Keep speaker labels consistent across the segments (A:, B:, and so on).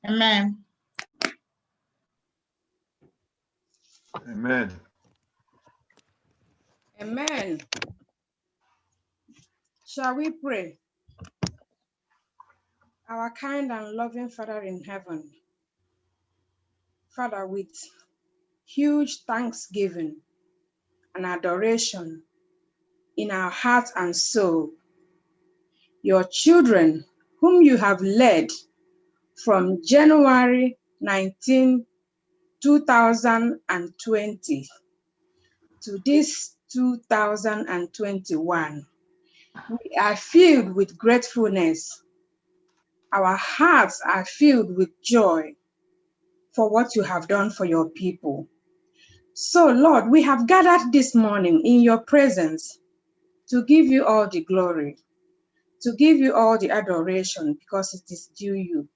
A: Amen.
B: Amen.
C: Amen. Shall we pray? Our kind and loving Father in heaven, Father, with huge thanksgiving and adoration in our heart and soul, your children whom you have led from January 19, 2020 to this 2021, we are filled with gratefulness. Our hearts are filled with joy for what you have done for your people. So, Lord, we have gathered this morning in your presence to give you all the glory, to give you all the adoration because it is due you.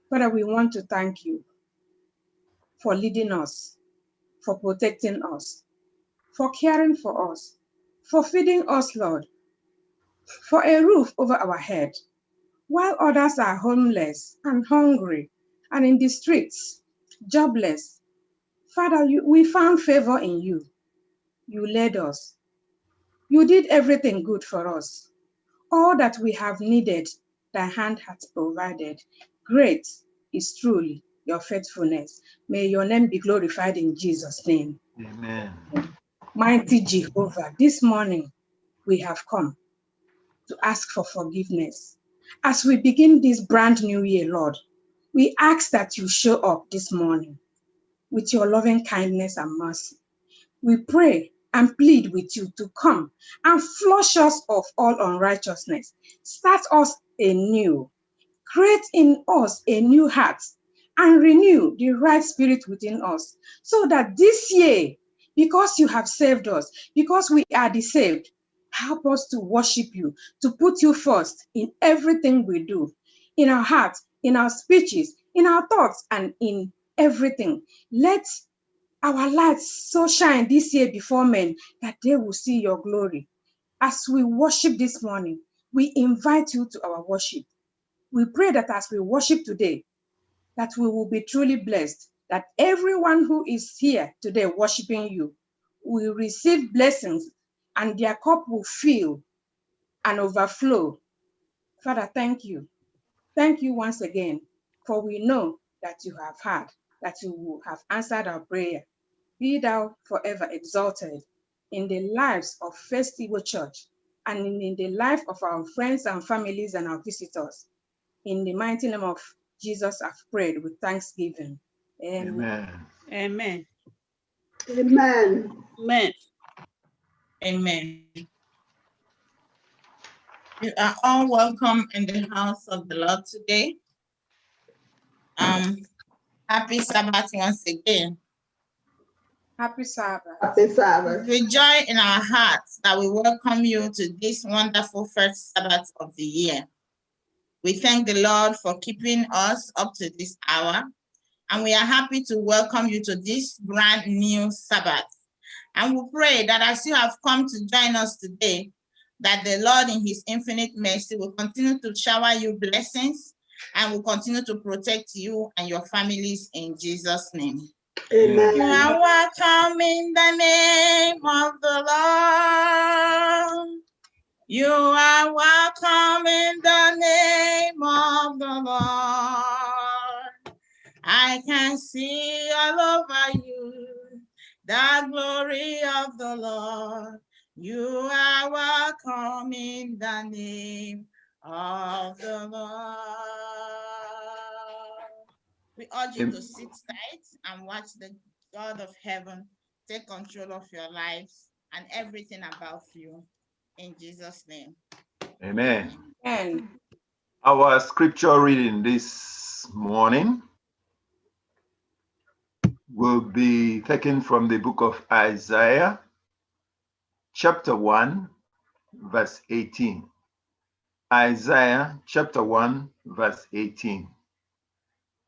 C: Father, we want to thank you for leading us, for protecting us, for caring for us, for feeding us, Lord, for a roof over our head, while others are homeless and hungry and in the streets, jobless. Father, we found favor in you. You led us. You did everything good for us. All that we have needed, thy hand hath provided. Great is truly your faithfulness. May your name be glorified in Jesus' name.
B: Amen.
C: Mighty Jehovah, this morning we have come to ask for forgiveness. As we begin this brand new year, Lord, we ask that you show up this morning with your loving kindness and mercy. We pray and plead with you to come and flush us of all unrighteousness. Start us anew. Create in us a new heart and renew the right spirit within us so that this year, because you have saved us, because we are the saved, help us to worship you, to put you first in everything we do, in our hearts, in our speeches, in our thoughts, and in everything. Let our lights so shine this year before men that they will see your glory. As we worship this morning, we invite you to our worship. We pray that as we worship today, that we will be truly blessed, that everyone who is here today worshiping you will receive blessings and their cup will fill and overflow. Father, thank you. Thank you once again, for we know that you have heard, that you will have answered our prayer. Be thou forever exalted in the lives of FirstIgbo Church and in the life of our friends and families and our visitors. In the mighty name of Jesus, I've prayed with thanksgiving. Amen.
B: Amen.
D: Amen.
E: Amen.
A: Amen. You are all welcome in the house of the Lord today. Happy Sabbath once again.
C: Happy Sabbath.
B: Happy Sabbath.
A: With joy in our hearts that we welcome you to this wonderful first Sabbath of the year. We thank the Lord for keeping us up to this hour, and we are happy to welcome you to this brand new Sabbath. And we pray that as you have come to join us today, that the Lord in his infinite mercy will continue to shower you blessings and will continue to protect you and your families in Jesus' name.
B: Amen.
A: You are welcome in the name of the Lord. You are welcome in the name of the Lord. I can see all over you the glory of the Lord. You are welcome in the name of the Lord. We urge you to sit tight and watch the God of heaven take control of your lives and everything about you. In Jesus' name.
D: Amen.
C: Amen.
D: Our scripture reading this morning will be taken from the book of Isaiah, chapter 1, verse 18. Isaiah chapter 1, verse 18.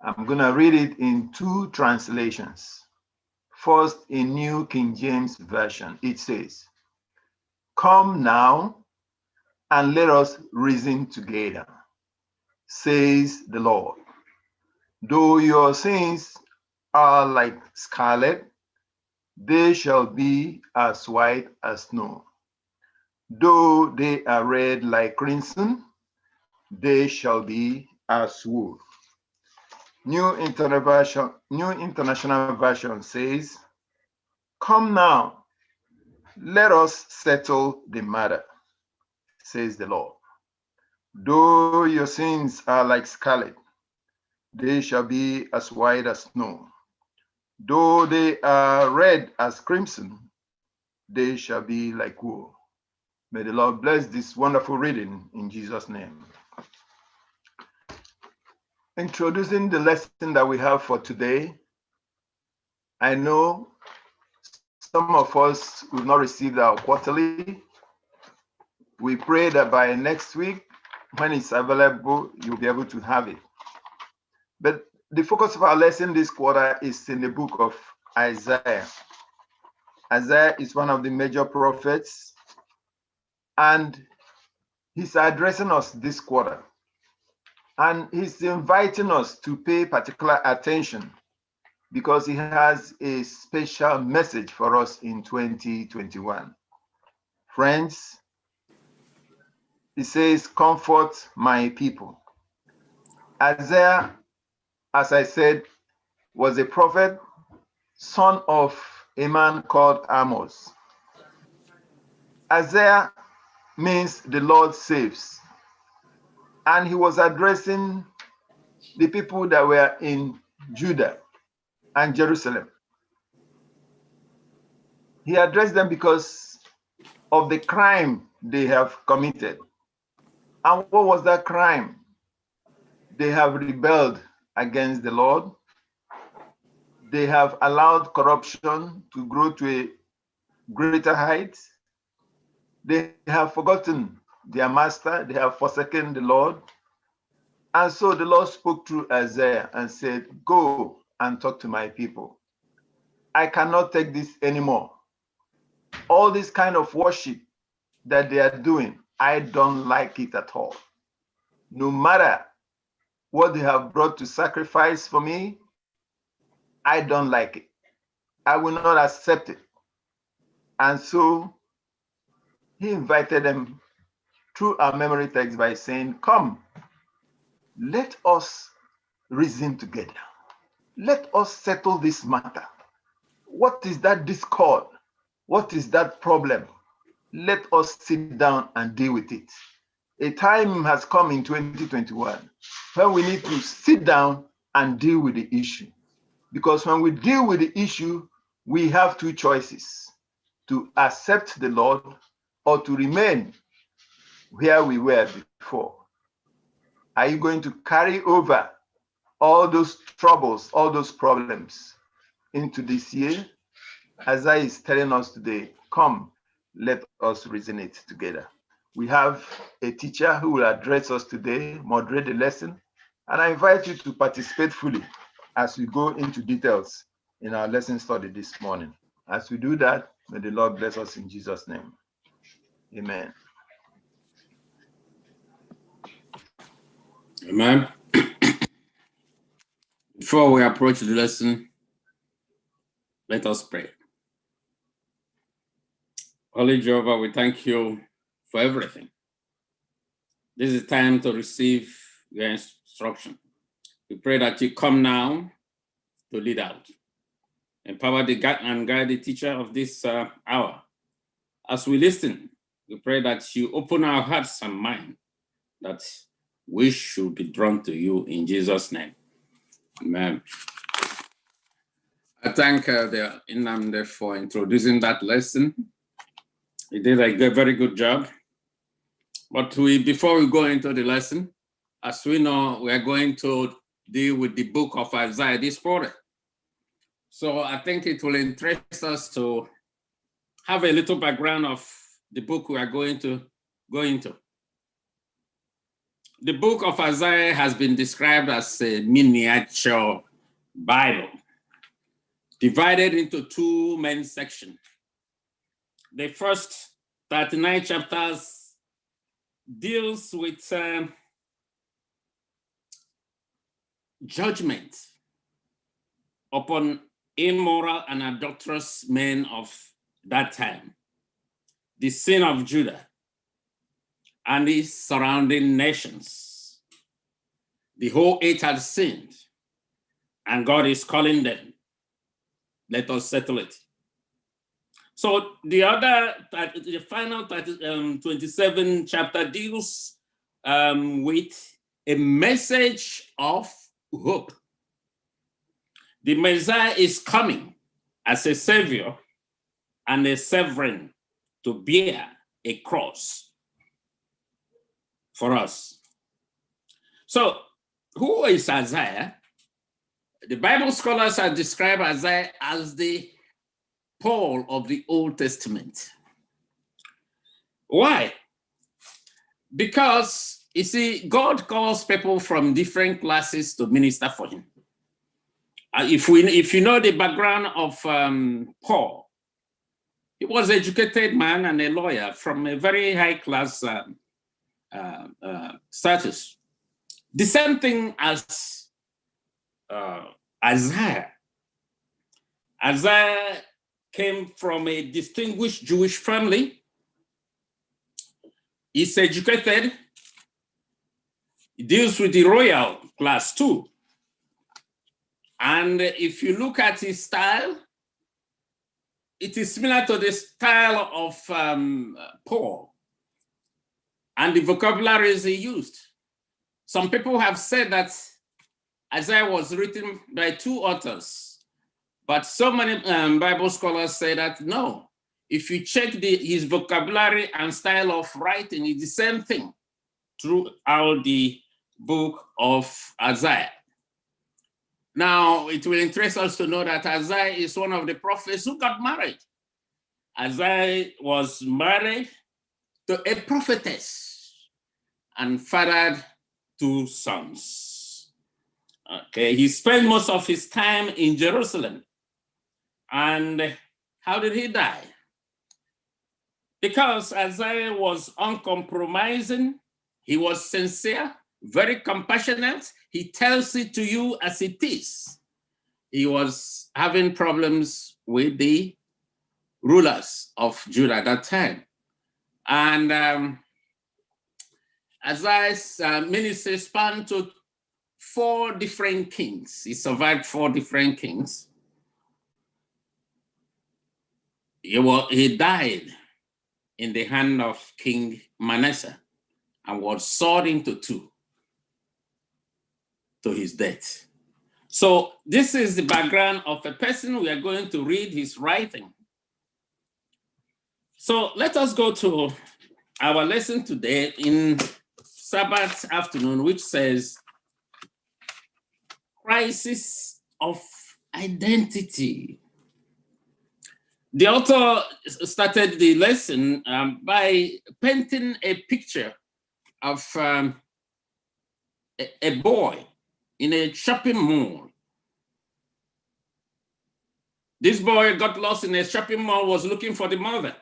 D: I'm going to read it in two translations. First, in New King James Version, it says, "Come now and let us reason together, says the Lord. Though your sins are like scarlet, they shall be as white as snow. Though they are red like crimson, they shall be as wool." New International Version says, "Come now, let us settle the matter, says the Lord. Though your sins are like scarlet, they shall be as white as snow. Though they are red as crimson, they shall be like wool." May the Lord bless this wonderful reading in Jesus' name. Introducing the lesson that we have for today, I know some of us will not receive our quarterly. We pray that by next week, when it's available, you'll be able to have it. But the focus of our lesson this quarter is in the book of Isaiah. Isaiah is one of the major prophets, and he's addressing us this quarter. And he's inviting us to pay particular attention because he has a special message for us in 2021. Friends, he says, "Comfort my people." Isaiah, as I said, was a prophet, son of a man called Amos. Isaiah means the Lord saves. And he was addressing the people that were in Judah and Jerusalem. He addressed them because of the crime they have committed. And what was that crime? They have rebelled against the Lord. They have allowed corruption to grow to a greater height. They have forgotten their master. They have forsaken the Lord. And so the Lord spoke through Isaiah and said, "Go and talk to my people. I cannot take this anymore. All this kind of worship that they are doing, I don't like it at all. No matter what they have brought to sacrifice for me, I don't like it. I will not accept it." And so he invited them through our memory text by saying, "Come, let us reason together. Let us settle this matter. What is that discord? What is that problem? Let us sit down and deal with it." A time has come in 2021 when we need to sit down and deal with the issue. Because when we deal with the issue, we have two choices: to accept the Lord or to remain where we were before? Are you going to carry over all those troubles, all those problems into this year? Isaiah is telling us today, come, let us reason it together. We have a teacher who will address us today, moderate the lesson, and I invite you to participate fully as we go into details in our lesson study this morning. As we do that, may the Lord bless us in Jesus' name. Amen.
B: Amen. Before we approach the lesson, let us pray. Holy Jehovah, we thank you for everything. This is time to receive your instruction. We pray that you come now to lead out. Empower and guide the teacher of this hour. As we listen, we pray that you open our hearts and mind, that we should be drawn to you in Jesus' name. Amen. I thank the Inamde for introducing that lesson. He did a very good job. But before we go into the lesson, as we know, we are going to deal with the book of Isaiah this morning. So I think it will interest us to have a little background of the book we are going to go into. The book of Isaiah has been described as a miniature Bible, divided into two main sections. The first 39 chapters deals with judgment upon immoral and adulterous men of that time, the sin of Judah and the surrounding nations. The whole eight had sinned, and God is calling them. Let us settle it. So the final 27 chapter deals with a message of hope. The Messiah is coming as a savior and a sovereign to bear a cross for us. So, who is Isaiah? The Bible scholars have described Isaiah as the Paul of the Old Testament. Why? Because, you see, God calls people from different classes to minister for him. If you know the background of Paul, he was an educated man and a lawyer from a very high class status. The same thing as Isaiah. Isaiah came from a distinguished Jewish family. He's educated. He deals with the royal class too. And if you look at his style, it is similar to the style of Paul and the vocabularies he used. Some people have said that Isaiah was written by two authors, but so many Bible scholars say that no. If you check his vocabulary and style of writing, it's the same thing throughout the book of Isaiah. Now, it will interest us to know that Isaiah is one of the prophets who got married. Isaiah was married to a prophetess and fathered two sons. Okay, he spent most of his time in Jerusalem. And how did he die? Because Isaiah was uncompromising, he was sincere, very compassionate. He tells it to you as it is. He was having problems with the rulers of Judah at that time. And Isaiah's ministry spanned to 4 different kings. He survived 4 different kings. He died in the hand of King Manasseh and was sawed into 2 to his death. So this is the background of a person. We are going to read his writing. So let us go to our lesson today in Sabbath afternoon, which says, crisis of identity. The author started the lesson by painting a picture of a boy in a shopping mall. This boy got lost in a shopping mall, was looking for the mother.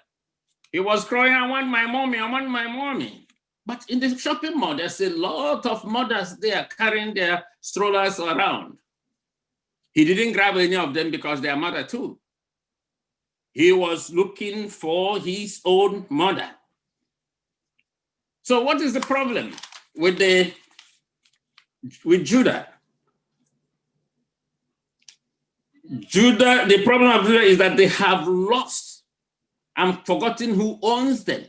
B: He was crying, I want my mommy, I want my mommy. But in the shopping mall, there's a lot of mothers there carrying their strollers around. He didn't grab any of them because they are mother too. He was looking for his own mother. So what is the problem with Judah? The problem of Judah is that they have lost and forgotten who owns them.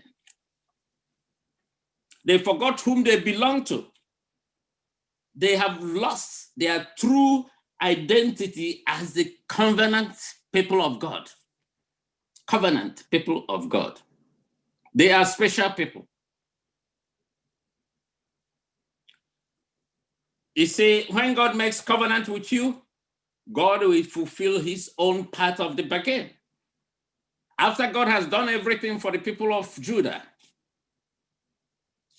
B: They forgot whom they belong to. They have lost their true identity as the covenant people of God. Covenant people of God. They are special people. You see, when God makes covenant with you, God will fulfill his own part of the bargain. After God has done everything for the people of Judah,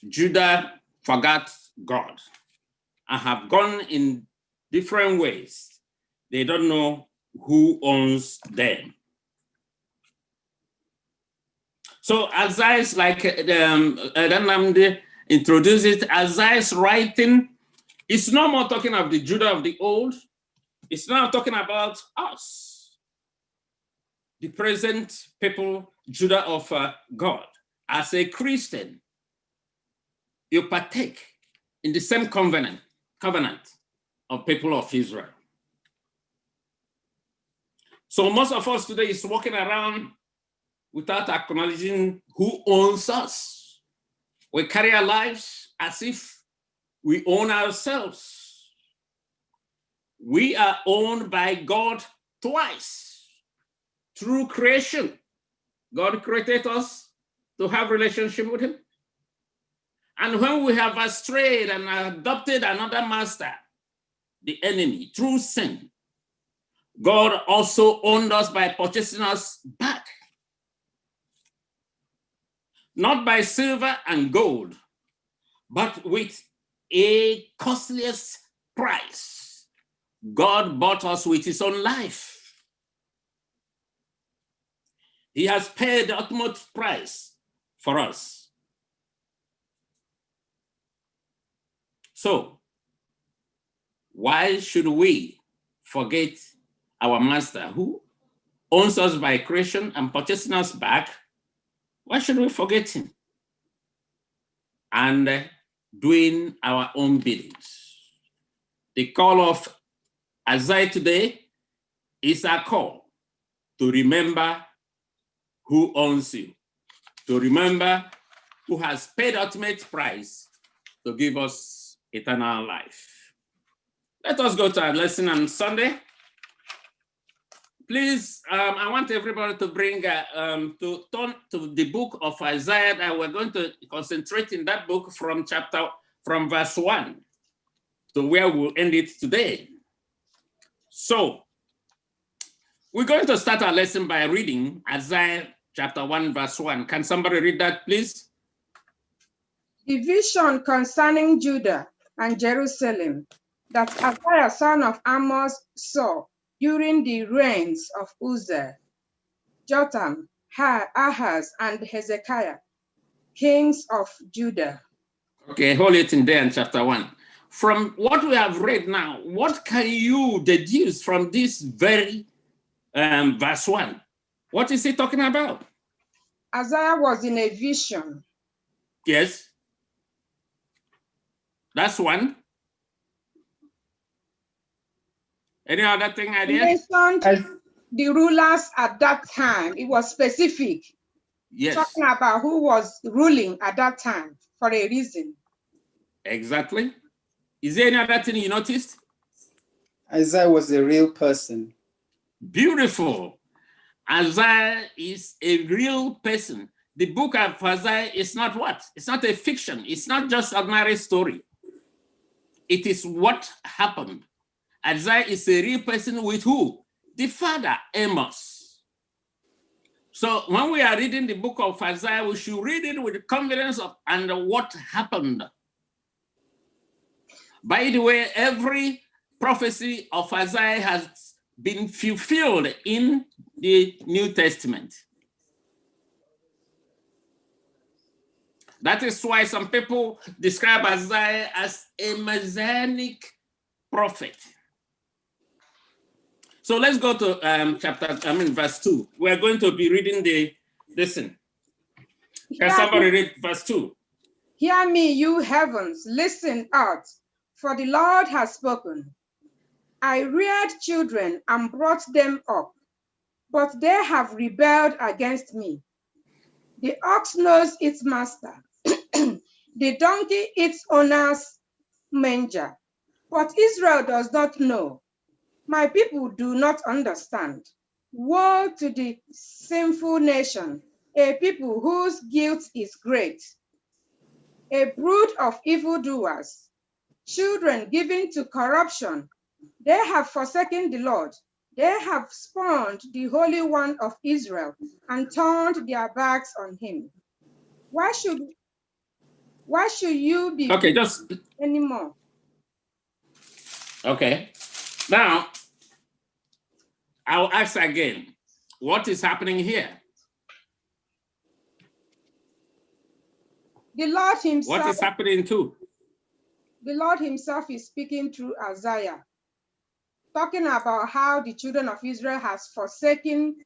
B: Judah forgot God and have gone in different ways. They don't know who owns them. So Isaiah is like Namde introduced it. Isaiah's writing is no more talking of the Judah of the old. It's now talking about us, the present people, Judah of God. As a Christian, you partake in the same covenant of people of Israel. So most of us today is walking around without acknowledging who owns us. We carry our lives as if we own ourselves. We are owned by God twice through creation. God created us to have a relationship with him. And when we have strayed and adopted another master, the enemy, through sin, God also owned us by purchasing us back. Not by silver and gold, but with a costliest price. God bought us with his own life. He has paid the utmost price for us. So, why should we forget our master who owns us by creation and purchasing us back? Why should we forget him? And doing our own biddings. The call of Isaiah today is a call to remember who owns you, to remember who has paid ultimate price to give us eternal life. Let us go to our lesson on Sunday. Please, I want everybody to bring, to turn to the book of Isaiah, that we're going to concentrate in that book from verse 1 to where we'll end it today. So, we're going to start our lesson by reading Isaiah chapter 1, verse 1. Can somebody read that, please?
C: The vision concerning Judah and Jerusalem that Isaiah, son of Amos, saw during the reigns of Uzziah, Jotham, Ahaz, and Hezekiah, kings of Judah.
B: Okay, hold it in there in chapter 1. From what we have read now, what can you deduce from this very verse 1? What is he talking about?
C: Isaiah was in a vision.
B: Yes. That's one. Any other thing, idea?
C: Mentioned the rulers at that time. It was specific.
B: Yes.
C: Talking about who was ruling at that time for a reason.
B: Exactly. Is there any other thing you noticed?
E: Isaiah was a real person.
B: Beautiful. Isaiah is a real person. the book of Isaiah is not what? It's not a fiction. It's not just ordinary story. It is what happened. Isaiah is a real person with who? The father, Amos. So when we are reading the book of Isaiah, we should read it with confidence of and what happened. By the way, every prophecy of Isaiah has been fulfilled in the New Testament. That is why some people describe Isaiah as a messianic prophet. So let's go to verse 2. We're going to be reading listen. Can somebody read verse 2?
C: Hear me, you heavens, listen out, for the Lord has spoken. I reared children and brought them up, but they have rebelled against me. The ox knows its master, the donkey its owner's manger, but Israel does not know. My people do not understand. Woe to the sinful nation, a people whose guilt is great, a brood of evildoers, children given to corruption. They have forsaken the Lord. They have spurned the Holy One of Israel and turned their backs on him. Why should you be anymore?
B: Okay. Now, I'll ask again, what is happening here?
C: The Lord himself.
B: What is happening too?
C: The Lord himself is speaking through Isaiah, talking about how the children of Israel has forsaken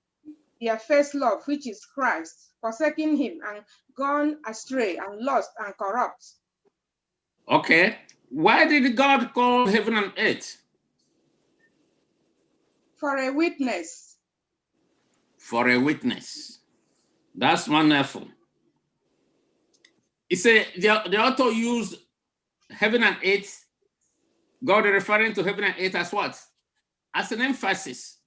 C: their first love, which is Christ, forsaken him and gone astray and lost and corrupt.
B: Okay. Why did God call heaven and earth?
C: For a witness.
B: For a witness. That's wonderful. He said the author used heaven and earth. God referring to heaven and earth as what? As an emphasis.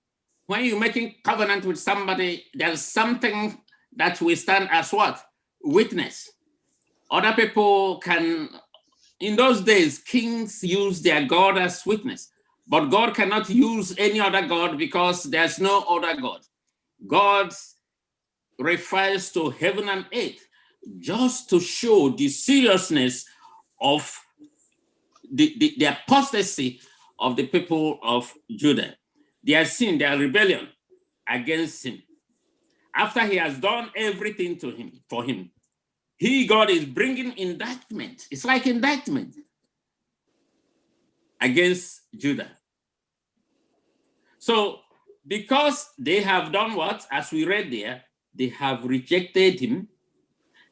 B: When you're making covenant with somebody, there's something that we stand as what? Witness. Other people can, in those days, kings used their God as witness. But God cannot use any other God because there's no other God. God refers to heaven and earth just to show the seriousness of the apostasy of the people of Judah. Their sin, their rebellion against him. After he has done everything for him, God is bringing indictment. It's like indictment against Judah. So, because they have done what? As we read there, they have rejected him.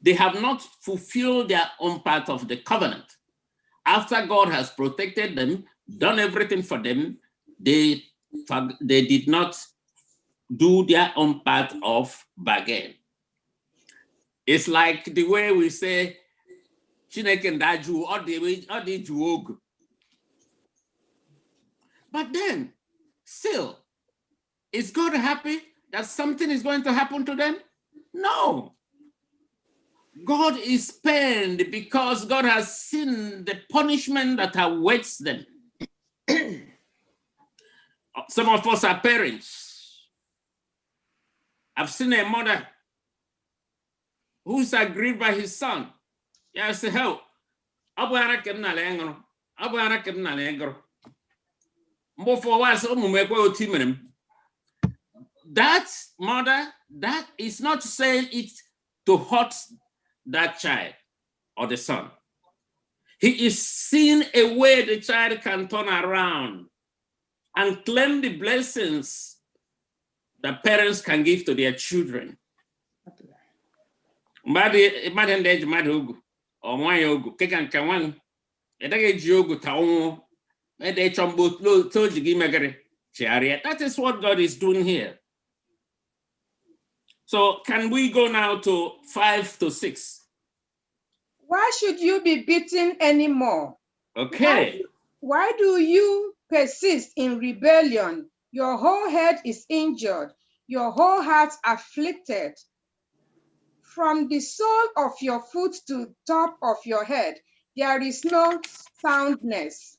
B: They have not fulfilled their own part of the covenant. After God has protected them, done everything for them, they did not do their own part of bargain. It's like the way we say, but then, still, is God happy that something is going to happen to them? No. God is pained because God has seen the punishment that awaits them. Some of us are parents. I've seen a mother who's aggrieved by his son. Yeah, I say, help. That mother, that is not saying it to hurt that child or the son. He is seeing a way the child can turn around and claim the blessings that parents can give to their children. That is what God is doing here. So can we go now to 5 to 6?
C: Why should you be beaten anymore?
B: Okay.
C: Why do you persist in rebellion? Your whole head is injured, your whole heart afflicted. From the sole of your foot to top of your head, there is no soundness,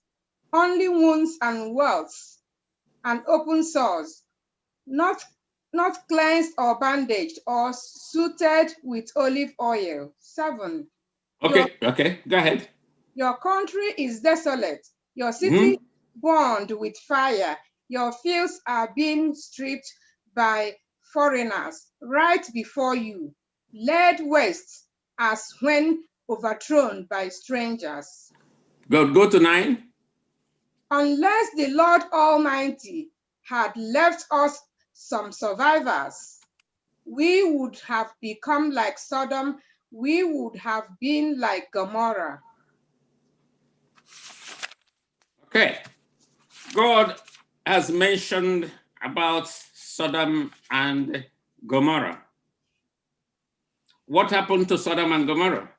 C: only wounds and welts and open sores, not cleansed or bandaged or suited with olive oil. 7.
B: Okay, go ahead.
C: Your country is desolate, your city burned with fire, your fields are being stripped by foreigners right before you, laid waste as when overthrown by strangers.
B: Go to 9.
C: Unless the Lord Almighty had left us some survivors, we would have become like Sodom, we would have been like Gomorrah.
B: Okay. God has mentioned about Sodom and Gomorrah. What happened to Sodom and Gomorrah?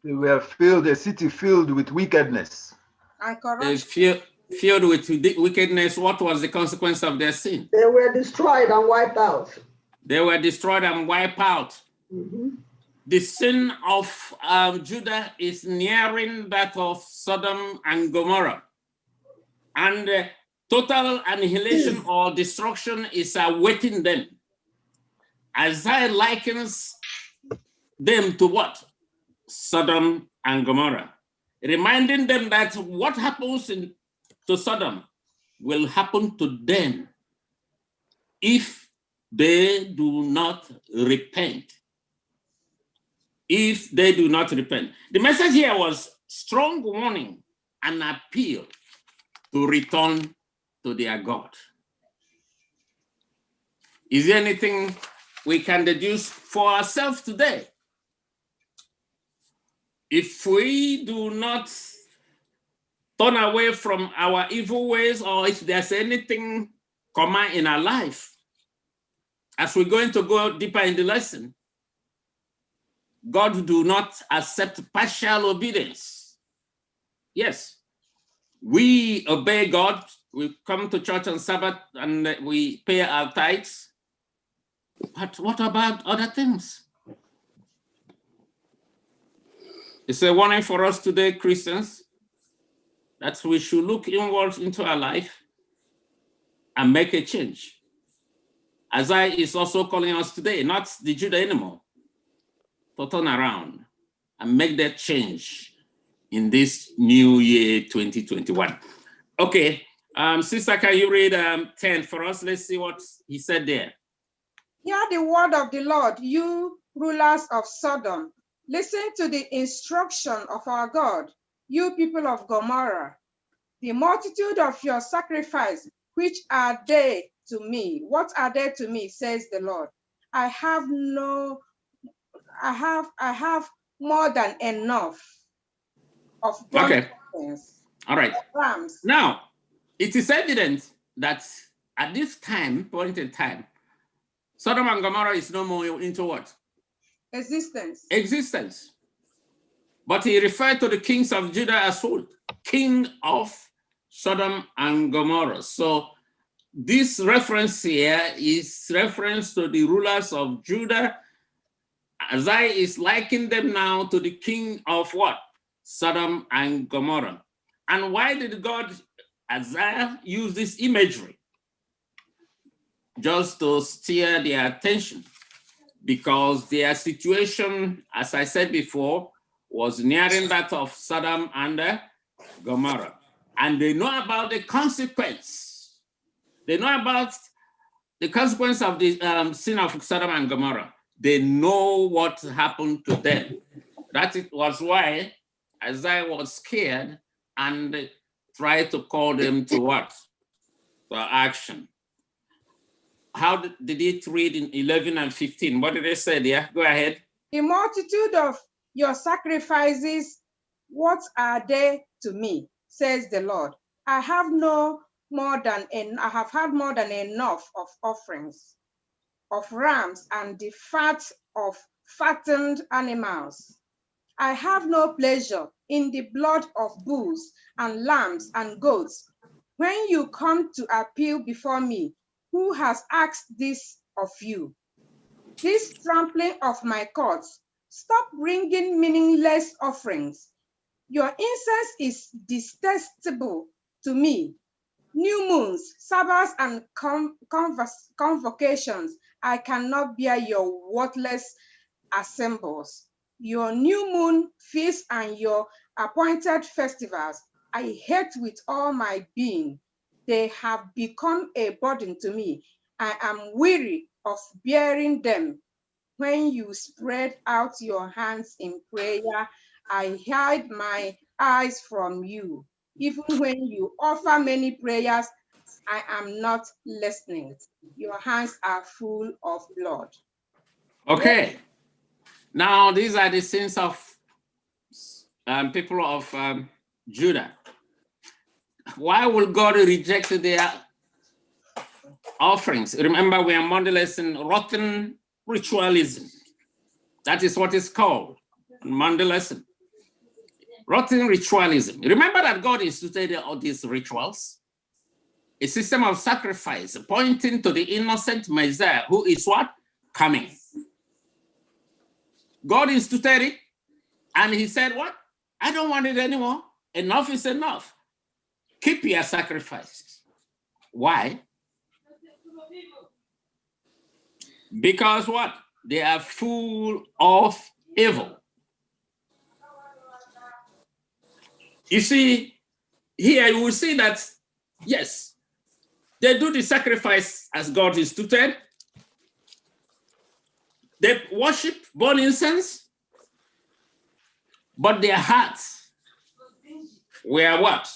D: They were filled, a city filled with wickedness.
C: And corruption.
B: They filled with wickedness. What was the consequence of their sin?
F: They were destroyed and wiped out.
B: They were destroyed and wiped out. The sin of Judah is nearing that of Sodom and Gomorrah. And total annihilation or destruction is awaiting them. Isaiah likens them to what? Sodom and Gomorrah, reminding them that what happens to Sodom will happen to them if they do not repent. If they do not repent. The message here was strong warning and appeal to return to their God. Is there anything we can deduce for ourselves today? If we do not turn away from our evil ways, or if there's anything common in our life, as we're going to go deeper in the lesson, God do not accept partial obedience. Yes, we obey God, we come to church on Sabbath and we pay our tithes, but what about other things? It's a warning for us today, Christians, that we should look inwards into our life and make a change. Isaiah is also calling us today, not the Judah anymore, to turn around and make that change in this new year 2021. Okay, sister, can you read 10 for us? Let's see what he said there.
C: Hear the word of the Lord, you rulers of Sodom. Listen to the instruction of our God, you people of Gomorrah. The multitude of your sacrifice, which are they to me? What are they to me, says the Lord? I have more than enough of burnt offerings.
B: All right.
C: Rams.
B: Now, it is evident that at this point in time, Sodom and Gomorrah is no more into what? Existence. But he referred to the kings of Judah as what? King of Sodom and Gomorrah. So this reference here is reference to the rulers of Judah. Isaiah is likening them now to the king of what? Sodom and Gomorrah. And why did Isaiah use this imagery? Just to steer their attention, because their situation, as I said before, was nearing that of Sodom and Gomorrah. And they know about the consequence. They know about the consequence of the sin of Sodom and Gomorrah. They know what happened to them. That was why Isaiah was scared and tried to call them to what? To action. How did it read in 11 and 15? What did they say there? Go ahead.
C: The multitude of your sacrifices, what are they to me, says the Lord? I have had more than enough of offerings, of rams and the fat of fattened animals. I have no pleasure in the blood of bulls and lambs and goats. When you come to appeal before me, who has asked this of you? This trampling of my courts. Stop bringing meaningless offerings. Your incense is detestable to me. New moons, Sabbaths, and convocations. I cannot bear your worthless assembles. Your new moon feasts and your appointed festivals, I hate with all my being. They have become a burden to me. I am weary of bearing them. When you spread out your hands in prayer, I hide my eyes from you. Even when you offer many prayers, I am not listening. Your hands are full of blood.
B: Okay. Now, these are the sins of people of Judah. Why will God reject their offerings? Remember, we are modeling rotten ritualism. That is what it's called, Monday lesson. Rotten ritualism. Remember that God instituted all these rituals, a system of sacrifice pointing to the innocent Messiah who is what? Coming. God instituted it, and he said, what? I don't want it anymore. Enough is enough. Keep your sacrifices. Why? Because what? They are full of evil. You see, here you will see that, yes, they do the sacrifice as God instituted. They worship, burn incense, but their hearts were what?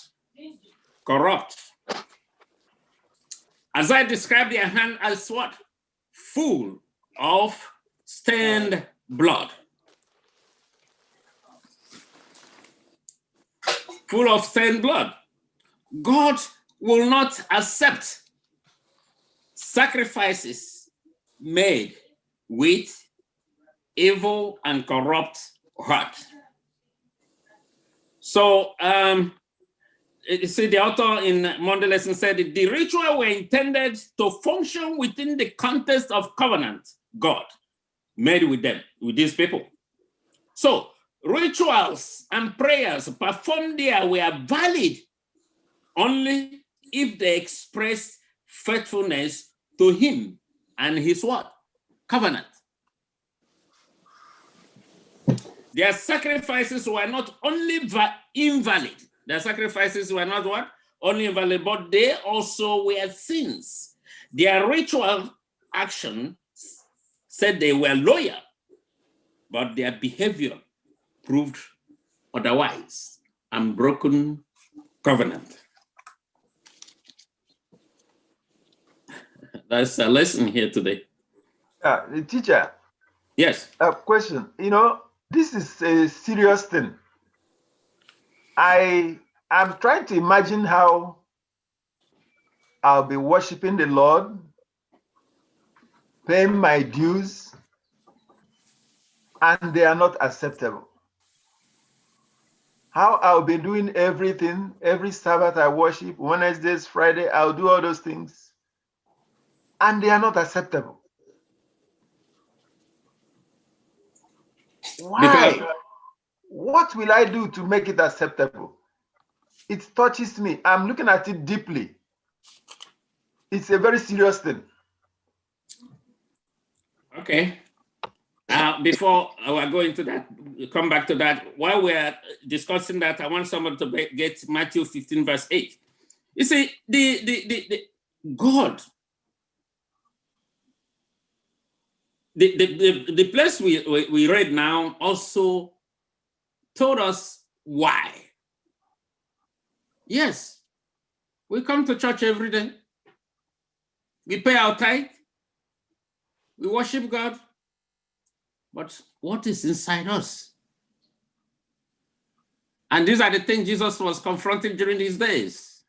B: Corrupt. As I described their hand as what? Full of stained blood. Full of stained blood. God will not accept sacrifices made with evil and corrupt heart. So, you see, the author in Monday lesson said the ritual were intended to function within the context of covenant God made with them, with these people. So, rituals and prayers performed there were valid only if they expressed faithfulness to him and his what? Covenant. Their sacrifices were not only invalid, their sacrifices were not what? Only invalid, but they also were sins. Their ritual action said they were loyal, but their behavior proved otherwise, unbroken covenant. That's a lesson here today.
D: The teacher.
B: Yes.
D: A question. You know, this is a serious thing. I am trying to imagine how I'll be worshiping the Lord, paying my dues, and they are not acceptable. How I'll be doing everything, every Sabbath I worship, Wednesdays, Friday, I'll do all those things, and they are not acceptable. Why?
B: Because
D: what will I do to make it acceptable? It touches me. I'm looking at it deeply. It's a very serious thing.
B: okay. Before I go into that, come back to that, while we're discussing that, I want someone to get Matthew 15, verse 8. You see, the God, the place we read now also told us why. Yes, we come to church every day. We pay our tithe. We worship God. But what is inside us? And these are the things Jesus was confronting during these days.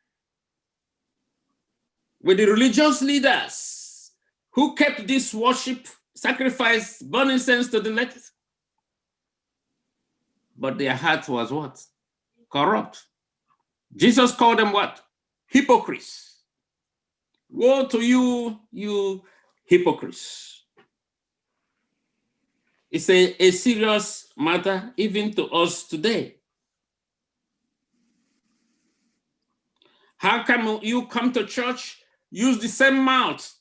B: With the religious leaders who kept this worship, sacrifice, burning incense to the letter. But their heart was what? Corrupt. Jesus called them what? Hypocrites. Woe to you, you hypocrites. It's a serious matter even to us today. How come you come to church, use the same mouth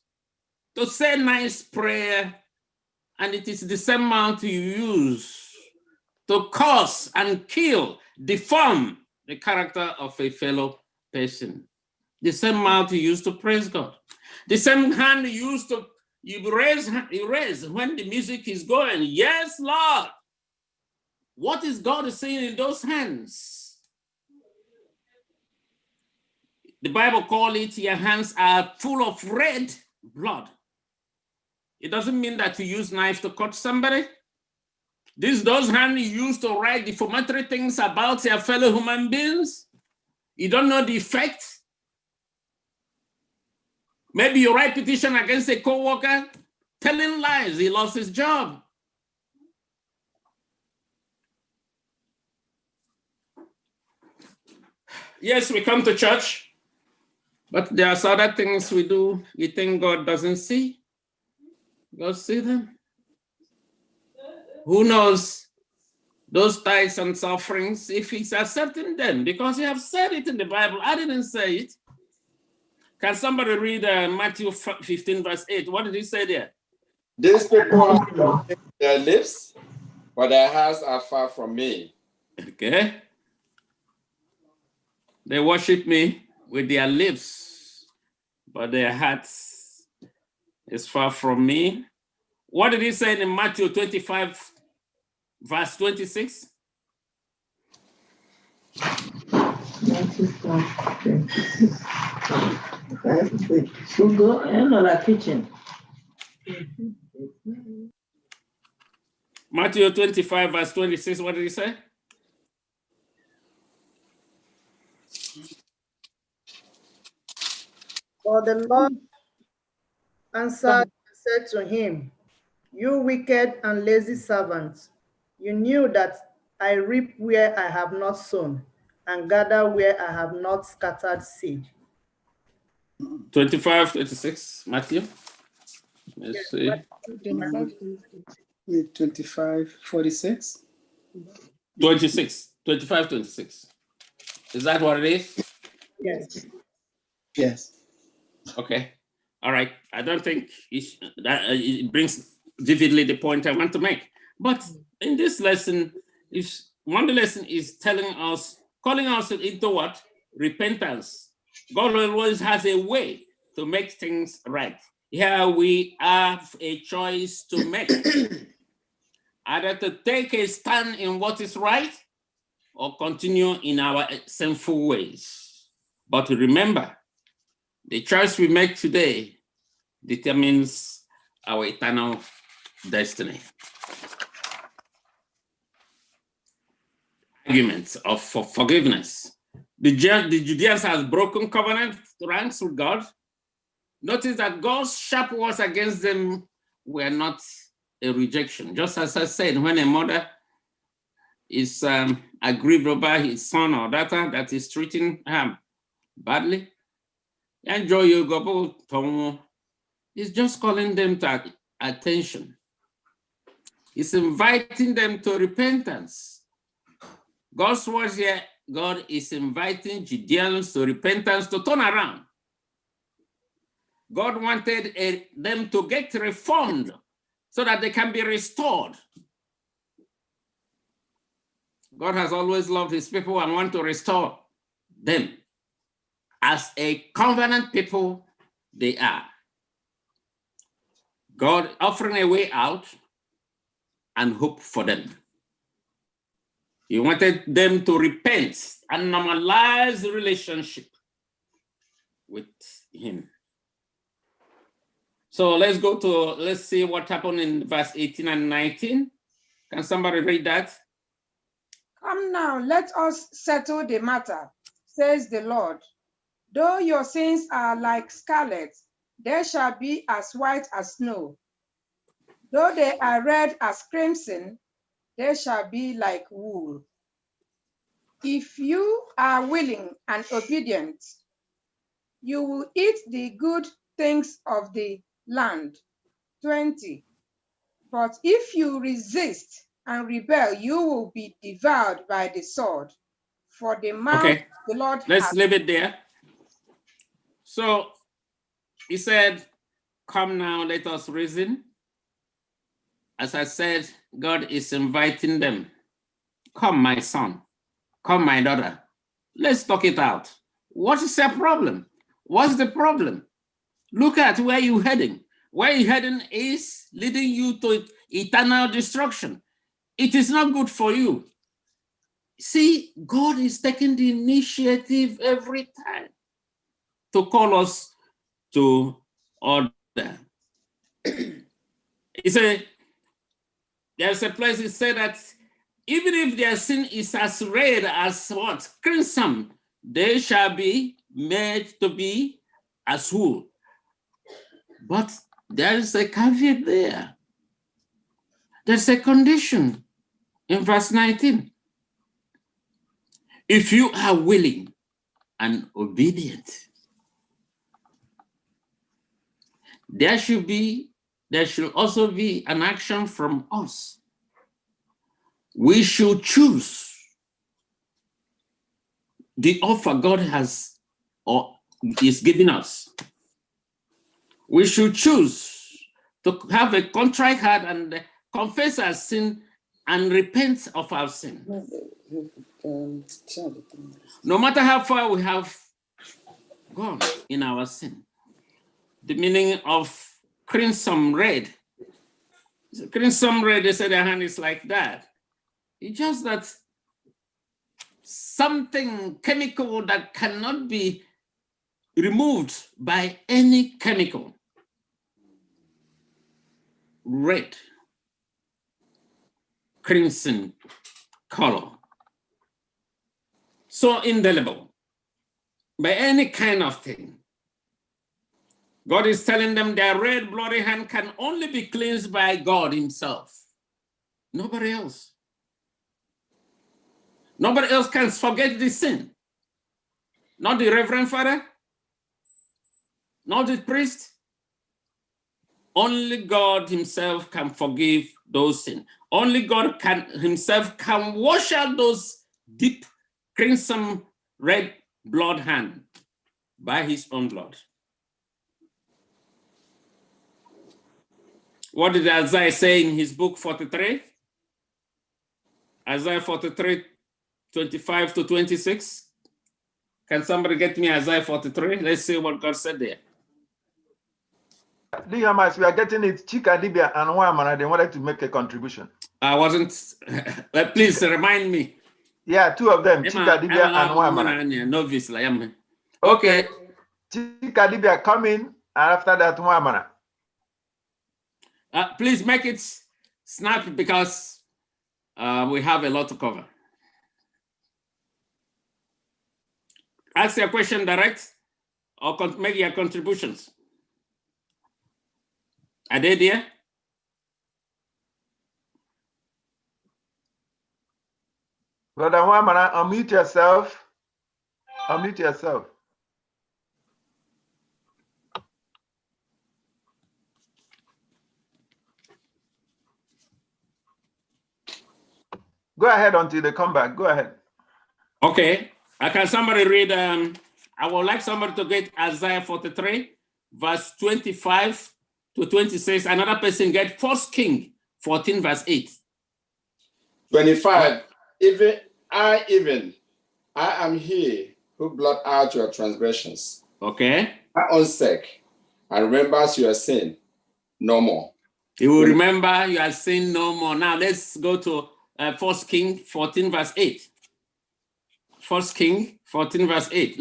B: to say nice prayer, and it is the same mouth you use to curse and kill, deform the character of a fellow person? The same mouth you use to praise God. The same hand you use to you raise when the music is going. Yes, Lord. What is God saying in those hands? The Bible calls it, your hands are full of red blood. It doesn't mean that you use knife to cut somebody. Those hands you use to write defamatory things about your fellow human beings. You don't know the effect. Maybe you write petition against a co-worker, telling lies, he lost his job. Yes, we come to church, but there are other things we do. We think God doesn't see. God sees them. Who knows those tithes and offerings, if he's accepting them? Because he have said it in the Bible. I didn't say it. Can somebody read Matthew 15, verse 8? What did he say there?
G: These people have their lips, but their hearts are far from me.
B: Okay. They worship me with their lips, but their hearts is far from me. What did he say in Matthew 25, verse 26?
F: 25. So go in the kitchen.
B: Matthew 25, verse 26, what did he say?
F: For the Lord answered and said to him, "You wicked and lazy servants, you knew that I reap where I have not sown, and gather where I have not scattered seed."
B: 25, 26, Matthew. Let's see.
E: 25, 46.
B: 26, 25, 26. Is that what it is?
F: Yes.
E: Yes.
B: Okay. All right. I don't think it brings vividly the point I want to make. But in this lesson, one lesson is telling us, calling us into what? Repentance. God always has a way to make things right. Here we have a choice to make. Either to take a stand in what is right or continue in our sinful ways. But remember, the choice we make today determines our eternal destiny. Arguments of forgiveness. The Judeans have broken covenant ranks with God. Notice that God's sharp words against them were not a rejection. Just as I said, when a mother is aggrieved over his son or daughter that is treating her badly, enjoy your go. He's just calling them to attention. He's inviting them to repentance. God's words here, God is inviting Judeans to repentance, to turn around. God wanted them to get reformed so that they can be restored. God has always loved his people and wants to restore them. As a covenant people, they are. God offering a way out and hope for them. He wanted them to repent and normalize the relationship with him. So let's see what happened in verse 18 and 19. Can somebody read that?
C: Come now, let us settle the matter, says the Lord. Though your sins are like scarlet, they shall be as white as snow. Though they are red as crimson, they shall be like wool. If you are willing and obedient, You will eat the good things of the land. 20. But if you resist and rebel, you will be devoured by the sword. For the mouth
B: Okay,
C: the Lord
B: let's
C: has.
B: leave it there. So he said, come now, let us reason. As I said, God is inviting them. Come, my son. Come, my daughter. Let's talk it out. What is the problem? What's the problem? Look at where you're heading. Where you're heading is leading you to eternal destruction. It is not good for you. See, God is taking the initiative every time to call us to order. There's a place it said that even if their sin is as red as what? Crimson, they shall be made to be as wool. But there is a caveat there. There's a condition in verse 19. If you are willing and obedient, there should also be an action from us. We should choose the offer God has or is giving us. We should choose to have a contrite heart and confess our sin and repent of our sin. No matter how far we have gone in our sin. The meaning of crimson red. Crimson red, they say their hand is like that. It's just that something chemical that cannot be removed by any chemical. Red, crimson color. So indelible by any kind of thing. God is telling them their red bloody hand can only be cleansed by God himself. Nobody else. Nobody else can forget the sin. Not the Reverend Father, not the priest. Only God himself can forgive those sins. Only God himself can wash out those deep crimson red blood hand by his own blood. What did Isaiah say in his book 43? Isaiah 43, 25 to 26. Can somebody get me Isaiah 43? Let's see what God said there.
D: We are getting it. Chika Dibia and Wamana, they wanted to make a contribution.
B: I wasn't, but please remind me.
D: Yeah, two of them, Chika Dibia and Wamana.
B: Novice, I am.
D: Okay. Chika Dibia come in, and after that, Wamana.
B: Please make it snap because we have a lot to cover. Ask your question direct or make your contributions. Are they there?
D: Brother Wamana, unmute yourself. Unmute yourself. Go ahead until they come back. Go ahead.
B: Okay. Can somebody read? I would like somebody to get Isaiah 43, verse 25 to 26. Another person get 1 King 14, verse 8.
G: 25. I am he who blot out your transgressions.
B: Okay.
G: My own sake, and remembers your sin no more.
B: He will remember your sin no more. Now let's go to 1 King 14, verse 8. 1 King 14, verse 8.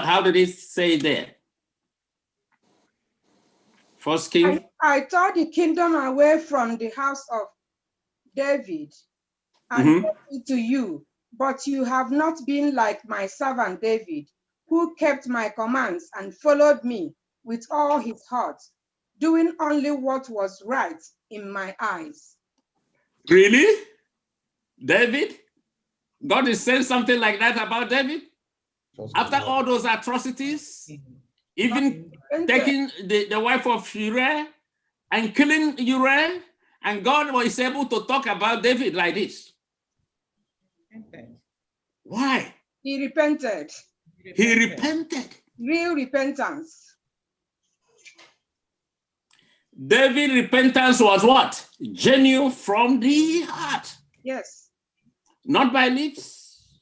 B: How did it say there? 1 King.
C: I tore the kingdom away from the house of David and gave it to you, but you have not been like my servant David, who kept my commands and followed me with all his heart, doing only what was right in my eyes.
B: Really? David? God is saying something like that about David? After all those atrocities, even taking the wife of Uriah and killing Uriah, and God was able to talk about David like this. Why?
C: He repented.
B: He repented.
C: Real repentance.
B: David's repentance was what? Genuine from the heart.
C: Yes.
B: Not by lips.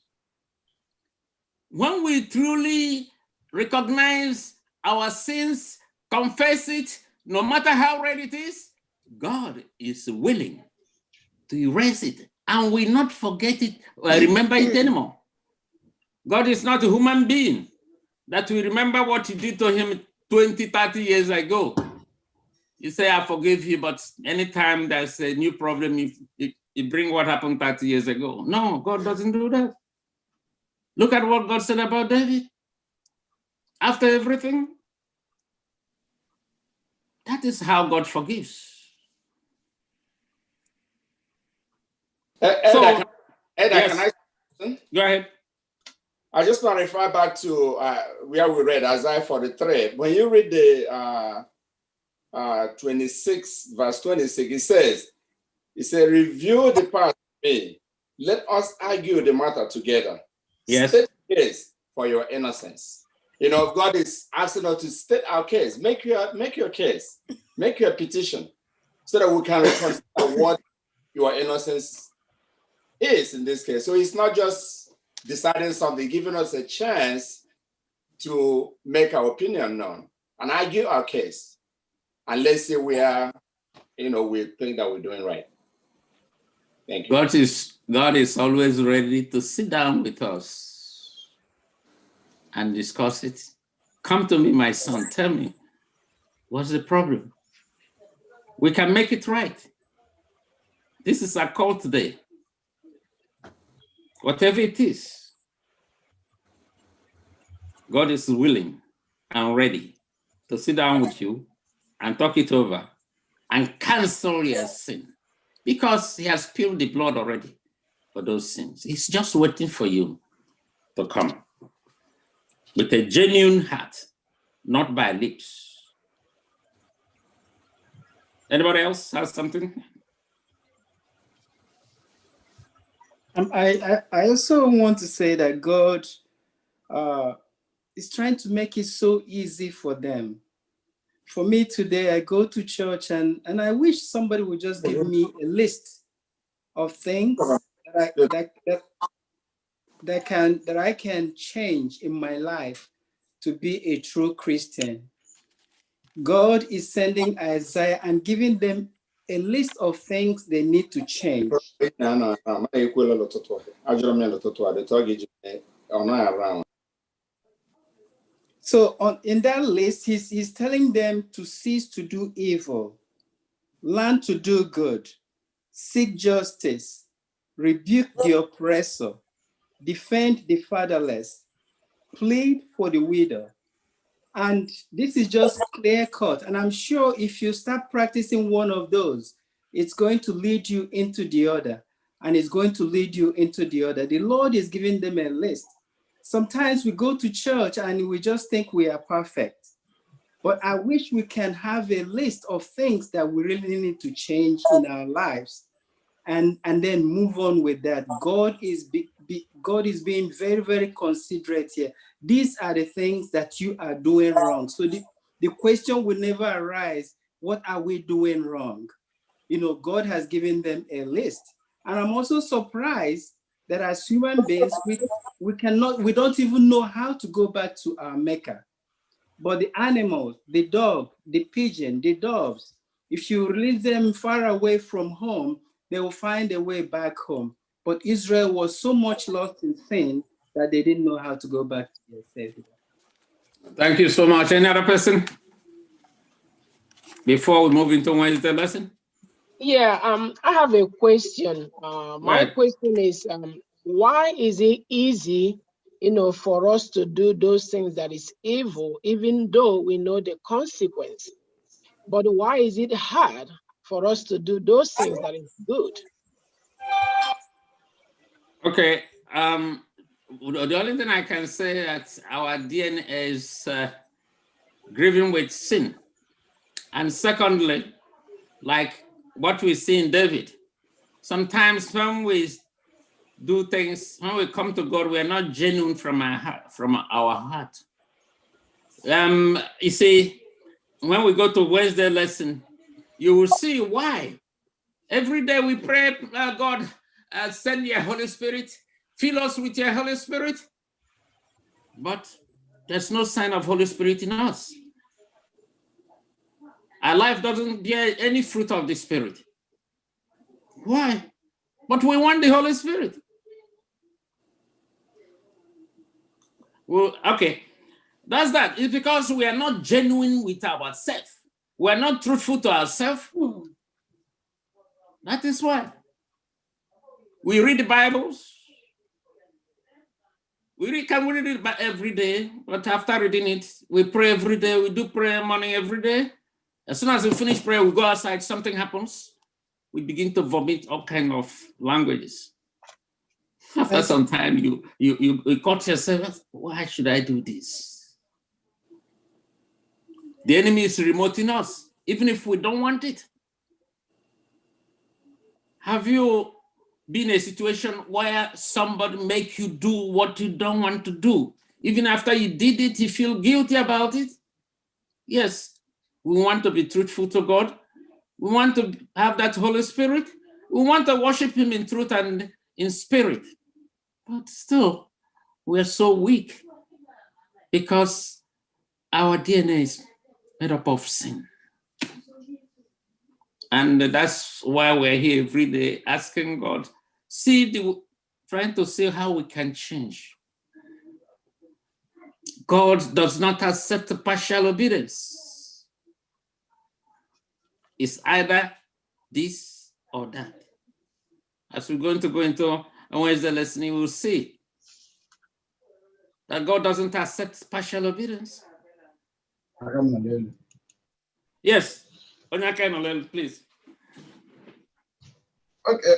B: When we truly recognize our sins, confess it, no matter how red it is, God is willing to erase it and will not forget it or remember it anymore. God is not a human being that will remember what you did to him 20, 30 years ago. You say, I forgive you, but anytime there's a new problem, you bring what happened 30 years ago. No, God doesn't do that. Look at what God said about David. After everything, that is how God forgives.
G: Elder,
B: Yes.
G: can I?
B: Go ahead.
G: I just want to refer back to where we read Isaiah 43. When you read the 26, verse 26, it says, review the past with me. Let us argue the matter together.
B: Yes.
G: State the case for your innocence. You know, God is asking us to state our case. Make your case. Make your petition so that we can reconcile what your innocence is in this case. So it's not just deciding something, giving us a chance to make our opinion known and argue our case. And let's say we think that we're doing right. Thank you.
B: God is always ready to sit down with us and discuss it. Come to me, my son, tell me, what's the problem? We can make it right. This is a call today. Whatever it is, God is willing and ready to sit down with you and talk it over and cancel your sin, because he has spilled the blood already for those sins. He's just waiting for you to come with a genuine heart, not by lips. Anybody else has something?
E: I also want to say that God is trying to make it so easy for them. For me today, I go to church and I wish somebody would just give me a list of things that I can change in my life to be a true Christian. God is sending Isaiah and giving them a list of things they need to change. So in that list, he's telling them to cease to do evil, learn to do good, seek justice, rebuke the oppressor, defend the fatherless, plead for the widow. And this is just clear cut. And I'm sure if you start practicing one of those, it's going to lead you into the other, and it's going to lead you into the other. The Lord is giving them a list. Sometimes we go to church and we just think we are perfect. But I wish we can have a list of things that we really need to change in our lives, and then move on with that. God is being very, very considerate here. These are the things that you are doing wrong. So the question will never arise, what are we doing wrong? You know, God has given them a list. And I'm also surprised that as human beings, we don't even know how to go back to our Mecca. But the animals, the dog, the pigeon, the doves, if you release them far away from home, they will find a way back home. But Israel was so much lost in sin that they didn't know how to go back to their Savior.
B: Thank you so much. Any other person? Before we move into Wednesday lesson?
H: Yeah, I have a question. My question is, why is it easy, for us to do those things that is evil, even though we know the consequence? But why is it hard for us to do those things that is good?
B: Okay. The only thing I can say that our DNA is grieving with sin. And secondly, like what we see in David, sometimes when we do things, when we come to God, we are not genuine from our heart. You see, when we go to Wednesday lesson, you will see why. Every day we pray, God, send your Holy Spirit, fill us with your Holy Spirit. But there's no sign of Holy Spirit in us. Our life doesn't bear any fruit of the Spirit. Why? But we want the Holy Spirit. Well, okay, that's that. It's because we are not genuine with ourselves. We are not truthful to ourselves. That is why. We read the Bibles. Can we read it every day? But after reading it, we pray every day. We do prayer morning every day. As soon as we finish prayer, we go outside, something happens. We begin to vomit all kinds of languages. After some time, you caught yourself, why should I do this? The enemy is remoting us, even if we don't want it. Have you been in a situation where somebody make you do what you don't want to do? Even after you did it, you feel guilty about it? Yes, we want to be truthful to God. We want to have that Holy Spirit. We want to worship him in truth and in spirit. But still, we're so weak because our DNA is made up of sin. And that's why we're here every day asking God, trying to see how we can change. God does not accept partial obedience. It's either this or that. As we're going to go into a Wednesday lesson, we will see that God doesn't accept partial obedience. Yes, please.
I: Okay.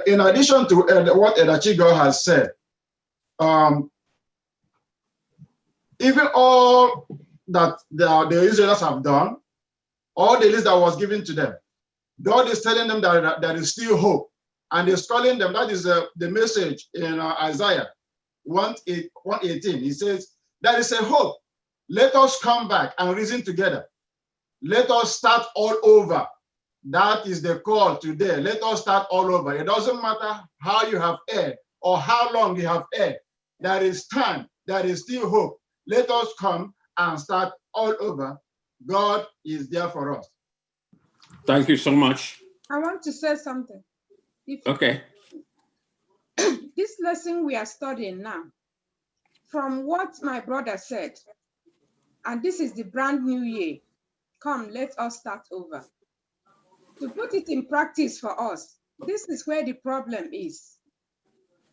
I: In addition to what SDA has said, even all that the Israelites have done, all the list that was given to them, God is telling them that there is still hope. And he's calling them, that is the message in Isaiah 1:18. He says, there is a hope. Let us come back and reason together. Let us start all over. That is the call today. Let us start all over. It doesn't matter how you have erred or how long you have erred. There is time. There is still hope. Let us come and start all over. God is there for us.
B: Thank you so much.
C: I want to say something.
B: Okay.
C: This lesson we are studying now, from what my brother said, and this is the brand new year. Come, let us start over. To put it in practice for us, this is where the problem is.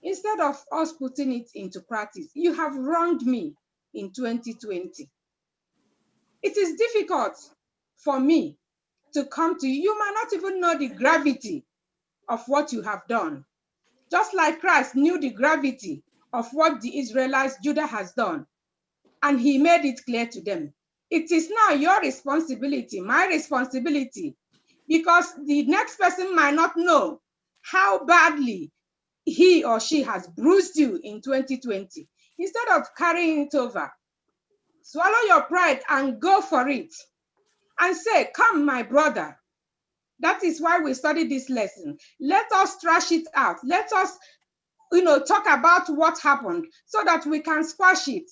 C: Instead of us putting it into practice, you have wronged me in 2020. It is difficult for me to come to you. You might not even know the gravity of what you have done. Just like Christ knew the gravity of what the Israelites, Judah has done, and he made it clear to them. It is now your responsibility, my responsibility, because the next person might not know how badly he or she has bruised you in 2020. Instead of carrying it over, swallow your pride and go for it and say, come, my brother. That is why we study this lesson. Let us trash it out. Let us, talk about what happened so that we can squash it.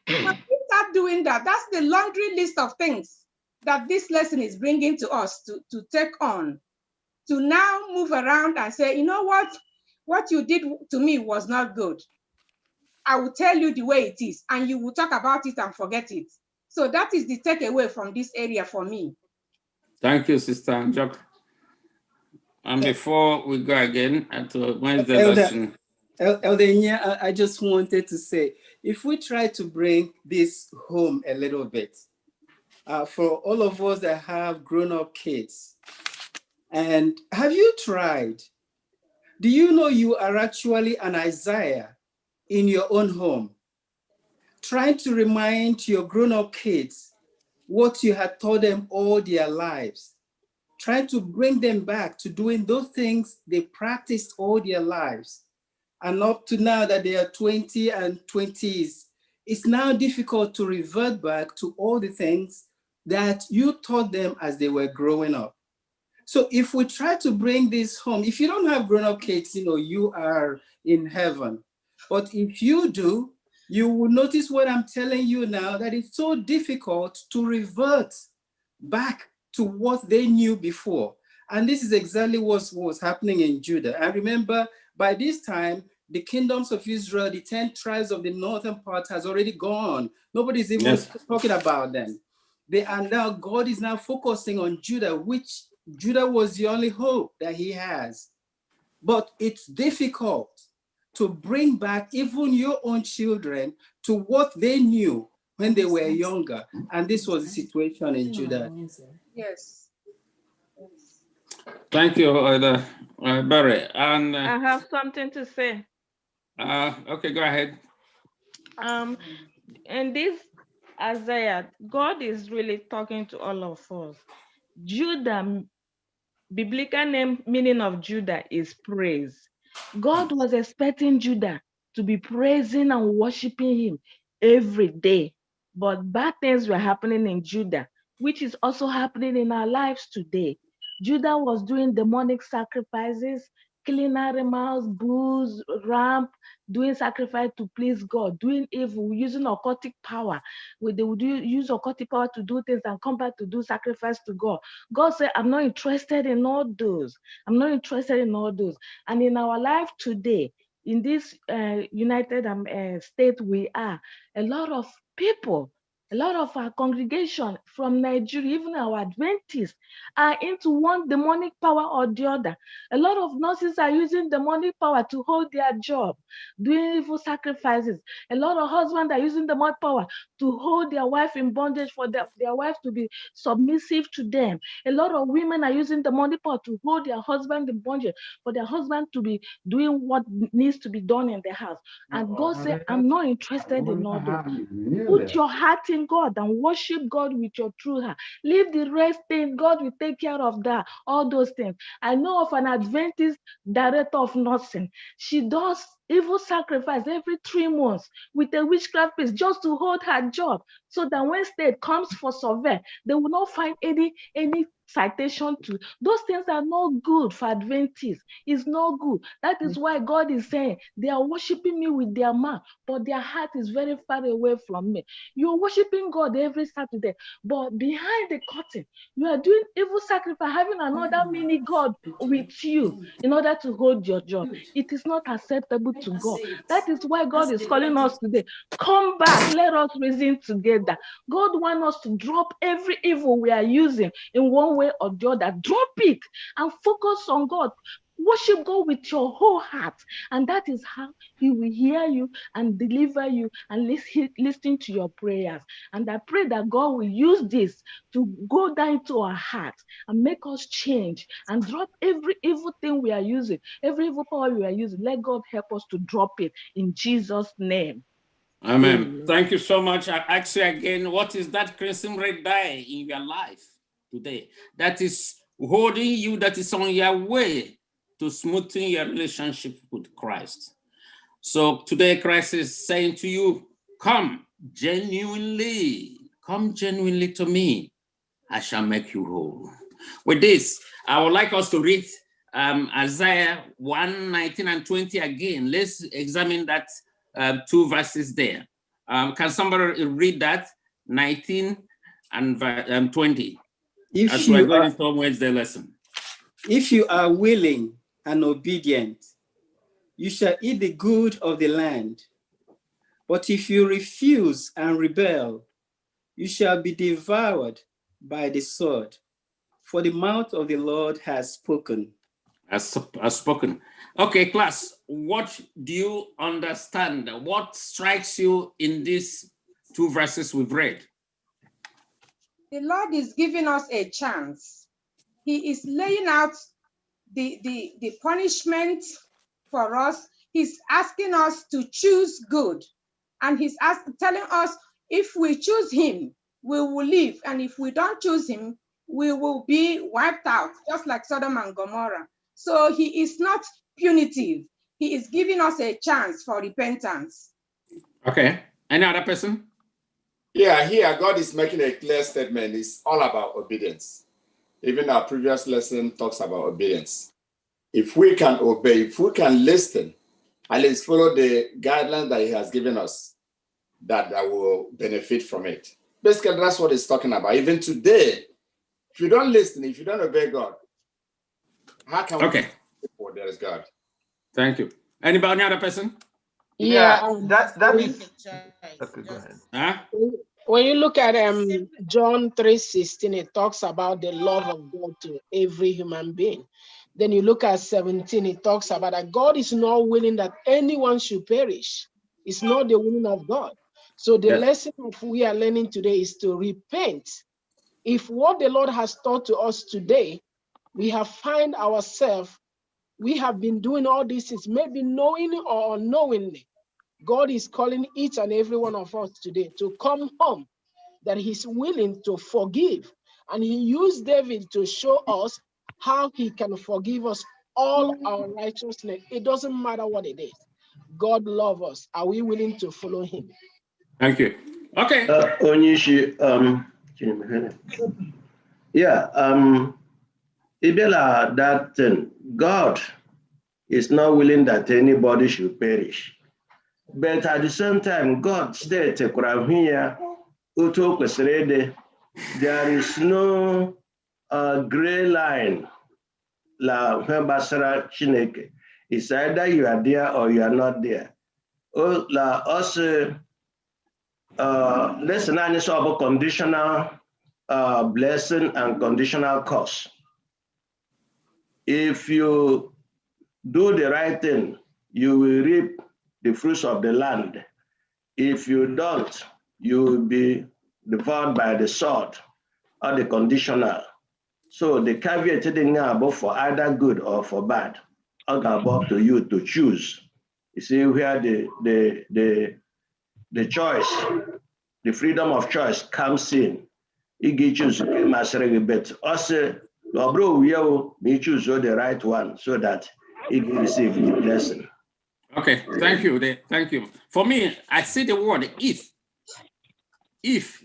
C: When we start doing that, that's the laundry list of things that this lesson is bringing to us to take on, to now move around and say, you know what you did to me was not good. I will tell you the way it is, and you will talk about it and forget it. So that is the takeaway from this area for me.
B: Thank you, Sister Anjok. And before we go again to Wednesday lesson.
E: Elder Nya, I just wanted to say, if we try to bring this home a little bit, for all of us that have grown-up kids, and have you tried? Do you know you are actually an Isaiah in your own home. Try to remind your grown-up kids what you had taught them all their lives. Try to bring them back to doing those things they practiced all their lives. And up to now that they are 20 and 20s, it's now difficult to revert back to all the things that you taught them as they were growing up. So if we try to bring this home, if you don't have grown-up kids, you are in heaven. But if you do, you will notice what I'm telling you now, that it's so difficult to revert back to what they knew before. And this is exactly what was happening in Judah. I remember by this time, the kingdoms of Israel, the 10 tribes of the northern part has already gone. Nobody's even talking about them. They are now, God is now focusing on Judah, which Judah was the only hope that he has. But it's difficult to bring back even your own children to what they knew when they were younger. And this was the situation in Judah.
C: Yes.
B: Thank you, Barry. And
J: I have something to say.
B: okay, go ahead.
J: In this Isaiah, God is really talking to all of us. Judah, biblical name meaning of Judah is praise. God was expecting Judah to be praising and worshiping him every day. But bad things were happening in Judah, which is also happening in our lives today. Judah was doing demonic sacrifices, killing animals, bulls, ram, doing sacrifice to please God, doing evil, using occultic power. They would use occultic power to do things and come back to do sacrifice to God. God said, I'm not interested in all those. I'm not interested in all those. And in our life today, in this United States we are, a lot of people, a lot of our congregation from Nigeria, even our Adventists, are into one demonic power or the other. A lot of nurses are using demonic power to hold their job, doing evil sacrifices. A lot of husbands are using demonic power to hold their wife in bondage for their wife to be submissive to them. A lot of women are using demonic power to hold their husband in bondage for their husband to be doing what needs to be done in the house. And God said, I'm not interested in all those. Put your heart in God and worship God with your true heart. Leave the rest thing. God will take care of that, all those things. I know of an Adventist director of nursing. She does evil sacrifice every 3 months with a witchcraft priest just to hold her job, so that when state comes for survey, they will not find any citation to. Those things are not good for Adventists. It's not good. That is why God is saying they are worshiping me with their mouth, but their heart is very far away from me. You're worshiping God every Saturday, but behind the curtain, you are doing evil sacrifice, having another mini God with you in order to hold your job. It is not acceptable to God. That is why God is calling us today. Come back, let us reason together. God wants us to drop every evil we are using in one way or the other. Drop it and focus on God. Worship God with your whole heart, and that is how he will hear you and deliver you and listen to your prayers. And I pray that God will use this to go down to our hearts and make us change and drop every evil thing we are using, every evil power we are using. Let God help us to drop it in Jesus' name.
B: Amen.
J: Amen.
B: Thank you so much. I ask you again, what is that crimson red dye in your life today that is holding you, that is on your way to smoothing your relationship with Christ? So today Christ is saying to you, come genuinely to me. I shall make you whole. With this, I would like us to read Isaiah 1:19 and 20 again. Let's examine that 2 verses there. Can somebody read that 19 and 20 as we're going into Wednesday lesson?
E: If you are willing and obedient, you shall eat the good of the land. But if you refuse and rebel, you shall be devoured by the sword. For the mouth of the Lord has spoken.
B: Has spoken. Okay, class, what do you understand? What strikes you in these 2 verses we've read?
C: The Lord is giving us a chance. He is laying out the punishment for us He's asking us to choose good. And he's telling us if we choose him, we will live. And if we don't choose him, we will be wiped out, just like Sodom and Gomorrah. So he is not punitive. He is giving us a chance for repentance.
B: Okay. Any other person?
G: Yeah, here God is making a clear statement. It's all about obedience. Even our previous lesson talks about obedience. If we can obey, if we can listen, at least follow the guidelines that he has given us, that will benefit from it. Basically, that's what it's talking about. Even today, if you don't listen, if you don't obey God, how can we before there is God?
B: Thank you. Anybody, other person?
C: Yeah,
D: that is. Okay, go ahead.
B: Huh?
H: When you look at John 3:16, it talks about the love of God to every human being. Then you look at 17, it talks about that God is not willing that anyone should perish. It's not the willing of God. So the lesson of we are learning today is to repent. If what the Lord has taught to us today, we have find ourselves, we have been doing all these things, maybe knowingly or unknowingly. God is calling each and every one of us today to come home, that he's willing to forgive. And he used David to show us how he can forgive us all our righteousness. It doesn't matter what it is. God loves us. Are we willing to follow him?
B: Thank you. Okay.
K: Ibela, that God is not willing that anybody should perish. But at the same time, God stated, there is no gray line. It's either you are there or you are not there. Listen, I need about conditional blessing and conditional curse. If you do the right thing, you will reap the fruits of the land. If you don't, you will be devoured by the sword or the conditional. So the caveat is about for either good or for bad. It's up to you to choose. You see where the choice, the freedom of choice comes in. You get choose, but also, you choose the right one so that you can receive the blessing.
B: Okay, thank you. Thank you. For me, I see the word if. If.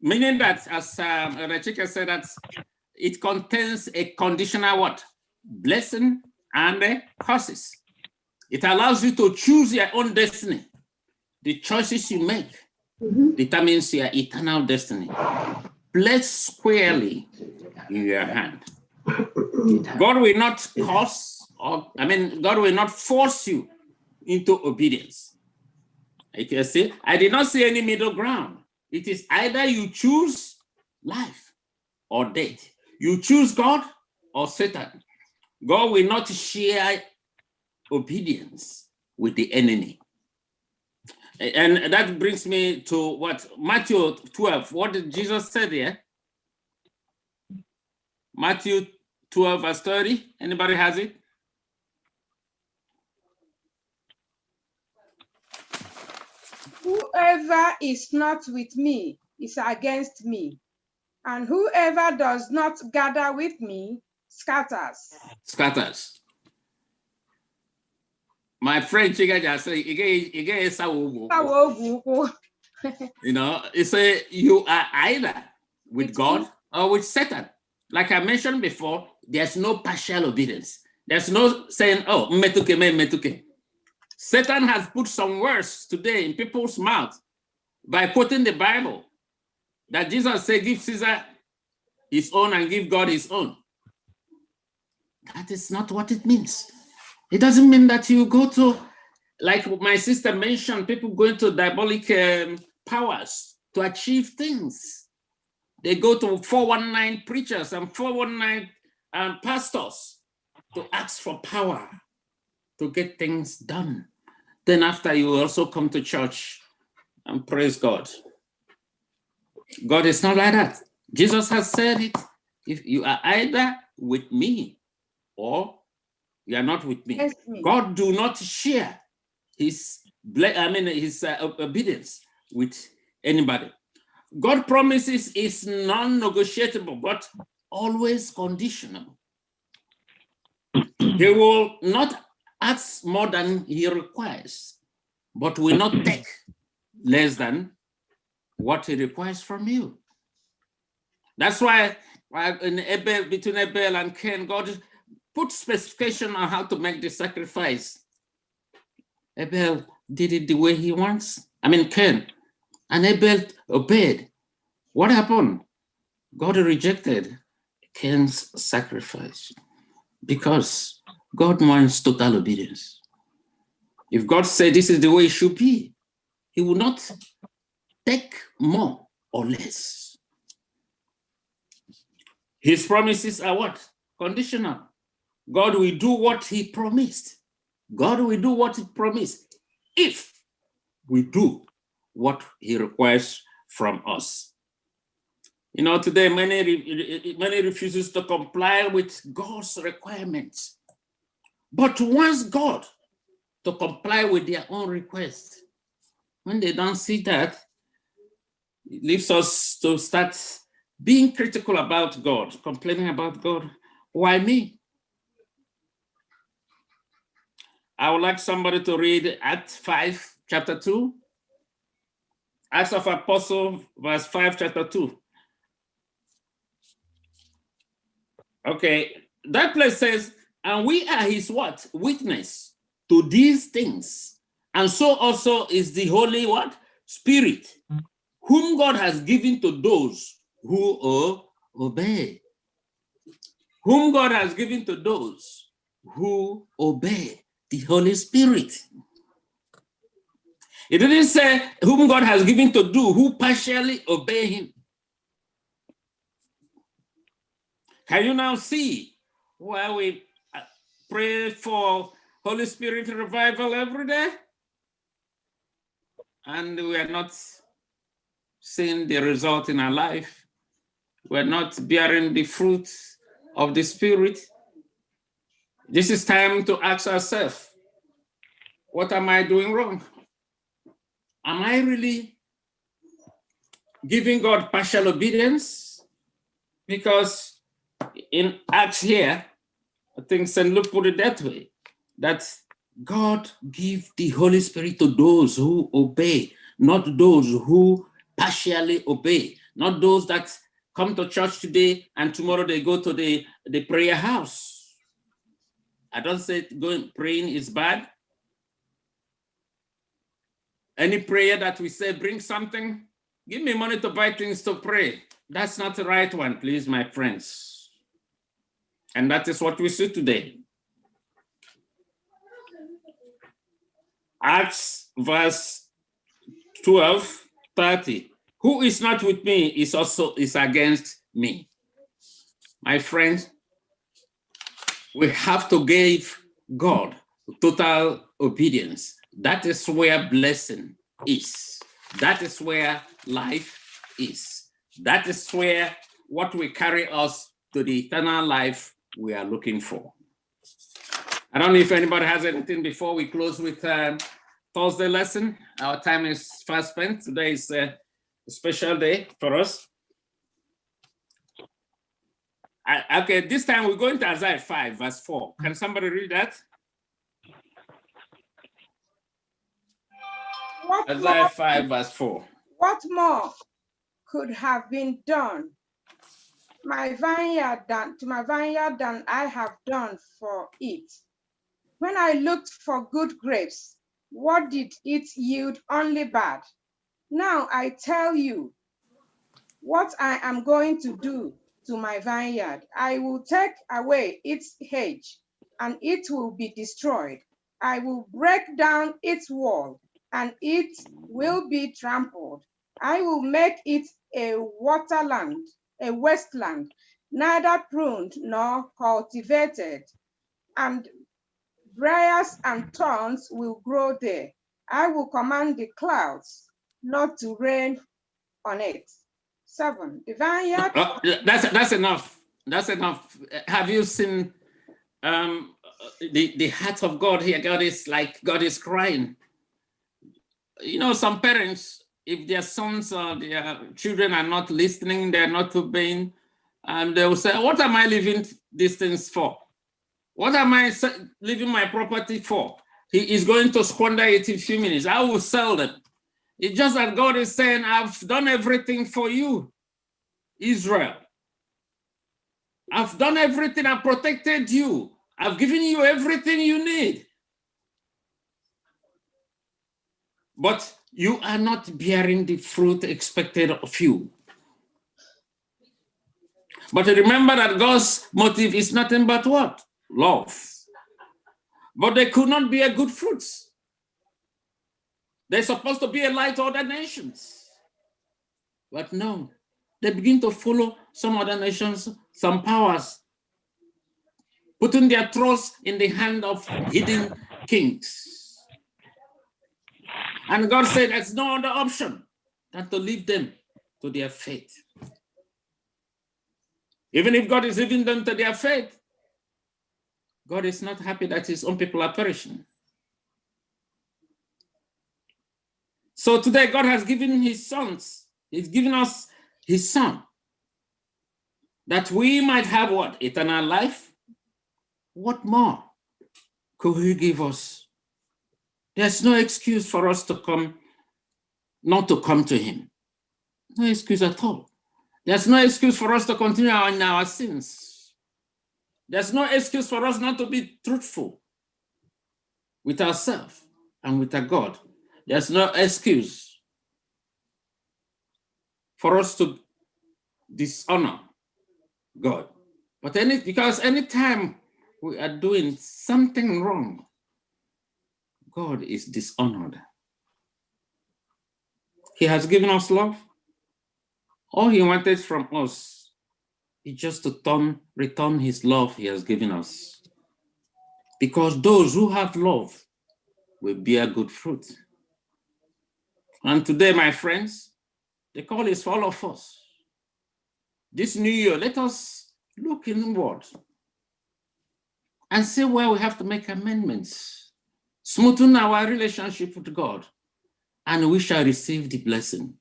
B: Meaning that, as Rechika said, that it contains a conditional what? Blessing and curses. It allows you to choose your own destiny. The choices you make determines your eternal destiny. Placed squarely in your hand. God will not cause, God will not force you into obedience. You can see, I did not see any middle ground. It is either you choose life or death. You choose God or Satan. God will not share obedience with the enemy. And that brings me to what? Matthew 12. What did Jesus say there? Matthew 12, verse 30. Anybody has it?
C: Whoever is not with me is against me, and whoever does not gather with me scatters.
B: Scatters. My friend Chiga just said, you know, it say you are either with God or with Satan. Like I mentioned before, there's no partial obedience. There's no saying, oh, metuke me metuke. Satan has put some words today in people's mouths by quoting the Bible that Jesus said, give Caesar his own and give God his own. That is not what it means. It doesn't mean that you go to, like my sister mentioned, people going to diabolic powers to achieve things. They go to 419 preachers and 419 pastors to ask for power to get things done. Then after, you also come to church and praise God. God is not like that. Jesus has said it. If you are either with me or You are not with me.
C: Yes, me.
B: God do not share his obedience with anybody. God promises is non-negotiable, but always conditional. He will not ask more than he requires, but will not take less than what he requires from you. That's why between Abel and Cain, God put specification on how to make the sacrifice. Abel did it the way he wants. Cain. And Abel obeyed. What happened? God rejected Cain's sacrifice because God wants total obedience. If God said this is the way it should be, he will not take more or less. His promises are what? Conditional. God will do what he promised. God will do what he promised if we do what he requires from us. Today many refuses to comply with God's requirements, but wants God to comply with their own request. When they don't see that, it leaves us to start being critical about God, complaining about God. Why me? I would like somebody to read Acts 5, chapter 2. Acts of Apostle, verse 5, chapter 2. Okay, that place says, and we are his what? Witness to these things. And so also is the Holy what? Spirit, whom God has given to those who obey. Whom God has given to those who obey the Holy Spirit. It didn't say whom God has given to do, who partially obey him. Can you now see why we pray for Holy Spirit revival every day? And we are not seeing the result in our life. We're not bearing the fruit of the Spirit. This is time to ask ourselves, what am I doing wrong? Am I really giving God partial obedience? Because in Acts here, I think St. Luke put it that way, that God gives the Holy Spirit to those who obey, not those who partially obey, not those that come to church today and tomorrow they go to the prayer house. I don't say praying is bad. Any prayer that we say, bring something, give me money to buy things to pray. That's not the right one, please, my friends. And that is what we see today. Acts verse 12:30. Who is not with me is against me. My friends, we have to give God total obedience. That is where blessing is. That is where life is. That is where what will carry us to the eternal life we are looking for. I don't know if anybody has anything before we close with Thursday lesson. Our time is fast spent. Today is a special day for us. Okay, this time we're going to Isaiah 5, verse 4. Can somebody read that? Isaiah 5, verse 4.
C: What more could have been done to my vineyard than I have done for it? When I looked for good grapes, what did it yield? Only bad. Now I tell you what I am going to do to my vineyard. I will take away its hedge, and it will be destroyed. I will break down its wall, and it will be trampled. I will make it a wasteland, neither pruned nor cultivated, and briars and thorns will grow there. I will command the clouds not to rain on it. 7. The vineyard.
B: That's enough. That's enough. Have you seen the heart of God here. God is crying. You know, some parents, if their sons or their children are not listening, they're not obeying, and they will say, what am I leaving these things for? What am I leaving my property for? He is going to squander it in a few minutes. I will sell them. It's just that God is saying, I've done everything for you, Israel. I've done everything. I've protected you. I've given you everything you need. But you are not bearing the fruit expected of you. But remember that God's motive is nothing but what? Love. But they could not bear good fruits. They're supposed to be a light to other nations. But no, they begin to follow some other nations, some powers, putting their trust in the hand of hidden kings. And God said there's no other option than to leave them to their fate. Even if God is leaving them to their fate, God is not happy that his own people are perishing. So today God has given his sons, he's given us his son, that we might have what? Eternal life. What more could he give us? There's no excuse for us to come, not to come to him. No excuse at all. There's no excuse for us to continue in our sins. There's no excuse for us not to be truthful with ourselves and with our God. There's no excuse for us to dishonor God. But because anytime we are doing something wrong, God is dishonored. He has given us love. All he wanted from us is just to return his love he has given us. Because those who have love will bear good fruit. And today, my friends, the call is for all of us. This new year, let us look inward and see where we have to make amendments, smoothen our relationship with God, and we shall receive the blessing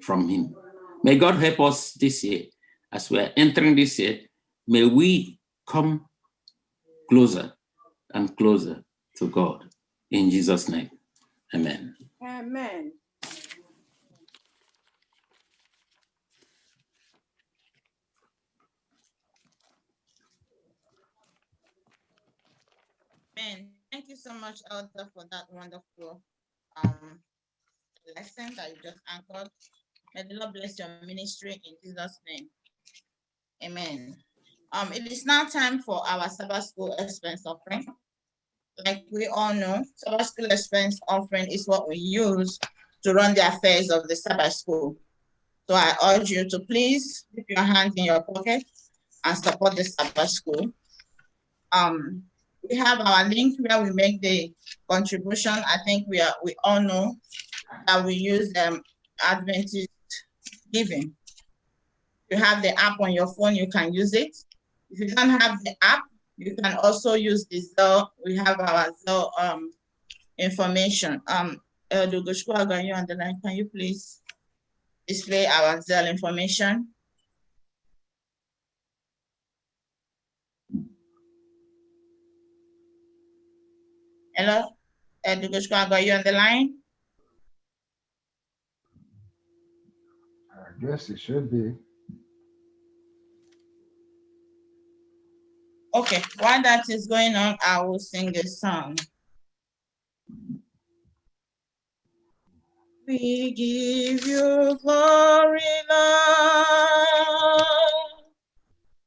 B: from him. May God help us this year. As we are entering this year, may we come closer and closer to God. In Jesus' name, amen.
C: Amen.
A: Amen. Thank you so much, Elder, for that wonderful lesson that you just anchored. May the Lord bless your ministry in Jesus' name. Amen. It is now time for our Sabbath School expense offering. Like we all know, Sabbath School expense offering is what we use to run the affairs of the Sabbath School. So I urge you to please keep your hand in your pocket and support the Sabbath School. We have our link where we make the contribution. I think we all know that we use Adventist giving. If you have the app on your phone, you can use it. If you don't have the app, you can also use the Zelle. We have our Zelle information. Elder Goshkwaga, you on the line? Can you please display our Zelle information? Hello, Elder Goshkwaga, you on the line?
I: I guess it should be.
A: Okay, while that is going on, I will sing a song. We give you glory, Lord,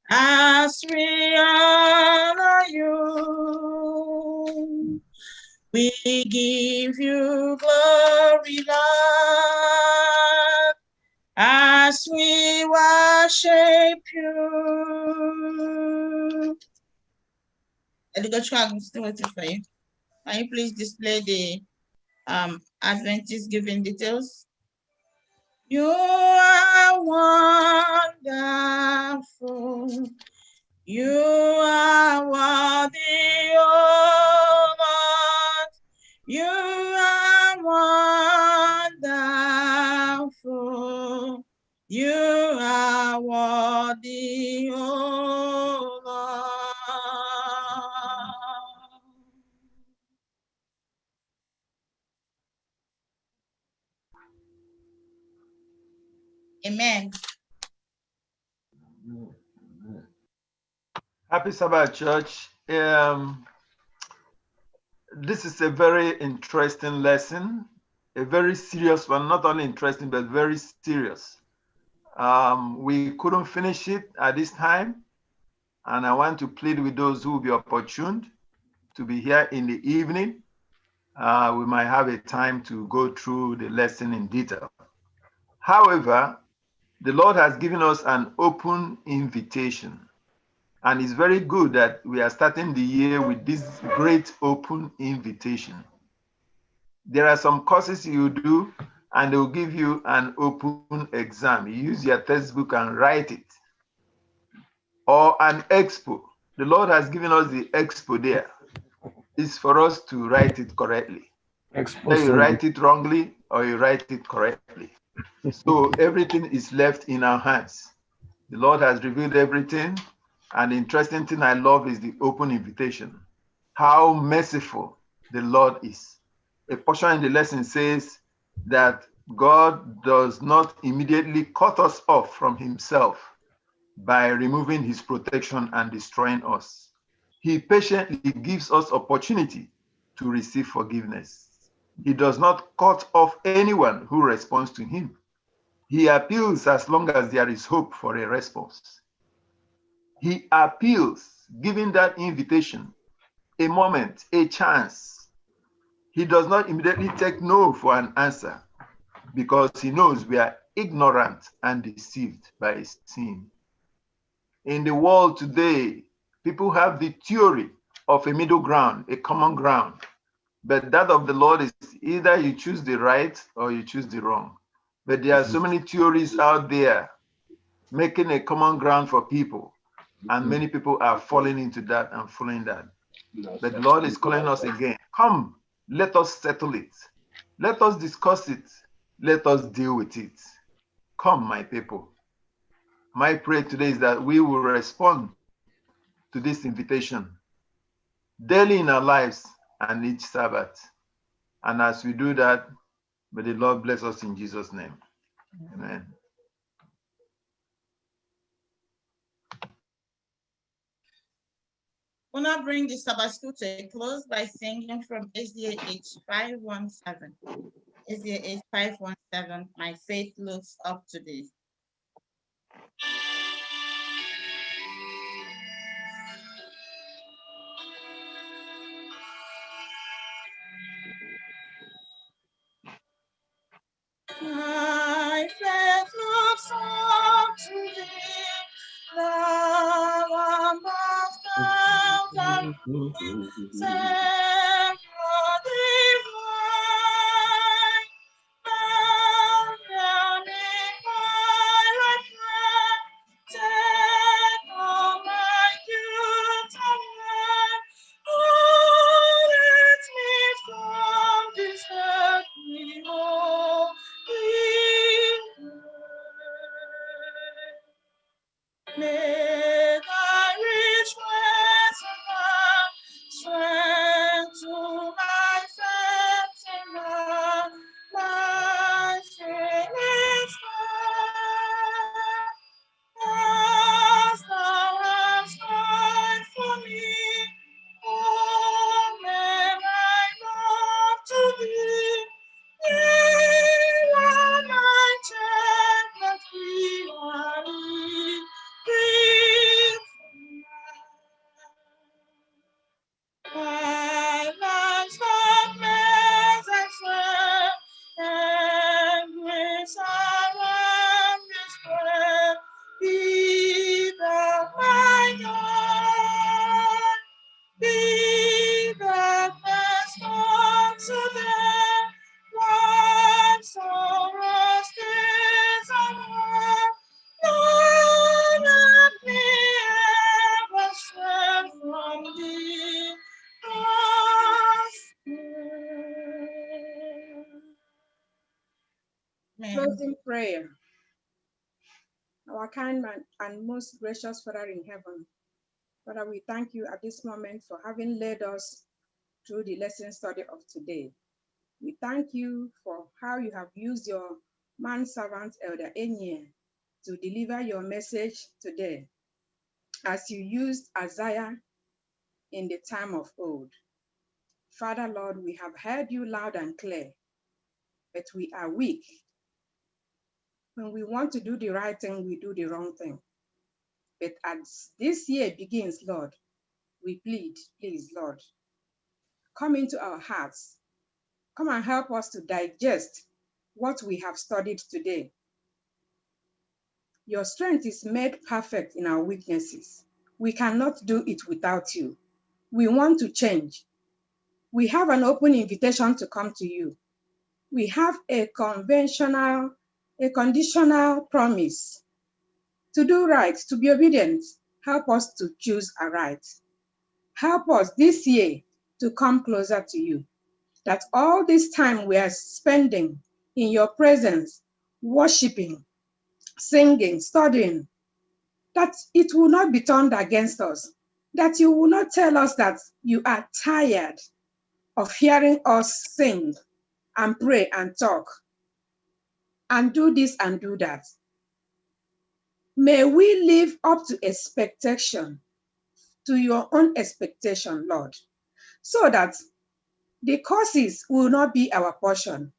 A: as we honor you. We give you glory, Lord, as we worship you. I'm still waiting for you. Can you please display the Adventist giving details? You are wonderful. You are worthy, oh You are worthy, O Lord. Amen.
D: Happy Sabbath, church. This is a very interesting lesson, a very serious one, not only interesting, but very serious. We couldn't finish it at this time, and I want to plead with those who will be opportuned to be here in the evening. We might have a time to go through the lesson in detail. However, the Lord has given us an open invitation. And it's very good that we are starting the year with this great open invitation. There are some courses you do, and they'll give you an open exam. You use your textbook and write it. Or an expo. The Lord has given us the expo there. It's for us to write it correctly. Either you write it wrongly or you write it correctly. So everything is left in our hands. The Lord has revealed everything. And the interesting thing I love is the open invitation. How merciful the Lord is. A portion in the lesson says that God does not immediately cut us off from himself by removing his protection and destroying us. He patiently gives us opportunity to receive forgiveness. He does not cut off anyone who responds to him. He appeals as long as there is hope for a response. He appeals, giving that invitation a moment, a chance. He does not immediately take no for an answer because he knows we are ignorant and deceived by sin. In the world today, people have the theory of a middle ground, a common ground. But that of the Lord is either you choose the right or you choose the wrong. But there are so many theories out there making a common ground for people. And many people are falling into that and following that. But the Lord is calling us again. Come, let us settle it. Let us discuss it. Let us deal with it. Come, my people. My prayer today is that we will respond to this invitation daily in our lives and each Sabbath. And as we do that, may the Lord bless us in Jesus' name. Amen.
A: We'll now bring the Sabbath school to a close by singing from SDA 517. SDA 517, My Faith Looks Up to Thee. My faith looks up to thee, thou above thousands, Savior divine, bow down in my prayer, take all my guilt away, oh, let me from this earthly home. May thy rich ways above strength to my faith in love, my feelings as thou hast died for me. Oh, may my love to thee my champion, my life's darkness and sway, and grace around this prayer, be thou my God, be thou best unto them. One sorrow's days are o'er, nor let me ever stray from thee.
C: Closing prayer. Our kind and most gracious Father in heaven, Father, we thank you at this moment for having led us through the lesson study of today. We thank you for how you have used your manservant, Elder Enye, to deliver your message today, as you used Isaiah in the time of old. Father, Lord, we have heard you loud and clear, but we are weak. When we want to do the right thing, we do the wrong thing. But as this year begins, Lord, we plead, please, Lord, come into our hearts. Come and help us to digest what we have studied today. Your strength is made perfect in our weaknesses. We cannot do it without you. We want to change. We have an open invitation to come to you. We have a conditional promise to do right, to be obedient. Help us to choose aright. Help us this year to come closer to you, that all this time we are spending in your presence, worshiping, singing, studying, that it will not be turned against us, that you will not tell us that you are tired of hearing us sing and pray and talk and do this and do that. May we live up to expectation, to your own expectation, Lord, so that the curses will not be our portion,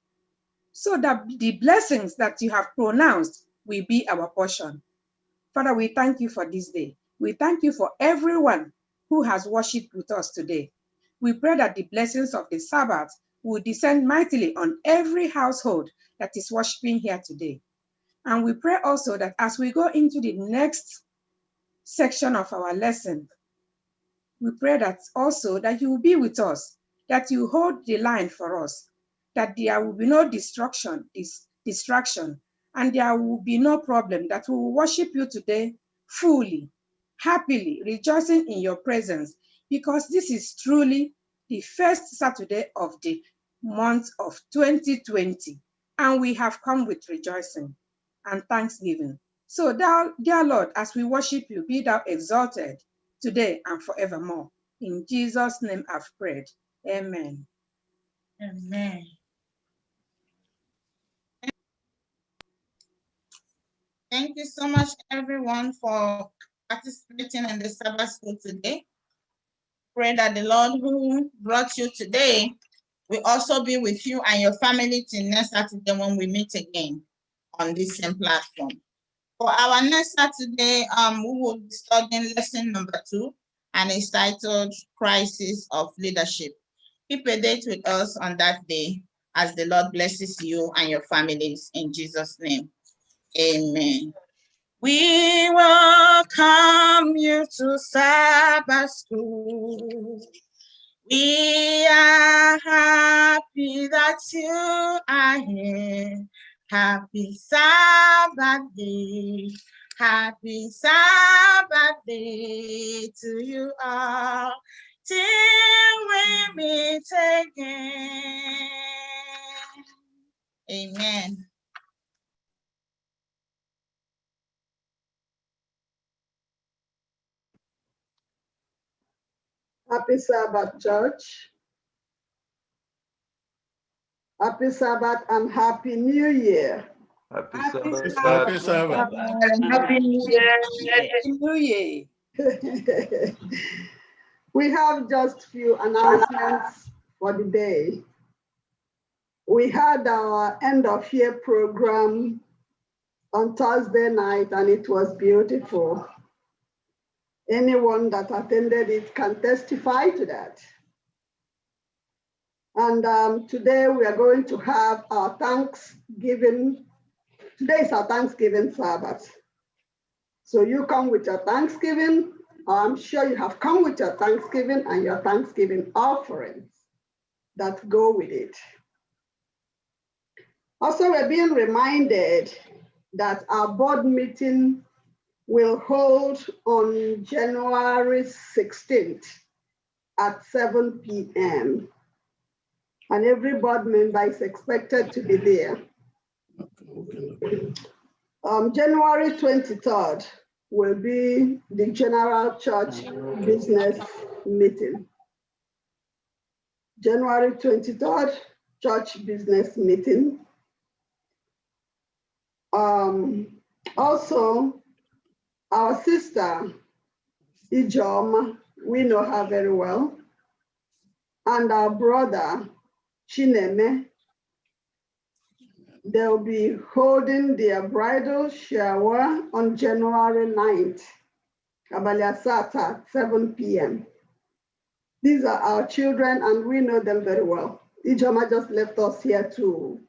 C: so that the blessings that you have pronounced will be our portion. Father, we thank you for this day. We thank you for everyone who has worshiped with us today. We pray that the blessings of the Sabbath will descend mightily on every household that is worshiping here today. And we pray also that as we go into the next section of our lesson, we pray that also that you will be with us, that you hold the line for us, that there will be no distraction, and there will be no problem, that we will worship you today fully, happily, rejoicing in your presence, because this is truly the first Saturday of the month of 2020, and we have come with rejoicing and thanksgiving. So, dear Lord, as we worship you, be thou exalted today and forevermore. In Jesus' name I've prayed. Amen.
A: Amen. Thank you so much, everyone, for participating in the Sabbath school today. Pray that the Lord who brought you today will also be with you and your family till next Saturday when we meet again on this same platform. For our next Saturday, we will be studying lesson number 2, and it's titled Crisis of Leadership. Keep a date with us on that day as the Lord blesses you and your families in Jesus' name. Amen. We welcome you to Sabbath school. We are happy that you are here. Happy Sabbath day. Happy Sabbath day to you all. Till we meet again. Amen.
F: Happy Sabbath, church. Happy Sabbath and Happy New Year.
D: Happy
C: Happy
D: Sabbath.
I: Happy Sabbath.
A: Happy New Year.
C: Happy New Year.
F: We have just few announcements for the day. We had our end of year program on Thursday night, and it was beautiful. Anyone that attended it can testify to that. And today we are going to have our Thanksgiving. Today is our Thanksgiving Sabbath. So you come with your Thanksgiving. I'm sure you have come with your Thanksgiving and your Thanksgiving offerings that go with it. Also, we're being reminded that our board meeting will hold on January 16th at 7 p.m. And every board member is expected to be there.
L: January 23rd will be the general church business meeting. January 23rd, church business meeting. Also, our sister, Ijoma, we know her very well, and our brother, Chineme, they'll be holding their bridal shower on January 9th, Abaliasata, 7 p.m. These are our children and we know them very well. Ijoma just left us here to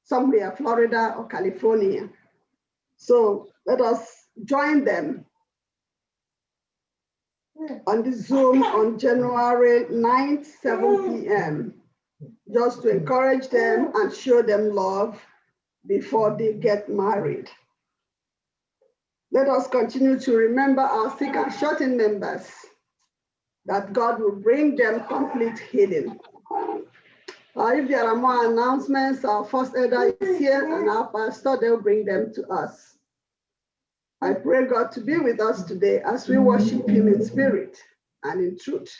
L: somewhere, Florida or California. So let us join them on the Zoom on January 9th, 7 p.m. just to encourage them and show them love before they get married. Let us continue to remember our sick and shut-in members, that God will bring them complete healing. If there are more announcements, our first elder is here and our pastor, they'll bring them to us. I pray God to be with us today as we worship him in spirit and in truth.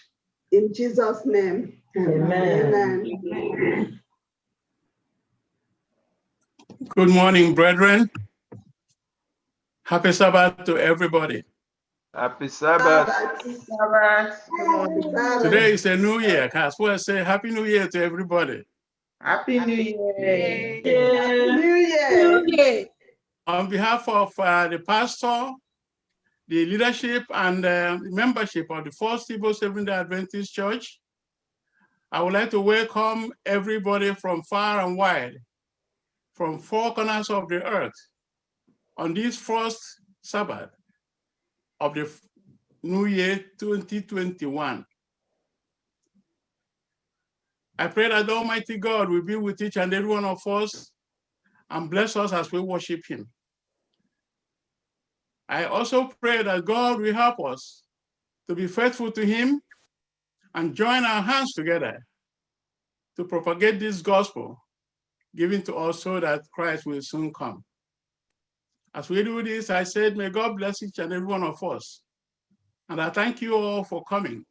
L: In Jesus' name, amen. Amen.
M: Good morning, brethren. Happy Sabbath to everybody.
D: Happy Sabbath.
M: Today is a new year. As well as say Happy New Year to everybody.
A: Happy New Year.
L: New Year.
M: On behalf of the pastor, the leadership, and membership of the FirstIgbo Seventh-day Adventist Church, I would like to welcome everybody from far and wide, from four corners of the earth, on this first Sabbath of the New Year 2021. I pray that the Almighty God will be with each and every one of us and bless us as we worship him. I also pray that God will help us to be faithful to him and join our hands together to propagate this gospel given to us so that Christ will soon come. As we do this, I said, may God bless each and every one of us. And I thank you all for coming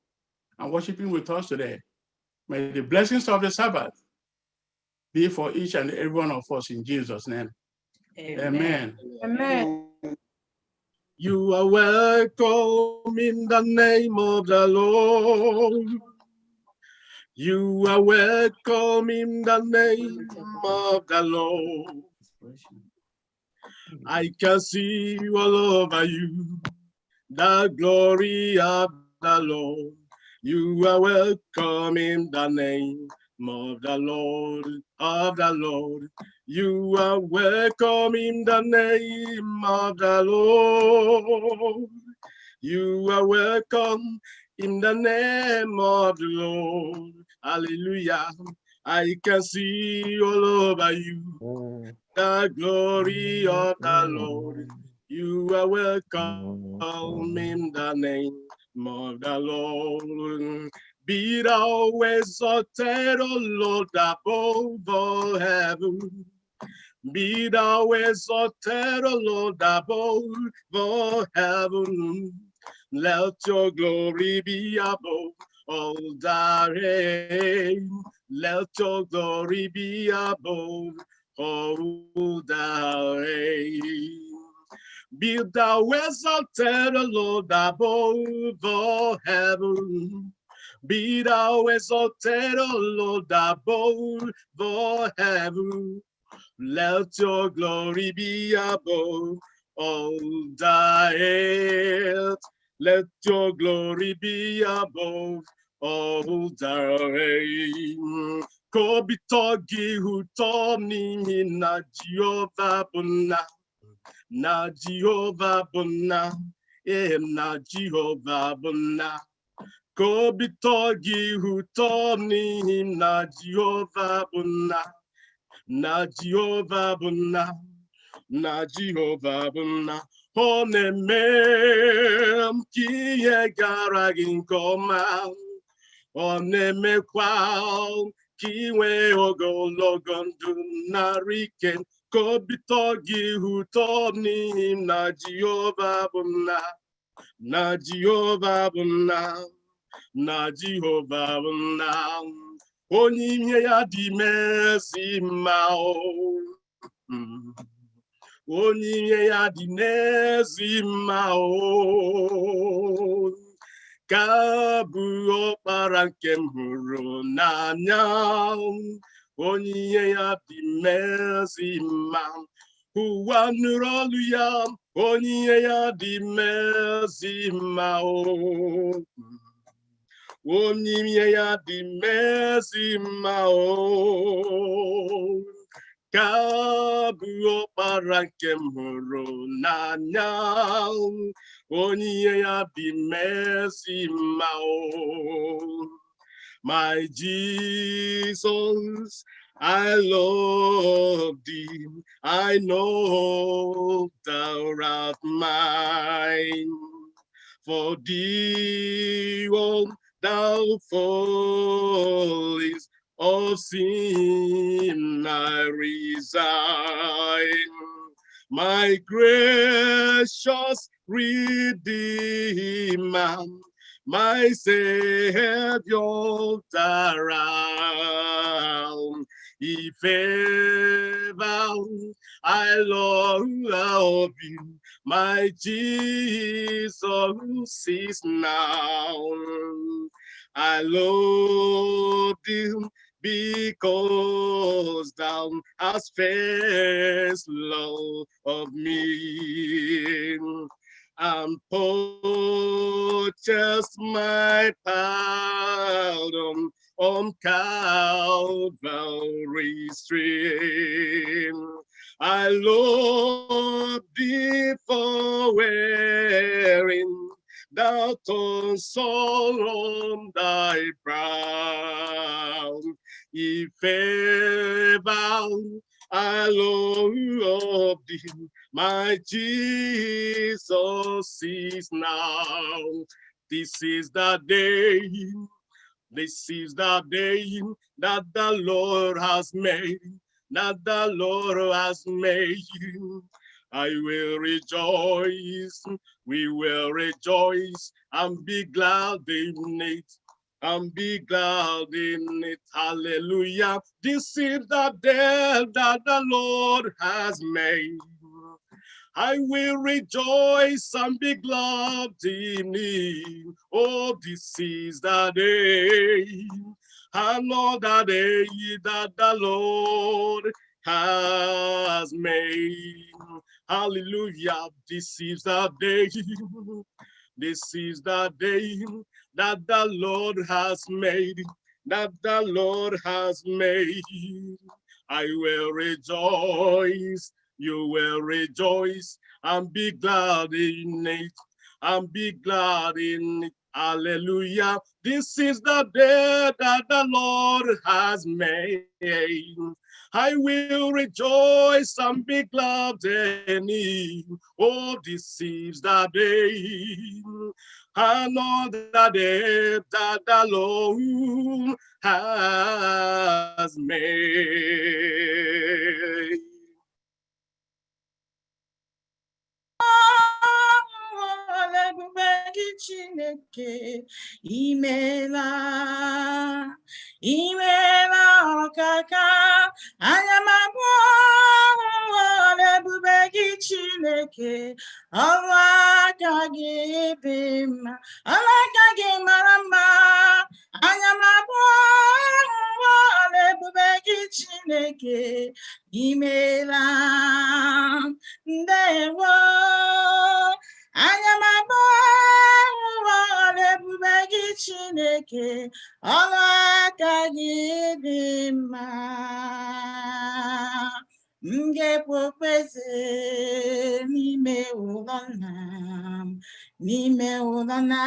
M: and worshiping with us today. May the blessings of the Sabbath be for each and every one of us in Jesus' name. Amen.
C: Amen.
N: You are welcome in the name of the Lord. You are welcome in the name of the Lord. I can see all over you the glory of the Lord. You are welcome in the name of the Lord, of the Lord. You are welcome in the name of the Lord. You are welcome in the name of the Lord. Hallelujah. I can see all over you the glory of the Lord. You are welcome in the name of the Lord. Be thou exalted, O Lord, above all heaven. Be thou exalted, O Lord, above all heaven. Let your glory be above all the earth. Let your glory be above all the earth. Be thou exalted, O Lord, above all heaven. Be thou exalted, O Lord, above all heaven. Let your glory be above all the earth. Let your glory be above all the earth. Kobito gihuto nimi na Jehovah buna. Na Jehovah buna. Na Jehovah buna. Kobito gihuto nimi na Jehovah buna. Na Jehovah buna, na Jehovah buna, ọ na-eme m ka ihe gara gị nke ọma, ọ na-emekwa ka ị nwee ogologo ndụ narị ike Kobitogi hutomni na Jehovah bumna, na Jehovah bumna, na Jehovah bumna. Onye ya di mercy mao. Onye ya di mercy mao. Kabu ọkpara nke m hụrụ n'anya. Onye ya dị mmezi mma. Ụwa nụrụ olu ya. Onye ya dị mmezi mma. Onye ya dị mmezi mma. Kabu ọkpara nke m hụrụ n'anya. Onye ya dị mmezi mma. My Jesus, I love thee. I know thou art mine. For thee, O thou fallest of sin, I resign. My gracious Redeemer, my Savior around. If ever I love you, my Jesus is now. I love you because thou hast first loved me. And purchased my pardon on Calvary's tree. I love thee for wearing thou thorns all on thy brow. If ever I love thee, my Jesus is now. This is the day that the Lord has made, that the Lord has made. I will rejoice, we will rejoice, and be glad in it. And be glad in it. Hallelujah. This is the day that the Lord has made. I will rejoice and be glad in it. Oh, this is the day, another day that the Lord has made. Hallelujah. This is the day. This is the day that the Lord has made, that the Lord has made. I will rejoice, you will rejoice, and be glad in it, and be glad in it. Hallelujah. This is the day that the Lord has made. I will rejoice and be glad in it. Oh, this is the day, another day that the Lord has made.
A: Chineke, imela, imela ọkaka, anya m abụọ hụrụ ebube gị Chineke, ọrụ aka gị dị mma, ọrụ aka gị mara mma, anya m abụọ hụrụ ebube gị Chineke, imela, ndewo. Anya m abụọ hụrụ ebube gị Chineke, ọrụ aka gị dị mma. M ga-ekpu okpueze n'ime ụlọ nna m, n'ime ụlọ nna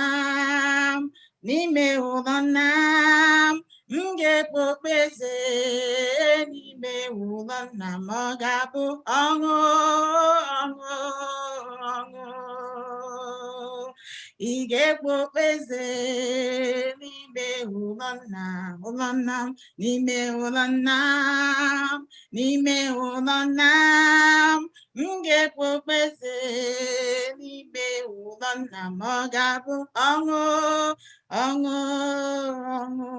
A: m, n'ime ụlọ nna m. M ga-ekpu okpueze n'ime ụlọ nna m, ọ ga-abụ ọṅụ, ọṅụ, ọṅụ. Ị ga-ekpu okpueze n'ime n'ime ụlọ nna m, n'ime ụlọ nna m, n'ime ụlọ nna m, m ga-ekpe okpeze n'ime ụlọ nna m, ọ ga-abụ ọṅụ, ọṅụ, ọṅụ.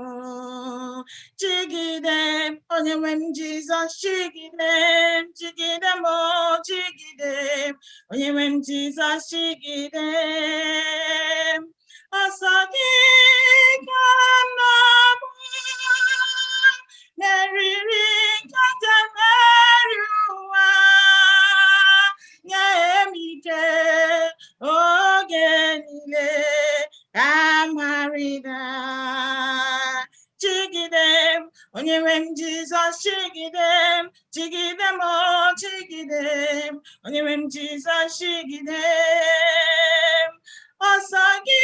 A: Chigide m, onye nwe m Jizọs, chigide m, chigide m, o chigide m, onye nwe m Jizọs, chigide m. Ọsọ gị ka m na-agba, meriri nke nje mmeri ụwa, nye m ike oge niile ka m gharịda. Chigide m, onye nwe m Jizọs, chigide m, chigide m, o chigide m, onye nwe m Jizọs, chigide m. Ọsọ gị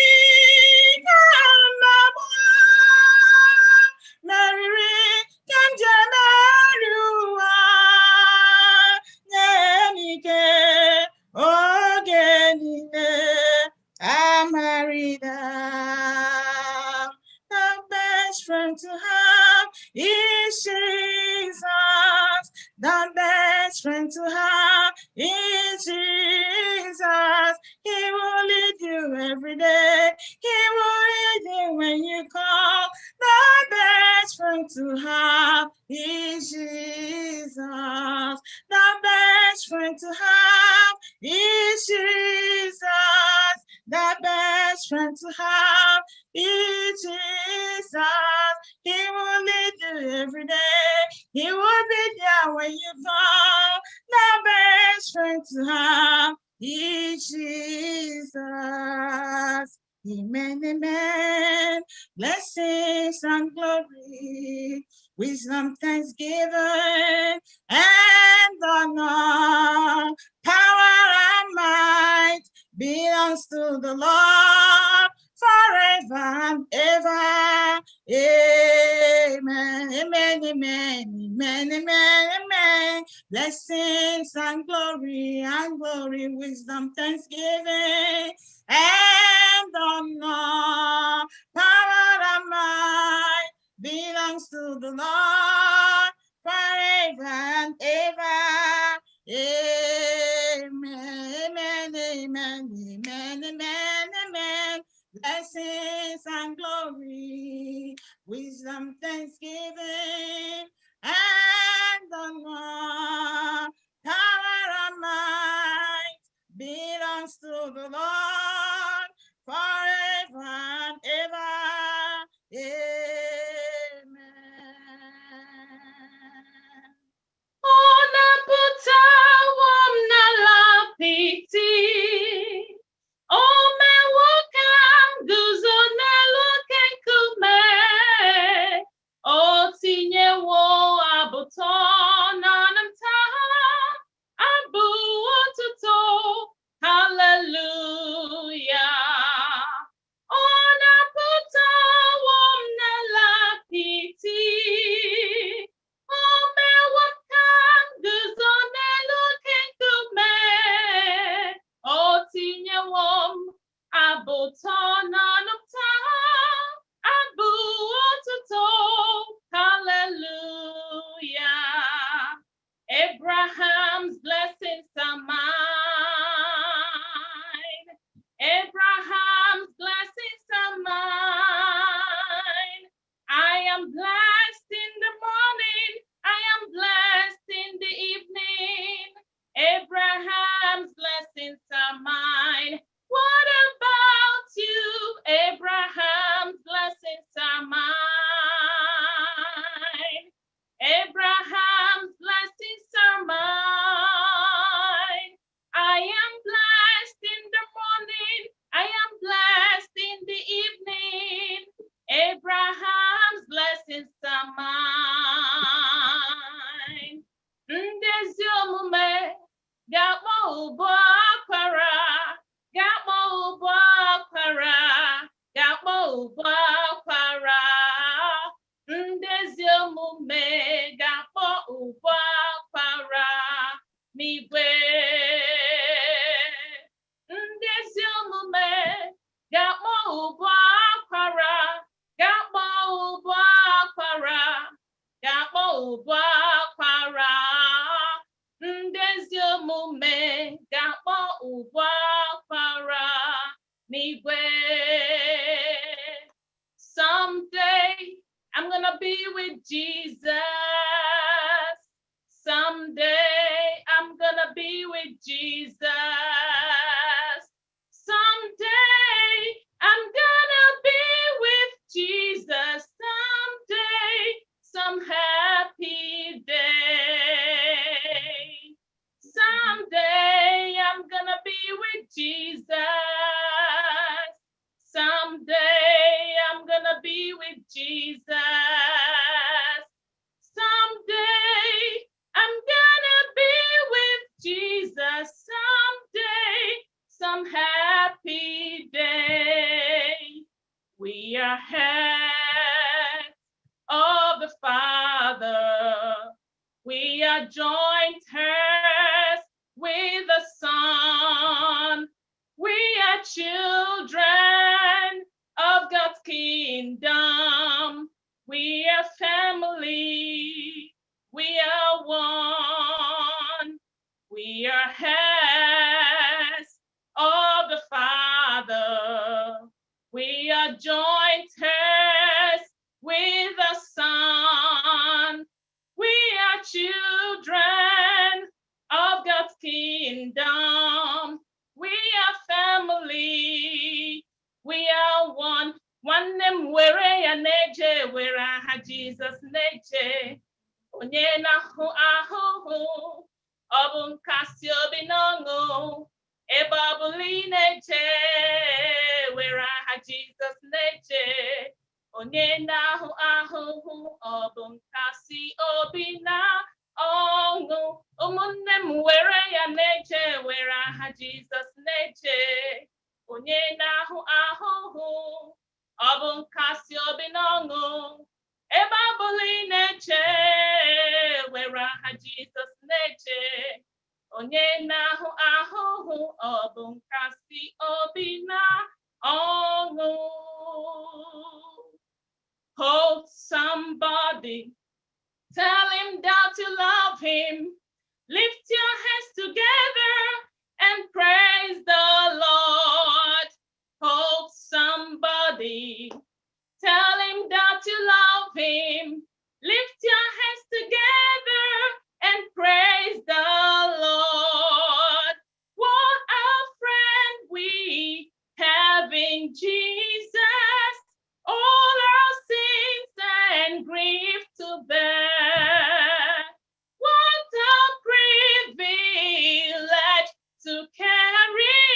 A: ka m na-agba, meriri ka m ji emeri ụwa, nye m ike oge niile ka m gharịda. The best friend to have is Jesus. The best friend to have is Jesus. He will lead you every day. He will lead you when you call. The best friend to have is Jesus. The best friend to have is Jesus. The best friend to have is Jesus. He will lead you every day. He will be there when you call. The best friend to have is Jesus. Amen, amen. Blessings and glory, wisdom, thanksgiving, and honor, power and might belongs to the Lord forever and ever. Amen, amen, amen, amen, amen, amen. Blessings and glory, wisdom, thanksgiving, and honor, power and might belongs to the Lord forever and ever. Amen, amen, amen, amen, amen, amen. Blessings and glory, wisdom, thanksgiving, and honor, power and might belongs to the Lord forever and ever. Amen.
J: Ọnapụtawo m n'ala apịtị, o mewo ka m guzo n'elu oke nkume, o tinyewo abụtọ n'ọnụ m taa, abụ otuto, hallelujah. Ọnapụtawo m n'ala apịtị, o mewo ka m guzo n'elu oke nkume, o tinyewo m abụtọ n'ọnụ m taa, abụ otuto, hallelujah. Abraham's blessings are mine. Abraham's blessings are mine. I am blessed in the morning. I am blessed in the evening. Abraham's blessings are mine. What about you, Abraham? n'igwe. Someday I'm gonna be with Jesus. Someday I'm gonna be with Jesus. Someday I'm gonna be with Jesus. Someday, some happy day. Someday I'm gonna be with Jesus. Someday I'm gonna be with Jesus. Someday I'm gonna be with Jesus. Someday, some happy day. We are hands of the Father. We are joint heirs with the Son. We are children of God's kingdom. We are family. We are one. We are heirs of the Father. We are joint heirs with the Son. We are children of God's kingdom. We are family. We are one. One name were ya neje, were aha Jesus neje. Onye na-ahụ ahụhụ, ọ bụ nkasi obi n'ọṅụ. Ebe ọ bụla ị na-eje, were aha Jesus neje. Onye na-ahụ ahụhụ, ọ bụ nkasi obi na ọṅụ. Ụmụnne m were ya neje, were aha Jesus neje. Onye na-ahụ ahụhụ, ọ bụ nkasi obi na ọṅụ. Ebe ọ bụla ị na-eche, were aha Jesus neje. Onye na-ahụ ahụhụ, ọ bụ nkasi obi na ọṅụ. Hold somebody, tell him that you love him. Lift your hands together and praise the Lord. Hold somebody, tell him that you love him. Lift your hands together and praise the Lord. What a friend we have in Jesus. All our sins and grief to bear. What a privilege to carry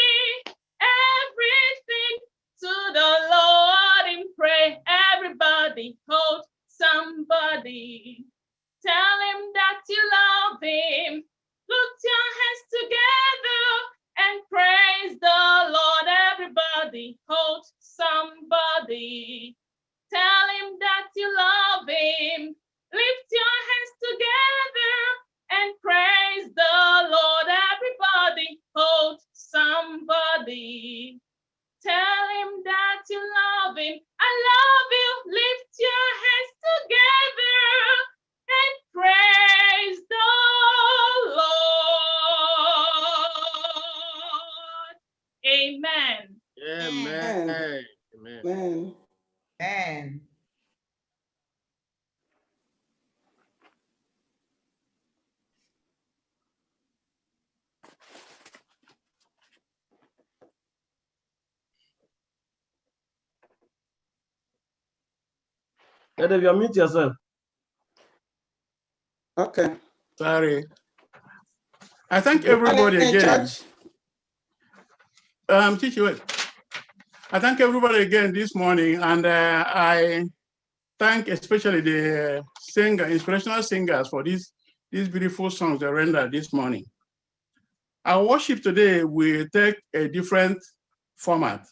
J: everything to the Lord in prayer. Everybody hold somebody. Tell him that you love him. Put your hands together and praise the Lord. Everybody hold somebody. Tell him that you love him. Lift your hands together and praise the Lord. Everybody hold somebody. Tell him that you love him. I love you. Lift your hands together and praise the Lord. Amen.
N: Amen. Amen.
A: Amen. Amen.
O: If you mute yourself.
M: Okay. Sorry. I thank everybody again. Teach you it. I thank everybody again this morning, and I thank especially the inspirational singers for these beautiful songs they rendered this morning. Our worship today will take a different format.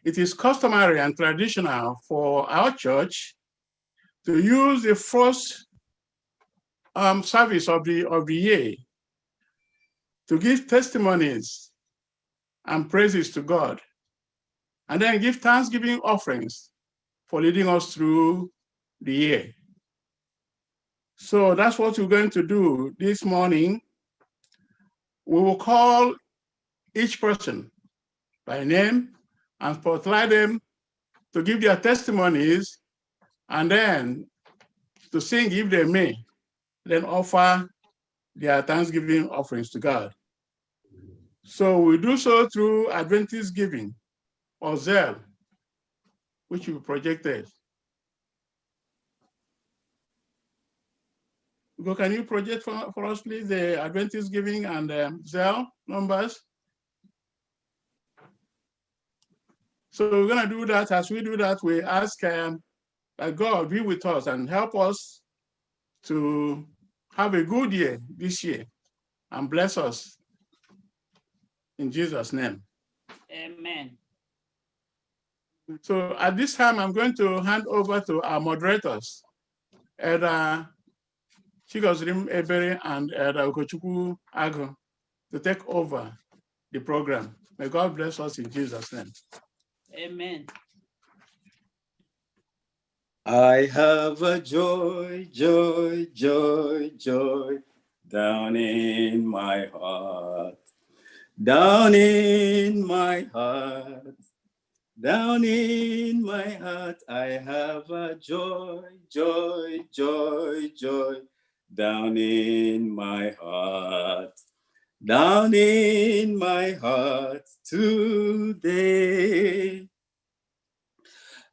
M: It is customary and traditional for our church to use the first service of the year to give testimonies and praises to God, and then give thanksgiving offerings for leading us through the year. So that's what we're going to do this morning. We will call each person by name and spotlight them to give their testimonies, and then to sing if they may, then offer their thanksgiving offerings to God. So we do so through Adventist giving or Zelle, which we projected. Hugo, can you project for us, please, the Adventist giving and Zelle numbers? So we're going to do that. As we do that, we ask that God be with us and help us to have a good year this year and bless us in Jesus' name.
O: Amen.
M: So at this time, I'm going to hand over to our moderators, Elder Chigozrim Ebere and Elder Ugochukwu Agu, to take over the program. May God bless us in Jesus' name.
O: Amen.
E: I have a joy, joy, joy, joy down in my heart, down in my heart, down in my heart. I have a joy, joy, joy, joy down in my heart, down in my heart today.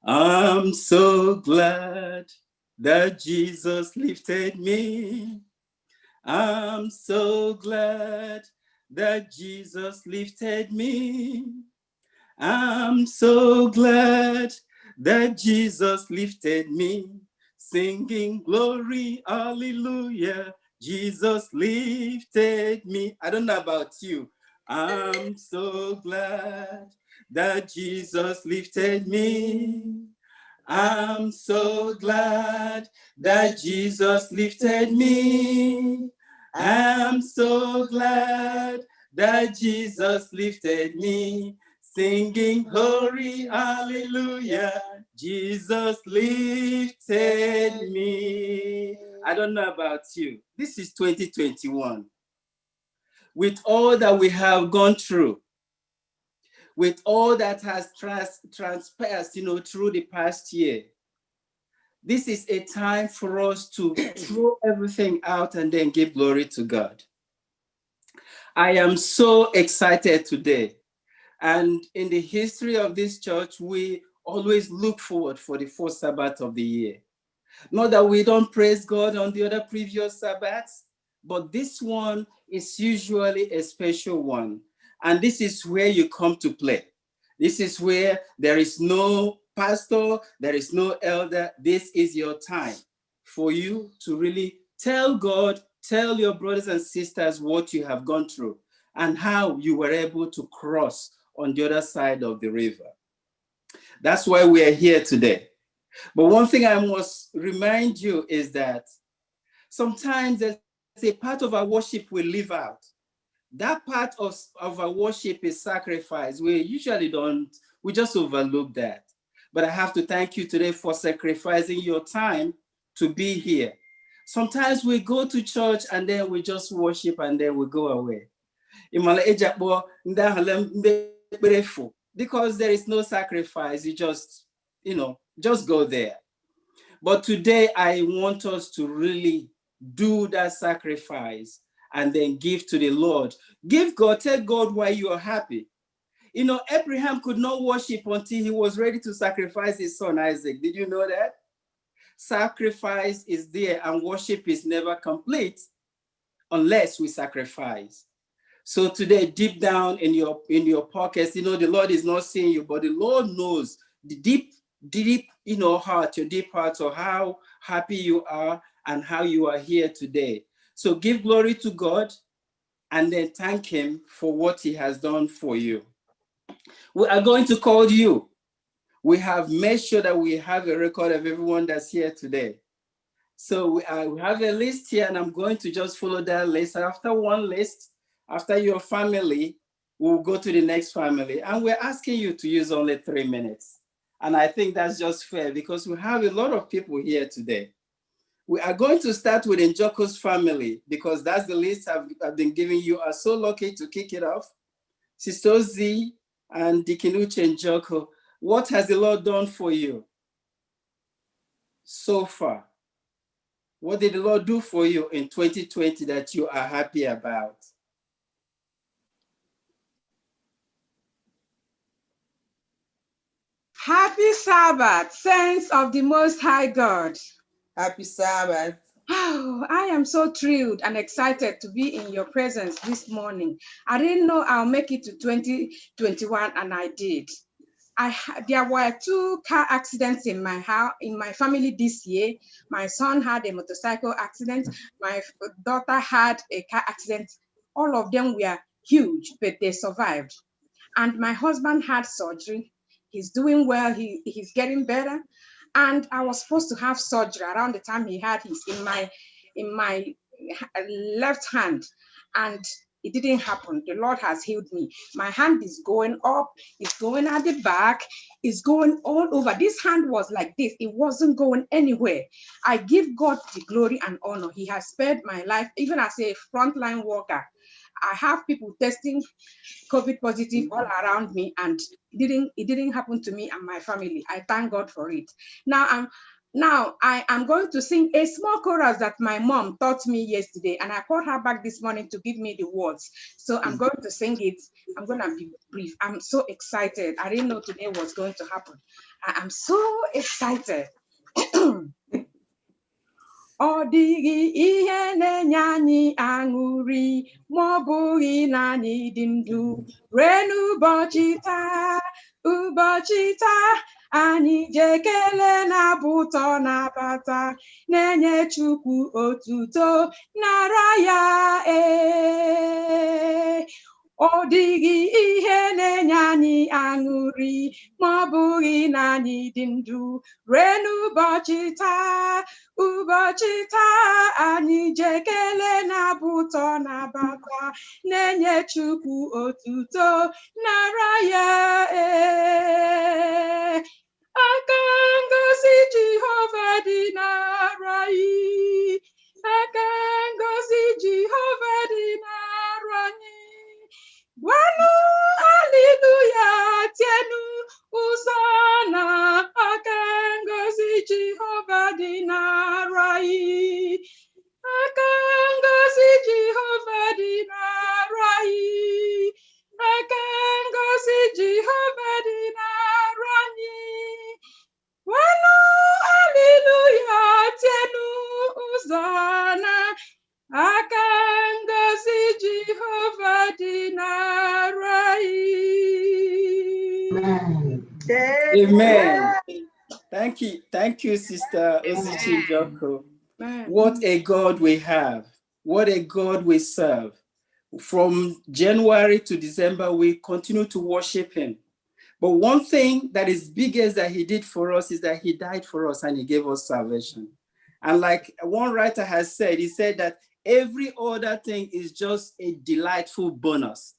E: I'm so glad that Jesus lifted me. I'm so glad that Jesus lifted me. I'm so glad that Jesus lifted me. Singing glory, hallelujah, Jesus lifted me. I don't know about you. I'm so glad that Jesus lifted me. I'm so glad that Jesus lifted me. I'm so glad that Jesus lifted me. Singing glory, hallelujah, Jesus lifted me. I don't know about you. This is 2021. With all that we have gone through, with all that has transpired, through the past year, this is a time for us to throw everything out and then give glory to God. I am so excited today. And in the history of this church, we always look forward for the first Sabbath of the year. Not that we don't praise God on the other previous Sabbaths, but this one is usually a special one. And this is where you come to play. This is where there is no pastor, there is no elder. This is your time for you to really tell God, tell your brothers and sisters what you have gone through and how you were able to cross on the other side of the river. That's why we are here today. But one thing I must remind you is that sometimes there's a part of our worship we leave out. That part of our worship is sacrifice. We usually we just overlook that. But I have to thank you today for sacrificing your time to be here. Sometimes we go to church and then we just worship and then we go away. Because there is no sacrifice, you just go there. But today I want us to really do that sacrifice and then give to the Lord. Give God, tell God why you are happy. Abraham could not worship until he was ready to sacrifice his son Isaac. Did you know that? Sacrifice is there and worship is never complete unless we sacrifice. So today, deep down in your pockets, the Lord is not seeing you, but the Lord knows the deep heart, your deep heart, or how happy you are and how you are here today. So give glory to God and then thank him for what he has done for you. We are going to call you. We have made sure that we have a record of everyone that's here today. So we have a list here and I'm going to just follow that list. After one list, after your family, we'll go to the next family. And we're asking you to use only 3 minutes. And I think that's just fair because we have a lot of people here today. We are going to start with Njoko's family because that's the list I've been giving you. I'm so lucky to kick it off. Sister Z, And Dikinuche and Joko, what has the Lord done for you so far? What did the Lord do for you in 2020 that you are happy about?
C: Happy Sabbath, saints of the Most High God.
P: Happy Sabbath.
C: Oh, I am so thrilled and excited to be in your presence this morning. I didn't know I'll make it to 2021, and I did. There were 2 car accidents in my house, in my family this year. My son had a motorcycle accident. My daughter had a car accident. All of them were huge, but they survived. And my husband had surgery. He's doing well. He's getting better. And I was supposed to have surgery around the time he had his in my left hand, and it didn't happen. The Lord has healed me. My hand is going up, it's going at the back, it's going all over. This hand was like this, it wasn't going anywhere. I give God the glory and honor. He has spared my life, even as a frontline worker. I have people testing COVID positive all around me, and it didn't happen to me and my family. I thank God for it. Now I am going to sing a small chorus that my mom taught me yesterday, and I called her back this morning to give me the words. So I'm going to sing it. I'm going to be brief. I'm so excited. I didn't know today was going to happen. I am so excited. Ọ dịghị ihe na-enye anyị aṅụrị ma ọ bụghị na anyị dị ndụ ruo n'ụbọchị taa. Ụbọchị taa anyị ji ekele na-abụ ụtọ nabata, na-enye Chukwu otuto, nara ya Ọ dịghị ihe na-enye anyị aṅụrị ma ọ bụghị na anyị dị ndụ ruo n'ụbọchị taa. Ụbọchị taa anyị ji ekele na-abụ ụtọ nabata, na-enye Chukwu otuto, nara ya Aka ngozi Jehova dị n'ara anyị. Aka ngozi Jehova dị n'ara anyị. Gwanụ haleluya, tienụ Hosanna, aka ngozi Jehova dị n'ara anyị. Aka ngozi Jehova dị n'ara anyị. Aka ngozi Jehova dị n'ara anyị. Gwanụ haleluya, tienụ Hosanna, aka ngozi Jehova dị n'ara
E: Amen. Thank you, Sister Osichi Joko. What a God we have. What a God we serve. From January to December, we continue to worship him. But one thing that is biggest that he did for us is that he died for us and he gave us salvation. And like one writer has said, he said that every other thing is just a delightful bonus.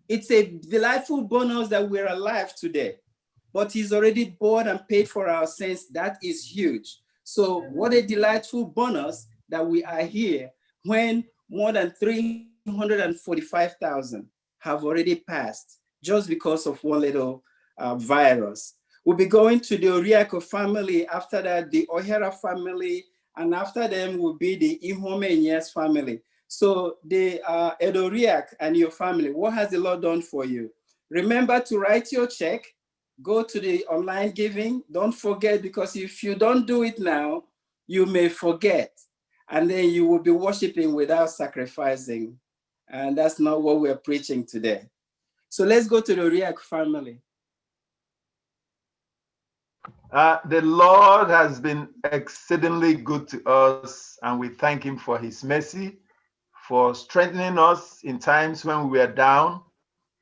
E: It's a delightful bonus that we're alive today, but he's already bought and paid for our sins. That is huge. So what a delightful bonus that we are here when more than 345,000 have already passed just because of one little virus. We'll be going to the Oriako family, after that the O'Hara family, and after them will be the Ihomenyes family. So the Edoriak and your family, what has the Lord done for you? Remember to write your check, go to the online giving. Don't forget, because if you don't do it now, you may forget. And then you will be worshiping without sacrificing. And that's not what we're preaching today. So let's go to the Oriak family.
D: The Lord has been exceedingly good to us, and we thank him for his mercy, for strengthening us in times when we were down,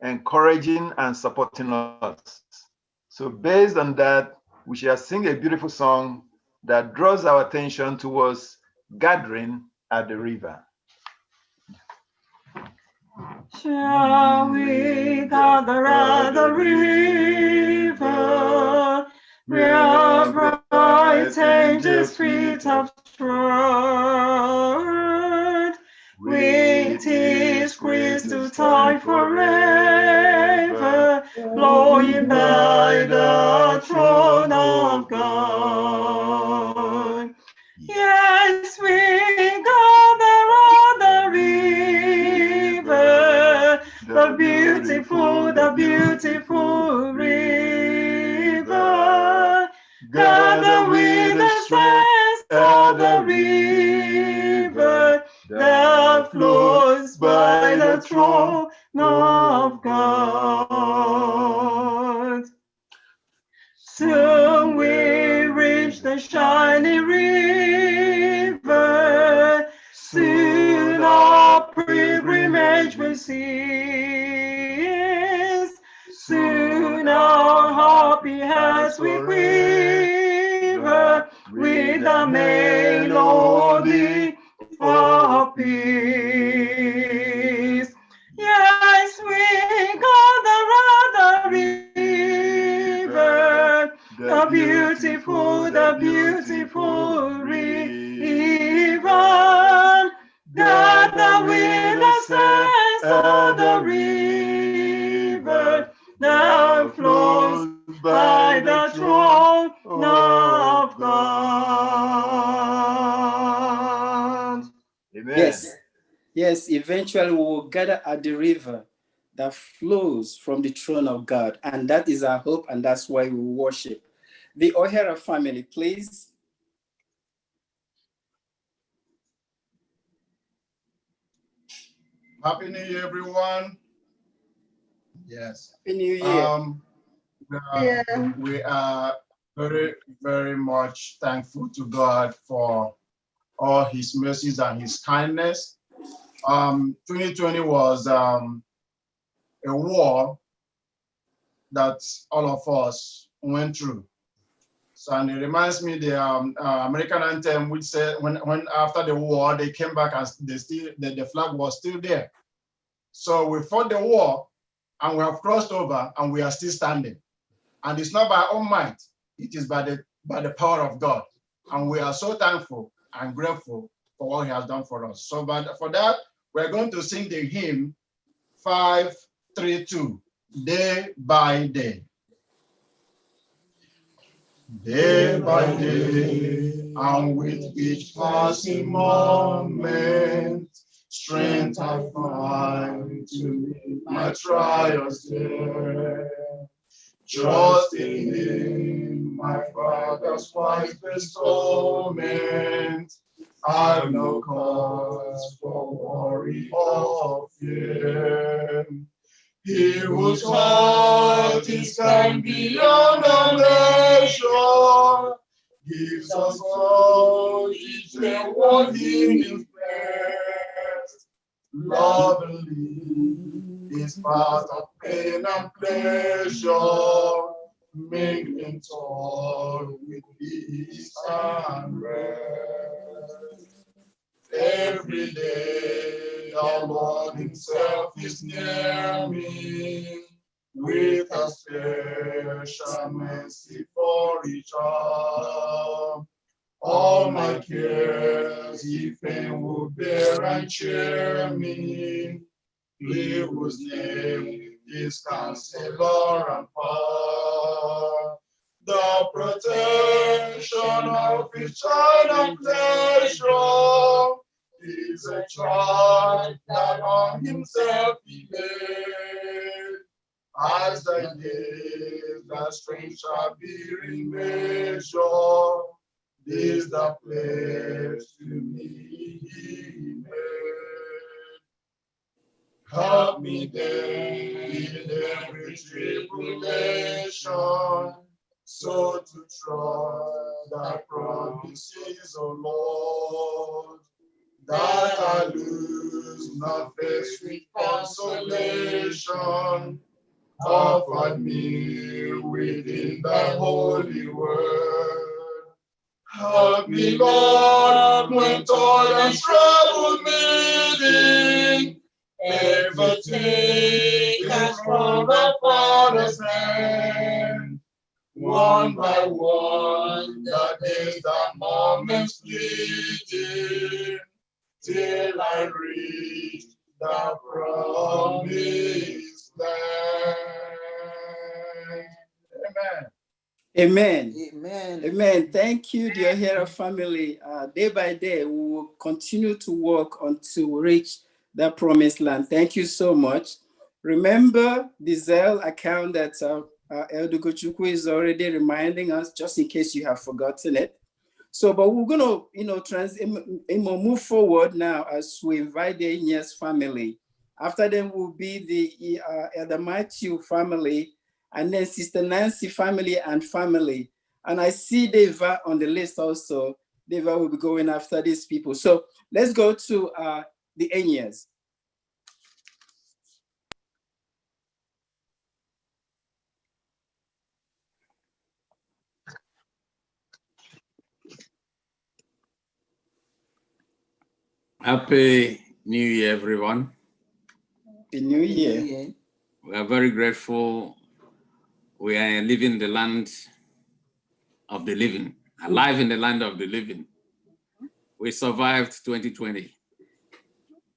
D: encouraging and supporting us. So based on that, we shall sing a beautiful song that draws our attention towards gathering at the river.
Q: Shall we gather at the river, where bright angels' feet have trod, with his crystal tide forever, flowing by the throne of God. Yes, we gather on the river, the beautiful river. Gather with the saints of the river that flows by the throne of God. Soon we reach the shining river, soon our pilgrimage will cease, soon our happy hearts will quiver with the melody of peace. Yes, we gather at the river, the beautiful river. Gather with the saints of the river that flows by the throne of God.
D: Amen.
E: Yes, eventually we will gather at the river that flows from the throne of God. And that is our hope, and that's why we worship. The O'Hara family, please.
I: Happy New Year, everyone. Yes.
E: Happy New Year.
I: We are very, very much thankful to God for all his mercies and his kindness. 2020 was a war that all of us went through. So, and it reminds me the American anthem, which said when after the war they came back and the flag was still there. So we fought the war and we have crossed over and we are still standing. And it's not by our own might; it is by the power of God. And we are so thankful and grateful for what he has done for us. So, but for that, we're going to sing the hymn 532, Day by Day. Day by day, and with each passing moment, strength I find to meet my trials there. Trust in him, my Father's wise bestowment. I've no cause for worry or fear. He whose heart is kind beyond our measure gives us all each day what he is best. Lovely is part of pain and pleasure, mingling toil with peace and rest. Every day the Lord himself is near me, with a special mercy for each hour. All my cares he fain will bear and cheer me. He whose name is Counselor and Power, the protection of his child and pleasure, is a child that on himself he laid. As thy days, thy strength shall be in measure. This the pledge to me he made. Help me then in every tribulation, so to trust thy promises, O Lord, that I lose not faith with consolation, offered me within thy holy word. Help me, Lord, when toil and trouble meeting, ever take us from the Father's hand. One by one, the days, the moments fleeting, till I reach the promised land.
E: Amen.
P: Amen.
E: Amen. Thank you, dear Hera family. Day by day, we will continue to work until we reach that promised land. Thank you so much. Remember the Zelle account that Elder Gochukwu is already reminding us, just in case you have forgotten it. So, but we're gonna, move forward now as we invite the Inyes family. After them will be the Elder Matthew family, and then Sister Nancy family and family. And I see Deva on the list also. Deva will be going after these people. So let's go to the Inyes.
B: Happy New Year, everyone.
E: Happy New Year.
B: We are very grateful. We are living the land of the living, alive in the land of the living. We survived 2020.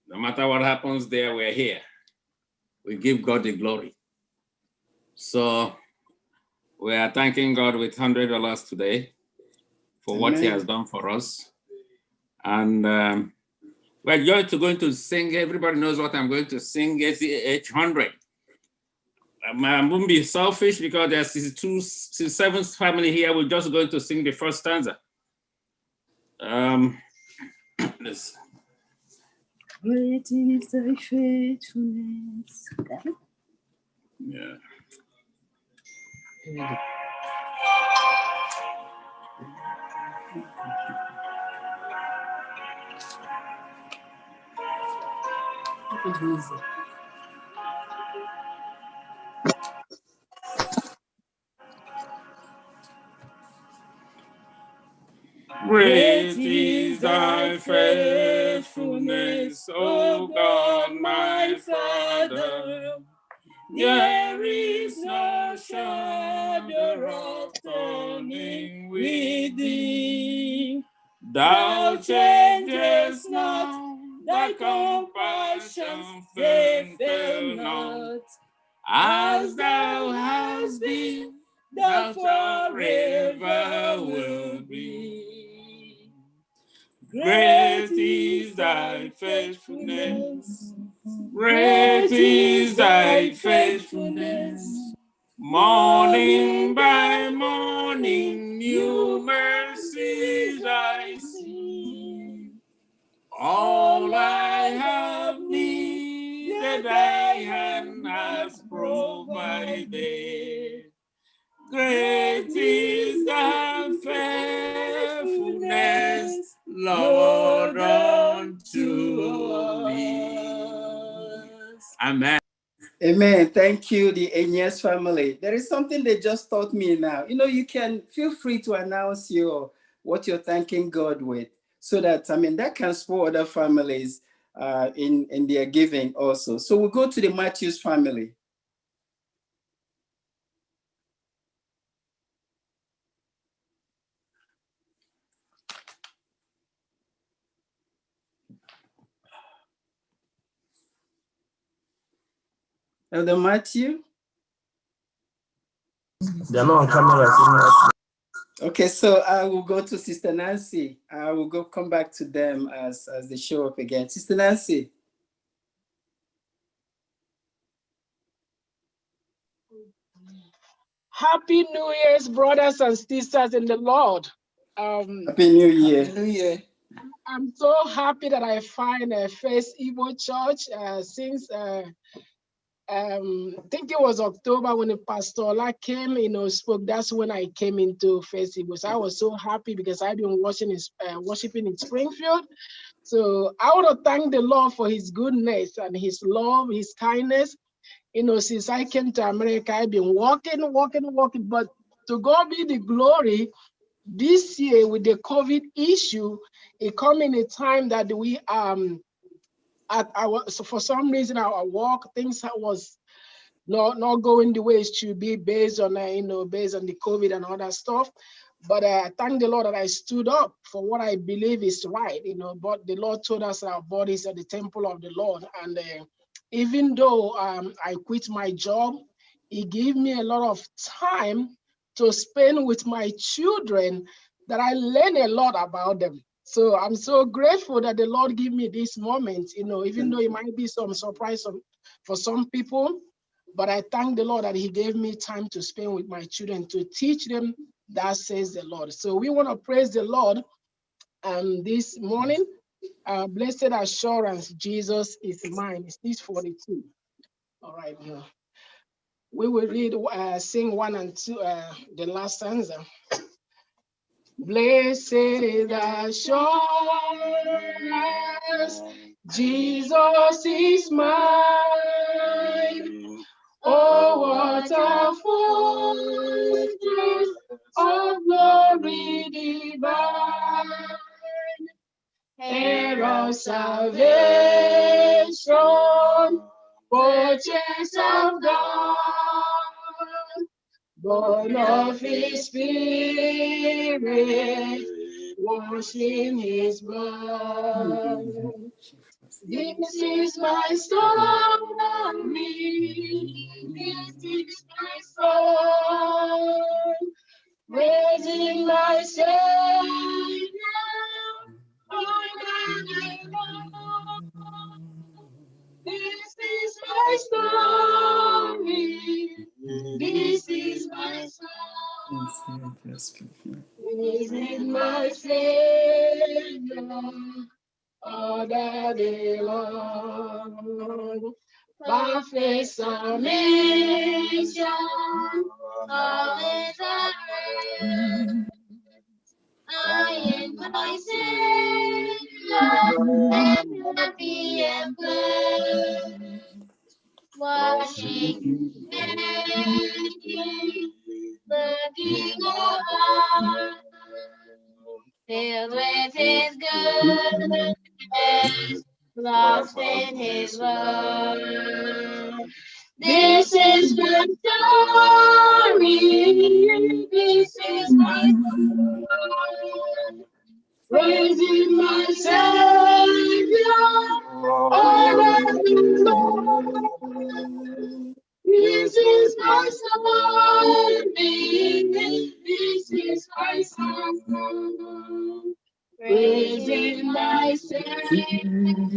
B: No matter what happens there, we're here. We give God the glory. So we are thanking God with $100 today for what He has done for us. And we're going to sing. Everybody knows what I'm going to sing. SDA 100. I won't be selfish because there's 67th family here. We're just going to sing the first stanza. This.
R: Great is thy faithfulness.
B: Yeah. Great is thy faithfulness, O God, my Father. There is no shadow of turning with thee. Thou changest not, thy compassion fail not. As thou hast been, thou forever will be. Great is thy faithfulness. Great is thy faithfulness. Morning by morning, new mercies I see. All I have needed, thy hand has provided. Great is thy faithfulness, Lord, unto us. Amen.
E: Amen. Thank you, the Inyes family. There is something they just taught me now. You can feel free to announce what you're thanking God with, so that, that can support other families in their giving also. So we'll go to the Matthews family. Elder Matthew?
S: They're not on camera.
E: Okay, so I will go to Sister Nancy. I will come back to them as they show up again. Sister Nancy.
H: Happy New Year's, brothers and sisters in the Lord.
E: Happy New Year.
P: Happy New Year.
H: I'm so happy that I find a FirstIgbo church since I think it was October when the Pastor Ola came, spoke. That's when I came into FirstIgbo. So I was so happy because I've been worshiping in Springfield. So I want to thank the Lord for His goodness and His love, His kindness. Since I came to America, I've been walking. But to God be the glory. This year with the COVID issue, it come in a time that we so for some reason our work things was not going the way it should be based on based on the COVID and all that stuff. But I thank the Lord that I stood up for what I believe is right. But the Lord told us our bodies are the temple of the Lord, and even though I quit my job, He gave me a lot of time to spend with my children that I learn a lot about them. So I'm so grateful that the Lord give me this moment, even though it might be some surprise for some people, but I thank the Lord that he gave me time to spend with my children to teach them that says the Lord. So we want to praise the Lord this morning. Blessed assurance, Jesus is mine. It's 6:42. All right, now we will read, sing 1 and 2, the last stanza. Blessed assurance, Jesus is mine. Oh, what a fortress of glory divine, heir of salvation, purchase of God, born of his spirit, washed in his blood. This is my story, this is my song, praising my Savior all day long. This is my story, this is my song, praising my Savior all the day long. Perfect submission, always ahead. I am my Savior, happy and blessed, washing the King of hearts, filled with his goodness, lost in his word. This is my story, this is my song, praising my Savior all the Lord. This is my story, this is my song, praising my Savior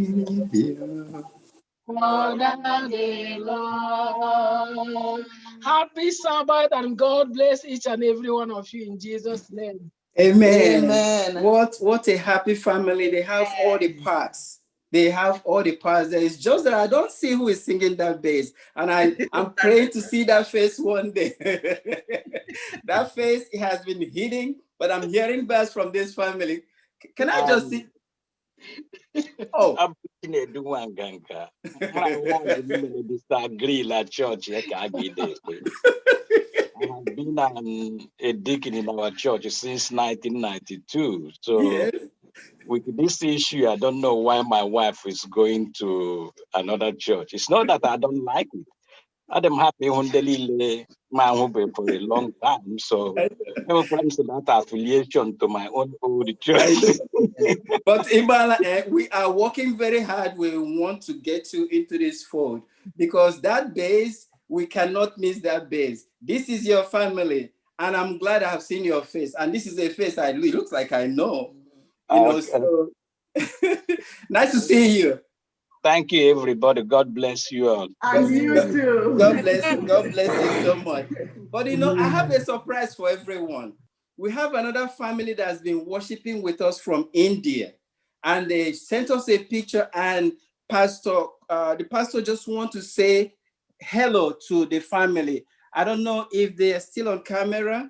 H: all the day long. Happy Sabbath, and God bless each and every one of you in Jesus' name.
E: Amen.
P: Amen.
E: What a happy family. They have all the parts. They have all the parts. There is just that I don't see who is singing that bass. And I'm praying to see that face one day. That face, it has been hidden, but I'm hearing bass from this family. Can I just see? Oh.
S: I'm looking at the one ganga. My wife disagree at church. I have been a deacon in our church since 1992. So
E: yes.
S: With this issue, I don't know why my wife is going to another church. It's not that I don't like it. I'm happy on the for a long time. So I'm planning that affiliation to my own old church.
E: But Ibala, we are working very hard. We want to get you into this fold because that base, we cannot miss that base. This is your family, and I'm glad I have seen your face. And this is a face it looks like I know. You know, so nice to see you.
S: Thank you, everybody. God bless you all.
L: And you too.
E: God bless you. God bless you so much. But you know, I have a surprise for everyone. We have another family that's been worshiping with us from India, and they sent us a picture. And the pastor just want to say hello to the family. I don't know if they are still on camera.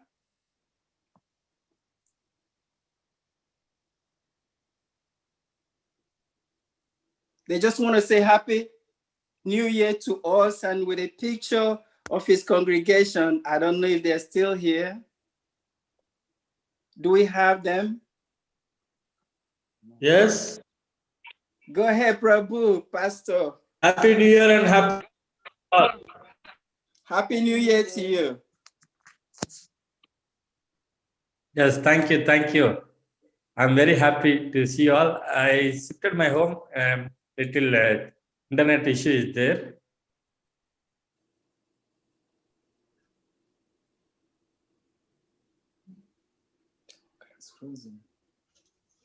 E: They just want to say Happy New Year to us, and with a picture of his congregation. I don't know if they're still here. Do we have them?
T: Yes.
E: Go ahead, Prabhu, Pastor.
T: Happy New Year and
E: Happy New Year to you.
T: Yes, thank you, thank you. I'm very happy to see you all. I shifted my home. Little internet issue is there.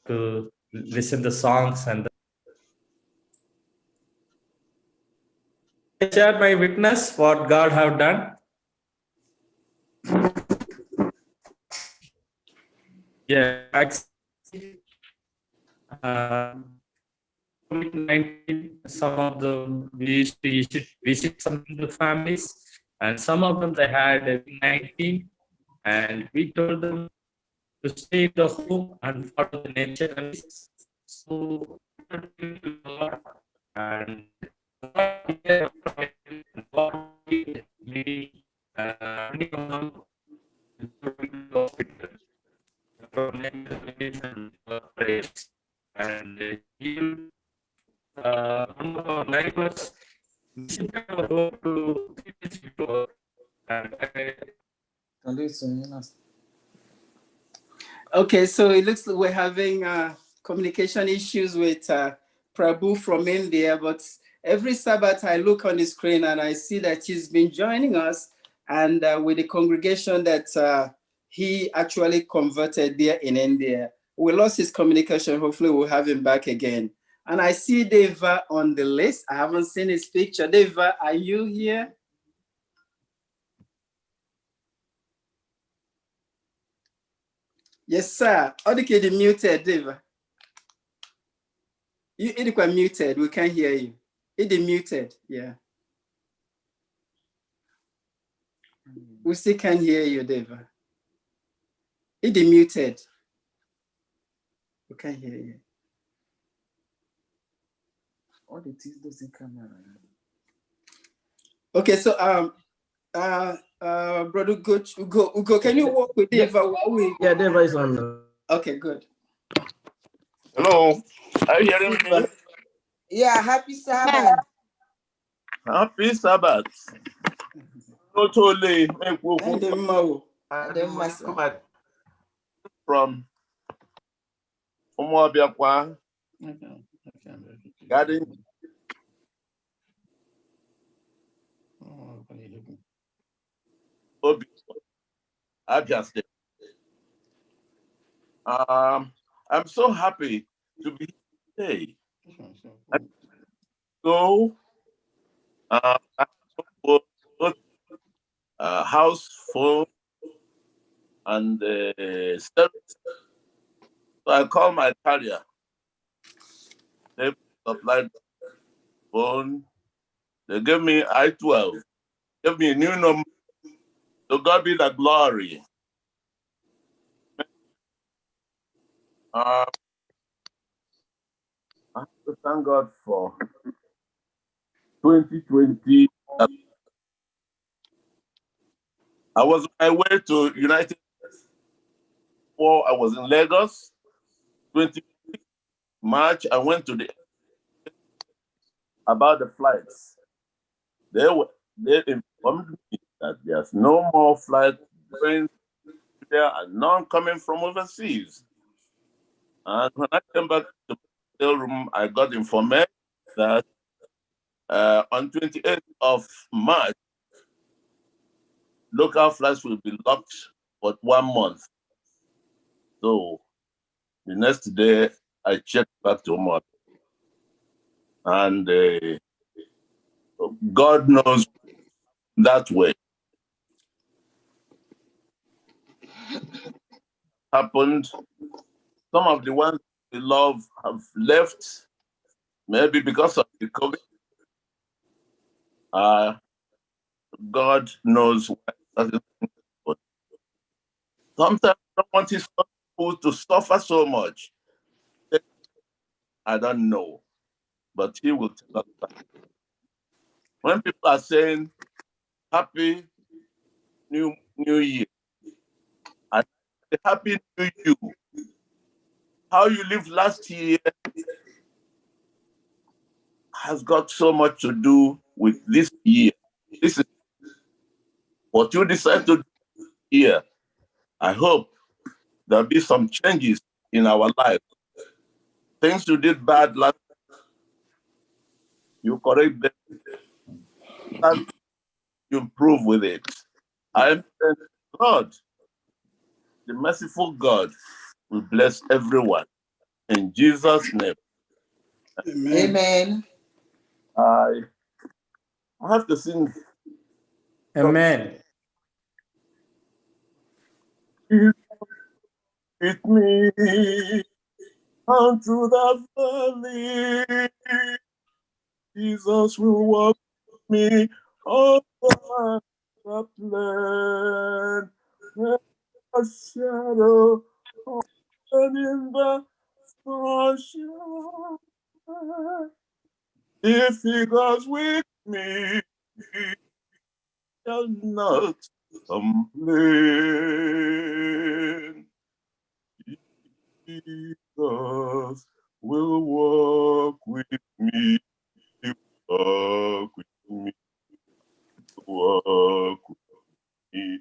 T: to listen the songs and I share my witness what God have done. Yeah, COVID-19, some of them we used to visit some of the families, and some of them they had COVID-19, and we told them to stay in the home and follow the nature. And so, and we and even one of our neighbors visited our home to 3 days before, and
E: Okay, so it looks like we're having communication issues with Prabhu from India, but every Sabbath I look on the screen and I see that he's been joining us, and with the congregation that he actually converted there in India. We lost his communication. Hopefully we'll have him back again. And I see Deva on the list. I haven't seen his picture. Deva, are you here? Yes, sir. Okay, muted, Deva. It was muted. We can't hear you. It is muted. Yeah. We still can't hear you, Deva. It is muted. We can't hear you. All the things doesn't come out. Okay, so brother Ugo, can you work with Deva?
U: Yeah, Deva is on.
E: Okay, good.
U: Hello, are you hearing me?
P: Yeah, happy Sabbath.
U: Happy Sabbath. Not only from Umuabiakwa, Garden. Abia State. I'm so happy to be here today. So, house phone and so I call my carrier. They supplied phone. They gave me I-12. Gave me a new number. So God be the glory. I have to thank God for 2020. I was on my way to United States. I was in Lagos. 20 March, I went to the about the flights. They informed me that there's no more flight going there and none coming from overseas. And when I came back to the hotel room, I got information that on 28th of March, local flights will be locked for 1 month. So the next day, I checked back to Omar. And God knows that way. Happened. Some of the ones we love have left, maybe because of the COVID. God knows why. Sometimes I don't want his people to suffer so much. I don't know, but he will tell us that. When people are saying Happy New Year, I say Happy New You. How you lived last year has got so much to do with this year. This is what you decide to do here. I hope there'll be some changes in our life. Things you did bad last year, you correct them. And you improve with it. I am saying, God, the merciful God, will bless everyone. In Jesus' name.
P: Amen.
U: I have to sing.
T: Amen.
U: With me down through the valley, Jesus will walk with me over the plain. A shadow and in the sunshine. If he goes with me, I'll not complain. Jesus will walk with me, walk with me, walk with me.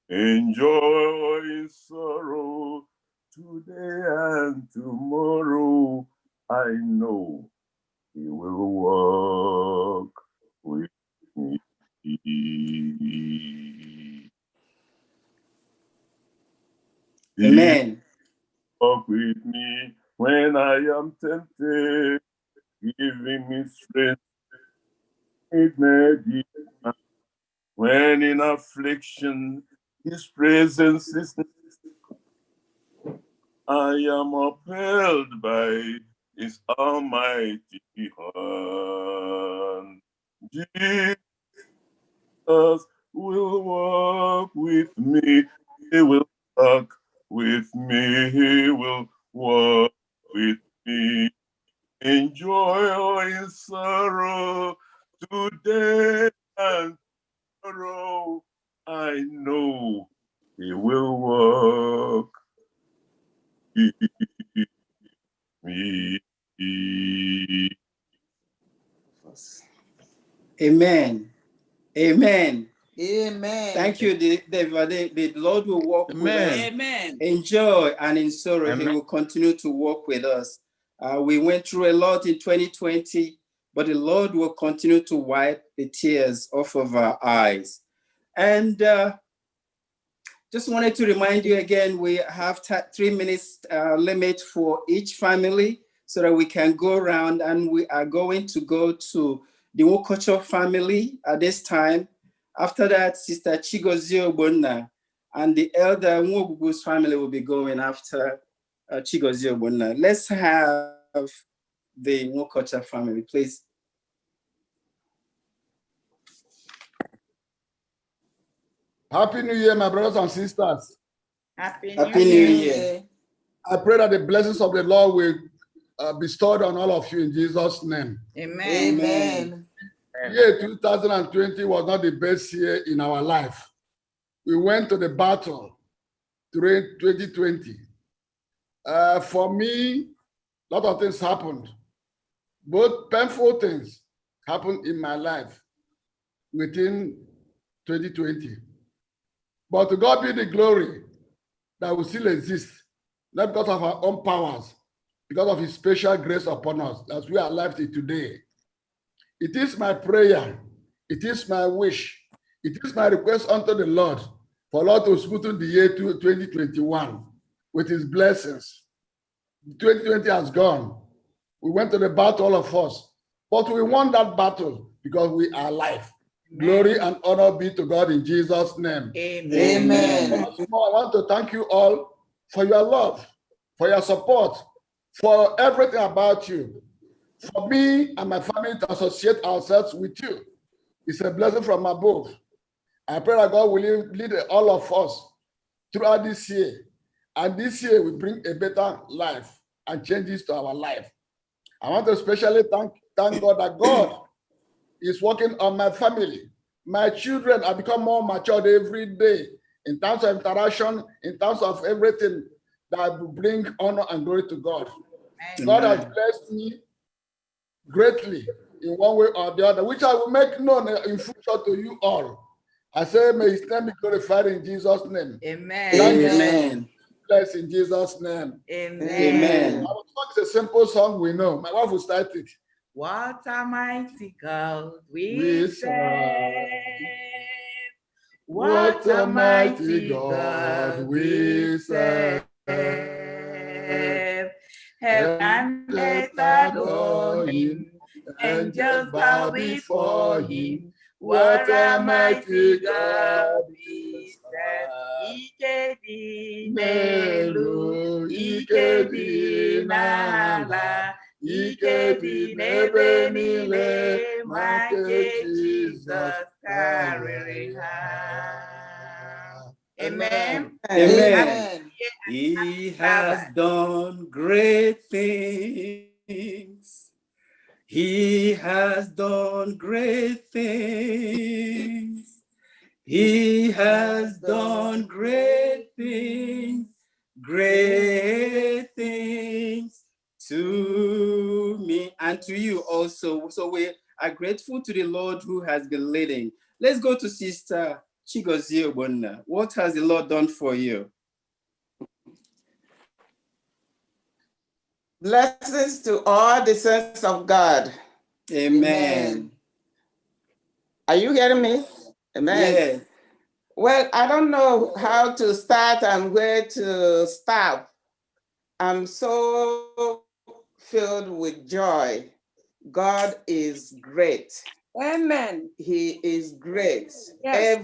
U: Enjoy in sorrow today and tomorrow. I know he will walk with me.
E: Amen.
U: Walk with me when I am tempted, giving me strength. When in affliction, his presence is. I am upheld by his almighty hand. Jesus will walk with me. He will walk with me. He will walk with me. Enjoy in sorrow today and tomorrow. I know he will walk with me.
E: Amen. Amen.
P: Amen.
E: Thank you, David. The Lord will walk with us.
P: Amen.
E: In joy and in sorrow,
T: Amen.
E: he will continue to walk with us. We went through a lot in 2020, but the Lord will continue to wipe the tears off of our eyes. And just wanted to remind you again, we have 3 minutes limit for each family so that we can go around, and we are going to go to the Wokocho family at this time. After that, Sister Chigozie Ogbonna and the elder Nwobubu's family will be going after Chigozie Ogbonna. Let's have the Wokocho family, please.
I: Happy New Year, my brothers and sisters.
A: Happy
E: New Year.
I: I pray that the blessings of the Lord will be bestowed on all of you in Jesus' name.
A: Amen.
P: Amen.
I: Year 2020 was not the best year in our life. We went to the battle during 2020. For me, a lot of things happened. Both painful things happened in my life within 2020. But to God be the glory that we still exist, not because of our own powers, because of his special grace upon us, as we are alive till today. It is my prayer, it is my wish, it is my request unto the Lord for Lord to smoothen the year 2021 with his blessings. 2020 has gone. We went to the battle, all of us, but we won that battle because we are alive. Glory and honor be to God in Jesus' name.
P: Amen.
I: Once more, I want to thank you all for your love, for your support, for everything about you. For me and my family to associate ourselves with you, it's a blessing from above. I pray that God will lead all of us throughout this year. And this year will bring a better life and changes to our life. I want to especially thank God that God is working on my family. My children have become more matured every day in terms of interaction, in terms of everything that will bring honor and glory to God. Amen. God has blessed me greatly in one way or the other, which I will make known in future to you all. I say, may his name be glorified in Jesus' name.
P: Amen.
I: Amen. Bless in Jesus' name.
P: Amen.
E: Amen.
I: Our song is a simple song we know. My wife will start it.
P: What a mighty God we serve. What a mighty God we serve.
Q: Heaven and earth adore him. Angels bow before him. What a mighty God we serve. Ike dị n'elu, ike dị n'ala, ike dị n'ebe niile, ma nke Jizọs karịrị ha. Amen.
E: Amen. He has done great things. He has done great things. He has done great things to me and to you also. So we are grateful to the Lord who has been leading. Let's go to Sister Chigozie Ogbonna. What has the Lord done for you?
A: Blessings to all the saints of God.
E: Amen.
A: Are you hearing me? Amen.
E: Yeah.
A: Well, I don't know how to start and where to stop. I'm so filled with joy. God is great.
C: Amen.
A: He is great.
C: Yes.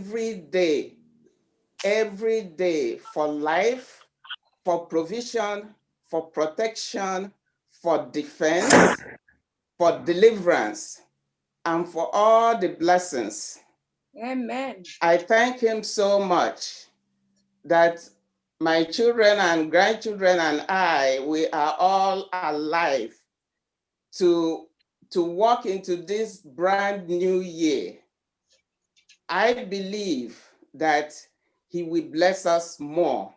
A: Every day for life, for provision, for protection, for defense, for deliverance, and for all the blessings.
C: Amen.
A: I thank him so much that my children and grandchildren and I, we are all alive to walk into this brand new year. I believe that he will bless us more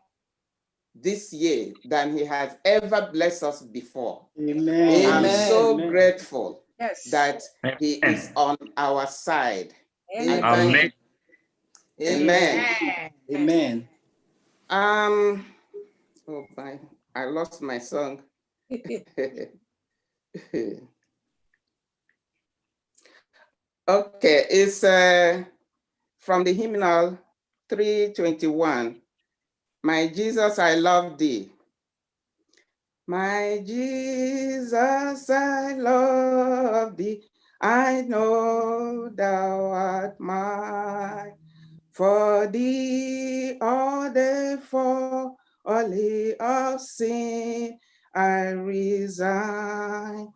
A: this year than he has ever blessed us before.
E: Amen.
A: I'm so
E: Amen.
A: grateful that
T: Amen.
A: he is on our side.
C: Amen.
T: Amen.
A: Amen.
E: Amen.
A: Oh my, I lost my song. Okay, it's from the hymnal 321. My Jesus, I love thee. My Jesus, I love thee. I know thou art mine. For thee all the folly of sin I resign.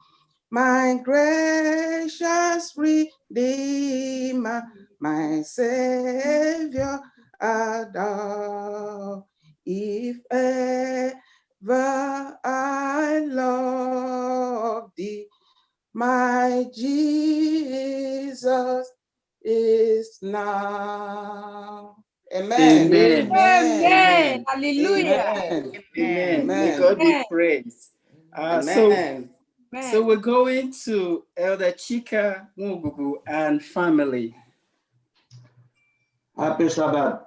A: My gracious Redeemer, my Savior, adore. If ever I love thee, my Jesus is now. Amen.
E: Amen.
C: Amen. Hallelujah.
A: Amen.
E: Amen. May
A: Amen.
E: God be praised. So
A: Amen.
E: we're going to Elder Chika Mugugu and family.
K: Happy Sabbath.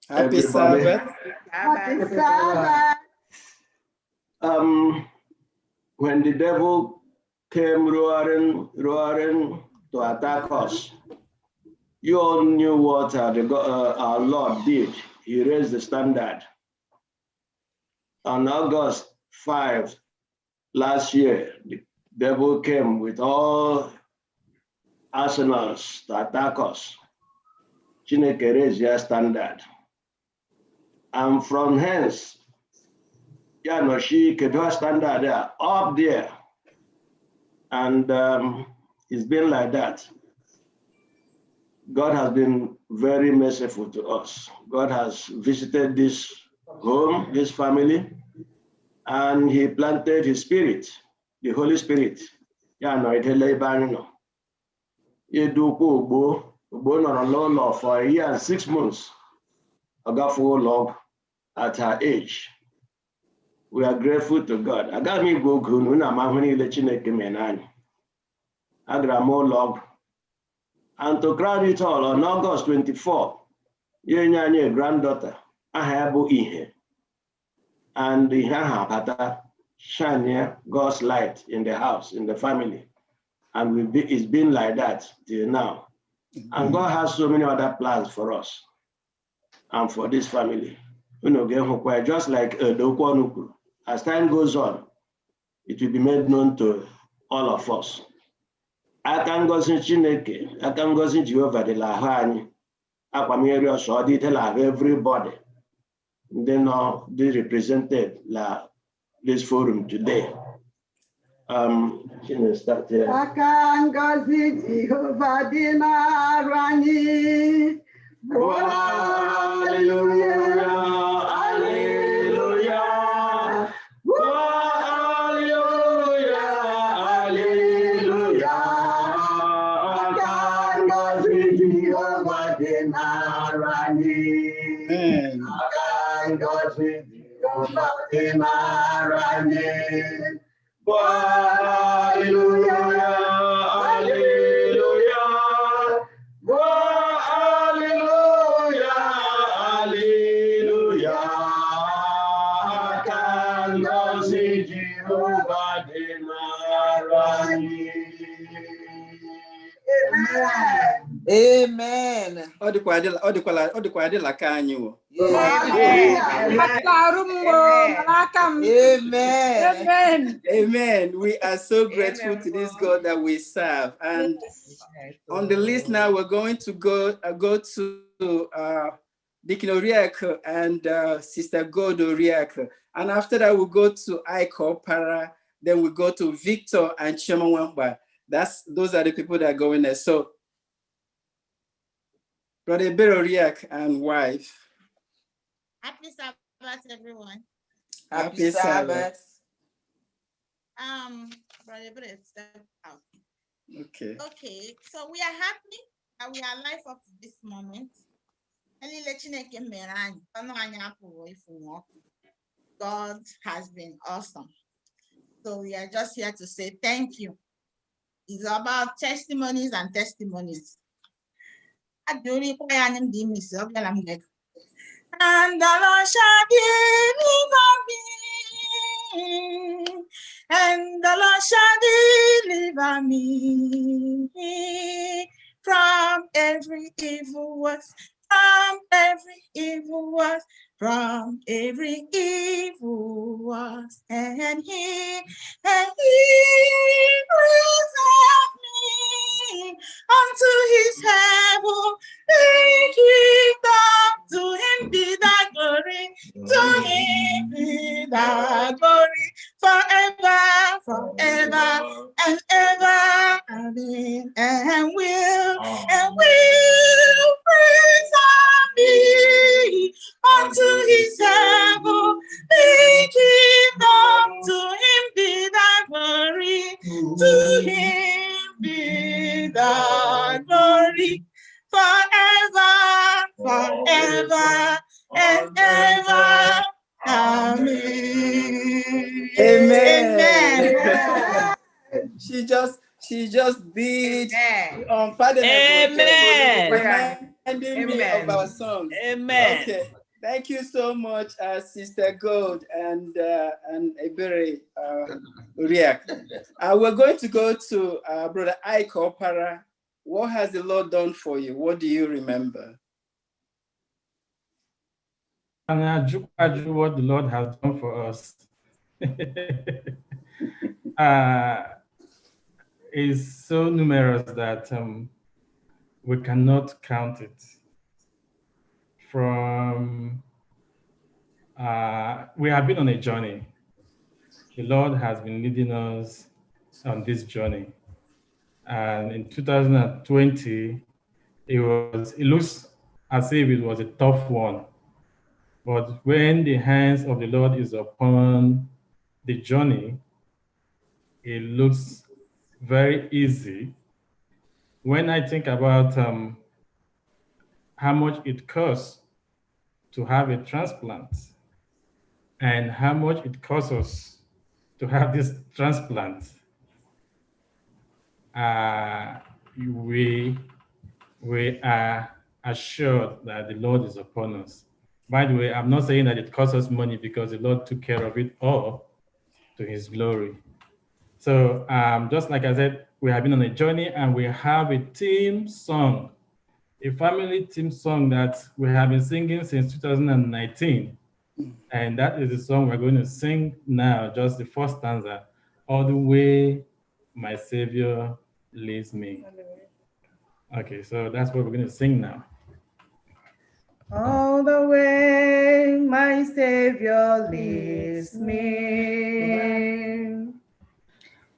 E: Happy
K: Everybody.
E: Sabbath.
L: Happy Sabbath.
K: When the devil came roaring to attack us, you all knew what our Lord did. He raised the standard. On August 5 last year, the devil came with all arsenals to attack us. Chineke raised their standard. And from hence, she kept her standard there, up there. And it's been like that. God has been very merciful to us. God has visited this home, this family, and he planted his spirit, the Holy Spirit. Ugbo nọrọ n'ụlọ for a year and 6 months. Agafuo log at her age. We are grateful to God. Aga m igwe oge unu na amahụ niile Chineke mere anyị. Agara m ụlọ. And to crown it all, on August 24, ye nye anyị a granddaughter, aha ya bụ Ihe. And Ihe ahụ abata, shine God's light in the house, in the family. And it's been like that till now. And God has so many other plans for us and for this family. Just like Dokwanuku, as time goes on, it will be made known to all of us. Aka ngozi Chineke, aka ngozi Jehovah dị l'ahụ anyị, akwamiri ọsọ dị l'ahụ everybody. They know they represented this forum today. Can you start here?
L: Aka ngozi Jehovah dị n'arụ anyị. Hallelujah, hallelujah.
P: Amen.
E: Amen. Amen. We are so grateful to this God that we serve. And on the list now, we're going to go to Deacon Oriak and Sister God Oriak. And after that, we'll go to Aiko Para. Then we go to Victor and Chema Wamba. Those are the people that are going there. So, Brother Beroriak and wife.
A: Happy Sabbath, everyone.
P: Happy Sabbath.
A: Brother Bere, step out.
E: Okay.
A: Okay, so we are happy that we are alive up to this moment. God has been awesome. So we are just here to say thank you. It's about testimonies and testimonies. And the Lord shall deliver me, and the Lord shall deliver me from every evil work, from every evil work, from every evil work, and he preserve me unto his heaven, kingdom. To him be the glory, to him be the glory, forever, forever, and ever, amen. And will preserve me unto his heaven, kingdom. To him be the glory, to him be the glory, forever, forever, and ever. Amen.
E: Amen. She just beat reminding me of our songs.
P: Amen.
E: Okay. Thank you so much, Sister Gold and Ebere Uriak. We're going to go to Brother Aiko Para. What has the Lord done for you? What do you remember?
G: What the Lord has done for us is so numerous that we cannot count it. From we have been on a journey. The Lord has been leading us on this journey, and in 2020, it looks as if it was a tough one. But when the hands of the Lord is upon the journey, it looks very easy. When I think about how much it costs to have a transplant and how much it costs us to have this transplant, we are assured that the Lord is upon us. By the way, I'm not saying that it costs us money because the Lord took care of it all to his glory. So just like I said, we have been on a journey and we have a theme song, a family theme song that we have been singing since 2019. And that is the song we're going to sing now, just the first stanza. All the way my Savior leads me. Okay, so that's what we're going to sing now.
P: All the way my Savior leads me.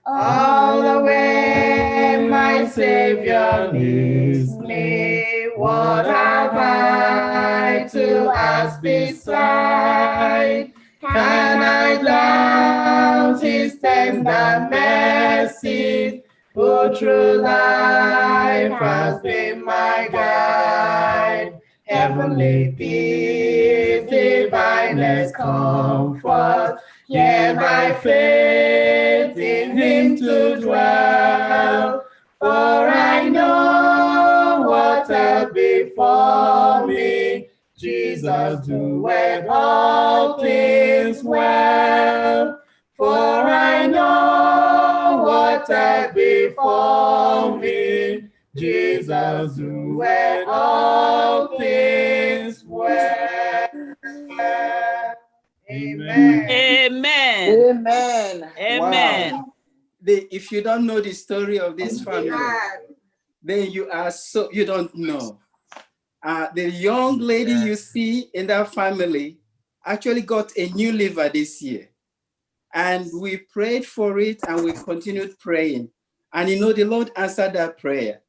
P: All the way my Savior leads me. What have I to ask beside? Can I doubt his tender mercy? Who through life has been my guide. Heavenly peace, divinest comfort, here by faith in him to dwell. For I know what will befall me, Jesus doeth all things well. For I know what will befall me, Jesus doeth all things well. Amen.
O: Amen.
P: Amen.
O: Amen.
E: Wow. If you don't know the story of this family, then you don't know. The young lady you see in that family actually got a new liver this year. And we prayed for it and we continued praying. And you know, the Lord answered that prayer.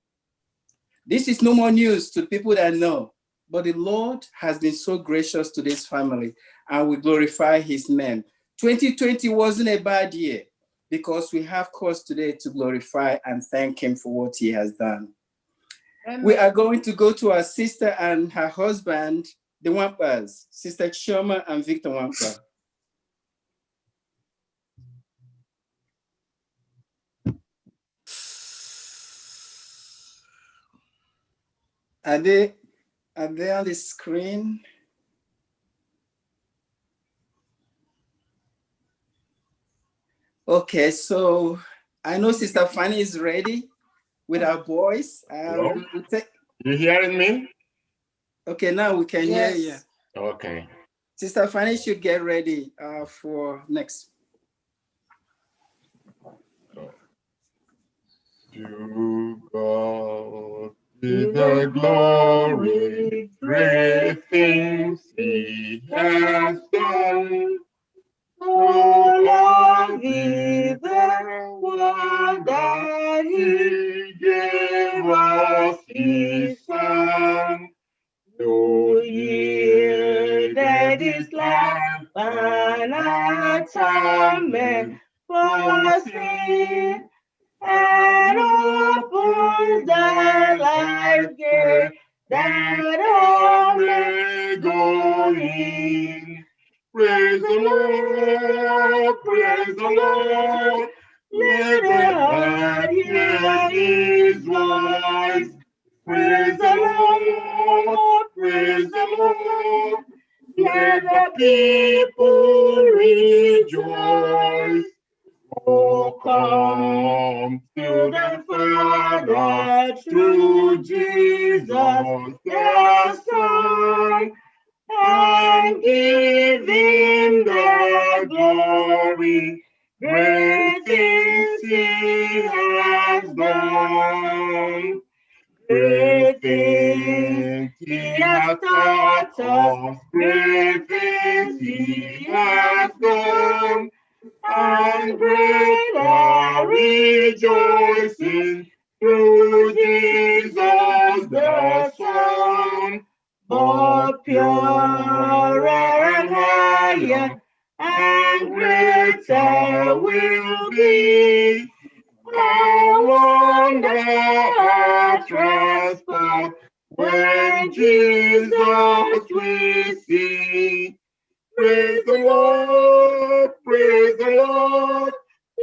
E: This is no more news to people that know, but the Lord has been so gracious to this family and we glorify his name. 2020 wasn't a bad year because we have cause today to glorify and thank him for what he has done. Amen. We are going to go to our sister and her husband, the Wampas, Sister Chioma and Victor Wampa. Are they on the screen? Okay, so I know Sister Fanny is ready with our boys.
N: Hello? You hearing me?
E: Okay, now we can hear you.
N: Okay.
E: Sister Fanny should get ready for next.
N: To God be the glory, great things he has done. So long is the world that he gave us his son. To yielded his life an atonement for sin, and opened the life gate that all may go in. Praise the Lord, praise the Lord. Let the earth hear his voice. Praise the Lord, praise the Lord. Let the people rejoice. Oh, come to the Father through Jesus the Son, and give him the glory. Great things he has done. Great things he has taught us. Great things he has done. And great are rejoicing through Jesus the Son. But purer and higher and greater will be the wonder at transport when Jesus we see. Praise the Lord, praise the Lord.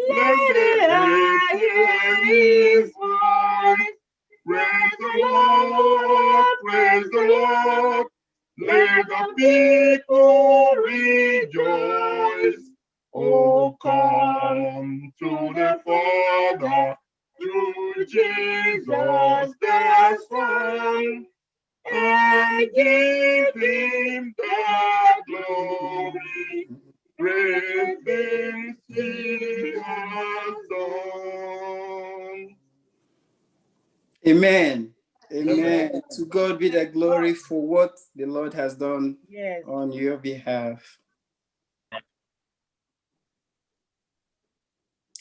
N: Let the earth hear his voice. Praise the Lord, praise the Lord. Let the people rejoice. Oh, come to the Father through Jesus the Son, and give him the glory.
E: be the glory for what the Lord has done
J: Yes.
E: on your behalf.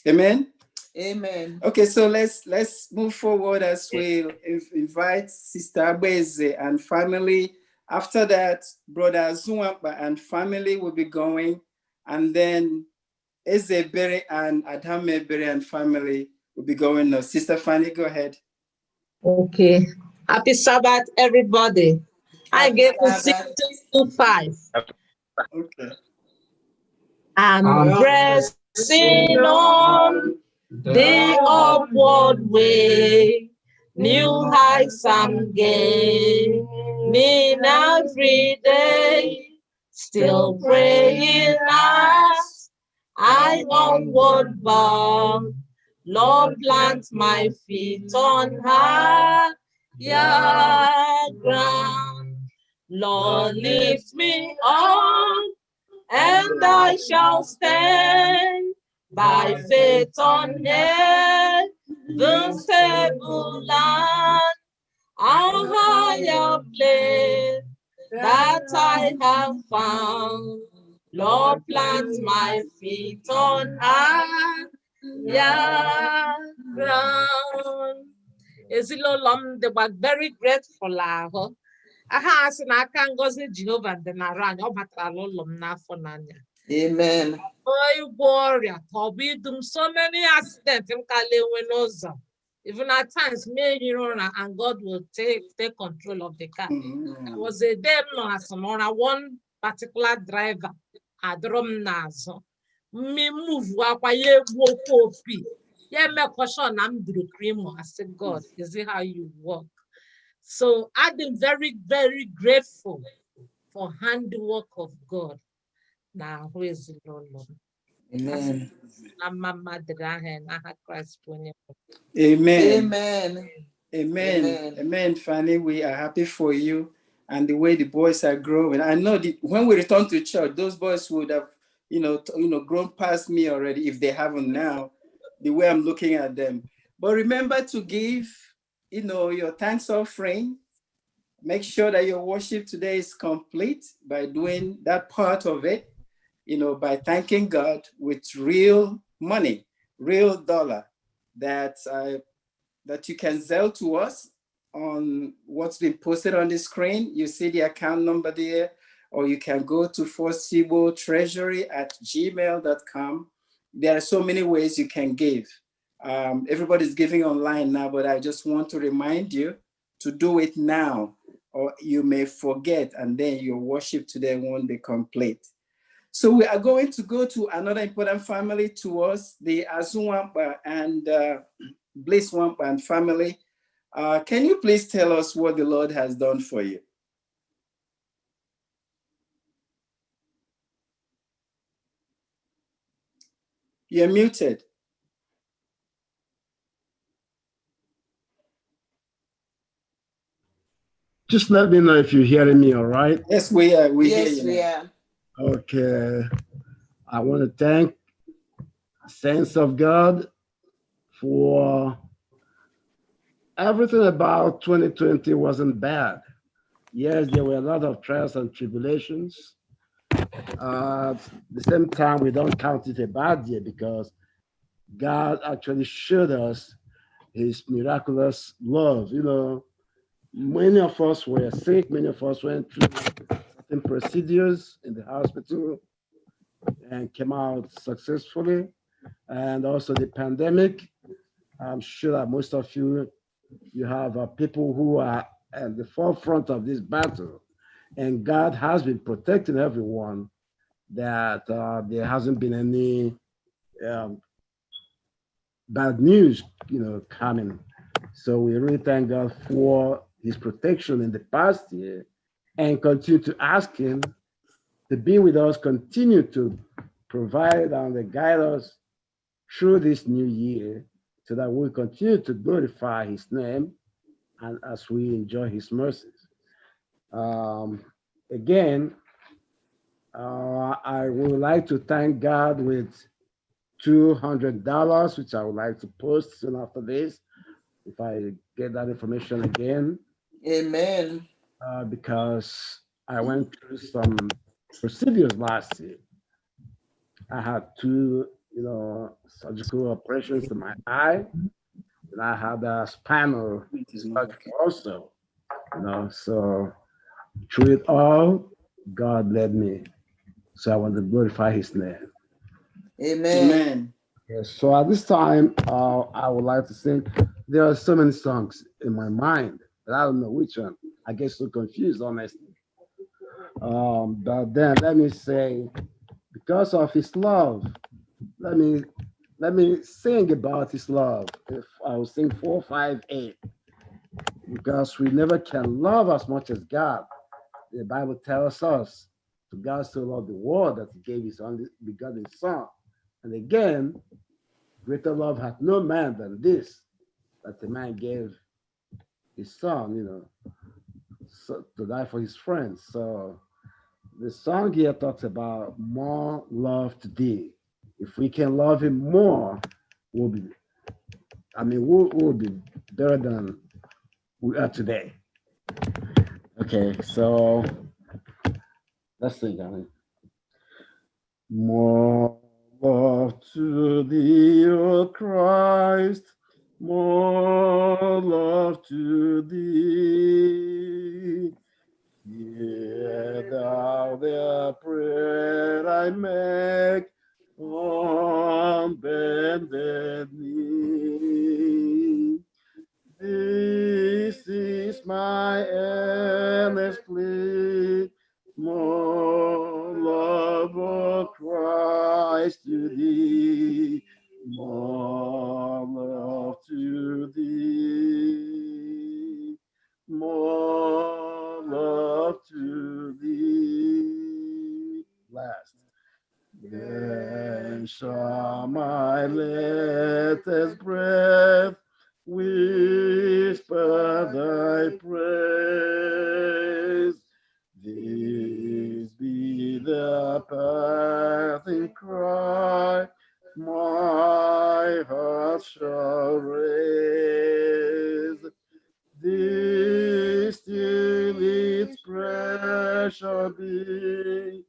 E: Amen.
F: Amen.
E: Okay, so let's move forward as we invite Sister Abeze and family. After that, Brother Zuwamba and family will be going, and then Ezebere and Adamebere and family will be going now. Sister Fanny, go ahead.
V: Okay. Happy Sabbath, everybody. I get to 625.
E: Okay.
V: I'm pressing on the upward way. New heights I'm gaining every day. Still praying as I onward bound. Lord, plant my feet on higher ground. Lord, lift me on, and I shall stand by faith on heaven's stable land. A higher place that I have found. Lord, plant my feet on higher ground. Ezinụlọ m dịkwa very grateful ahụ. Aha asị na aka ngọzi Jehova dị n'arụ anyị, ọ batara n'ụlọ m n'afọ n'anya.
F: Amen.
V: Igwọ ọrịa ka ọ bụ idum so many accidents m ka na-enwe n'ụzọ. Even at times, and God will take control of the car. There was a day one particular driver had rum nazo. Me move wakwaye wokopi. Yeah, me caution I'm the cream. I said, God, is it how you work? So I've been very, very grateful for handiwork of God. Now, who is the Lord?
F: Amen.
V: Amen.
E: Amen. Amen. Amen. Fanny, we are happy for you and the way the boys are growing. I know when we return to church, those boys would have, grown past me already if they haven't now, the way I'm looking at them. But remember to give, your thanks offering. Make sure that your worship today is complete by doing that part of it, by thanking God with real money, real dollar that you can sell to us on what's been posted on the screen. You see the account number there, or you can go to FirstIgbo treasury@gmail.com. There are so many ways you can give. Everybody's giving online now, but I just want to remind you to do it now, or you may forget, and then your worship today won't be complete. So we are going to go to another important family to us, the Azuwamba and Bliss Wampa and family. Can you please tell us what the Lord has done for you? You're muted.
W: Just let me know if you're hearing me all right.
E: Yes, we are.
F: Yes, we are.
W: Okay. I want to thank Saints of God for everything about 2020 wasn't bad. Yes, there were a lot of trials and tribulations. At the same time, we don't count it a bad year because God actually showed us his miraculous love. Many of us were sick. Many of us went through certain procedures in the hospital and came out successfully. And also the pandemic. I'm sure that most of you have people who are at the forefront of this battle. And God has been protecting everyone, that there hasn't been any bad news, coming. So we really thank God for his protection in the past year, and continue to ask him to be with us, continue to provide and guide us through this new year, so that we continue to glorify his name and as we enjoy his mercies. Again, I would like to thank God with $200, which I would like to post soon after this, if I get that information again.
F: Amen.
W: because I went through some procedures last year. I had two, surgical operations to my eye, and I had a spinal surgery also. So through it all, God led me. So I want to glorify His name.
F: Amen.
W: Yes. So at this time, I would like to sing. There are so many songs in my mind, but I don't know which one. I get so confused, honestly. But then let me say, because of His love, let me sing about His love. If I will sing 4, 5, 8, because we never can love as much as God. The Bible tells us, to God so loved the world that He gave His only begotten Son. And again, greater love hath no man than this, that the man gave his Son, so, to die for his friends. So the song here talks about more love to thee. If we can love Him more, we'll be better than we are today. Okay, so let's sing, darling. More love to thee, O Christ, more love to thee. Hear thou the prayer I make on bended knee. This is my earnest plea, more love, O Christ, to thee, more love to thee, more love to thee. Last. Then shall my latest breath whisper thy praise. This be the parting cry my heart shall raise. This still its prayer shall be,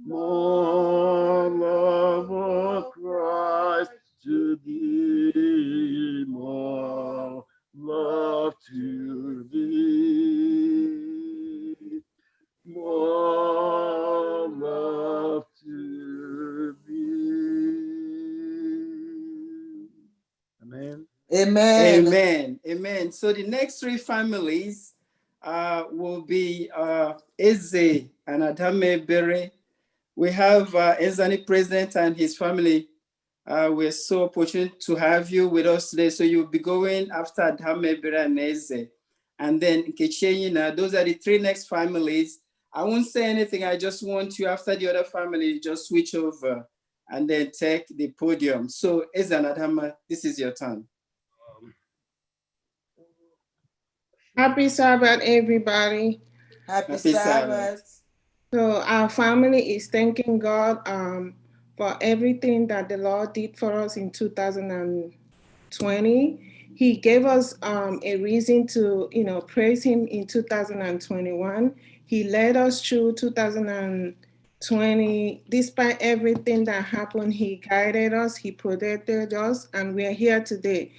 W: more love, O Christ, to thee, more love to thee, more love to thee. Amen.
F: Amen.
E: Amen. Amen. So the next three families will be Eze and Adame Bere. We have Ezani President and his family. We're so fortunate to have you with us today. So you'll be going after Adame Bere and Eze. And then Nkechenyina. Those are the three next families. I won't say anything. I just want you, after the other family, just switch over and then take the podium. So Eze and Adame, this is your turn.
D: Happy Sabbath, everybody.
F: Happy Sabbath.
D: So our family is thanking God for everything that the Lord did for us in 2020. He gave us a reason to, praise Him in 2021. He led us through 2020. Despite everything that happened, He guided us, He protected us, and we are here today.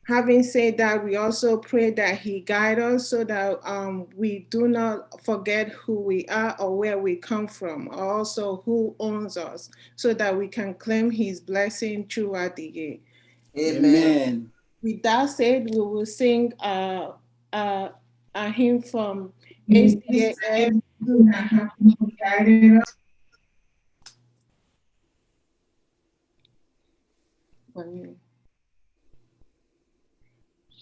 D: Having said that, we also pray that He guide us so that we do not forget who we are or where we come from, or also who owns us, so that we can claim His blessing throughout the year.
F: Amen.
D: With that said, we will sing a hymn from SDA.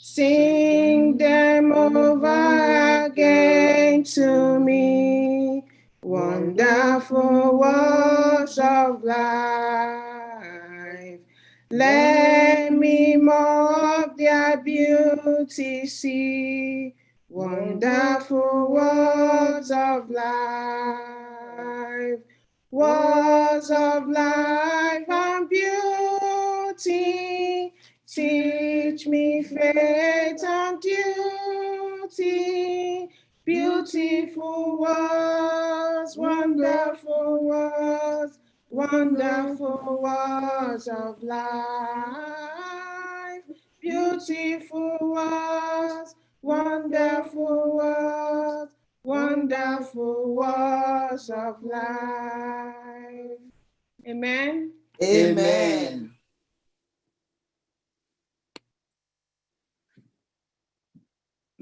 D: Sing them over again to me, wonderful words of life. Let me more of their beauty see, wonderful words of life. Words of life and beauty, teach me faith and duty, Beautiful words, wonderful words, wonderful words of life. Beautiful words, wonderful words, wonderful words of life. Amen.
F: Amen.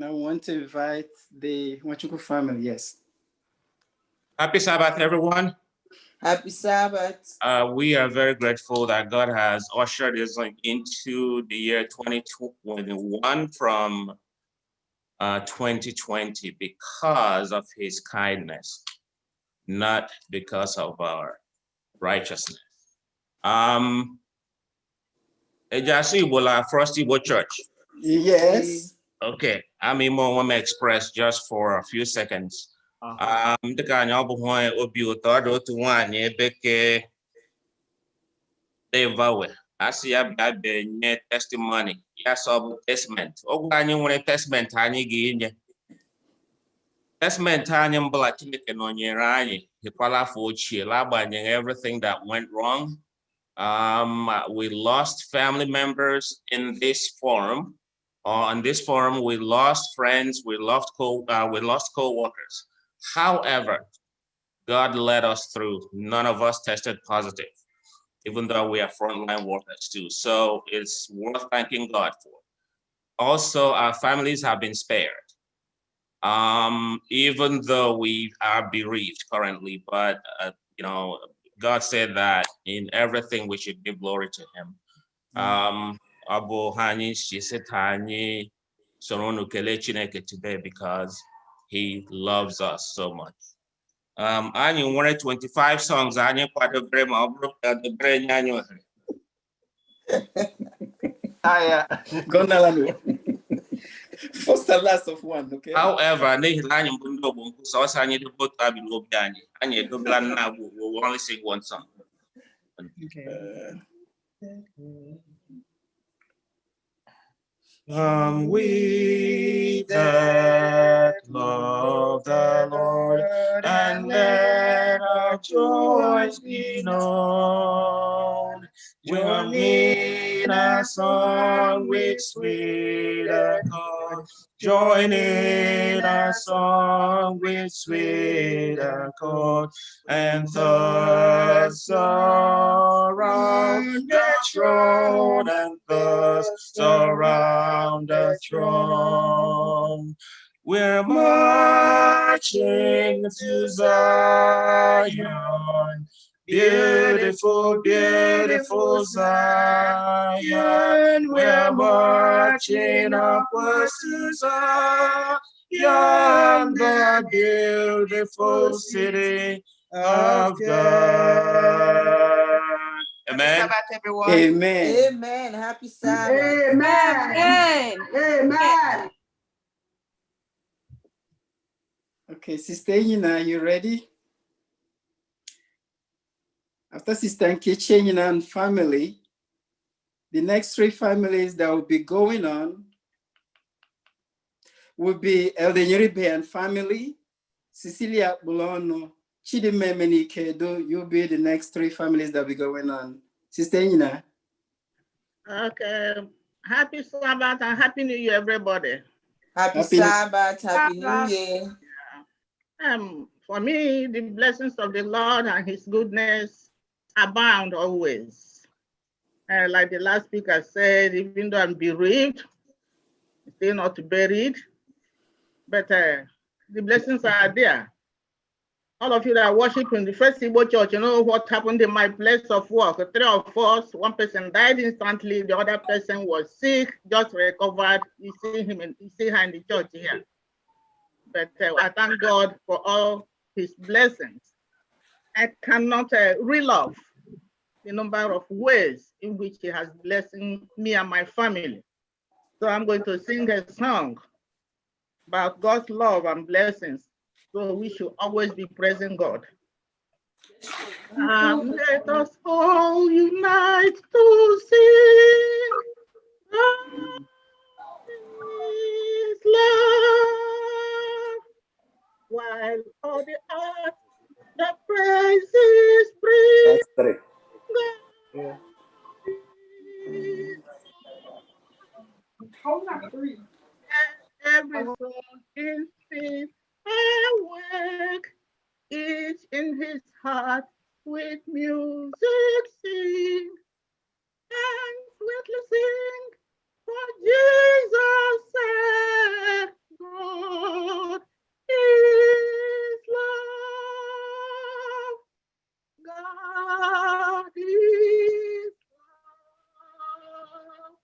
E: Now I want to invite the Wachuku family. Yes.
B: Happy Sabbath, everyone.
F: Happy Sabbath.
B: We are very grateful that God has ushered us into the year 2021 from 2020 because of his kindness, not because of our righteousness. FirstIgbo Church.
E: Yes.
B: Okay, I'm in want to express just for a few seconds. Dịka anyị ọ bụghị obi ụtọ dị otu nwaanyị ebe ke Devawe asị ya bịa benye testimony ya sọbụ testament ogwe anyị nwere testament anyị ga-enye testament anyị mbụla Chineke nọnyere anyị dịkwala afọ ochie agbanyeghị everything that went wrong. We lost family members in this forum. On this forum, we lost friends, we lost co-workers. However, God led us through. None of us tested positive, even though we are frontline workers too. So it's worth thanking God for. Also, our families have been spared, even though we are bereaved currently. But you know, God said that in everything we should give glory to Him. Abu Hani Shisitani Soronu Kele Chineke today because He loves us so much. I wanted 25 songs. I
E: First and last of one, okay?
B: However, we only sing one song. We that love the Lord, and let our joys be known. Join in a song with sweet accord. Join in a song with sweet accord, and thus surround the throne, and thus surround the throne. We're marching to Zion, beautiful, beautiful Zion. We're marching upwards to Zion, the beautiful city of God. Amen.
F: Sabbath, everyone.
E: Amen.
F: Amen. Happy Sabbath.
L: Amen. Amen.
E: Okay, Sister Yina, you ready? After Sister Nkechi and family, the next three families that will be going on will be Elder Nyeribe and family, Cecilia Bulono, Chidime Menikedo. You'll be the next three families that will be going on. Sister Yina.
A: Okay. Happy Sabbath and Happy New Year, everybody.
F: Happy Sabbath, Happy New Year.
A: For me, the blessings of the Lord and His goodness abound always. Like the last speaker said, even though I'm bereaved, still not buried, but the blessings are there. All of you that worship in the FirstIgbo Church, you know what happened in my place of work. 3 of us, one person died instantly, the other person was sick, just recovered. You see him and you see her in the church here. But I thank God for all His blessings. I cannot reel off the number of ways in which He has blessed me and my family. So I'm going to sing a song about God's love and blessings. So we should always be praising God. Let us all unite to sing His love. while all the earth the praises bring.
E: That's three.
A: Yeah. Every soul in faith awake, each in his heart with music sing, and sweetly sing, for Jesus said, God is love. God is love.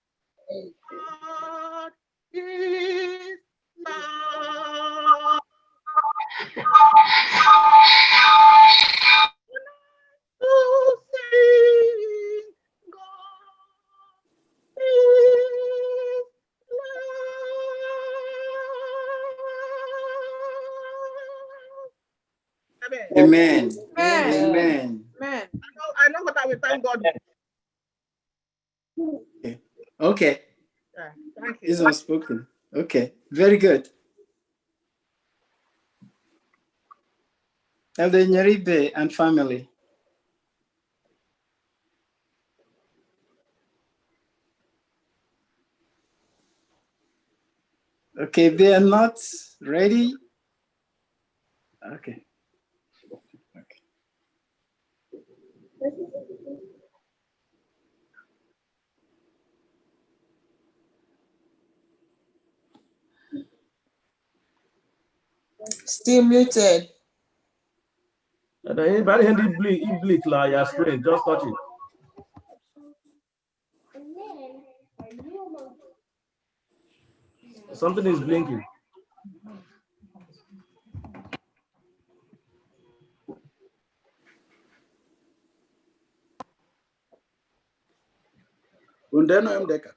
A: God is love. To sing, God is love.
E: Amen.
C: Amen.
E: Amen.
C: Amen.
A: I know what I will thank God.
E: Okay.
A: Yeah, thank you.
E: It's unspoken. Okay. Very good. Elder Nyeribe and family. Okay, they are not ready. Okay.
F: Still muted.
N: Anybody hand it bleak like your screen, just touch it. Something is blinking.
E: Undeno Mdeka.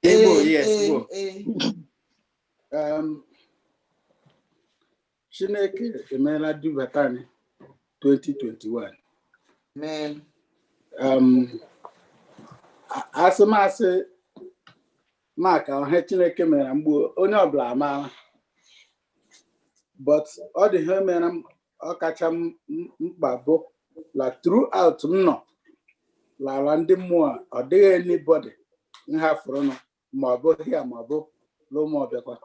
E: Igbo, yes, Igbo. Chineke emela dubatani 2021.
F: Amen.
E: Asịmasị maka ọha Chineke mere mgbe onye ọbụla amaala, but ọ dị ihe mere ọkacha mkpa bụ la throughout m nọ lara ndị mmụọ ọ dịghị anybody nhafụrụ ma ọ bụ hia ma ọ bụ n'ụmụọbịakwa.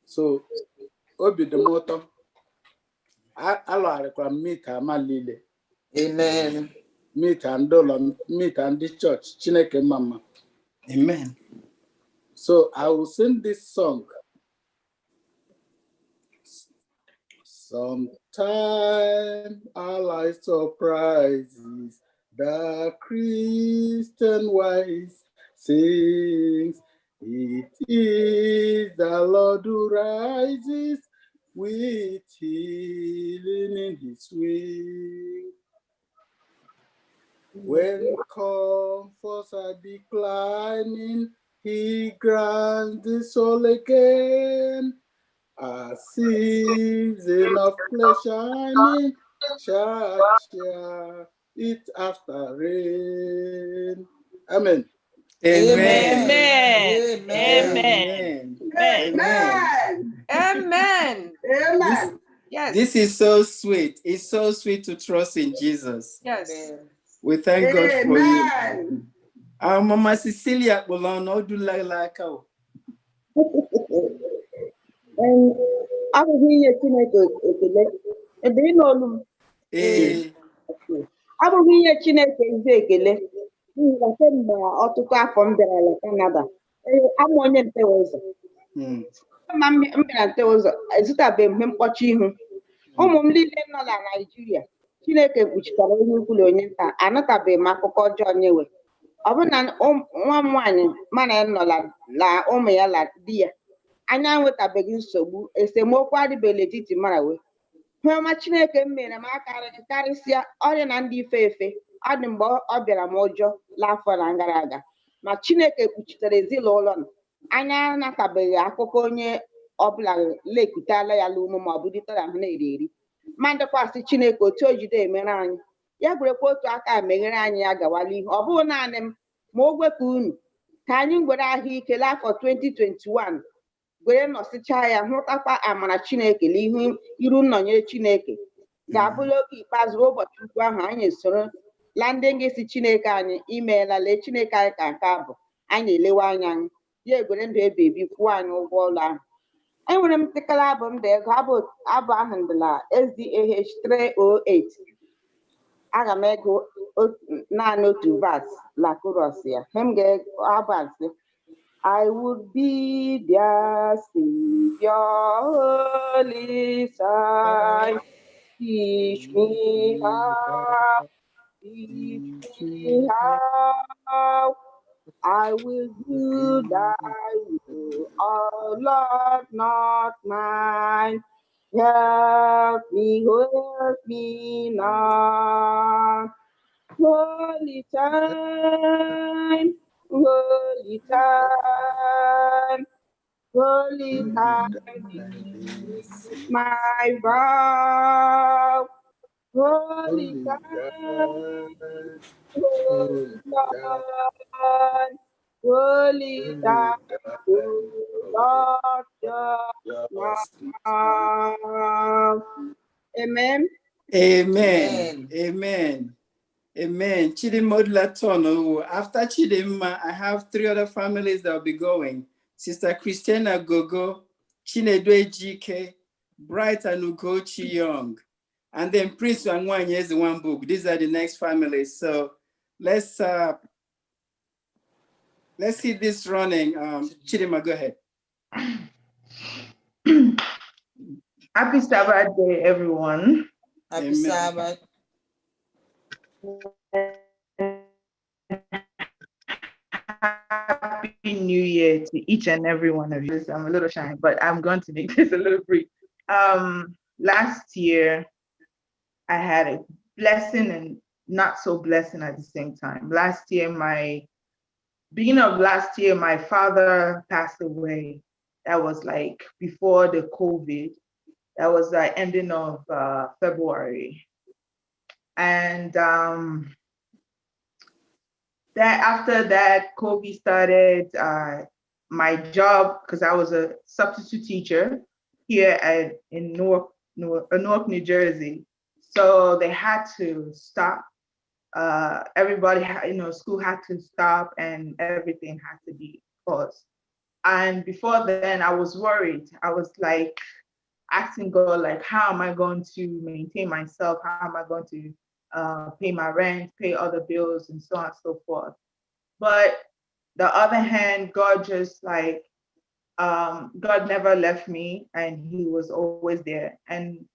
E: So obi dị m ụtọ, alụgharịkwara m meet ama niile.
F: Amen.
E: Meet ndị ụlọ, meet ndị church. Chineke mama. Amen. So I will sing this song. Sometime our life surprises, the Christian wise sings, it is the Lord who rises with healing in his wing. When comforts are declining, he grants the soul again a season of pleasure, shall it after rain. Amen.
F: Amen.
J: Amen.
F: Amen.
J: Amen.
C: Amen. Amen. Yes.
E: This is so sweet. It's so sweet to trust in Jesus.
C: Yes.
E: We thank God for you. Our Mama Cecilia Bolano do like
H: abụghị ihe Chineke ekele ebe ị n'olu m abụghị ihe Chineke ezi ekele n'ihi na kemgbe ọtụtụ afọ m bịara na Canada amụ onye ntewe ụzọ ma m bịara ntewe ụzọ ezutabeghị m ihe mkpọchi ihu ụmụ m niile nọ na Naịjirịa Chineke kpuchitara onye ukwu na onye nta anụtabeghị m akụkọ ọjọọ nyewe ọ bụ na nwa m nwaanyị mana nọ na ụmụ ya na di ya anya nwetabeghị nsogbu esemokwu adịbeghị n'etiti marawe ihe ọma Chineke m mere m akarịghị karịsịa ọrịa na ndị ife efe ọ dị mgbe ọ bịara m ụjọ n'afọ na gara aga ma Chineke kpuchitere ezinụlọ m anya anatabeghị akụkọ onye ọbụla lekutala ya n'ume ma ọ bụ dịtara ha na-eri eri ma ndịkwasị Chineke otu o jide emere anyị ya gwerekwa otu aka meghere anyị ya gawala ihe ọ bụghị naanị m ma ogwe ka unu ka anyị ngwere ahụike n'afọ 2021 were nọsịcha ya hụtakwa amara Chineke n'ihu iru nnọnyere Chineke ga-abụla oge ikpeazụ ụbọchị ukwu ahụ anyị soro la ndị ngịsị Chineke anyị imeela lee Chineke anyị ka nke abụ anyị elewe anya ya egwere ndụ ebe ebi kwụọ anyị ụgwọ ụlọ ahụ. Enwere m ntịkala abụ m da ego abụ ahụ ndịla SDA 308. Aga m ego naanị otu vas la chorus ya. Hem ga-abụ asị I would be their Savior, Holy Son. Teach me how I will do thy will, oh Lord, not mine. Help me now. Holy time, holy time, holy time, this is my vow. Holy time, holy time, holy time, Lord, just now. Amen.
E: Amen. Amen. Amen. Chidimodla Tono. After Chidima, I have 3 other families that will be going. Sister Christina Gogo, Chinedwe GK, Bright and Ugochi Young. And then Prince Wangwanya is the one book. These are the next families. So let's see this running. Chidima, go ahead.
M: Happy Sabbath day, everyone.
F: Happy Sabbath.
M: Happy New Year to each and every one of you. I'm a little shy, but I'm going to make this a little brief. Last year, I had a blessing and not so blessing at the same time. Beginning of last year, my father passed away. That was like before the COVID. That was the ending of February. And after that, COVID started. My job, because I was a substitute teacher here in Newark, New Jersey. So they had to stop. Everybody, school had to stop and everything had to be paused. And before then, I was worried. I was like asking God, like, how am I going to maintain myself? How am I going to pay my rent, pay other bills, and so on and so forth. But the other hand, God just God never left me, and He was always there. And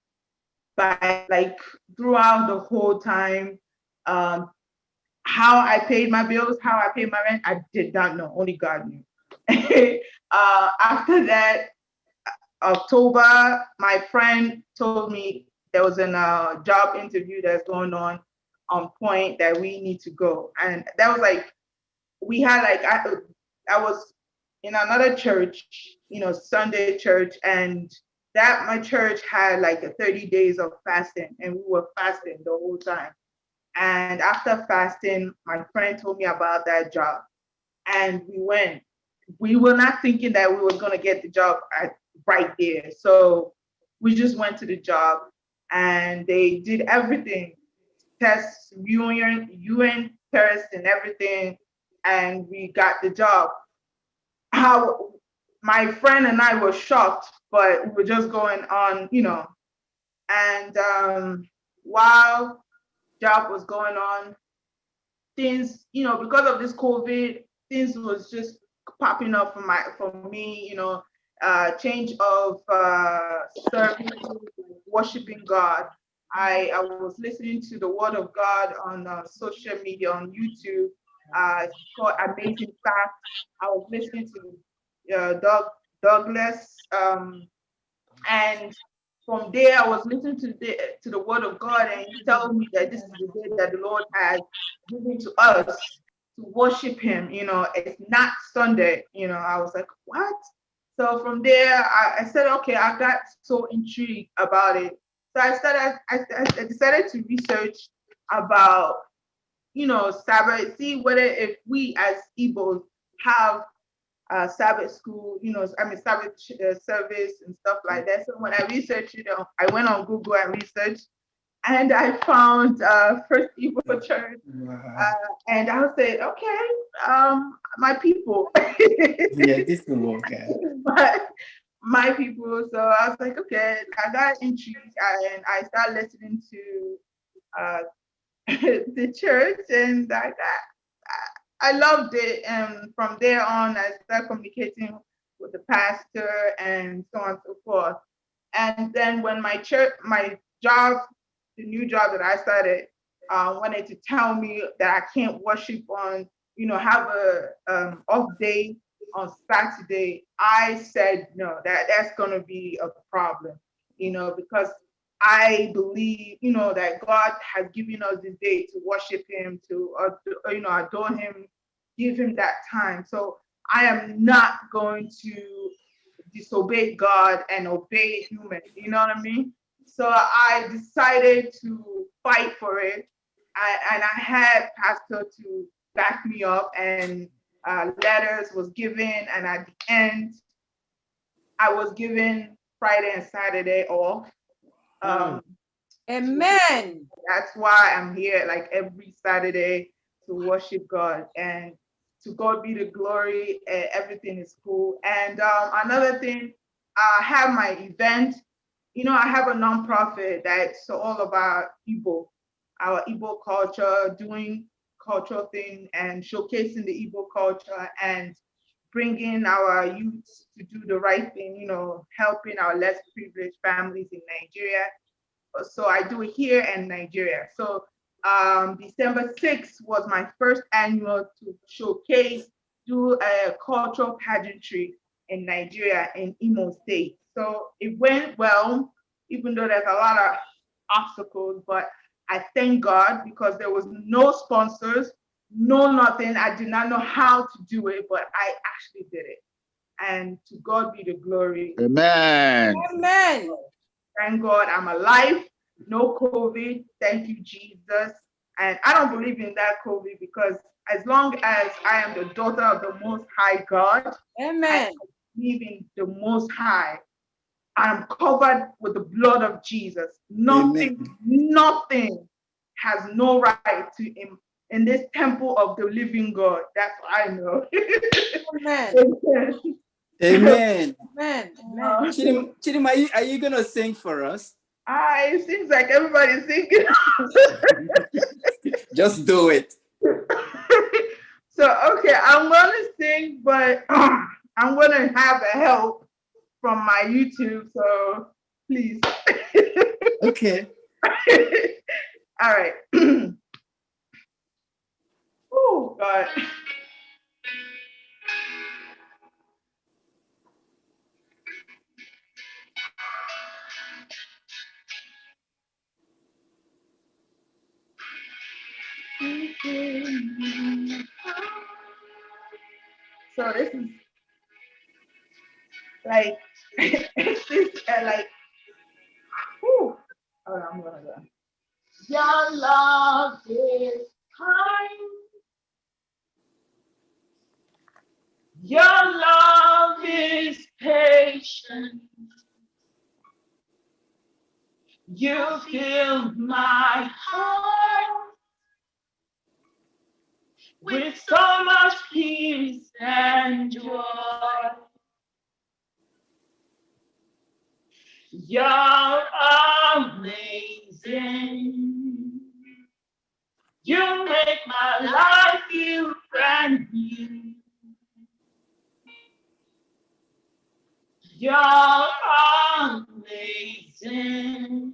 M: by throughout the whole time, how I paid my bills, how I paid my rent, I did not know. Only God knew. After that, October, my friend told me there was a job interview that's going on point that we need to go. And that was I was in another church, Sunday church, and my church had like 30 days of fasting, and we were fasting the whole time. And after fasting, my friend told me about that job, and we went. We were not thinking that we were going to get the job right there. So we just went to the job, and they did everything, tests, UN tests and everything, and we got the job. How my friend and I were shocked, but we were just going on, and while job was going on, things, because of this COVID, things was just popping up for me, change of service, worshiping God. I was listening to the Word of God on social media, on YouTube. It's called Amazing Facts. I was listening to Douglas, and from there I was listening to the Word of God, and He told me that this is the day that the Lord has given to us to worship Him. It's not Sunday. I was like, what? So from there, I said, okay, I got so intrigued about it. So I decided to research about, Sabbath, see whether if we as Igbos have Sabbath school, Sabbath service and stuff like that. So when I researched it, I went on Google and researched, and I found FirstIgbo Church, and I would say, okay, my people.
E: Yeah, this will work out.
M: My people. So I was like, okay, I got intrigued, and I started listening to the church, and I loved it. And from there on, I started communicating with the pastor and so on and so forth. And then when my job, the new job that I started, wanted to tell me that I can't worship on, have a off day on Saturday, I said no, that's gonna be a problem, because I believe, that God has given us this day to worship Him, to adore Him, give Him that time. So I am not going to disobey God and obey humans. You know what I mean? So I decided to fight for it, and I had pastor to back me up, and letters was given, and at the end, I was given Friday and Saturday off.
R: Amen.
M: That's why I'm here like every Saturday to worship God, and to God be the glory. Everything is cool. And another thing, I have my event. I have a nonprofit that's all about Igbo, our Igbo culture, doing cultural thing and showcasing the Igbo culture and bringing our youth to do the right thing, helping our less privileged families in Nigeria. So I do it here in Nigeria. So December 6th was my first annual to showcase, do a cultural pageantry in Nigeria, in Imo State. So it went well, even though there's a lot of obstacles, but I thank God because there was no sponsors, no nothing. I did not know how to do it, but I actually did it. And to God be the glory.
R: Amen. Amen.
M: Thank God I'm alive, no COVID, thank you, Jesus. And I don't believe in that COVID, because as long as I am the daughter of the Most High God,
R: Amen.
M: I believe in the Most High. I'm covered with the blood of Jesus. Nothing has no right to him in this temple of the living God. That's what I know.
R: Amen.
E: Amen.
R: Amen.
E: Chidim, are you gonna sing for us?
M: It seems like everybody's singing.
E: Just do it.
M: So, okay, I'm gonna sing, but I'm gonna have a help from my YouTube, so please.
E: Okay.
M: All right. Oh, God. So this is like, it's like, whew. Oh, I'm gonna go. Your love is kind. Your love is patient. You fill my heart with so much peace and joy. You're amazing. You make my life feel brand new. You're amazing.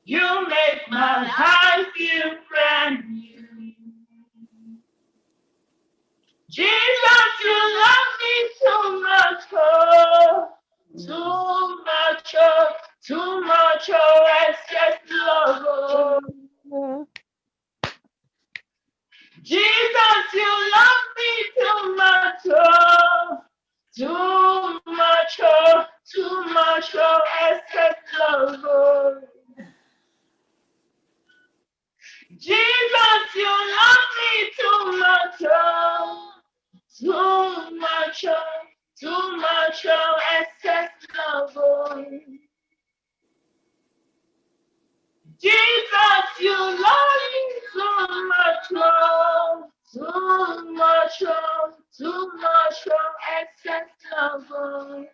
M: You make my life feel brand new. Jesus, you love me too much, oh, too much, oh, too much, oh, excess love, oh. Jesus, you love me too much, oh, too much, oh, too much, oh, excess love, oh. Jesus, you love me too much, oh, too
I: much, excess love. Jesus, you love me too much, too much, excess love.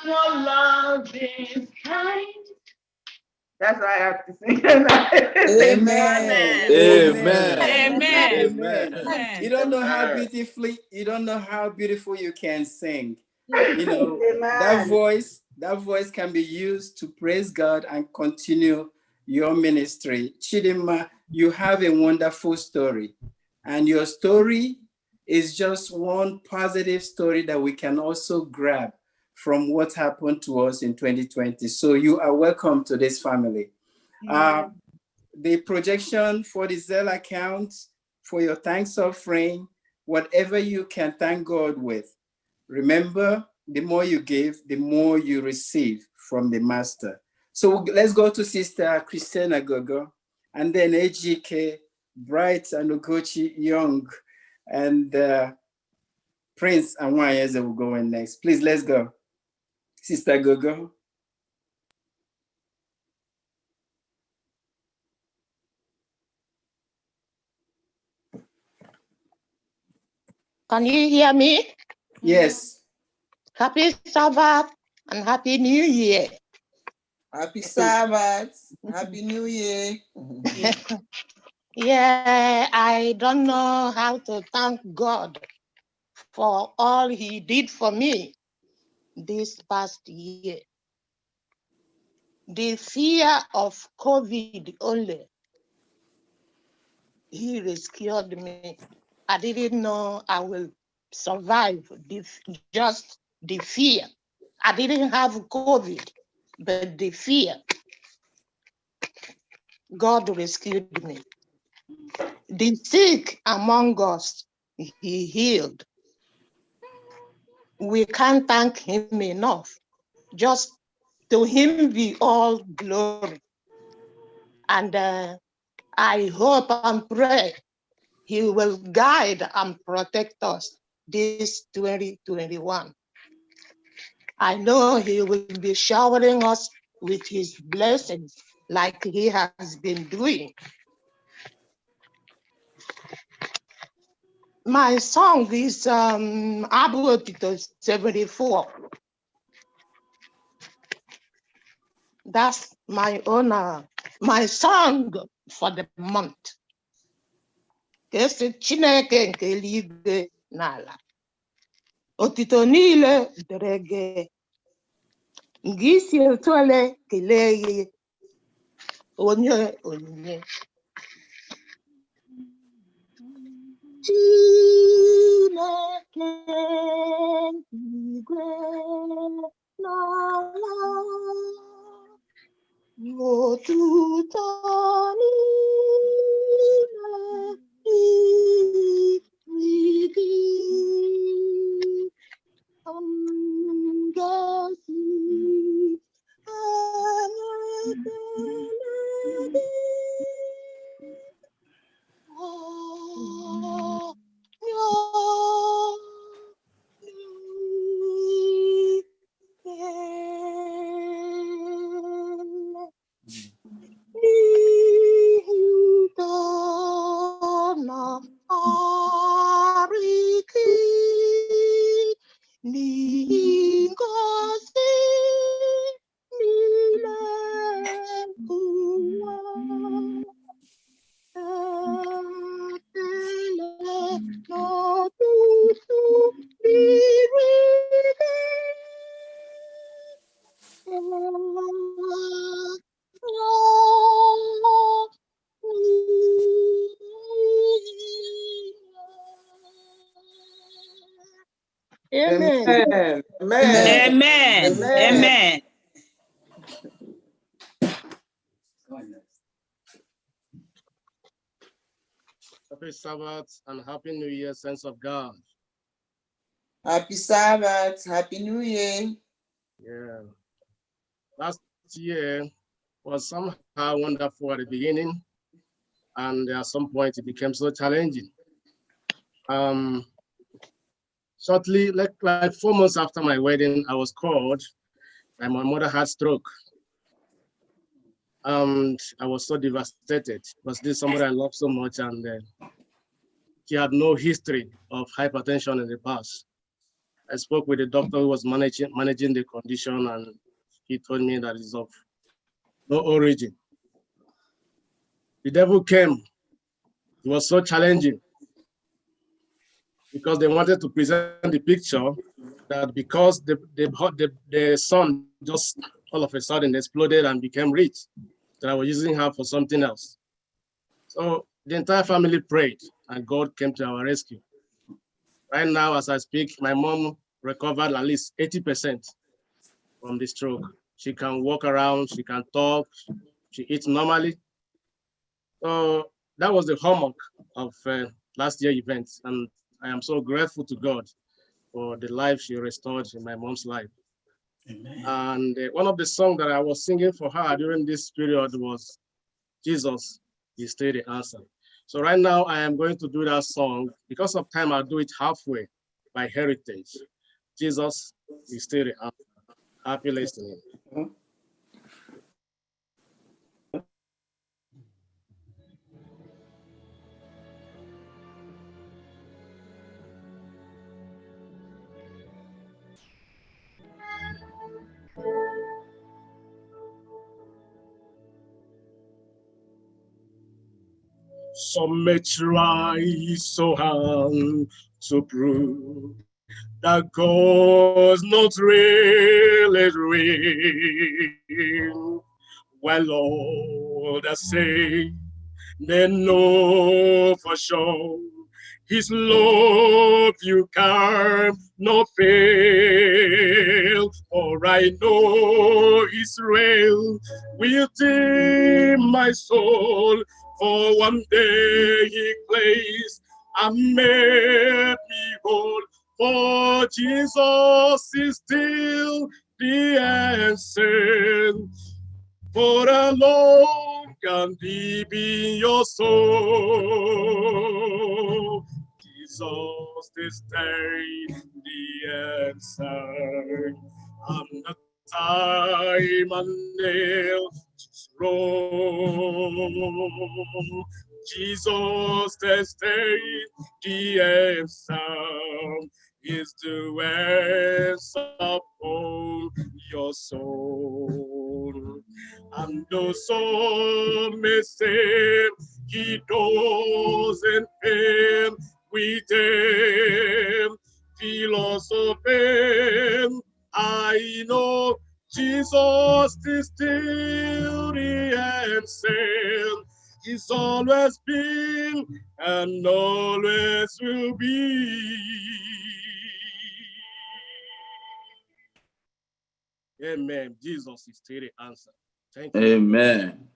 I: Your love is kind.
M: That's what I have to say.
F: Amen.
E: Amen.
F: Amen.
E: You don't know how beautiful you can sing. You know, that voice can be used to praise God and continue your ministry. Chidima, you have a wonderful story. And your story is just one positive story that we can also grab from what happened to us in 2020. So you are welcome to this family. The projection for the Zelle account, for your thanks offering, whatever you can thank God with. Remember, the more you give, the more you receive from the Master. So let's go to Sister Christina Gogo, and then AGK, Bright and Ugochi Young, and Prince and Wanyeze will go in next. Please, let's go. Sister Gogo.
S: Can you hear me?
E: Yes.
S: Happy Sabbath and Happy New Year.
F: Happy Sabbath. Happy New Year.
S: Yeah, I don't know how to thank God for all He did for me this past year. The fear of COVID only, He rescued me. I didn't know I will survive just the fear. I didn't have COVID, but the fear, God rescued me. The sick among us, He healed. We can't thank Him enough. Just to Him be all glory. And I hope and pray He will guide and protect us this 2021. I know He will be showering us with His blessings like He has been doing. My song is Abu 74. That's my honor, my song for the month. Kesi Chineke nke eluigwe n'ala. Otito niile dịrị gị. Nga isi etu ole kelee gị onye onyinye. Chineke igwe n'ala. Otuto niile dịrị gị. Ngozi ekele gị. Amen.
F: Amen. Amen.
N: Happy Sabbath and Happy New Year, saints of God.
F: Happy Sabbath. Happy New Year.
N: Yeah. Last year was somehow wonderful at the beginning, and at some point it became so challenging. Shortly, like 4 months after my wedding, I was called and my mother had stroke. And I was so devastated because this is somebody I love so much, and she had no history of hypertension in the past. I spoke with the doctor who was managing the condition, and he told me that it's of no origin. The devil came. It was so challenging because they wanted to present the picture that because the sun just all of a sudden exploded and became rich, that I was using her for something else. So the entire family prayed and God came to our rescue. Right now, as I speak, my mom recovered at least 80% from the stroke. She can walk around, she can talk, she eats normally. So that was the hallmark of last year's events. And I am so grateful to God for the life she restored in my mom's life. Amen. And one of the songs that I was singing for her during this period was Jesus is still the answer. So right now I am going to do that song. Because of time, I'll do it halfway by heritage. Jesus is still the answer. Happy listening. Some may try so hard to prove that God's not really real. Well, all that say they know for sure His love you can't not fail. For I know Israel will tame my soul. For one day He placed and made me whole. For Jesus is still the answer. For alone can deep in your soul. Jesus is the answer. I'm not time and nail wrong. Jesus is the answer. Is the answer upon your soul. And though some may say He doesn't fail with them, philosophy, I know Jesus is still the answer. He's always been and always will be. Amen. Jesus is still the answer. Thank you.
E: Amen.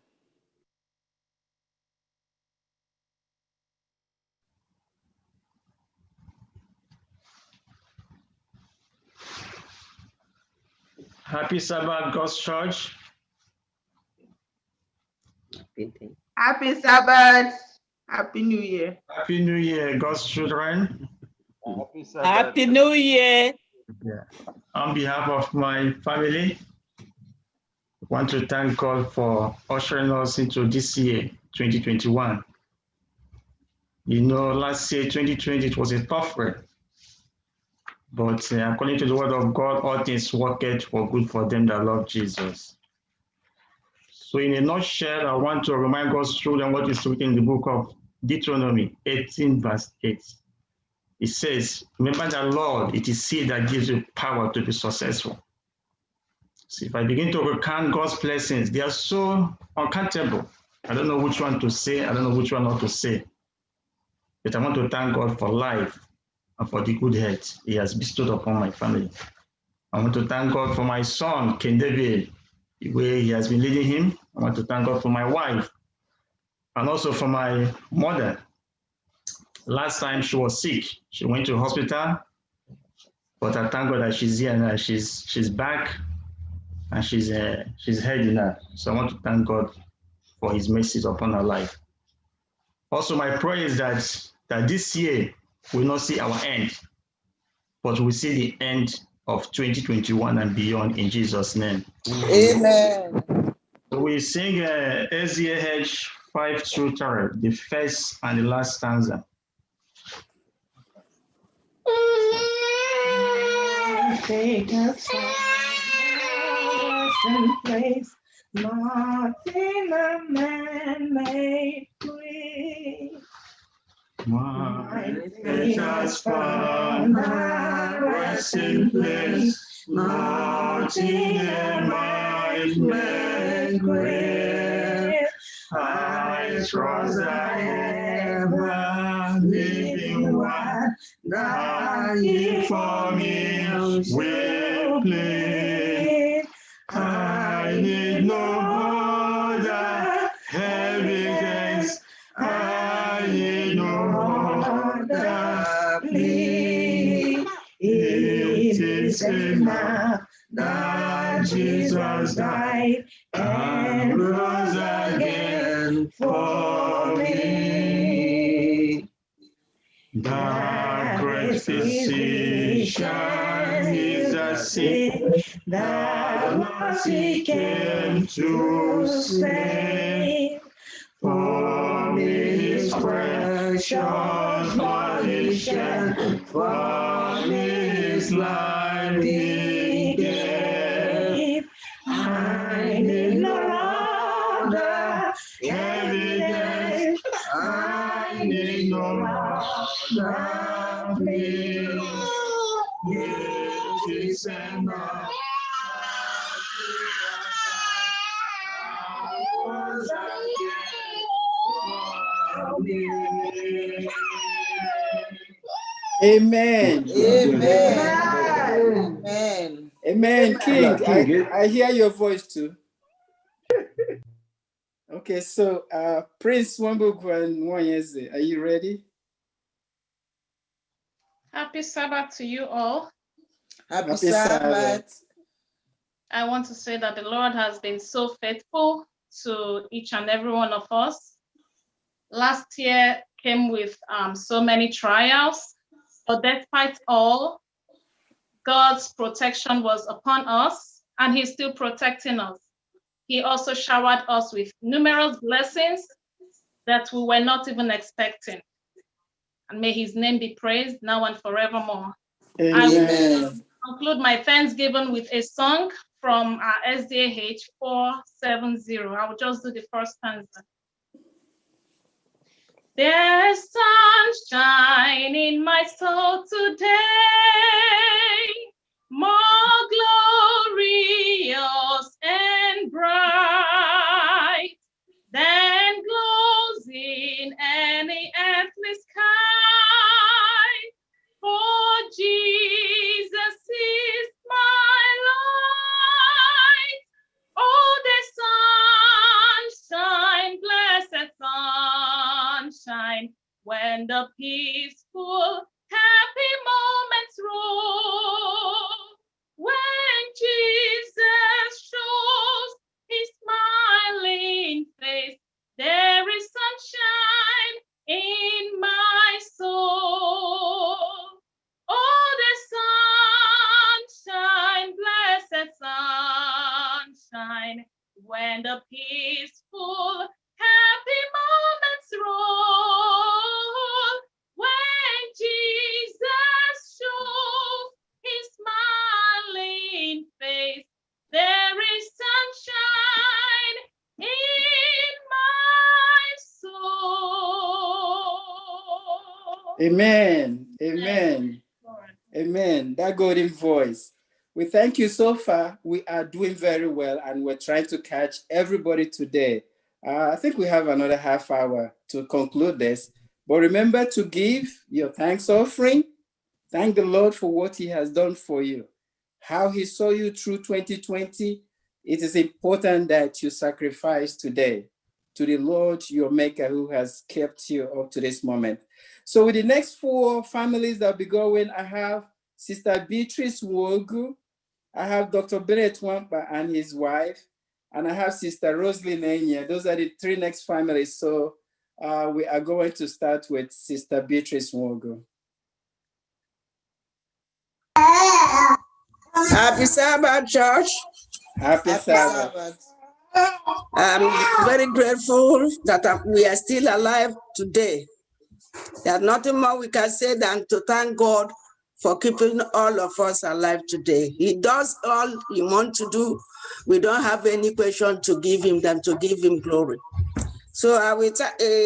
Q: Happy Sabbath, God's Church.
M: Happy Sabbath. Happy New Year.
Q: Happy New Year, God's children.
O: Happy New Year.
Q: Yeah. On behalf of my family, I want to thank God for ushering us into this year, 2021. You know, last year, 2020, it was a tough year. But according to the word of God, all things work for good for them that love Jesus. So in a nutshell, I want to remind God's children what is written in the book of Deuteronomy 18, verse 8. It says, remember that Lord, it is He that gives you power to be successful. So if I begin to recount God's blessings, they are so uncountable. I don't know which one to say, I don't know which one not to say. But I want to thank God for life and for the good health He has bestowed upon my family. I want to thank God for my son, Ken David, the way He has been leading him. I want to thank God for my wife and also for my mother. Last time she was sick, she went to the hospital, but I thank God that she's here now. She's back and she's healthy now. So I want to thank God for His mercies upon her life. Also, my prayer is that this year will not see our end, but we see the end of 2021 and beyond in Jesus' name.
F: Amen.
Q: So we sing SDA 5 through 3, the first and the last stanza.
P: Take us and place, nothing a man may free.
Q: My faith has found a resting place, nothing a mind may grave. I trust that ever living one, dying for me will plead. I need no other evidence, I need no other plea. It is enough that Jesus died and rose again for me. The great physician is the sick, the lost he came to save. For me his precious blood he shed, for me his life he gave. I need no other evidence, I need no other plea. It is enough.
E: Amen.
F: Amen. Amen.
E: Amen. King,
W: King.
E: I hear your voice too. Okay, so Prince Wambugwan Mwanyeze, are you ready?
K: Happy Sabbath to you all.
F: Happy Sabbath.
K: I want to say that the Lord has been so faithful to each and every one of us. Last year came with so many trials, but despite all, God's protection was upon us, and He's still protecting us. He also showered us with numerous blessings that we were not even expecting. And may His name be praised now and forevermore.
E: Amen.
K: I will conclude my thanksgiving with a song from SDA 470. I will just do the first stanza. There's sunshine in my soul today, more glorious and bright than glows in any earthly sky. For Jesus is my light. Oh, the sunshine, blessed sunshine, when the peaceful, happy moments roll. When Jesus shows His smiling face, there is sunshine in my soul. Oh, the sunshine, blessed sunshine, when the peaceful, happy moments roll. When Jesus shows His smiling face, there is sunshine in my soul.
E: Amen. Amen. Amen. That golden voice. We thank you so far. We are doing very well, and we're trying to catch everybody today. I think we have another half hour to conclude this. But remember to give your thanks offering. Thank the Lord for what He has done for you, how He saw you through 2020. It is important that you sacrifice today to the Lord, your Maker, who has kept you up to this moment. So with the next 4 families that will be going, I have Sister Beatrice Wogu, I have Dr. Bennett Wampa and his wife, and I have Sister Rosalie Nenya. Those are the 3 next families. So we are going to start with Sister Beatrice Wogu.
F: Happy Sabbath, church.
E: Happy Sabbath.
F: I'm very grateful that we are still alive today. There's nothing more we can say than to thank God for keeping all of us alive today. He does all he wants to do. We don't have any question to give him than to give him glory. So I will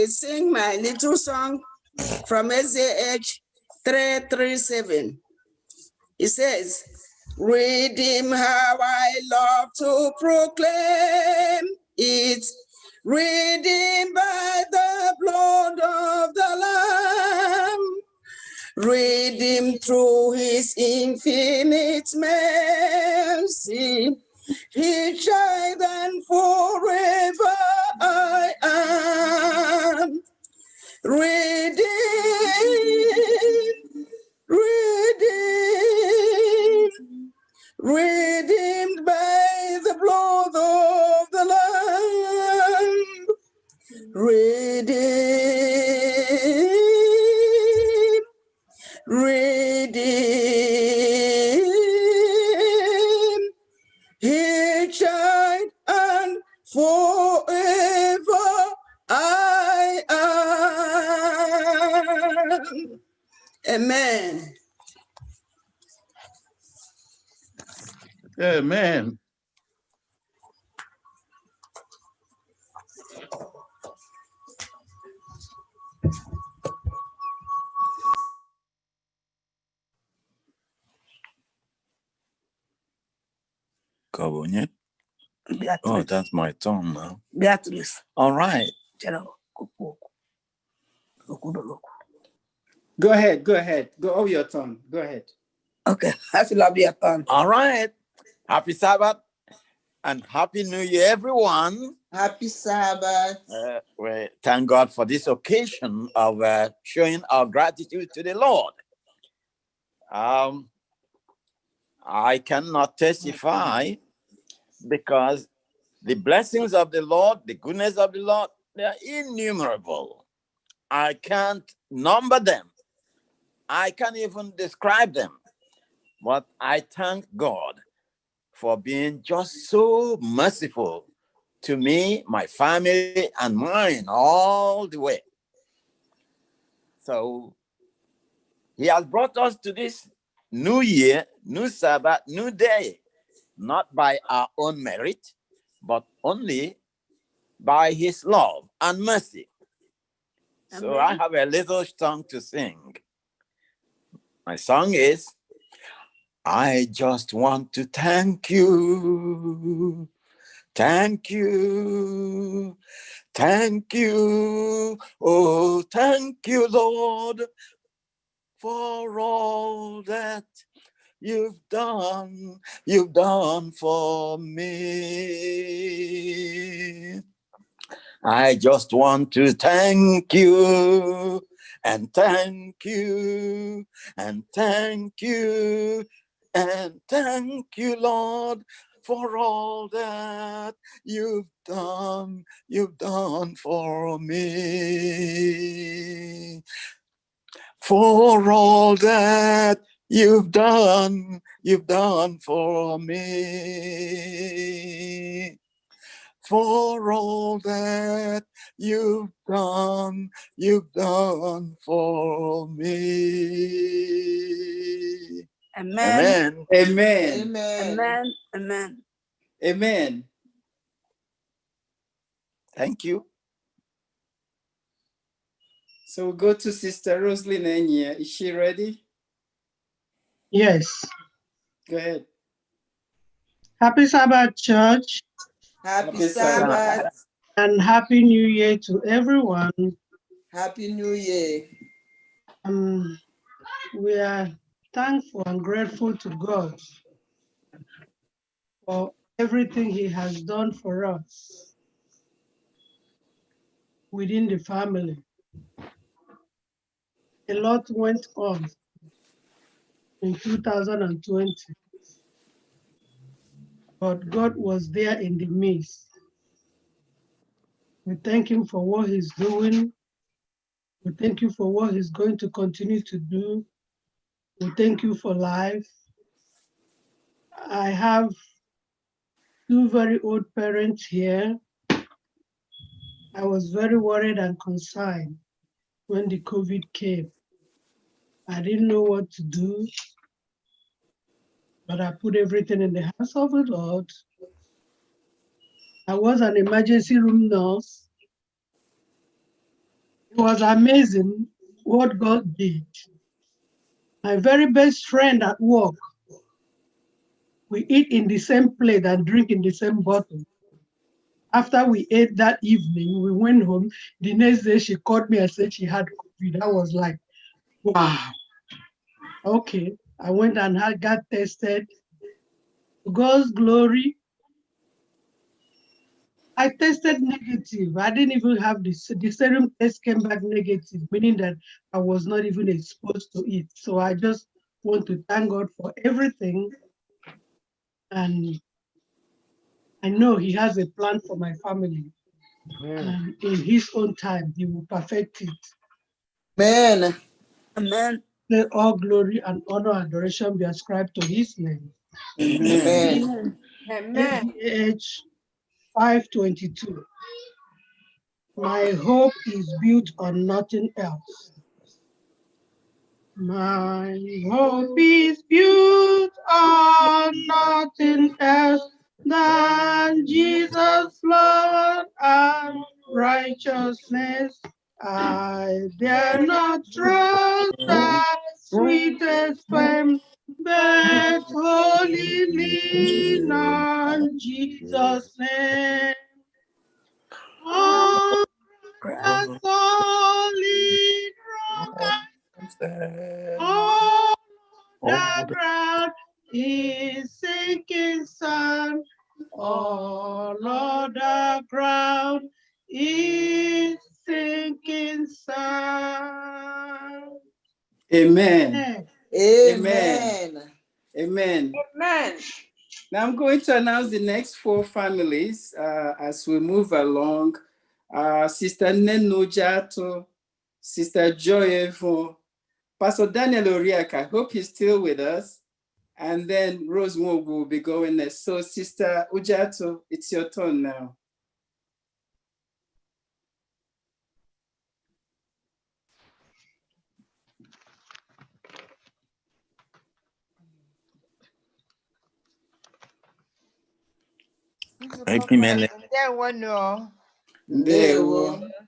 F: sing my little song from SDA 337. It says, redeem how I love to proclaim it, redeemed by the blood of the Lamb, redeemed through his infinite mercy. He child and forever I am redeemed, redeemed, redeemed by the blood of the Lamb, redeemed, redeemed, he child and forever I am. Amen.
G: Amen.
T: Kabonye. Oh, that's my turn now.
R: Beatrice.
T: All right.
E: Go ahead. Go over your turn. Go ahead.
R: Okay, I feel I'll be a turn.
T: All right. Happy Sabbath and Happy New Year, everyone.
F: Happy Sabbath.
T: We thank God for this occasion of showing our gratitude to the Lord. I cannot testify because the blessings of the Lord, the goodness of the Lord, they are innumerable. I can't number them. I can't even describe them. But I thank God for being just so merciful to me, my family, and mine all the way. So he has brought us to this new year, new Sabbath, new day, not by our own merit, but only by his love and mercy. So I have a little song to sing. My song is, I just want to thank you, thank you, thank you, oh, thank you, Lord, for all that you've done for me. I just want to thank you, and thank you, and thank you, and thank you, Lord, for all that you've done for me. For all that you've done for me. For all that you've done for me.
R: Amen.
E: Amen.
R: Amen. Amen.
E: Amen.
T: Thank you.
E: So we'll go to Sister Rosalyn Enya. Is she ready?
U: Yes.
E: Go ahead.
U: Happy Sabbath, church.
F: Happy Sabbath.
U: And Happy New Year to everyone.
F: Happy New Year.
U: We are thankful and grateful to God for everything He has done for us within the family. A lot went on in 2020, but God was there in the midst. We thank Him for what He's doing. We thank you for what He's going to continue to do. We thank you for life. I have 2 very old parents here. I was very worried and concerned when the COVID came. I didn't know what to do, but I put everything in the hands of the Lord. I was an emergency room nurse. It was amazing what God did. My very best friend at work, we eat in the same plate and drink in the same bottle. After we ate that evening, we went home. The next day, she called me and said she had COVID. I was like, wow. Okay. I went and got tested. To God's glory, I tested negative. I didn't even have the serum test came back negative, meaning that I was not even exposed to it. So I just want to thank God for everything. And I know He has a plan for my family. And in His own time, He will perfect it.
R: Amen. Amen.
U: Let all glory and honor and adoration be ascribed to His name.
R: Amen.
H: Amen.
U: SDA 5:22. My hope is built on nothing else. My hope is built on nothing else than Jesus' love and righteousness. I dare not trust that sweetest flame, but wholly lean on Jesus' name. On the solid rock, all the ground is sinking sand. All of the ground is sinking sand.
E: Amen.
R: Amen.
E: Amen.
H: Amen.
E: Now I'm going to announce the next 4 families as we move along. Sister Nenu Jato, Sister Joy Evo, Pastor Daniel Oriak, I hope he's still with us. And then Rose Mogu will be going next. So Sister Ujato, it's your turn now.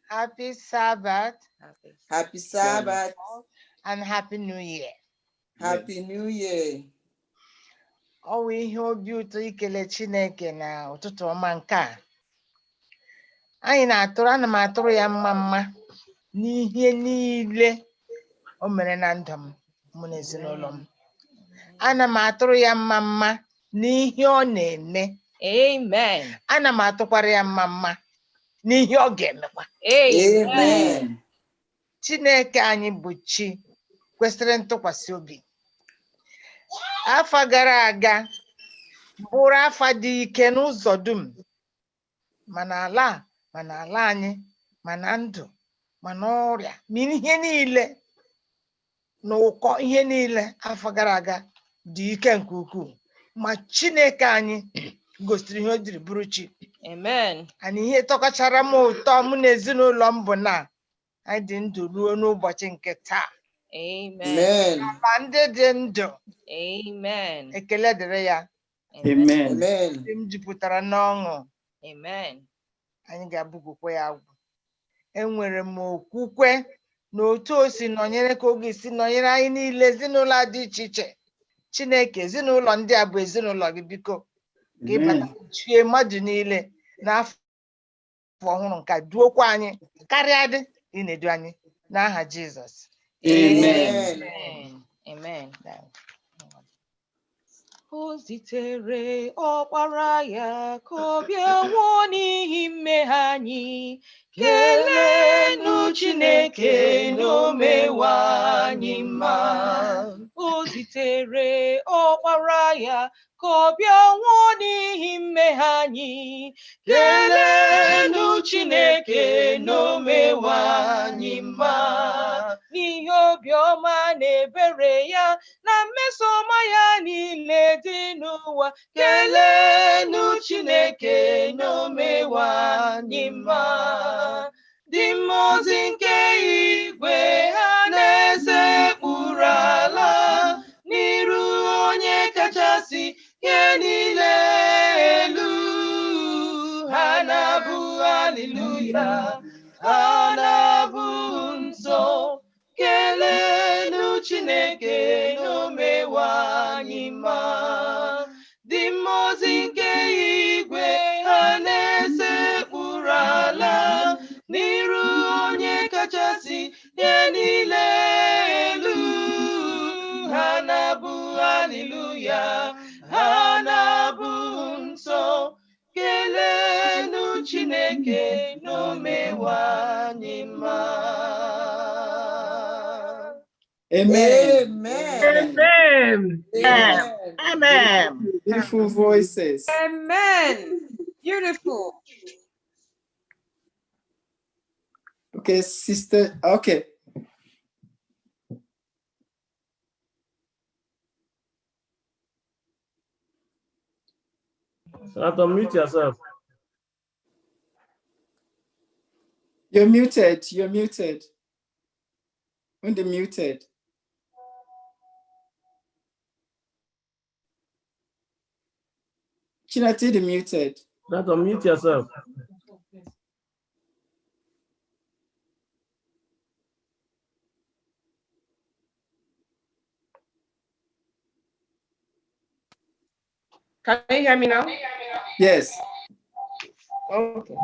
D: Happy Sabbath.
R: Happy Sabbath.
D: And Happy New Year.
R: Happy New Year.
D: Ọ ihe obi ụtọ ikele Chineke na ụtụtụ ọma nke a. Ana m atụrụ ya mma n'ihe niile o mere na ndụ m na ezinụlọ m. Ana m atụrụ ya mma n'ihe ọ na-eme. Amen. Ana m atụkwara ya mma n'ihe ọ ga-emekwa.
R: Amen.
D: Chineke anyị bụ chi kwesịrị ntụkwasị obi. Afọ gara aga bụrụ afọ dị ike n'ụzọ dum, mana ala anyị, mana ndụ, mana ọrịa, ma ihe niile n'ụkọ ihe niile afọ gara aga dị ike nke ukwuu. Ma Chineke anyị gosiri ihe o jiri bụrụ chi. Amen. Anyị ihe tọkọchara m ụtọ mụ na ezinụlọ m bụ na anyị dị ndụ ruo n'ụbọchị nke taa. Amen. Ala ndị dị ndụ. Amen. Ekele dịrị ya.
E: Amen.
D: Ndị m jupụtara n'ọṅụ. Amen. Anyị ga-abụgokwa ya agwụ. Enwere m okwukwe na otu o si nọnyere ka oge si nọnyere anyị niile ezinụlọ dị iche iche. Chineke, ezinụlọ ndị a bụ ezinụlọ gị, biko ka ịbata chie mmadụ niile n'afọ ọhụrụ nke duokwa anyị karịa dị ị na-edu anyị n'aha Jizọs.
R: Amen.
D: Amen. O zitere ọkpara ya ka ọ bịa nwụọ n'ihi mmehie anyị. Keleenụ Chineke na o mewo anyị mma. O zitere ọkpara ya ka ọ bịa nwụọ n'ihi mmehie anyị. Keleenụ Chineke na o mewo anyị mma.
B: n'ihe obiọma na ebere ya na mmeso ọma ya niile dị n'ụwa. Keleenụ Chineke na o mewo anyị mma. Ndị mmụọ ozi nke igwe ha na-esekpuru ala n'iru onye kachasị ihe niile elu. Ha na-abụ haleluya, ha na-abụ nsọ. Keleenụ Chineke na o mewo anyị mma. Ndị mmụọ ozi nke igwe ha na-esekpuru ala n'iru onye kachasị ihe niile elu. Ha na-abụ haleluya, ha na-abụ nsọ. Keleenụ Chineke na o mewo anyị mma.
E: Amen.
A: Amen. Amen.
E: Beautiful voices.
C: Amen. Beautiful.
E: Okay, sister. Okay.
O: Unmute yourself.
E: You're muted. You're muted. Unmuted. Chinati, muted.
O: Unmute yourself.
B: Can you hear me now?
E: Yes.
B: Okay.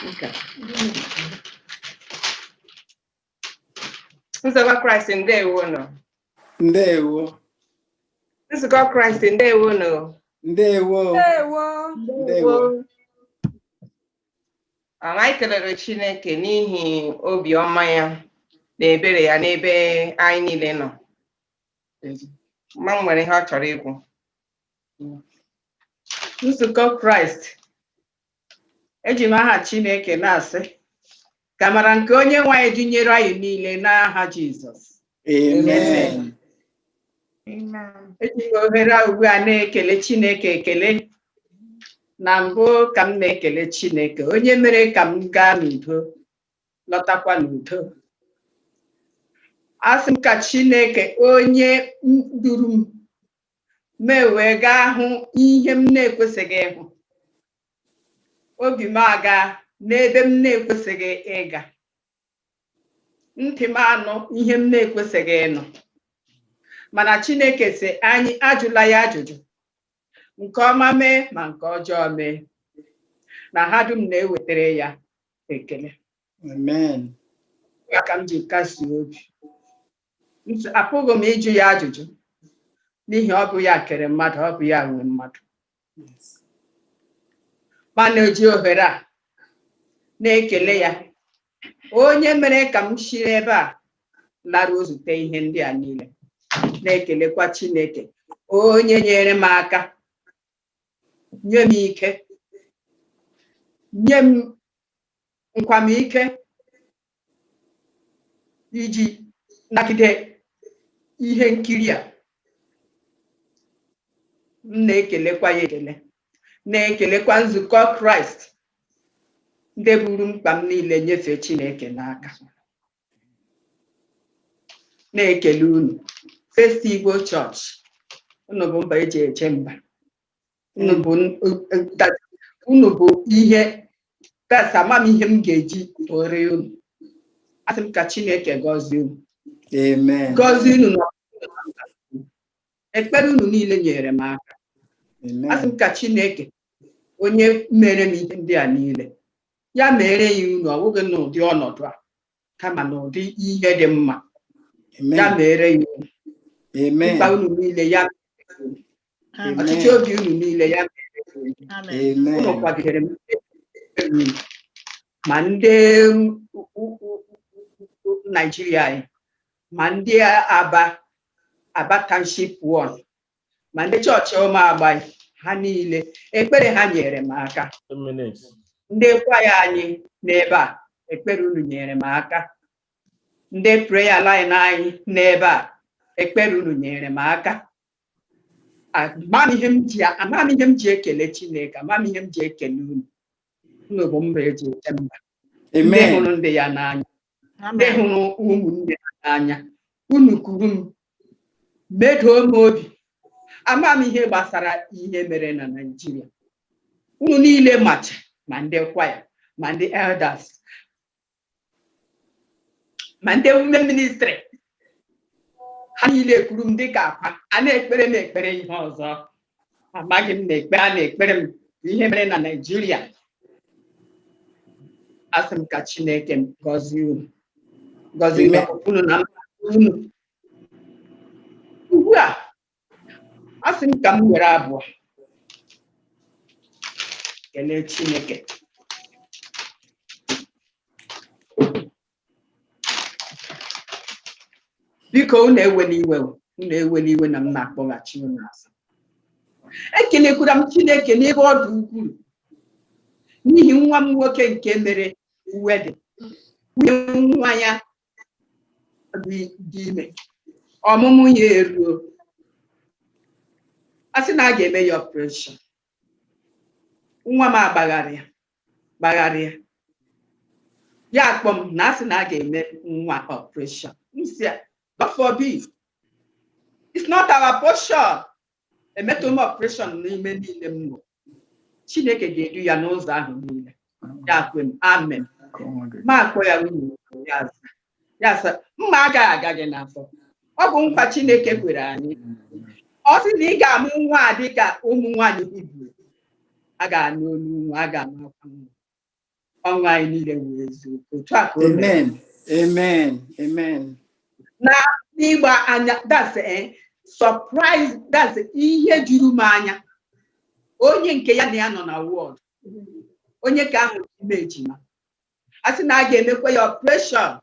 B: Okay. Nzukọ Kraịst ndewo nọ.
E: Ndewo.
B: Nzukọ Kraịst ndewo nọ.
E: Ndewo.
C: Ndewo.
E: Ndewo.
B: Anyị kelere Chineke n'ihi obiọma ya na ebere ya n'ebe anyị niile nọ. Ma m nwere ihe ọ chọrọ ikwu. Nzukọ Kraịst, eji m aha Chineke na-asị ka amara nke onye nwe anyị dịnyere anyị niile n'aha Jizọs.
E: Amen.
B: Eji m ohere a ugbu a na-ekele Chineke ekele. Na mbụ ka m na-ekele Chineke onye mere ka m gaa n'udo lọtakwa n'udo. Asị m ka Chineke onye duru m mee wee gaa hụ ihe m na-ekwesịghị ịhụ. Obi m aga n'ebe m na-ekwesịghị ịga. Ntị m anụ ihe m na-ekwesịghị ịnụ. Mana Chineke sị anyị ajụla ya ajụjụ. Nke ọma mee ma nke ọjọọ mee. Na ha dum na-ewetara ya ekele.
E: Amen.
B: Ya ka m ji kasi obi. Apụghị m ịjụ ya ajụjụ n'ihi ọ bụ ya kere mmadụ, ọ bụ ya nwe mmadụ. Mana o ji ohere a na-ekele ya onye mere ka m shiri ebe a lara ozute ihe ndị a niile. Na-ekelekwa Chineke onye nyere m aka, nye m ike, nye m nkwamike iji nagide ihe nkiri a. M na-ekelekwa ya ekele. Na-ekelekwa nzukọ Kraịst ndị buru mkpa m niile nyefee Chineke n'aka. Na-ekele unu FirstIgbo Church. Unu bụ mba eji eche mba. Unu bụ ihe ama m ihe m ga-eji ore unu. Asị m ka Chineke gọzie unu.
E: Amen.
B: Gọzie unu ekpere unu niile nyere m aka. Asị m ka Chineke onye mere m ihe ndị a niile ya mere ya unu, ọ bụghị n'ụdị ọnọdụ a kama n'ụdị ihe dị mma. Ya mere ya unu. Mkpa unu niile ya mere. Ọchịchị obi unu niile ya mere. Unu kwagidere m ma ndị Nigeria anyị, ma ndị Aba Township 1, ma ndị chọọchị ụmụ agbaghị, ha niile ekpere ha nyere m aka.
O: 2 minutes.
B: Ndị kwaya anyị n'ebe a ekpere unu nyere m aka. Ndị prayer line anyị n'ebe a ekpere unu nyere m aka. Amam ihe m ji ekele Chineke, amam ihe m ji ekele unu. Unu bụ mba eji ete mba. Ndị hụrụ ndị ya n'anya, ndị hụrụ ụmụnne ya n'anya. Unu kuru m, medoo m obi. Amam ihe gbasara ihe mere na Nigeria. Unu niile macha, ma ndị kwaya, ma ndị elders, ma ndị women ministry. Ha niile kwuru m dịka akwa, a na-ekpere m ekpere ihe ọzọ. Amaghị m na ekpere a na-ekpere m ihe mere na Nigeria. Asị m ka Chineke m gọzie unu, gọzie unu na unu. Ugbu a, asị m ka m were abụọ kelee Chineke. Biko unu ewela iwe na m na-akpọghachi unu azụ. Ekelekwara m Chineke n'ebe ọ dị ukwuu n'ihi nwa m nwoke nke mere wedding. Nwa ya dị ime, ọmụmụ ya eruo. A sị na a ga-eme ya operation. Nwa m agbagharịa ya akpọ m na a sị na a ga-eme nwa operation. God forbid. It's not our portion. Emetụ m operation n'ime niile m nọ. Chineke ga-edu ya n'ụzọ ahụ niile. Ya kwe m, amen. Ma akpọ ya nwunye ya sị mma agaghị aga gị n'afọ. Ọ bụ nkwa Chineke kwere anyị. Ọ sị na ị ga-amụ nwa dịka ụmụ nwaanyị Hibru. A ga-anụ olu nwa, a ga-anụ akwa nwa. Ọnwa anyị niile wee eziokwu. Otu a ka o mere.
E: Amen.
B: Na n'ịgba anya, that's surprise, that's ihe juru m anya. Onye nke ya na ya nọ na ward, onye ka ahụ ime ejima. A sị na a ga-emekwa ya operation.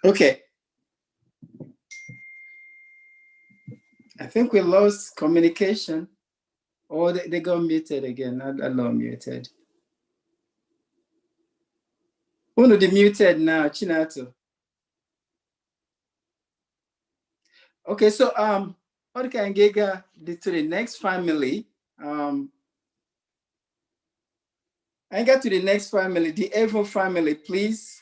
E: Okay. I think we lost communication. Or they got muted again, not muted. Uno the muted now, Chinato. Okay, so okay, and get to the next family. I get to the next family, the Evo family, please.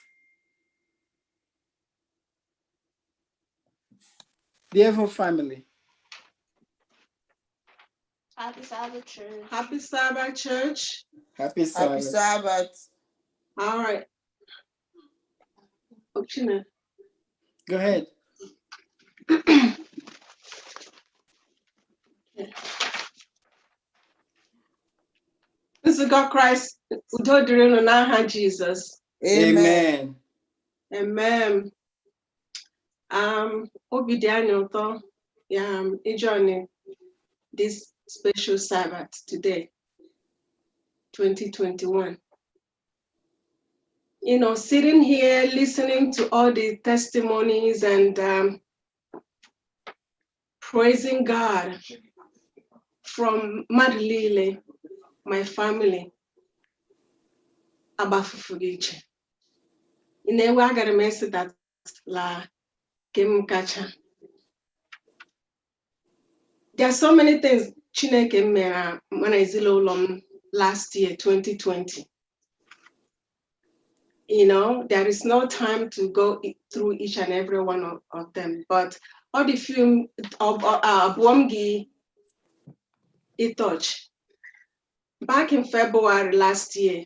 E: The Evo family.
S: Happy Sabbath, church.
G: Happy Sabbath, church.
E: Happy Sabbath.
R: Happy Sabbath.
G: All right. Ochina.
E: Go ahead.
G: This is God Christ. Udo dịrị unu n'aha Jesus.
R: Amen.
G: Amen. Obi dị anyị ụtọ joining this special Sabbath today, 2021. You know, sitting here listening to all the testimonies and praising God from Madlile, my family, Abafufugiche. In a way, I got a message that la Kim Kacha. There are so many things Chineke mera mana izilo last year, 2020. You know, there is no time to go through each and every one of them. But all the film of Buomgi Itoch. Back in February last year,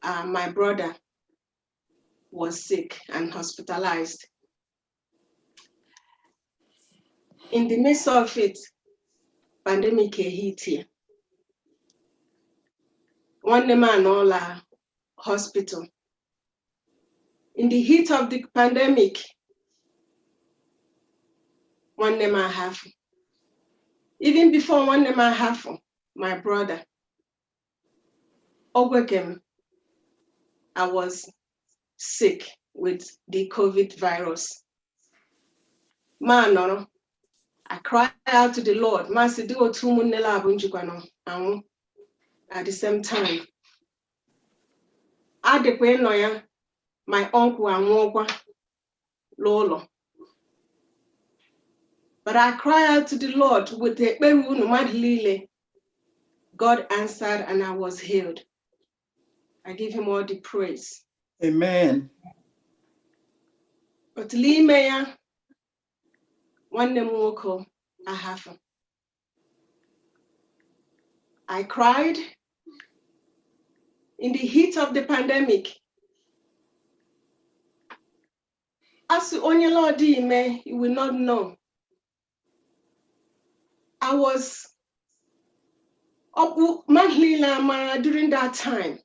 G: my brother was sick and hospitalized. In the midst of it, pandemic hit here. One man all hospital. In the heat of the pandemic, one man have Even before one name I have my brother, Ogwekem, I was sick with the COVID virus. Man, I cried out to the Lord. At the same time, my uncle and Lolo. But I cried out to the Lord with the God answered and I was healed. I give him all the praise.
E: Amen.
G: But Limeya, one name woko, I have. I cried in the heat of the pandemic. As you only Lord me, you will not know. I was up during that time.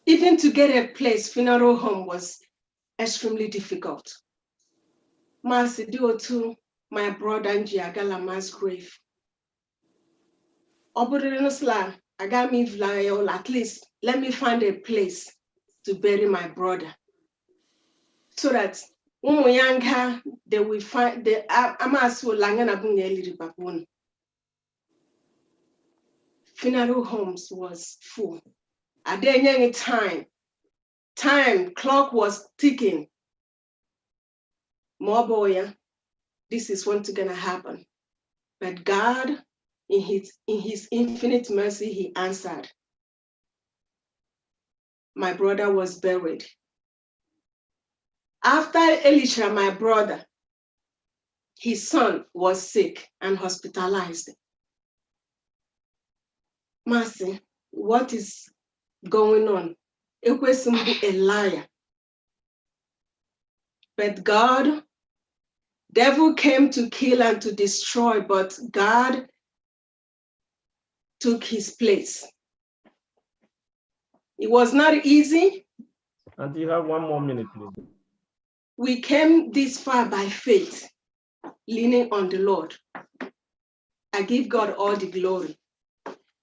G: Even to get a place, funeral home was extremely difficult. Due my brother Njiagala mass grave. I got me flyer, at least let me find a place to bury my brother. So that when we younger, they will find the Amasu Langana Bungeli Babun. Funeral homes was full. At the time clock was ticking. More boy, this is what's gonna happen. But God, in his infinite mercy, he answered. My brother was buried. After Elisha, my brother, his son was sick and hospitalized. Mercy, what is going on? Ekwesimbu a liar. But God, devil came to kill and to destroy, but God took his place. It was not easy.
O: And you have 1 more minute, please.
G: We came this far by faith, leaning on the Lord. I give God all the glory.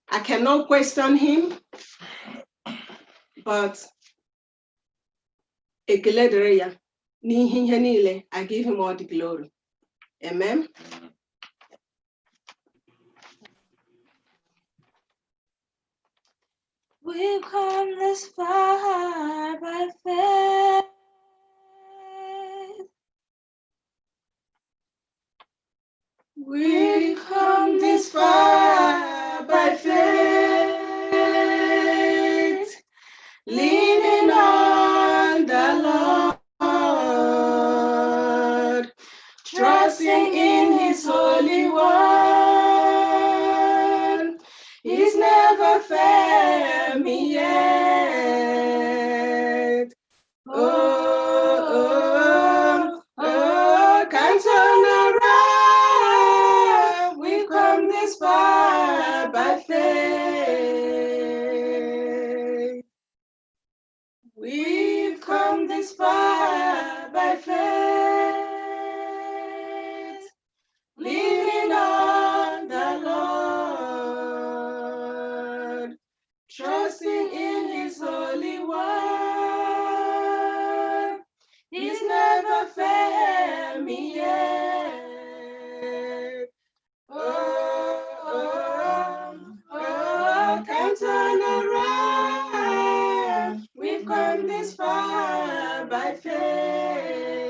G: I cannot question him, but I give him all the glory. Amen.
I: We've come this far by faith.
G: We've come this far by faith, leaning on the Lord, trusting in his holy word. He's never failed me yet. Can't turn around. We've come this far by faith. We've come this far by faith, leaning on the Lord, trusting in his holy word. He's never failed me yet. Can't turn around. We've come this far by faith.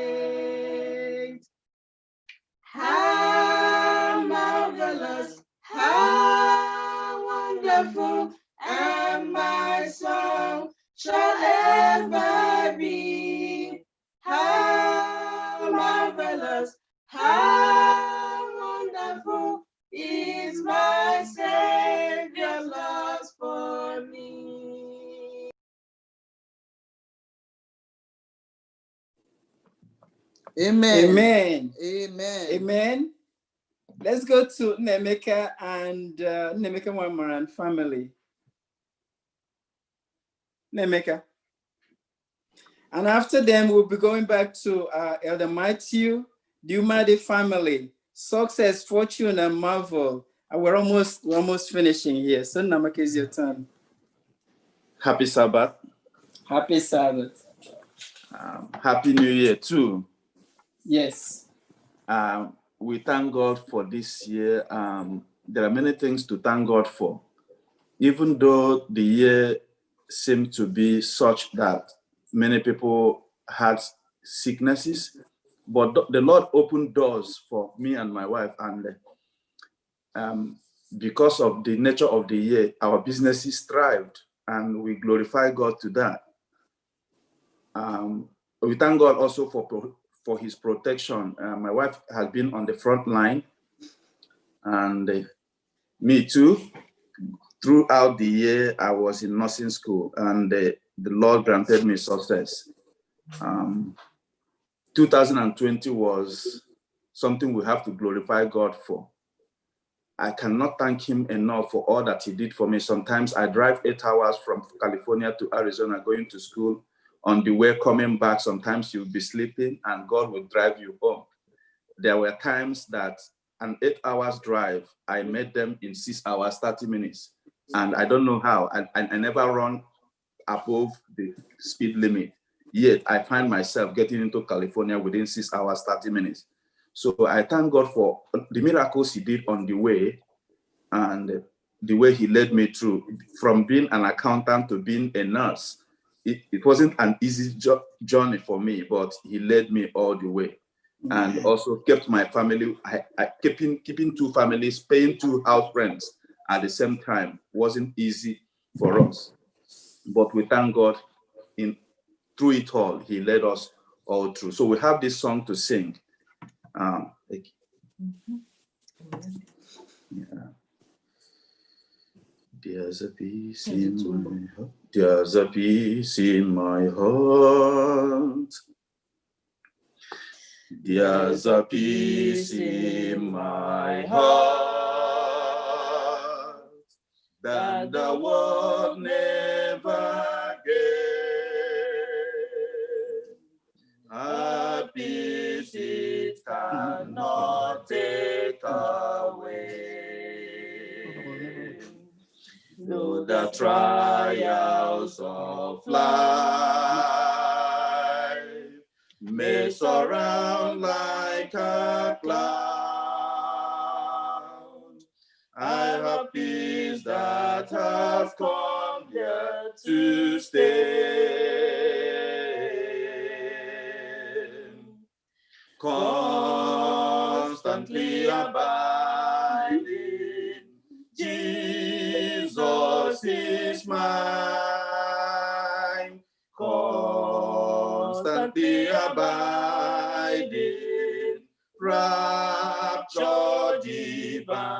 G: How marvelous, how wonderful, and my song shall ever be. How marvelous, how wonderful is my Savior's love for me.
E: Amen.
J: Amen.
E: Amen.
J: Amen. Let's go to Nemeka and Nemeka Wamaran family. Nemeka. And after them, we'll be going back to Elder Matthew, Dumadi family. success, fortune, and marvel. We're almost finishing here. So Namaka, is your turn.
L: Happy Sabbath.
J: Happy Sabbath.
L: Happy New Year too.
J: Yes.
L: We thank God for this year. There are many things to thank God for. Even though the year seemed to be such that many people had sicknesses, but the Lord opened doors for me and my wife, and because of the nature of the year, our businesses thrived, and we glorify God to that. We thank God also for His protection. My wife has been on the front line, and me too. Throughout the year, I was in nursing school, and the Lord granted me success. 2020 was something we have to glorify God for. I cannot thank Him enough for all that He did for me. Sometimes I drive 8 hours from California to Arizona going to school. On the way coming back, sometimes you'll be sleeping and God will drive you home. There were times that an 8 hours drive, I made them in 6 hours, 30 minutes. And I don't know how. I never run above the speed limit. Yet I find myself getting into California within 6 hours, 30 minutes. So I thank God for the miracles He did on the way and the way He led me through. From being an accountant to being a nurse, it wasn't an easy journey for me, but He led me all the way. And also kept my family, keeping 2 families, paying 2 house rents at the same time wasn't easy for us. But we thank God through it all, He led us all through. So we have this song to sing. There's a peace in my heart. There's a peace in my heart. There's a peace in my heart that the world never gave. A peace it cannot take away. Though the trials of life may surround like a cloud, I have peace that has come here to stay. Constantly abiding, Jesus is mine. Constantly abiding, rapture divine.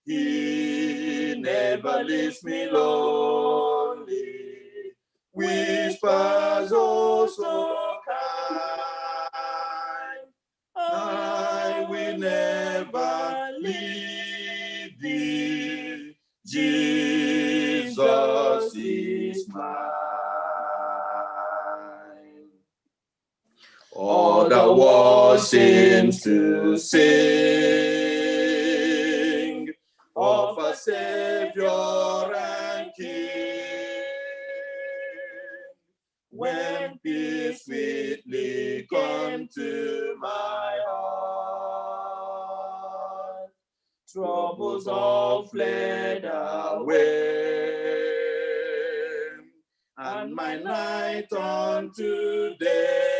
L: He never leaves me lonely. Whispers oh so kind, I will never leave thee. Jesus is mine. All the world seems to sing of a Savior and King. When peace sweetly came to my heart, troubles all fled away, and my night unto day.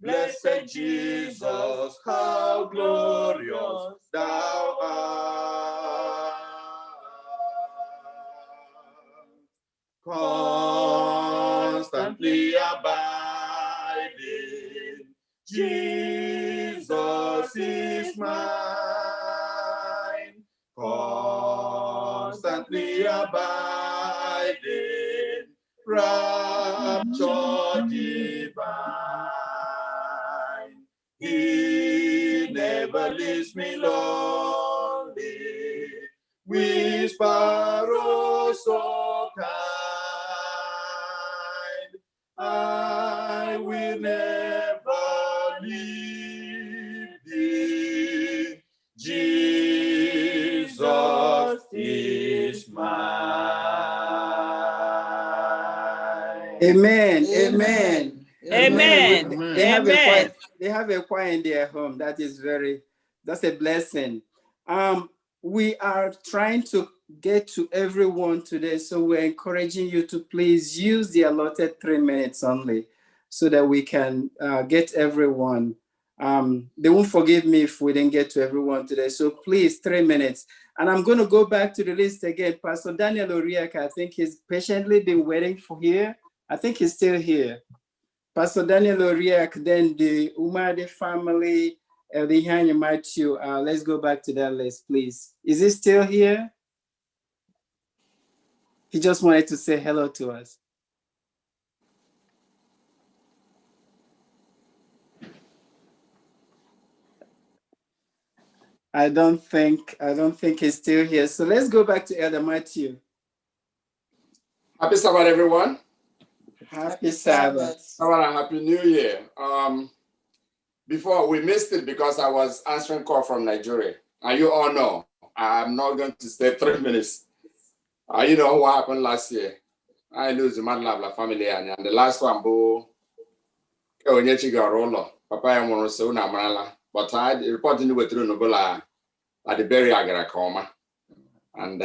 L: Blessed Jesus, how glorious thou art. Constantly abiding, Jesus is mine. Constantly abiding, rapture divine. He never leaves me lonely. Whisper oh so kind, I will never thee, Jesus is mine.
J: Amen. Amen.
E: Amen.
J: Amen.
E: Amen.
J: They have a choir in their home. That's a blessing. We are trying to get to everyone today, so we're encouraging you to please use the allotted 3 minutes only so that we can get everyone. They won't forgive me if we didn't get to everyone today, so please, 3 minutes. And I'm going to go back to the list again. Pastor Daniel Oriak, I think he's patiently been waiting for here. I think he's still here. Pastor Daniel Oriak, then the Umade family, the Hanya Matthew. Let's go back to that list, please. Is he still here? He just wanted to say hello to us. I don't think he's still here. So let's go back to Elder Matthew.
M: Happy Sabbath, everyone.
J: Happy Sabbath.
M: Sabbath and Happy New Year. Before we missed it because I was answering call from Nigeria. And you all know, I'm not going to stay 3 minutes. You know what happened last year. I lose the man of la family and the last one, Bo, Papa and so na but I reported with Runobola at the Berry Agara and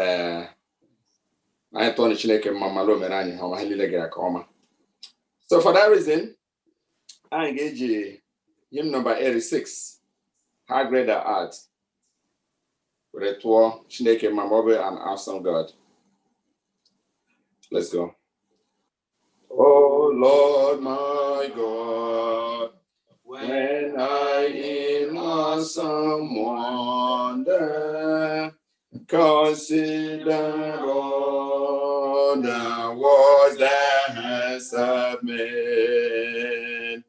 M: I told Chineke Mama Lomerani, how my Hiligara coma. So for that reason, I engage hymn number 86, High Grade Art, with a tour, Chineke Mamobe and Awesome God. Let's go. Oh Lord my God, when I in awesome wonder consider all the words that has made,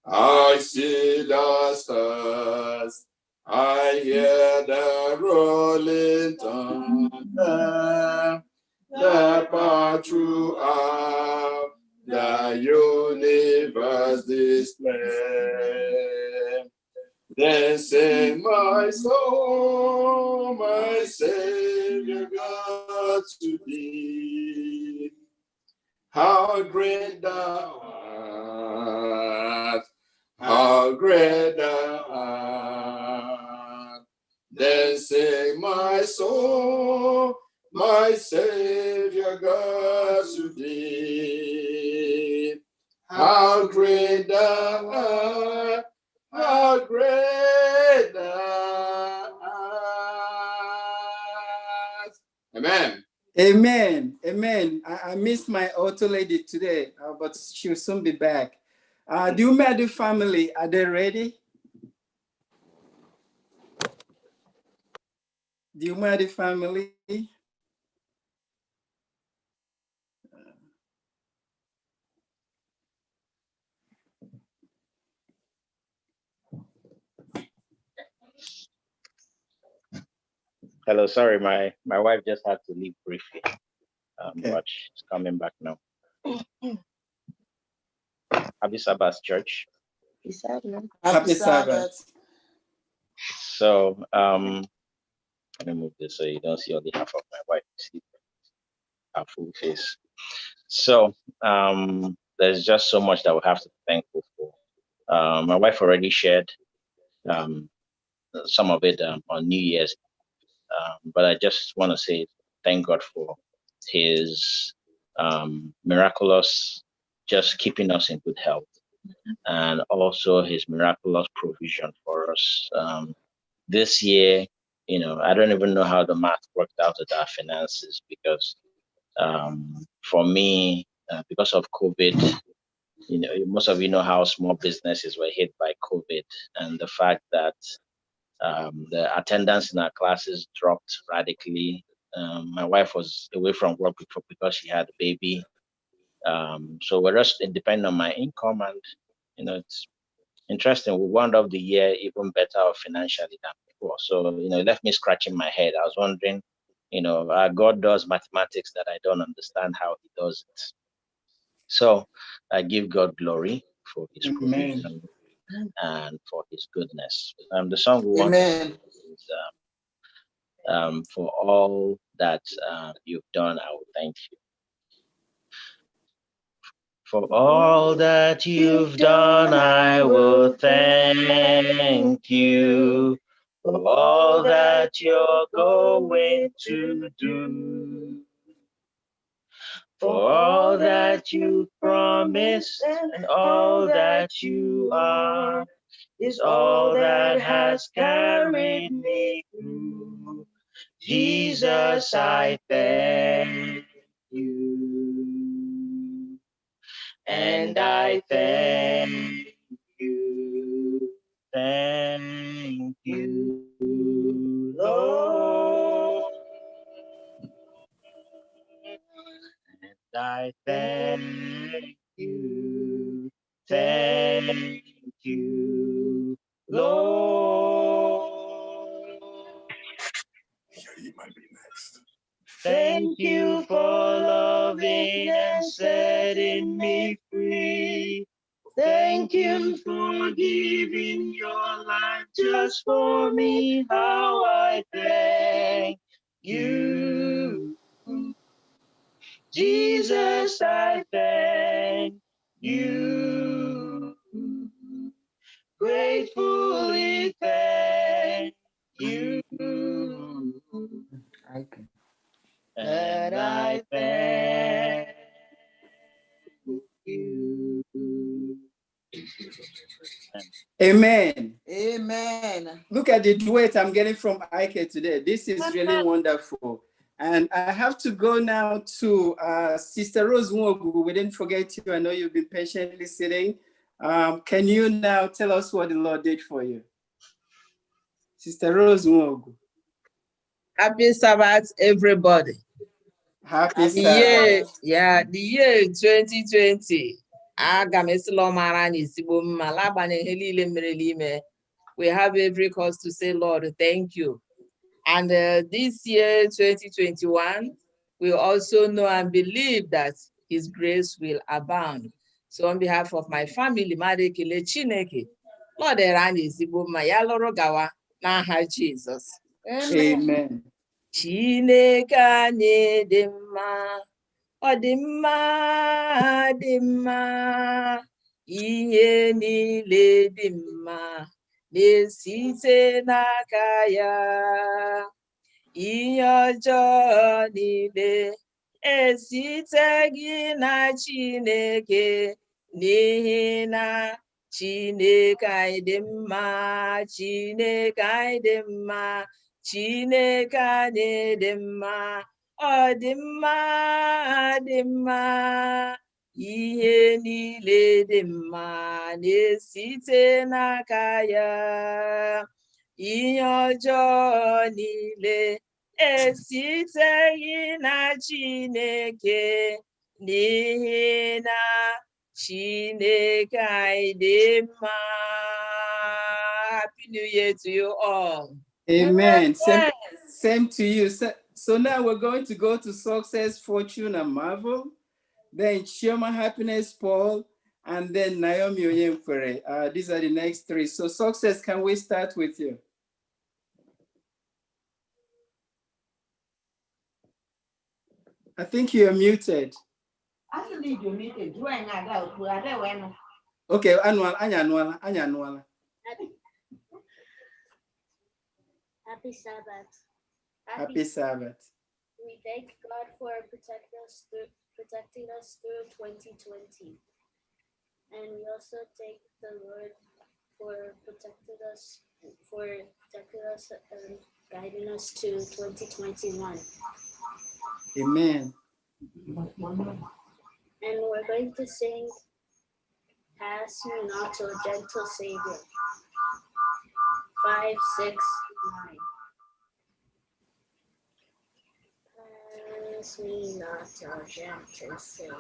M: I see the stars, I hear the rolling thunder, the path throughout the universe display. Then sing my soul, my Savior God, to thee. How great thou art, how great thou art. Then sing my soul, my Savior God, to thee. How great thou art, how great thou art. Amen.
J: Amen. Amen. I missed my auto lady today, but she'll soon be back. The Umadu family, are they ready? The Umadu family.
N: Hello, sorry, my wife just had to leave briefly, but she's coming back now. Happy Sabbath, church.
J: Happy Sabbath.
N: So, let me move this so you don't see only half of my wife, see her full face. So, there's just so much that we have to be thankful for. My wife already shared some of it on New Year's, but I just want to say thank God for His miraculous, just keeping us in good health, and also His miraculous provision for us. This year, I don't even know how the math worked out with our finances because for me, because of COVID, most of you know how small businesses were hit by COVID, and the fact that the attendance in our classes dropped radically. My wife was away from work before because she had a baby. So we're just depending on my income, and it's interesting. We wound up the year even better financially than before. So it left me scratching my head. I was wondering, God does mathematics that I don't understand how He does it. So I give God glory for His provision. and for his goodness. The song we want to sing is for all that you've done, I will thank you. For all that you've done, I will thank you. For all that you're going to do. For all that you promised and all that you are is all that has carried me through. Jesus, I thank you. And I thank you. Thank you, Lord. And I thank you. Thank you, Lord.
L: He might be next.
N: Thank you for loving and setting me free. Thank you for giving your life just for me. How I thank you. Jesus, I thank you. Gratefully thank you. And I thank you.
J: Amen.
R: Amen.
J: Look at the duet I'm getting from Ike today. This is really wonderful. And I have to go now to Sister Rose Nwogu. We didn't forget you. I know you've been patiently sitting. Can you now tell us what the Lord did for you? Sister Rose Nwogu.
P: Happy Sabbath, everybody.
J: Happy
P: Sabbath.
J: Sabbath.
P: The year 2020. Aga m esi lọ mara anyị ezigbo mma n'agbanyeghị ihe niile mere n'ime. We have every cause to say, Lord, thank you. And this year, 2021, we also know and believe that His grace will abound. So on behalf of my family, Mmadụ ekele Chineke, Lord, anyị ezigbo mma ya lụrụ gawa n'aha Jizọs.
J: Amen.
P: Chineke anyị dị mma, ọ dị mma, dị mma, ihe niile dị mma, na-esite n'aka ya. Ihe ọjọọ niile esiteghị na Chineke, n'ihi na Chineke anyị dị mma, Chineke anyị dị mma, Chineke anyị dị mma, ọ dị mma, dị mma, ihe niile dị mma na-esite n'aka ya. Ihe ọjọọ niile esiteghị na Chineke, n'ihi na Chineke anyị dị mma. Happy New Year to you all.
J: Amen. Same to you. So now we're going to go to Success, Fortune, and Marvel. Then Chioma, Happiness, Paul, and then Naomi Oyemkwere. These are the next three. So Success, can we start with you? I think you're muted. Okay, Annual.
Q: Happy Sabbath.
J: Happy Sabbath.
Q: We thank God for protecting us through 2020. And we also thank the Lord for protecting us and guiding us to 2021.
J: Amen.
Q: And we're going to sing Pass Me Not, O Gentle Savior. 5, 6, 9. Pass me not, O gentle Savior.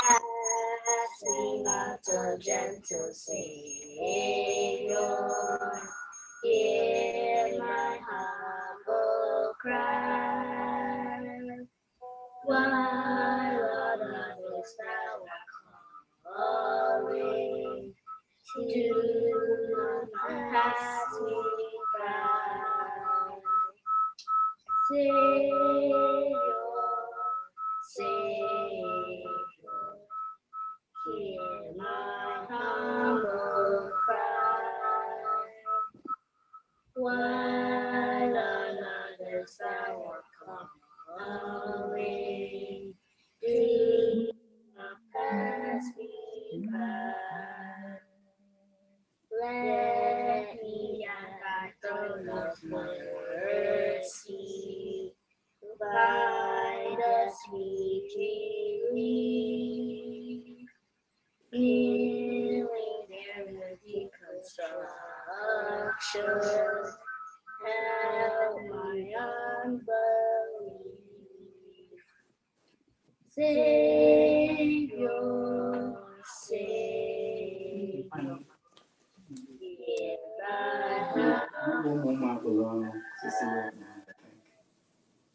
Q: Pass me not, O gentle Savior. Hear my humble cry. Why, Lord, dost thou call me? Savior, hear my humble cry. While on others thou art calling, do not pass me by. Let me at thy throne of mercy find a sweet relief. Kneeling there in the deconstruction, help my unbelief. Savior, Savior, hear thy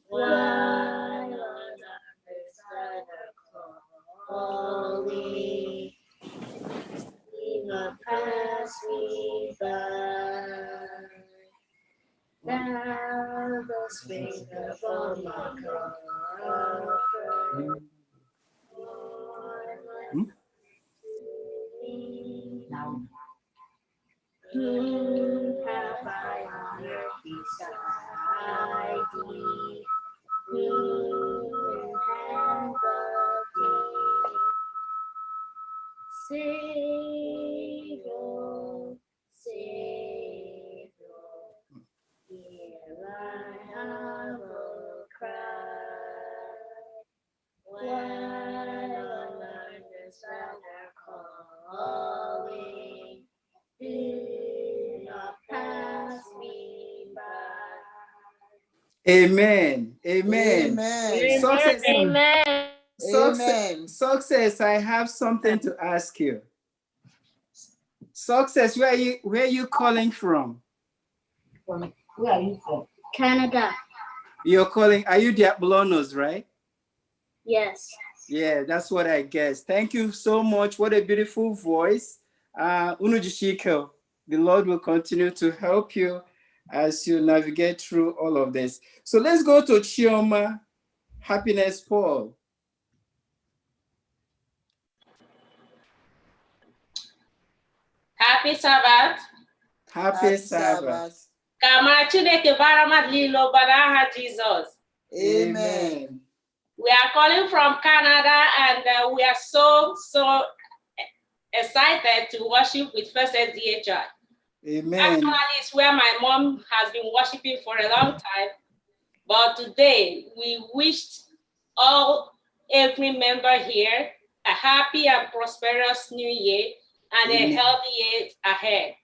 Q: while on others that are calling, do not pass me by. Thou the strength of all my comfort, Lord, whom have I on earth beside thee? Whom in hand but thee? Savior, Savior, hear my humble cry. While on others that are calling, do not pass me by.
J: Amen. Amen.
R: Amen.
J: Success.
Q: Amen.
R: Amen.
J: Success, I have something to ask you. Success, where are you calling from?
Q: Where are you from? Canada.
J: You're calling, are you Diablonos, right?
Q: Yes.
J: Yeah, that's what I guess. Thank you so much. What a beautiful voice. Unujishiko, the Lord will continue to help you as you navigate through all of this. So let's go to Chioma Happiness Paul.
K: Happy Sabbath.
J: Happy Sabbath.
K: Ka mara Chineke bara mmadụ niile ụba n'aha Jesus.
R: Amen.
K: We are calling from Canada, and we are so excited to worship with First SDA Church.
J: Amen.
K: Actually, it's where my mom has been worshiping for a long time. But today, we wished every member here a happy and prosperous new year and a healthy year ahead.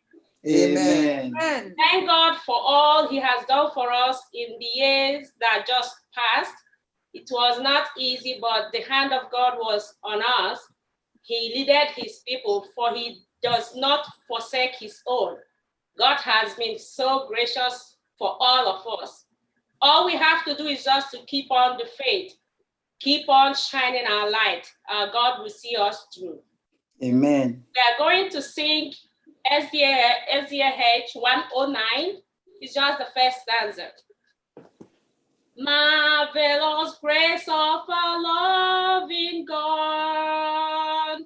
R: Amen.
K: Thank God for all he has done for us in the years that just passed. It was not easy, but the hand of God was on us. He leaded his people, for he does not forsake his own. God has been so gracious for all of us. All we have to do is just to keep on the faith, keep on shining our light. God will see us through.
J: Amen.
K: We are going to sing SDA 109. It's just the first stanza. Marvelous grace of our loving God.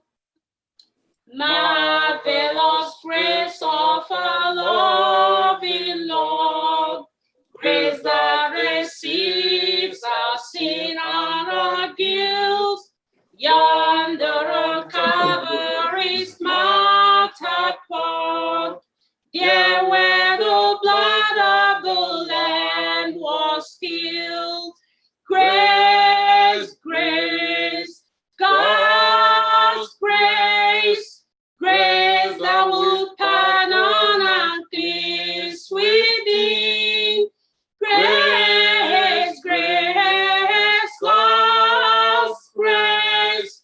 K: Marvelous grace of our loving Lord. Grace that receives our sin and our guilt. Yonder on Calvary's mount upon. There where the blood of the Lamb was spilled. Grace, grace, God's grace, grace that would pardon and cleanse within. Grace, grace, God's grace,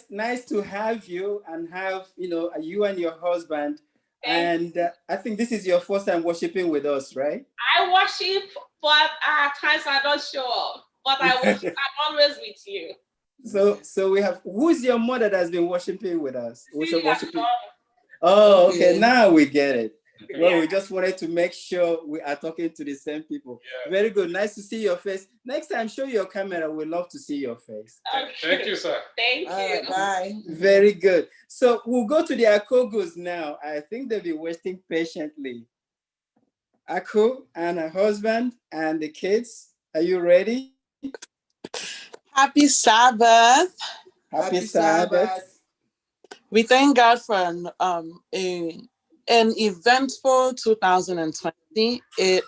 J: nice to have you and have, you and your husband. And I think this is your first time worshiping with us, right?
K: I worship, but at times I don't show up. But I worship, I'm always with you.
J: So we have, who's your mother that's been worshiping with us?
K: Worshiping.
J: Oh, okay. Now we get it. Well, we just wanted to make sure we are talking to the same people. Yeah. Very good. Nice to see your face. Next time, show your camera. We'd love to see your face.
K: Okay. Thank you, sir. Thank you.
R: Bye.
J: Very good. So we'll go to the Akogos now. I think they'll be waiting patiently. Ako and her husband and the kids, are you ready?
T: Happy Sabbath.
J: Happy Sabbath.
T: We thank God for an eventful 2020. It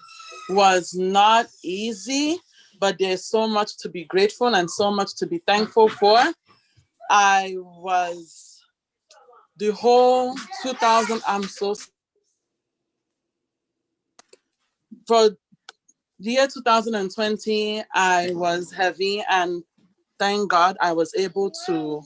T: was not easy, but there's so much to be grateful and so much to be thankful for. I was the whole 2000, for the year 2020, I was heavy, and thank God I was able to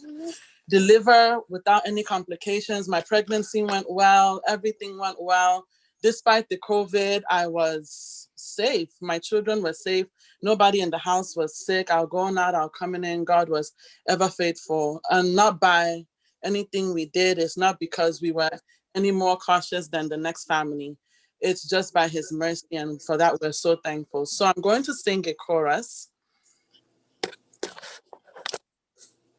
T: deliver without any complications. My pregnancy went well, everything went well. Despite the COVID, I was safe. My children were safe. Nobody in the house was sick. Our going out, our coming in, God was ever faithful. And not by anything we did. It's not because we were any more cautious than the next family. It's just by his mercy, and for that we're so thankful. So I'm going to sing a chorus.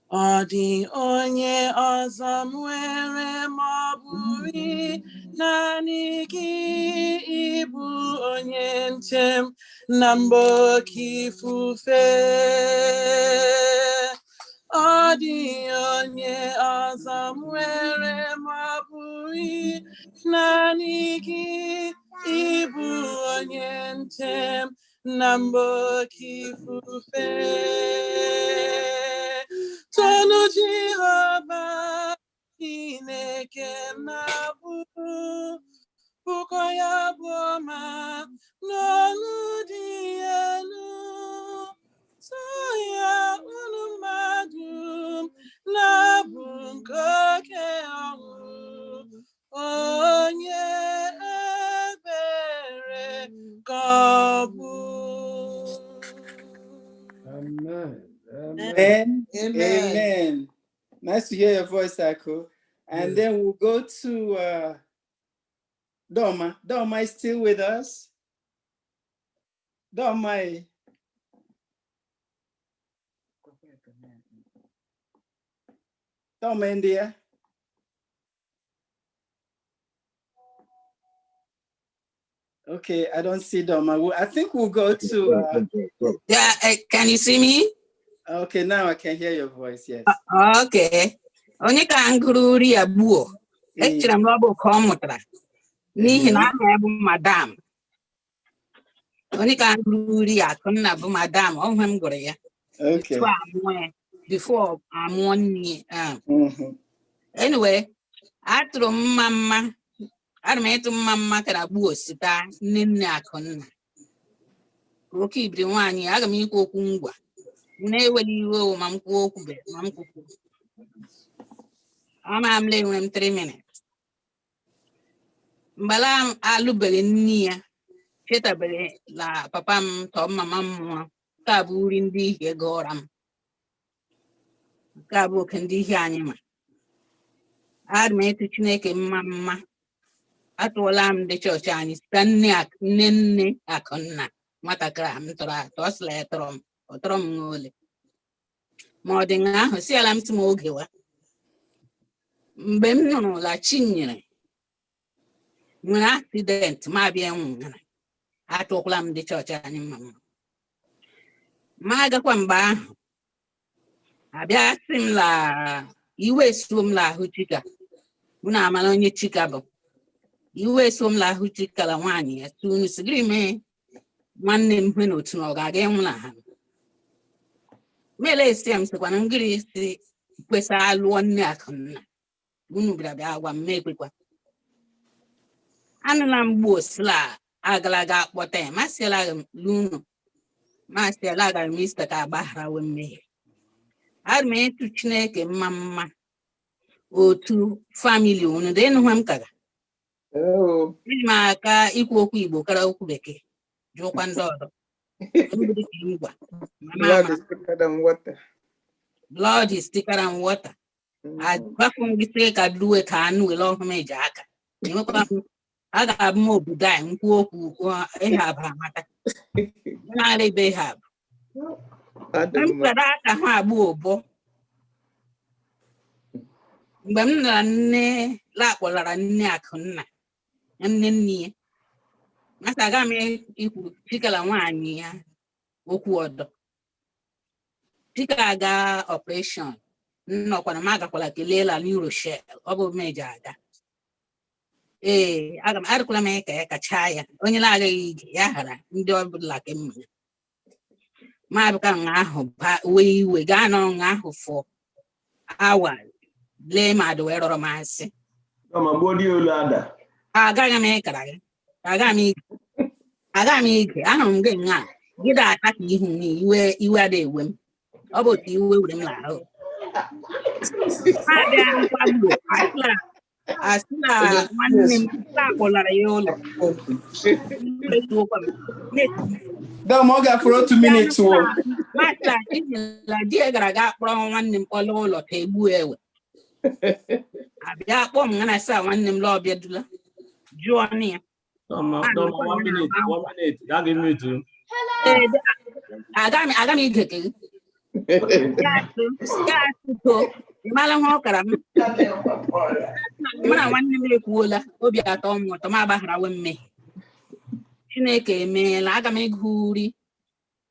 T: Odi onye ọzọ nwere mọbụrụ naanị gị ịbụ onye nche na mgbe oke ifufe. Odi onye ọzọ nwere mọbụrụ naanị gị ịbụ onye nche na mgbe oke ifufe. Tonu Jehovah, Chineke na-abụ puku ya bụ ọma n'ọnụ dị elu. So ya unu mmadụ na-abụ nke oke ọṅụ, onye ebere ka ọ bụ.
J: Amen. Amen. Amen. Nice to hear your voice, Ako. And then we'll go to Doma. Doma is still with us. Doma. Doma, India. Okay, I don't see Doma. I think we'll go to...
V: Yeah, can you see me?
J: Okay, now I can hear your voice, yes.
V: Okay. Onye ka nguru ri abuo. Echere m na ọ bụ ka ọ mụtara. N'ihi na aha ya bụ madam. Onye ka nguru ri akụnna bụ madam, ọ hwe m gụrụ ya.
J: Okay.
V: Before amụọ nni. Anyway, atụrụ mma. Ana m etu mma kara gbuo sita nne akụnna. Oke ibiri nwaanyị, aga m ikwu okwu ngwa. Na-eweli iwe ma m kwuo okwu be ma m kwukwu. Ama m le nwere m 3 minutes. Mbala m alụbeghị nni ya. Chetabere la papa m tọ mama m nwa. Ka bụ uri ndị ihe gọra m. Ka bụ oke ndị ihe anyị ma. Ada m etu Chineke mma. Atụọla m ndị chọọchị anyị site nne akụnna. Nwatakịrị a m tọrọ atọ ọ sịla ya tọrọ m. Ọ tọrọ m n'ole. Ma ọ dị ahụ si ala m tụ m oge wa. Mgbe m nụrụ la Chinyere nwere accident ma bịa nwụrụ. Atụkwala m ndị chọọchị anyị mma. Ma agakwa mgbe ahụ. Abịa sị m la iwe so m la ahụ Chika. Unu amara onye Chika bụ. Iwe so m la ahụ Chika la nwaanyị ya. Unu sigiri mee nwanne m hwe n'otu na ọ ga-aga ịnwụ na ha. Mele esi am sekwa na ngiri isi kwesa alụọ nne akụnna. Unu bịa agwa m mekwekwa. Anụla m gbuo sila agalaga akpọta ya. Masịala m lunu. Masịala gara m ista ka agbaghara we mmehie. Armetu Chineke mama. Otu family unu dị nụ m kaga. Maka ikwu okwu Igbo kara okwu Bekee. Jụkwa ndị ọzọ.
B: Blood is thicker than water.
V: Blood is thicker than water. Agbakwụ gị sị ka duwe ka anụ wele ọhụm eji aka. A ga-abụ m obodo anyị nkwu okwu ịhab amata. Narị ebe ịhab. Mkpere aka ha abụ ụbọ. Mgbe m nara nne lakpọlara nne Akụnna, nne nne, masa aga m ikwu Chikala nwaanyị ya okwu ọdọ. Chika aga operation, nnọkwana m agakwala kelee la Neuroshell, ọ bụ meji aga. Aga m arịkwala m ka ya kacha ya, onye na-agaghị ije ya hara ndị ọbụla ke mma. Ma abụka nga ahụ wee iwe gaa nọ nga ahụ for hours. Lee mmadụ wee rọrọ m asị. Agaghị m ịkara gị. Aga m ige. Ahụrụ m gị nga gị da-ata ka ihu iwe ada ewe m. Ọ bụ otu iwe were m n'ahụ. Abịa nkwagbu asịla nwanne m akpọlara ya ụlọ.
J: For 2 minutes.
V: Masta ijela di gara aga kpọrọ nwanne m kpọrọ ụlọ ka egbu ewe. Abịa kpọọ m na sa nwanne m lọbịa dula. Jụọ ọnụ ya.
O: 1 minute. Ya give me to.
V: Aga m ige ka gị. Ya atụto. Ịmala nwa ọkara m. Mana nwanne m ekwuola obi atọ m ụtọ m agbaghara we mmehie. Chineke emeela aga m ịgụ uri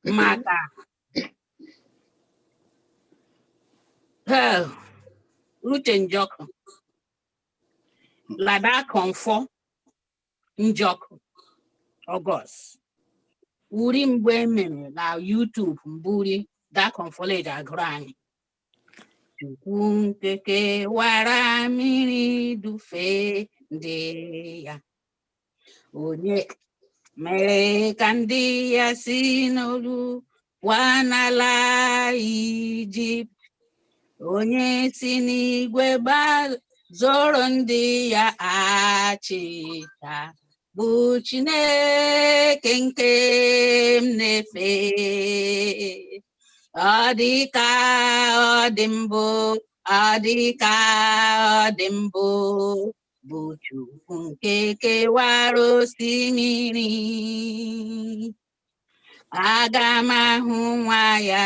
V: maka Uche Njọkụ Lada Kọmfọ Njọkụ Ọgọst uri mgbe emere na YouTube mburi da Kọmfọleji agụrụ anyị Chukwu nkeke wara mmiri dufe ndị ya onye mere ka ndị ya si n'olu pụọ n'ala Ijipt onye si n'igwe zoro ndị ya achịcha bụ Chineke nke m na-efe ọ dịka ọ dị mbụ ọ dịka ọ dị mbụ bụ Chukwu nke kewara osimiri aga m ahụ nwa ya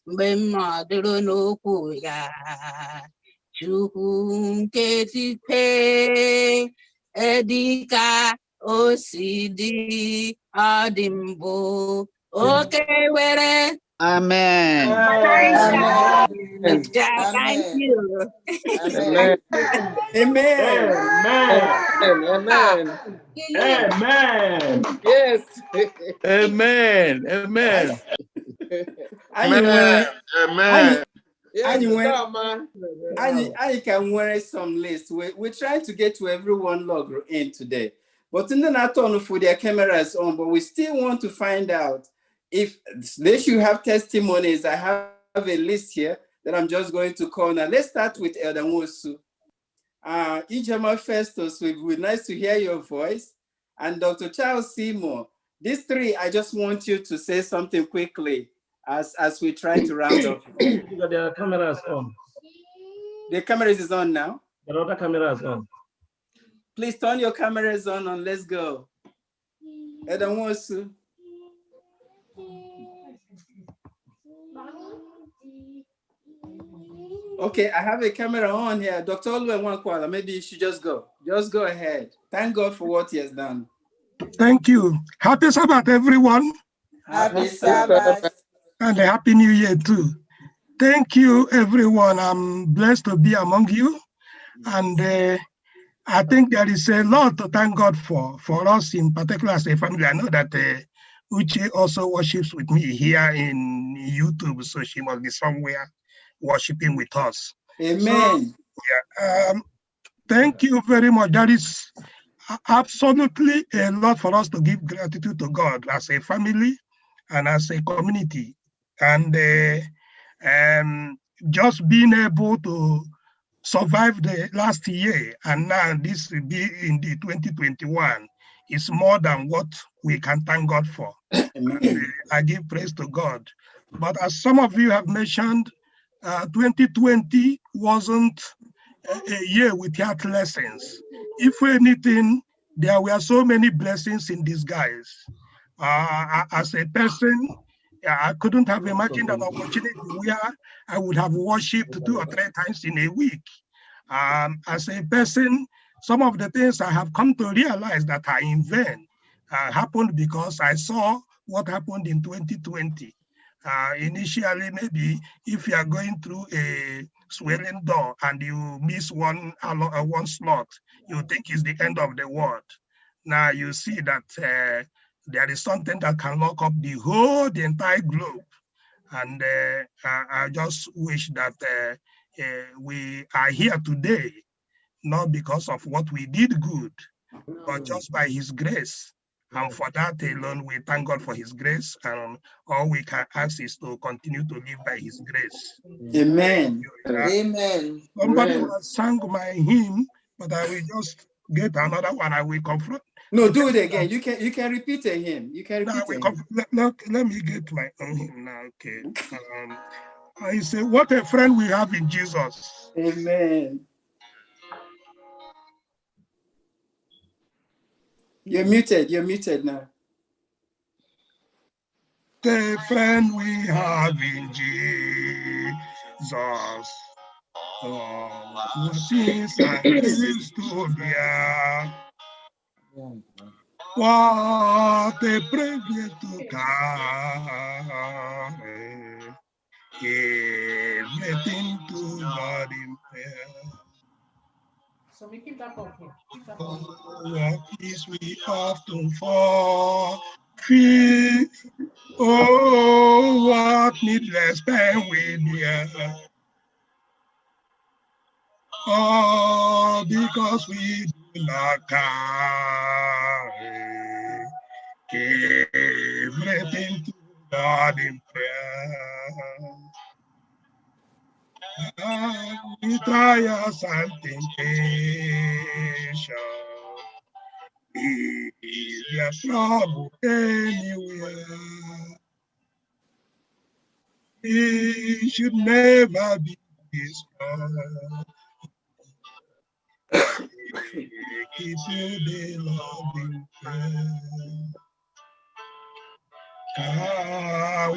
V: mgbe m nọdụrụ n'okwu ya Chukwu nke dike dịka o si dị ọ dị mbụ oke were.
R: Amen.
V: Thank you.
J: Amen. Amen.
B: Amen.
O: Amen.
B: Yes.
O: Amen. Amen.
J: Amen. I can wear some list. We're trying to get to everyone log in today. But in the not on for their cameras on, but we still want to find out if they should have testimonies. I have a list here that I'm just going to call now. Let's start with Elder Mosu. Ijama Festus, it would be nice to hear your voice. And Dr. Charles Seymour. These three, I just want you to say something quickly as we try to round up.
O: The camera is on.
J: The camera is on now?
O: The other camera is on.
J: Please turn your cameras on and let's go. Elder Mosu. Okay, I have a camera on here. Dr. Olwe Wankwala, maybe you should just go. Just go ahead. Thank God for what he has done.
F: Thank you. Happy Sabbath, everyone.
R: Happy Sabbath.
F: And a Happy New Year, too. Thank you, everyone. I'm blessed to be among you. And I think there is a lot to thank God for us in particular as a family. I know that Uche also worships with me here in YouTube, so she must be somewhere worshiping with us.
J: Amen.
F: So, thank you very much. There is absolutely a lot for us to give gratitude to God as a family and as a community. And Just being able to survive the last year and now this will be in the 2021 is more than what we can thank God for. And, I give praise to God. But as some of you have mentioned, 2020 wasn't a year without lessons. If anything, there were so many blessings in disguise. As a person, I couldn't have imagined an opportunity where I would have worshipped 2 or 3 times in a week. As a person, some of the things I have come to realize that are in vain happened because I saw what happened in 2020. Initially, maybe if you are going through a swelling door and you miss one slot, you think it's the end of the world. Now you see that there is something that can lock up the entire globe. And I just wish that we are here today, not because of what we did good, but just by his grace. And for that alone, we thank God for his grace. And all we can ask is to continue to live by his grace.
J: Amen.
P: Amen.
F: Somebody has sang my hymn, but I will just get another one. I will confront.
J: No, do it again. You can repeat a hymn. You can repeat a hymn.
F: Let me get my own hymn now. Okay. I say, what a friend we have in Jesus.
J: Amen. You're muted now.
F: The friend we have in Jesus. Who sins and lives to bear. What a privilege to carry everything to God in prayer.
P: So we keep that up here.
F: What is we often forfeit? Oh, what needless pain we bear. Oh, because we do not carry everything to God in prayer. We trials and temptation. Is there trouble anywhere? We should never be discouraged. Keep you the Lord in prayer.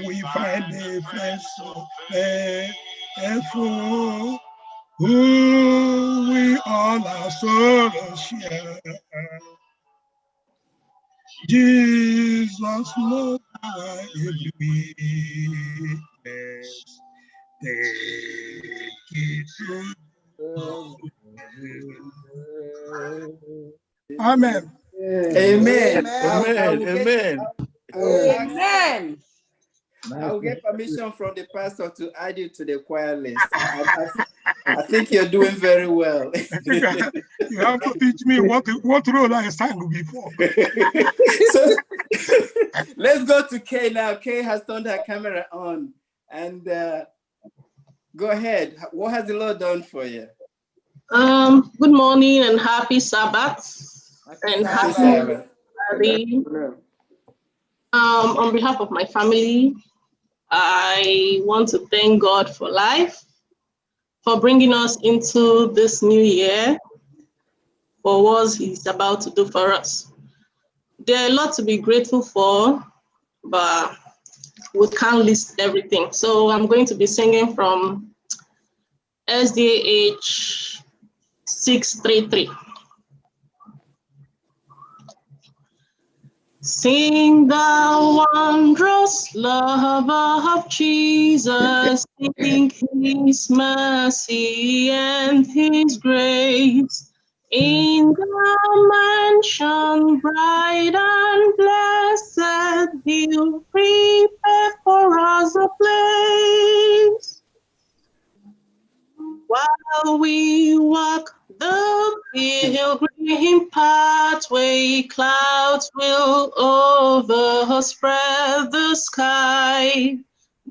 F: We find a friend so faithful, who we all our sorrows share. Jesus knows our every weakness. Take it to Amen.
J: Amen.
R: Amen.
P: Amen.
J: I will get permission from the pastor to add you to the choir list. I think you're doing very well.
F: You have to teach me what role I sang before.
J: So let's go to Kay now. Kay has turned her camera on. And go ahead. What has the Lord done for you?
H: Good morning and happy Sabbath. Happy Sabbath. On behalf of my family, I want to thank God for life, for bringing us into this new year, for what He's about to do for us. There are a lot to be grateful for, but we can't list everything. So I'm going to be singing from SDA 633. Sing the wondrous love of Jesus, sing His mercy and His grace. In the mansion bright and blessed, He'll prepare for us a place. While we walk the pilgrim pathway, clouds will overspread the sky,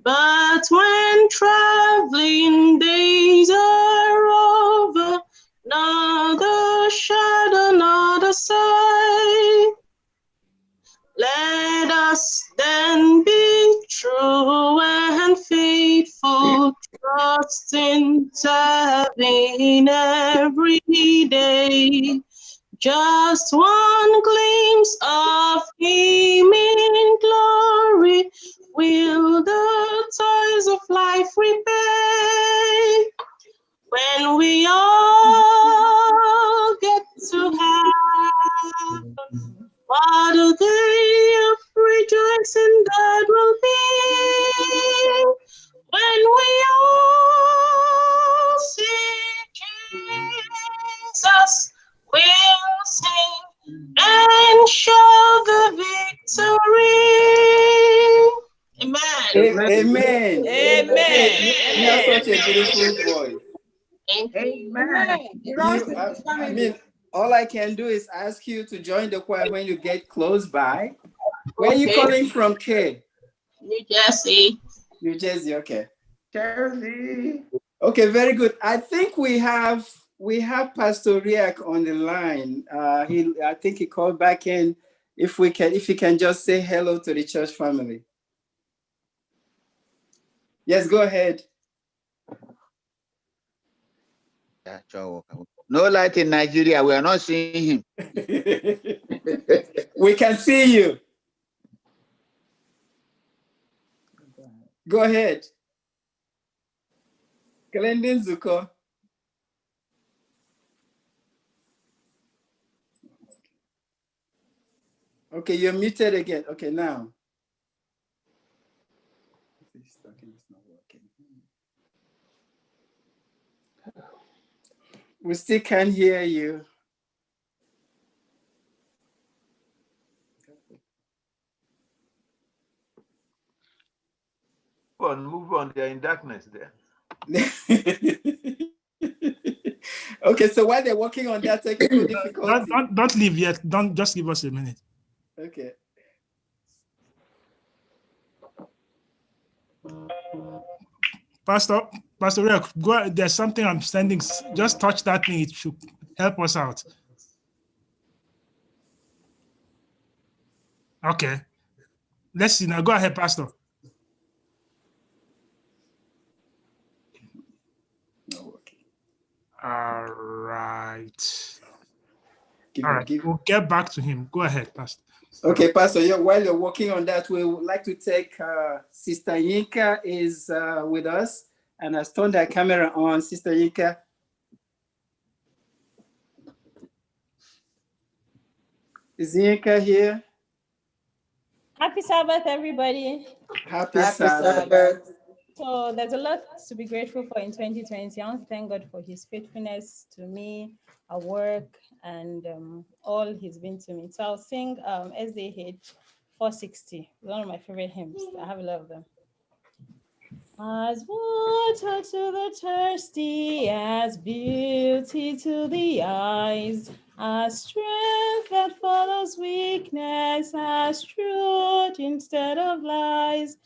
H: But when traveling days are over, another shadow, another sight. Let us then be true and faithful, trusting, serving every day. Just one glimpse of Him in glory will the toils of life repay. When we all get to heaven, what a day of rejoicing that will be. When we all see Jesus, we'll sing and show the victory. Amen.
J: Amen.
P: Amen.
J: You have such a beautiful voice.
P: Amen.
J: I mean, all I can do is ask you to join the choir when you get close by. Where are you calling from, Kay?
H: New Jersey.
J: New Jersey, okay.
B: Jersey.
J: Okay, very good. I think we have Pastor Riak on the line. I think he called back in. If he can just say hello to the church family. Yes, go ahead.
R: No light in Nigeria. We are not seeing him.
J: We can see you. Go ahead. Glendon Zuko. Okay, you're muted again. Okay, now. We still can't hear you.
D: Move on. They're in darkness there.
J: Okay, so while they're working on that technical difficulty.
F: Don't leave yet. Don't just give us a minute.
J: Okay.
F: Pastor Rick, go. There's something I'm sending. Just touch that thing. It should help us out. Okay. Let's see now. Go ahead, Pastor. All right. We'll get back to him. Go ahead, Pastor.
J: Okay, Pastor, while you're working on that, we would like to take Sister Yinka is with us and has turned her camera on. Sister Yinka. Is Yinka here?
U: Happy Sabbath, everybody.
J: Happy Sabbath.
U: So there's a lot to be grateful for in 2020. I want to thank God for his faithfulness to me, at work, and all he's been to me. So I'll sing SDA 460, one of my favorite hymns. I have a lot of them. As water to the thirsty, as beauty to the eyes, as strength that follows weakness, as truth instead of lies,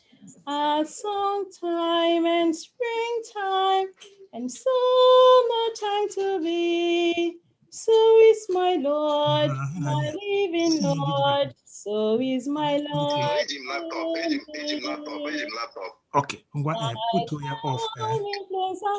U: as summertime and springtime, and summertime to be. So is my Lord, my living Lord. So is my Lord.
F: Okay, put your off.
U: And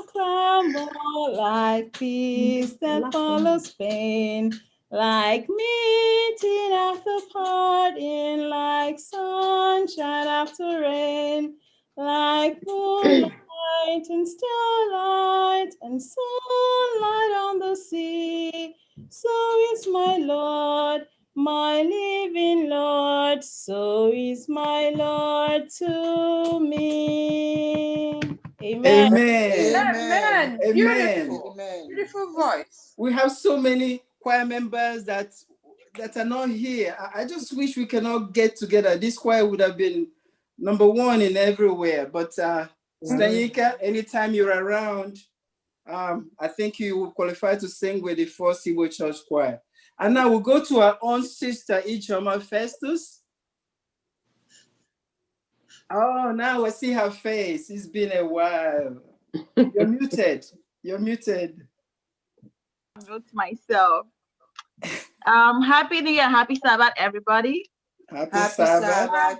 U: clamor like peace that follows pain, like meeting after parting, like sunshine after rain, like moonlight and starlight and sunlight on the sea. So is my Lord, my living Lord, so is my Lord to me. Amen.
J: Amen.
B: Beautiful. Beautiful voice.
J: We have so many choir members that are not here. I just wish we can all get together. This choir would have been #1 in everywhere. But Stanyika, anytime you're around, I think you will qualify to sing with the FirstIgbo Church Choir. And now we'll go to our own sister, Ichoma Festus. Oh, now I see her face. It's been a while. You're muted. You're muted.
A: Mute myself. Happy New Year, happy Sabbath, everybody.
J: Happy Sabbath.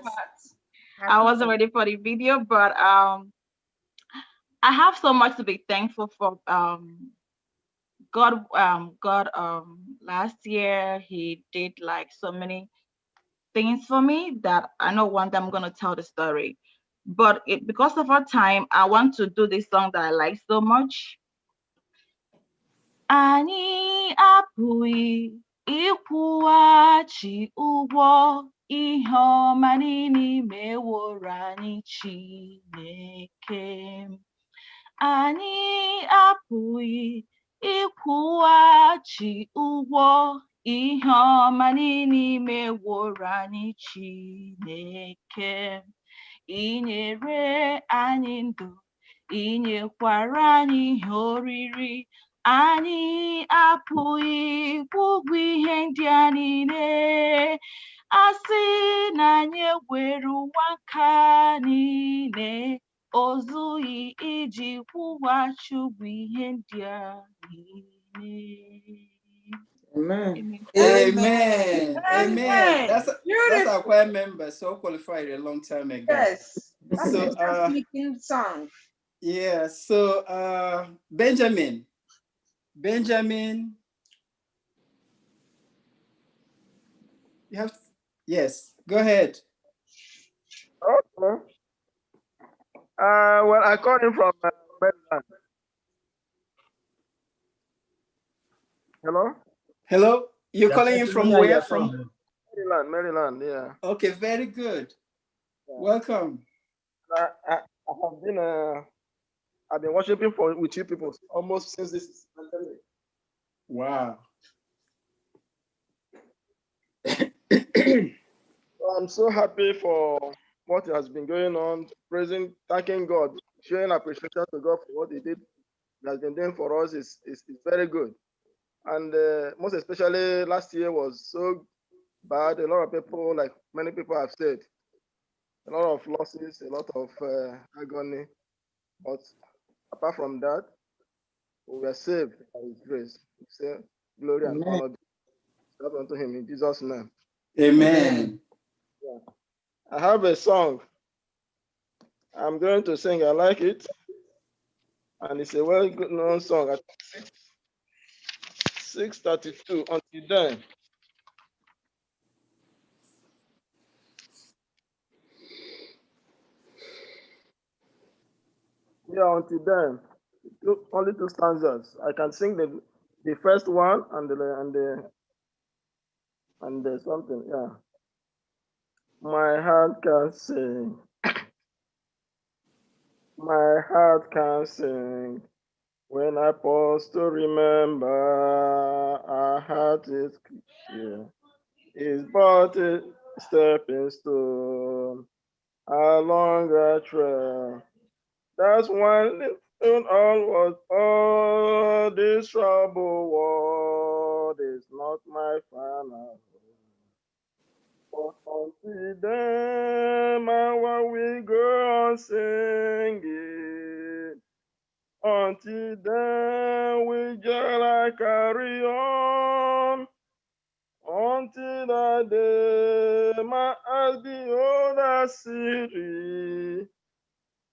A: I wasn't ready for the video, but I have so much to be thankful for. God, last year He did like so many things for me that I know one day I'm gonna tell the story. But because of our time, I want to do this song that I like so much. Anyị apụghị ịkwụghachi ụgwọ ihe ọma niile meworo anyị Chineke. Anyị apụghị ịkwụghachi ụgwọ ihe ọma niile meworo anyị Chineke. I nyere anyị ndụ, I nyekwara anyị ihe oriri. Anyị apụghị ịkwụ ụgwọ ihe ndị a niile. A sị na anyị ewere ụwa nka niile, o zughị iji kwụghachi ụgwọ ihe ndị a niile.
J: Amen. Amen. Amen. That's our choir member, so qualified a long time ago.
B: Yes. That's
J: So,
B: a speaking song.
J: yeah. So, Benjamin, you have. Yes. Go ahead.
C: Okay. Well, I called him from Maryland. Hello?
J: Hello. You're calling in from where? From
C: Maryland, yeah.
J: Okay, very good. Welcome.
C: I've been worshiping with you people almost since this pandemic.
J: Wow.
C: I'm so happy for what has been going on, thanking God, showing appreciation to God for what He did, has been doing for us is very good. And most especially last year was so bad. A lot of people, like many people have said, a lot of losses, a lot of agony. But apart from that, we were saved by His grace. We say glory and honor unto Him in Jesus' name.
J: Amen.
C: Yeah. I have a song I'm going to sing. I like it. And it's a well-known song at 6:32. Until then. Yeah, until then. Only two stanzas. I can sing the first one and the something. Yeah. My heart can sing. My heart can sing. When I pause to remember, our heart is clear. Is but a stepping stone along a trail. That's one little all this trouble world is not my final. But until then, while we go on singing, until then we just carry on. Until that day, my eyes behold the city.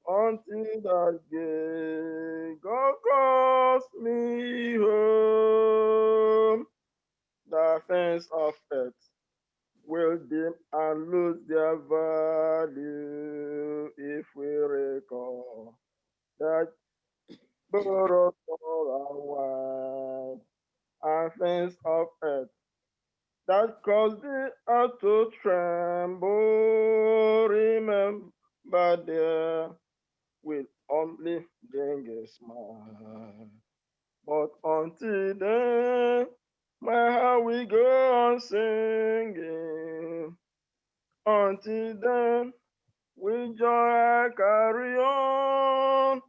C: Until that day, God calls me home. The things of earth will dim and lose their value if we recall that borrowed for a while and things of earth that caused the earth to tremble. Remember, there will only bring a smile. But until then, my heart will go on singing. Until then, we joy carry on.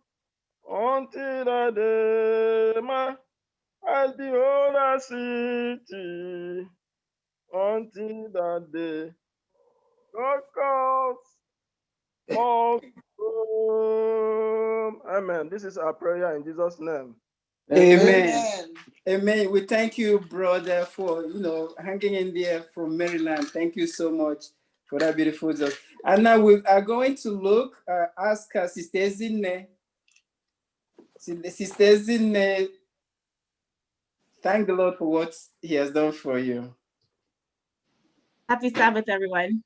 C: Until that day, my eyes behold the city. Until that day, God calls Amen. This is our prayer in Jesus' name.
J: Amen. Amen. We thank you, brother, for hanging in there from Maryland. Thank you so much for that beautiful job. And now we are going to ask Sister Zinne. Sister Zinne, thank the Lord for what He has done for you.
I: Happy Sabbath, everyone.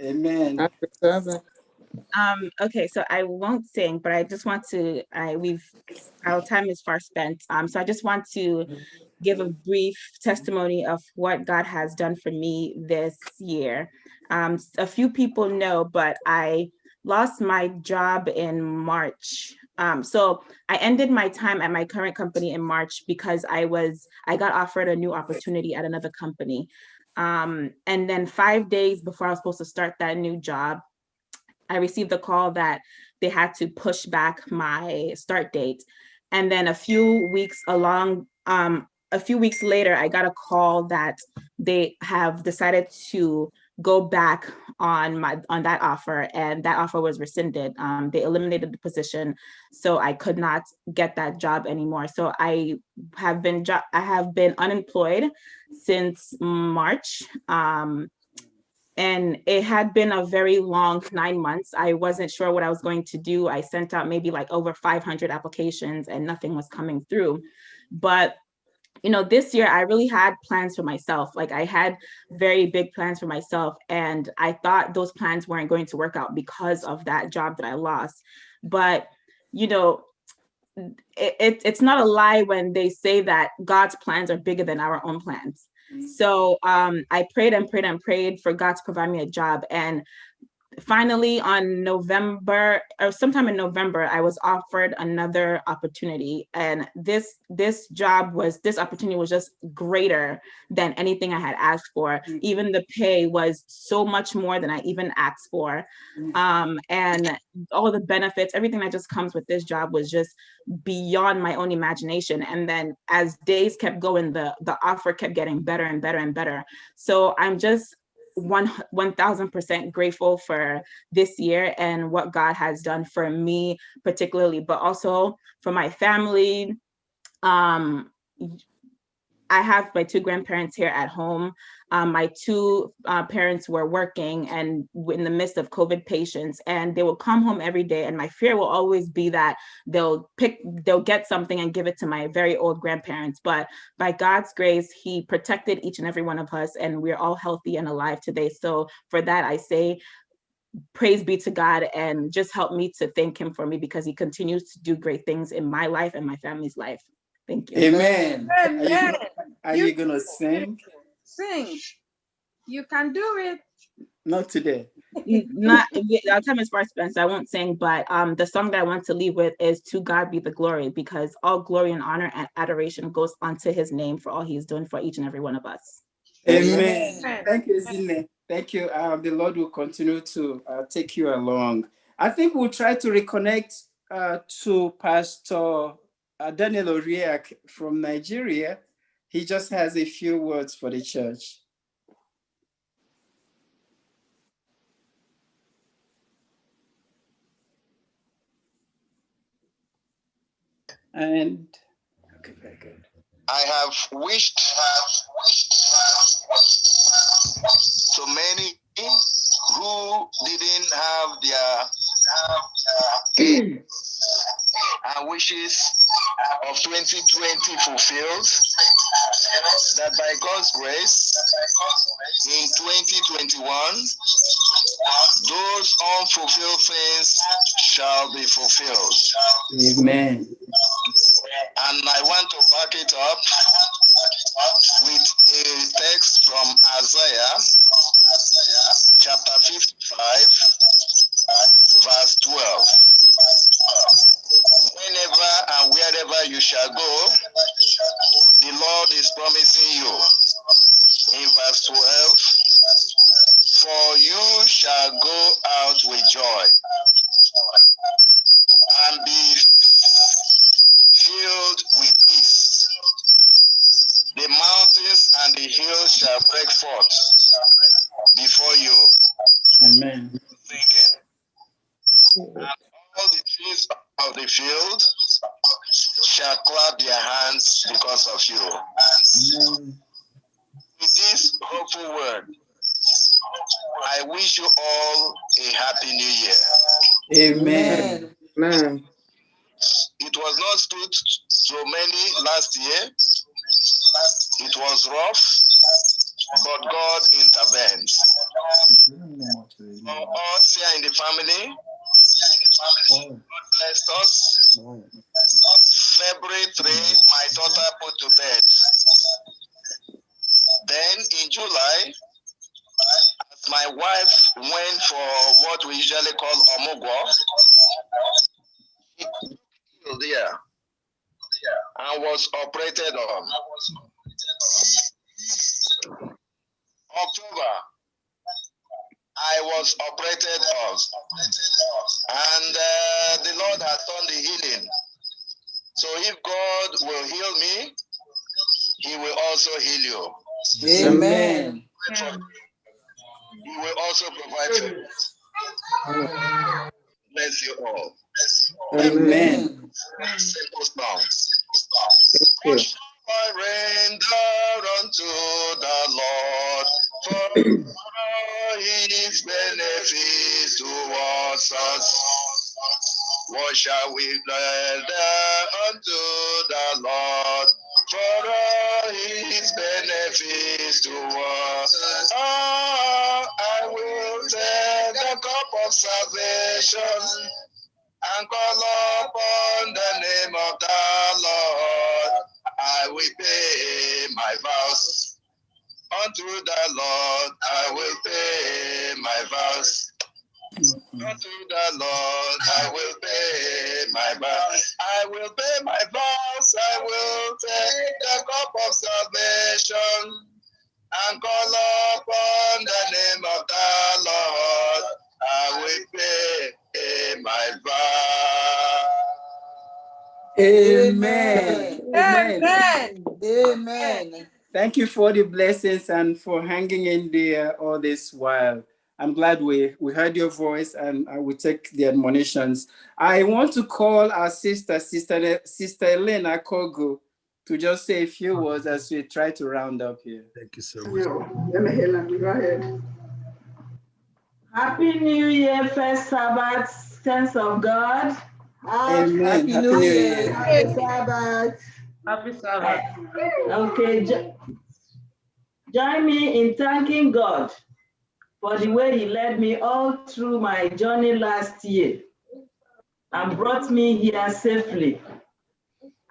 J: Amen.
P: Happy Sabbath.
I: Okay, so I won't sing, but I just want to, our time is far spent. So I just want to give a brief testimony of what God has done for me this year. A few people know, but I lost my job in March. So I ended my time at my current company in March because I got offered a new opportunity at another company. And then 5 days before I was supposed to start that new job, I received a call that they had to push back my start date. And then a few weeks later, I got a call that they have decided to go back on that offer, and that offer was rescinded. They eliminated the position, so I could not get that job anymore. So I have been unemployed since March. And it had been a very long 9 months. I wasn't sure what I was going to do. I sent out maybe like over 500 applications and nothing was coming through. But this year I really had plans for myself. Like, I had very big plans for myself, and I thought those plans weren't going to work out because of that job that I lost. But it's not a lie when they say that God's plans are bigger than our own plans. So I prayed and prayed and prayed for God to provide me a job. And finally, on sometime in November, I was offered another opportunity. And this opportunity was just greater than anything I had asked for. Even the pay was so much more than I even asked for. And all the benefits, everything that just comes with this job was just beyond my own imagination. And then as days kept going, the offer kept getting better and better and better. So I'm just 1000% grateful for this year and what God has done for me particularly, but also for my family. I have my two grandparents here at home. My two parents were working and in the midst of COVID patients, and they will come home every day. And my fear will always be that they'll get something and give it to my very old grandparents. But by God's grace, He protected each and every one of us, and we're all healthy and alive today. So for that, I say, praise be to God, and just help me to thank Him for me, because He continues to do great things in my life and my family's life. Thank you.
J: Amen.
B: Amen.
J: Are you going to sing?
B: Sing. You can do it.
J: Not today.
I: Our time is far spent, so I won't sing, but the song that I want to leave with is "To God Be the Glory," because all glory and honor and adoration goes unto His name for all He's doing for each and every one of us.
J: Amen. Thank you, Zine. Thank you. The Lord will continue to take you along. I think we'll try to reconnect to Pastor Daniel Oriak from Nigeria. He just has a few words for the church. And okay, very good.
S: I have wished so many who didn't have their wishes of 2020 fulfilled, that by God's grace in 2021 those unfulfilled things shall be fulfilled.
J: Amen.
S: And I want to back it up with a text from Isaiah chapter 55 verse 12. Whenever and wherever you shall go, the Lord is promising you in verse 12, for you shall go out with joy and be filled with peace. The mountains and the hills shall break forth before you.
J: Amen.
S: Thinking. all the trees of the field shall clap their hands because of you. With this hopeful word, I wish you all a happy new year.
J: Amen.
C: Amen.
S: It was not smooth so many last year. It was rough, but God intervened. For us here in the family, God blessed us. February 3, my daughter put to bed. Then in July, as my wife went for what we usually call omugwo, she killed there and was operated on. October, I was operated on, and the Lord has done the healing. So if God will heal me, He will also heal you.
J: Amen.
S: He will also provide for you. Bless you all.
J: Amen.
S: Simple song.
C: Thank you.
S: Surrender unto the Lord for His benefits towards us. What shall we render unto the Lord for His benefits towards us? Oh, I will take the cup of salvation and call upon the name of the Lord. I will pay my vows unto the Lord. I will pay my vows unto the Lord. I will pay my vows. I will pay my vows. I will take the cup of salvation and call upon the name of the Lord. I will pay my vows.
J: Amen. Amen.
P: Amen.
J: Amen. Thank you for the blessings and for hanging in there all this while. I'm glad we heard your voice, and I will take the admonitions. I want to call our sister Elena Kogo, to just say a few words as we try to round up here.
F: Thank you so much.
B: Go ahead.
A: Happy New Year, First Sabbath, Sense of God.
J: Amen.
P: Happy
J: Happy
P: New
J: New
P: Year.
J: Year.
A: Happy Sabbath.
P: Happy Sabbath.
A: Okay, join me in thanking God for the way He led me all through my journey last year and brought me here safely.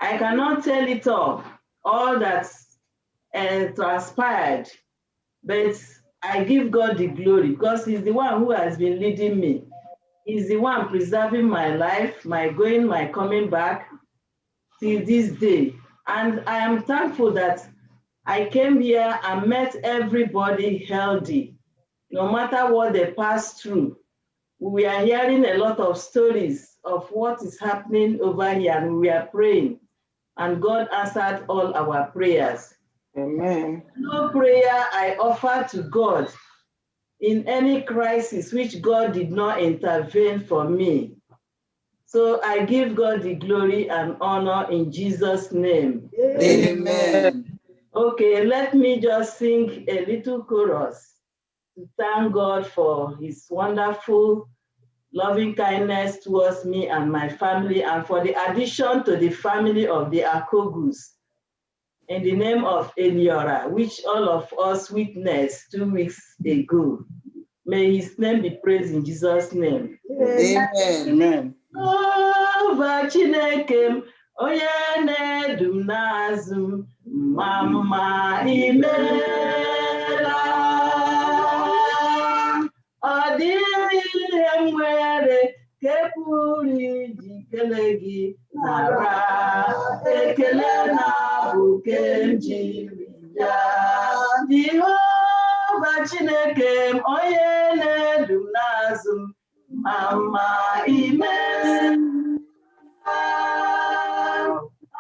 A: I cannot tell it all that transpired, but I give God the glory because He's the one who has been leading me. He's the one preserving my life, my going, my coming back till this day. And I am thankful that I came here and met everybody healthy, no matter what they passed through. We are hearing a lot of stories of what is happening over here, and we are praying, and God answered all our prayers.
C: Amen.
A: No prayer I offer to God in any crisis which God did not intervene for me. So I give God the glory and honor in Jesus' name.
J: Amen.
A: Okay, let me just sing a little chorus to thank God for His wonderful loving kindness towards me and my family, and for the addition to the family of the Akogus in the name of Eliora, which all of us witnessed 2 weeks ago. May His name be praised in Jesus' name.
J: Amen. Amen.
A: Ova Chineke m, onye na-edu m n'azụ, mama imela. Ọ dịghị ihe m nwere ka e pụrụ iji kelee gị, nara ekele na-abụ nke m jiri bịa. Jehova Chineke m, onye na-edu m n'azụ, mama imela.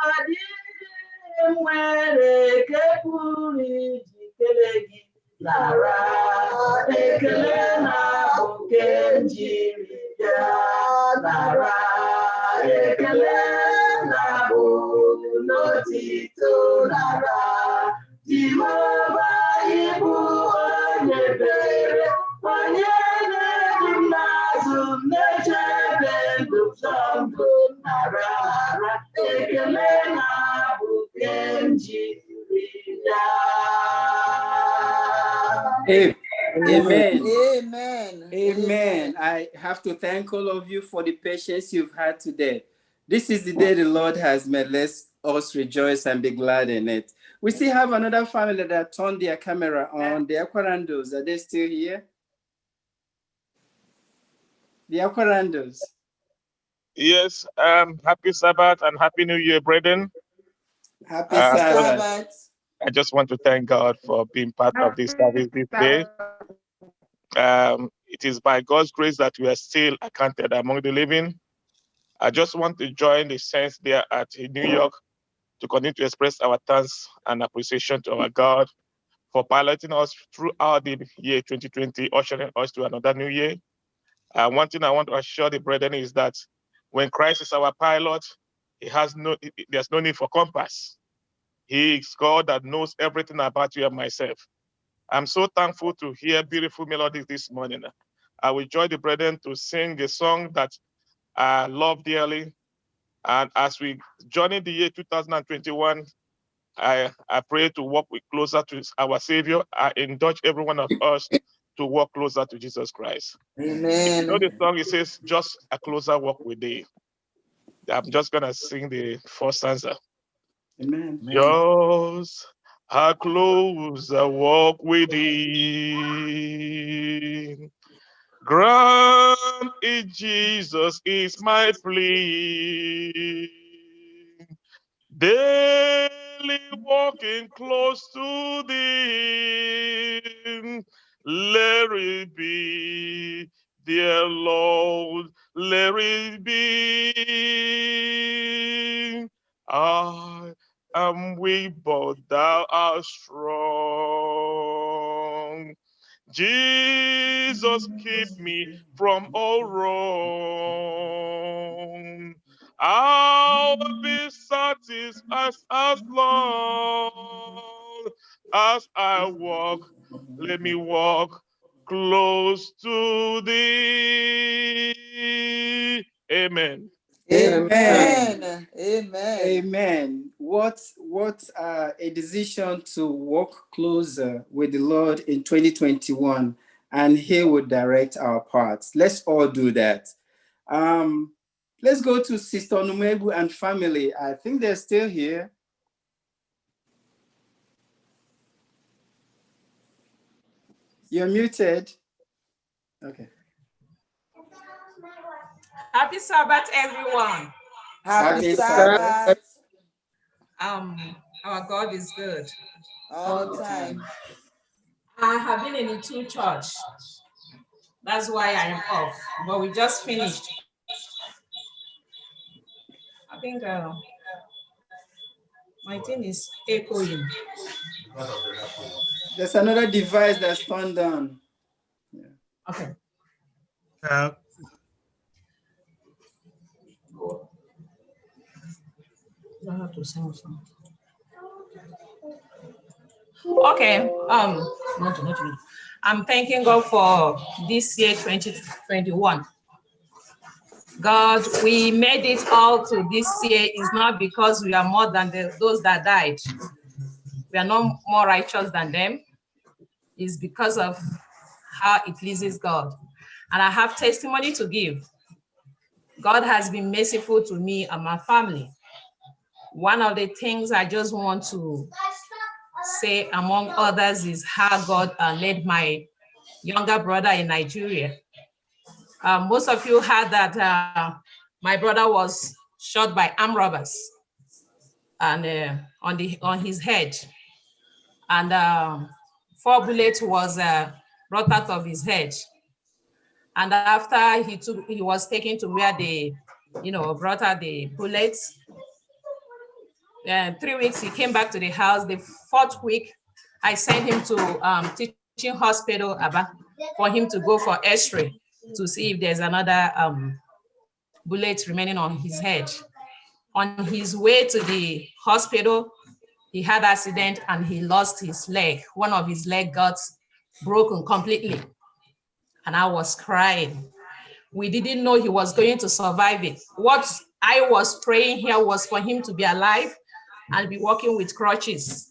A: Ọ dịghị m nwere ka e pụrụ iji kelee gị, nara ekele na-abụ nke m jiri bịa.
E: ekele na-abụ n'otito lara Jehova ịbụ onye ebere onye na-edu m n'azụ na-echebe ndụ ndụ nara ara ekele na-abụ nke m jiri ya.
J: Amen.
P: Amen.
J: Amen. I have to thank all of you for the patience you've had today. This is the day the Lord has made. Let us rejoice and be glad in it. We still have another family that turned their camera on. The Aquarandos, are they still here? The Aquarandos.
G: Yes, happy Sabbath and happy New Year, brethren.
J: Happy Sabbath.
G: I just want to thank God for being part of this service this day. It is by God's grace that we are still accounted among the living. I just want to join the saints there at New York to continue to express our thanks and appreciation to our God for piloting us throughout the year 2020, ushering us to another new year. One thing I want to assure the brethren is that when Christ is our pilot, there's no need for compass. He is God that knows everything about you and myself. I'm so thankful to hear beautiful melodies this morning. I will join the brethren to sing a song that I love dearly. And as we journey the year 2021, I pray to walk closer to our Savior. I indulge every one of us to walk closer to Jesus Christ.
P: Amen.
G: You know the song, it says, just a closer walk with thee. I'm just going to sing the first stanza.
J: Amen.
G: Just a closer walk with thee. Grant it, Jesus, is my plea. Daily walking close to thee. Let it be, dear Lord, let it be. I am weak, but thou art strong. Jesus, keep me from all wrong. I'll be satisfied as long as I walk. Let me walk close to thee. Amen.
P: Amen. Amen.
J: Amen. What a decision to walk closer with the Lord in 2021, and He will direct our paths. Let's all do that. Let's go to Sister Onumebu and family. I think they're still here. You're muted. Okay.
W: Happy Sabbath, everyone.
J: Happy Sabbath.
W: Our God is good
P: all the time.
W: I have been in a two church. That's why I am off. But we just finished. I think my thing is echoing.
J: There's another device that's turned on.
W: Yeah. Okay. I have to sing something. Okay. Not me. I'm thanking God for this year 2021. God, we made it all to this year. It's not because we are more than those that died. We are not more righteous than them. It's because of how it pleases God. And I have testimony to give. God has been merciful to me and my family. One of the things I just want to say among others is how God led my younger brother in Nigeria. Most of you heard that my brother was shot by armed robbers and on his head, and 4 bullets was brought out of his head. And after he was taken to where they, brought out the bullets. 3 weeks he came back to the house. The 4th week, I sent him to teaching hospital Aba for him to go for X-ray to see if there's another bullet remaining on his head. On his way to the hospital, he had an accident and he lost his leg. One of his leg got broken completely. And I was crying. We didn't know he was going to survive it. What I was praying here was for him to be alive and be walking with crutches.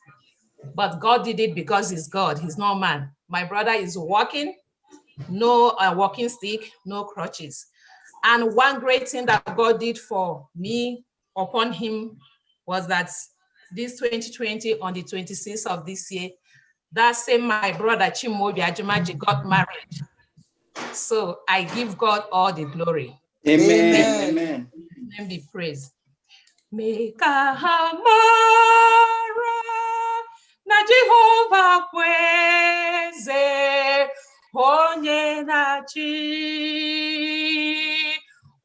W: But God did it because he's God, he's not man. My brother is walking, no walking stick, no crutches. And one great thing that God did for me upon him was that this 2020, on the 26th of this year, that same my brother Chimobi Ajumaji got married. So I give God all the glory.
J: Amen. Amen.
W: Name be praised. Mekahamara na Jehovah kweze onye na-achị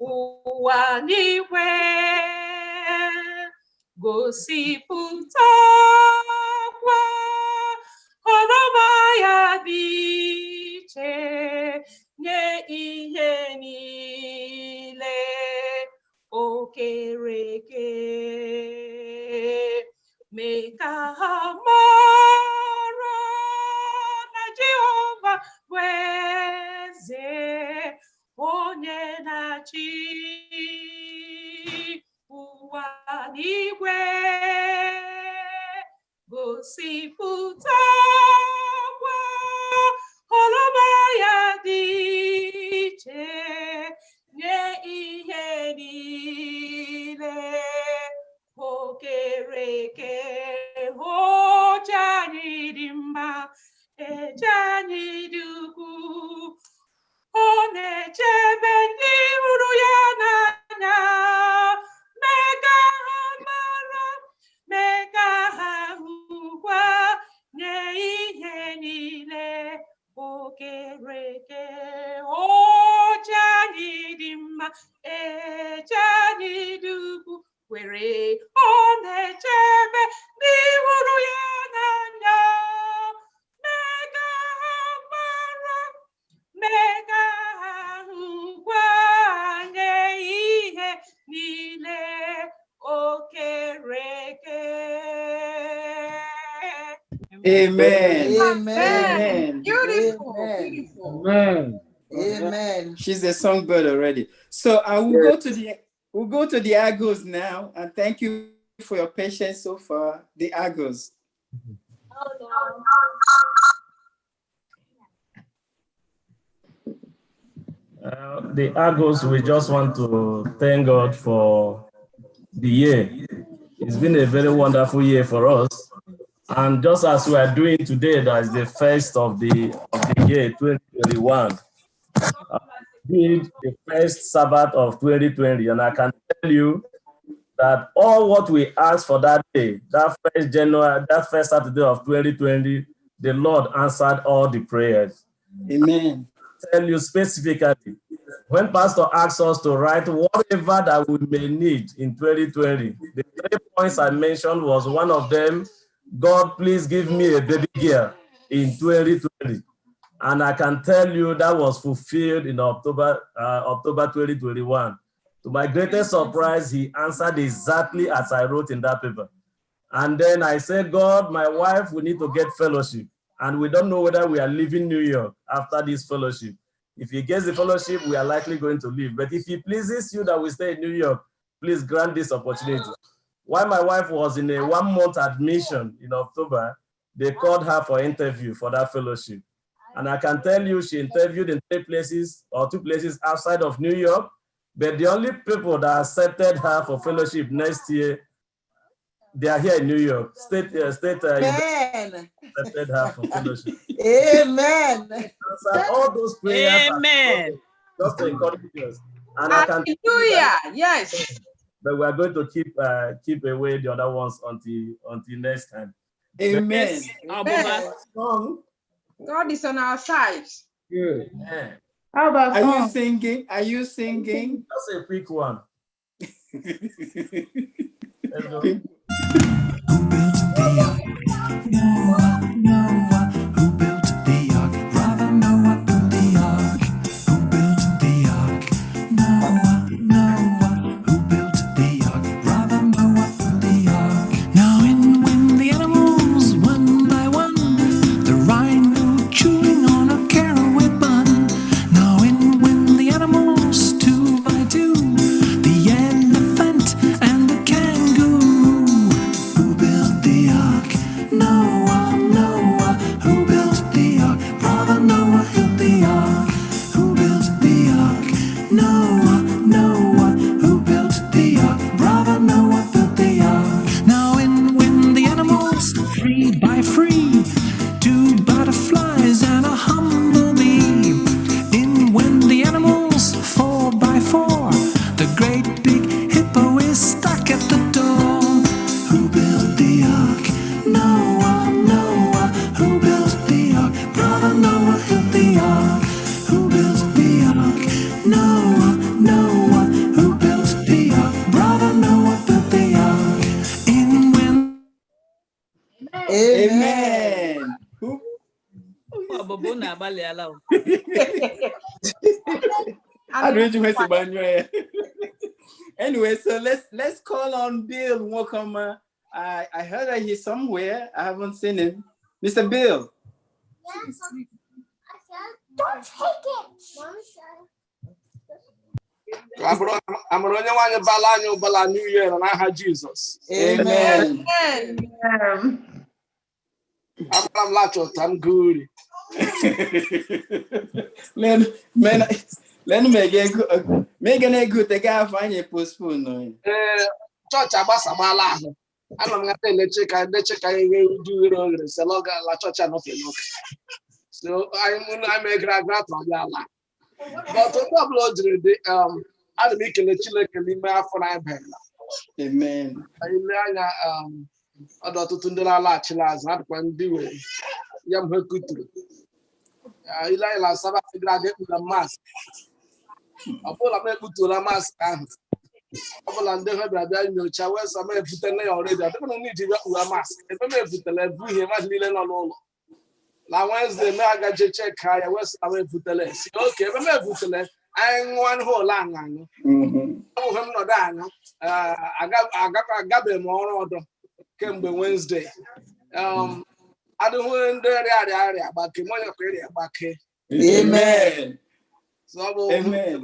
W: ụwa niwe gosipụtakwa ọnụma ya dị iche nye ihe niile o kere eke. Mee ka ha mara na Jehova bụ eze onye na-achị ụwa n'igwe gosipụtakwa ọlụma ya dị iche nye ihe niile o kere eke. Oche anyị dị mma, eche anyị dị ukwuu, ọ na-echebe ndị hụrụ ya n'anya. Mee ka ha mara, mee ka ha hụkwa nye ihe niile o kere eke. Oche anyị dị mma, eche anyị dị ukwuu, kwere ọ na-echebe ndị hụrụ ya n'anya. Mee ka ha mara, mee ka ha hụkwa nye ihe niile o kere eke.
J: Amen.
B: Amen. Beautiful.
J: Amen.
B: Beautiful.
J: Amen. Amen. She's a songbird already. So I will go to the Argos now, and thank you for your patience so far. The Argos.
O: The Argos, we just want to thank God for the year. It's been a very wonderful year for us. And just as we are doing today, that is the first of the year, 2021. Did the first Sabbath of 2020, and I can tell you that all what we asked for that day, that first January, that first Saturday of 2020, the Lord answered all the prayers.
J: Amen.
O: I tell you specifically, when Pastor asked us to write whatever that we may need in 2020, the 3 points I mentioned was one of them. God, please give me a baby girl in 2020. And I can tell you that was fulfilled in October 2021. To my greatest surprise, he answered exactly as I wrote in that paper. And then I said, God, my wife, we need to get fellowship. And we don't know whether we are leaving New York after this fellowship. If he gets the fellowship, we are likely going to leave. But if he pleases you that we stay in New York, please grant this opportunity. While my wife was in a 1-month admission in October, they called her for interview for that fellowship. And I can tell you, she interviewed in 2 places outside of New York, but the only people that accepted her for fellowship next year, they are here in New York. State accepted her for fellowship.
J: Amen.
O: Answered all those prayers.
B: Amen.
O: Just to encourage us. And
B: Hallelujah. Yes.
O: But we are going to keep away the other ones until next time.
J: Amen.
B: God is on our side.
O: Good. Yeah.
B: How about
J: Are you singing? Are you singing?
O: That's a quick one. Let's go.
J: Anyway, so let's call on Bill Nwokoma. I heard that he's somewhere. I haven't seen him. Mr. Bill.
Q: Yes. Don't take it.
L: I'm running one bala New Year and I had Jesus.
J: Amen.
L: I'm lacho, I'm good.
J: Let me make a good the guy find a postpone.
L: Church abasabala. I don't know the check I do it on the Saloga La Church and not look. So I make a great one. But to upload the I'll make a chile can be my for I beg.
J: Amen.
L: I don't to Tundala Lachilas, not one do it. Yam her good to Ila Sabah graduate with a mask. A pull a make to a mask. Couple and they heard that in the shower, some may put already. I don't need to wear a mask. If I may put the level here, much little alone. Now, Wednesday, I got to check how I was away put the less. Okay, I may put the less. I one whole lang. Oh, I'm not done. I got them all order. Came by Wednesday. I don't want the area, but come on, back here.
J: Amen.
L: So,
J: amen.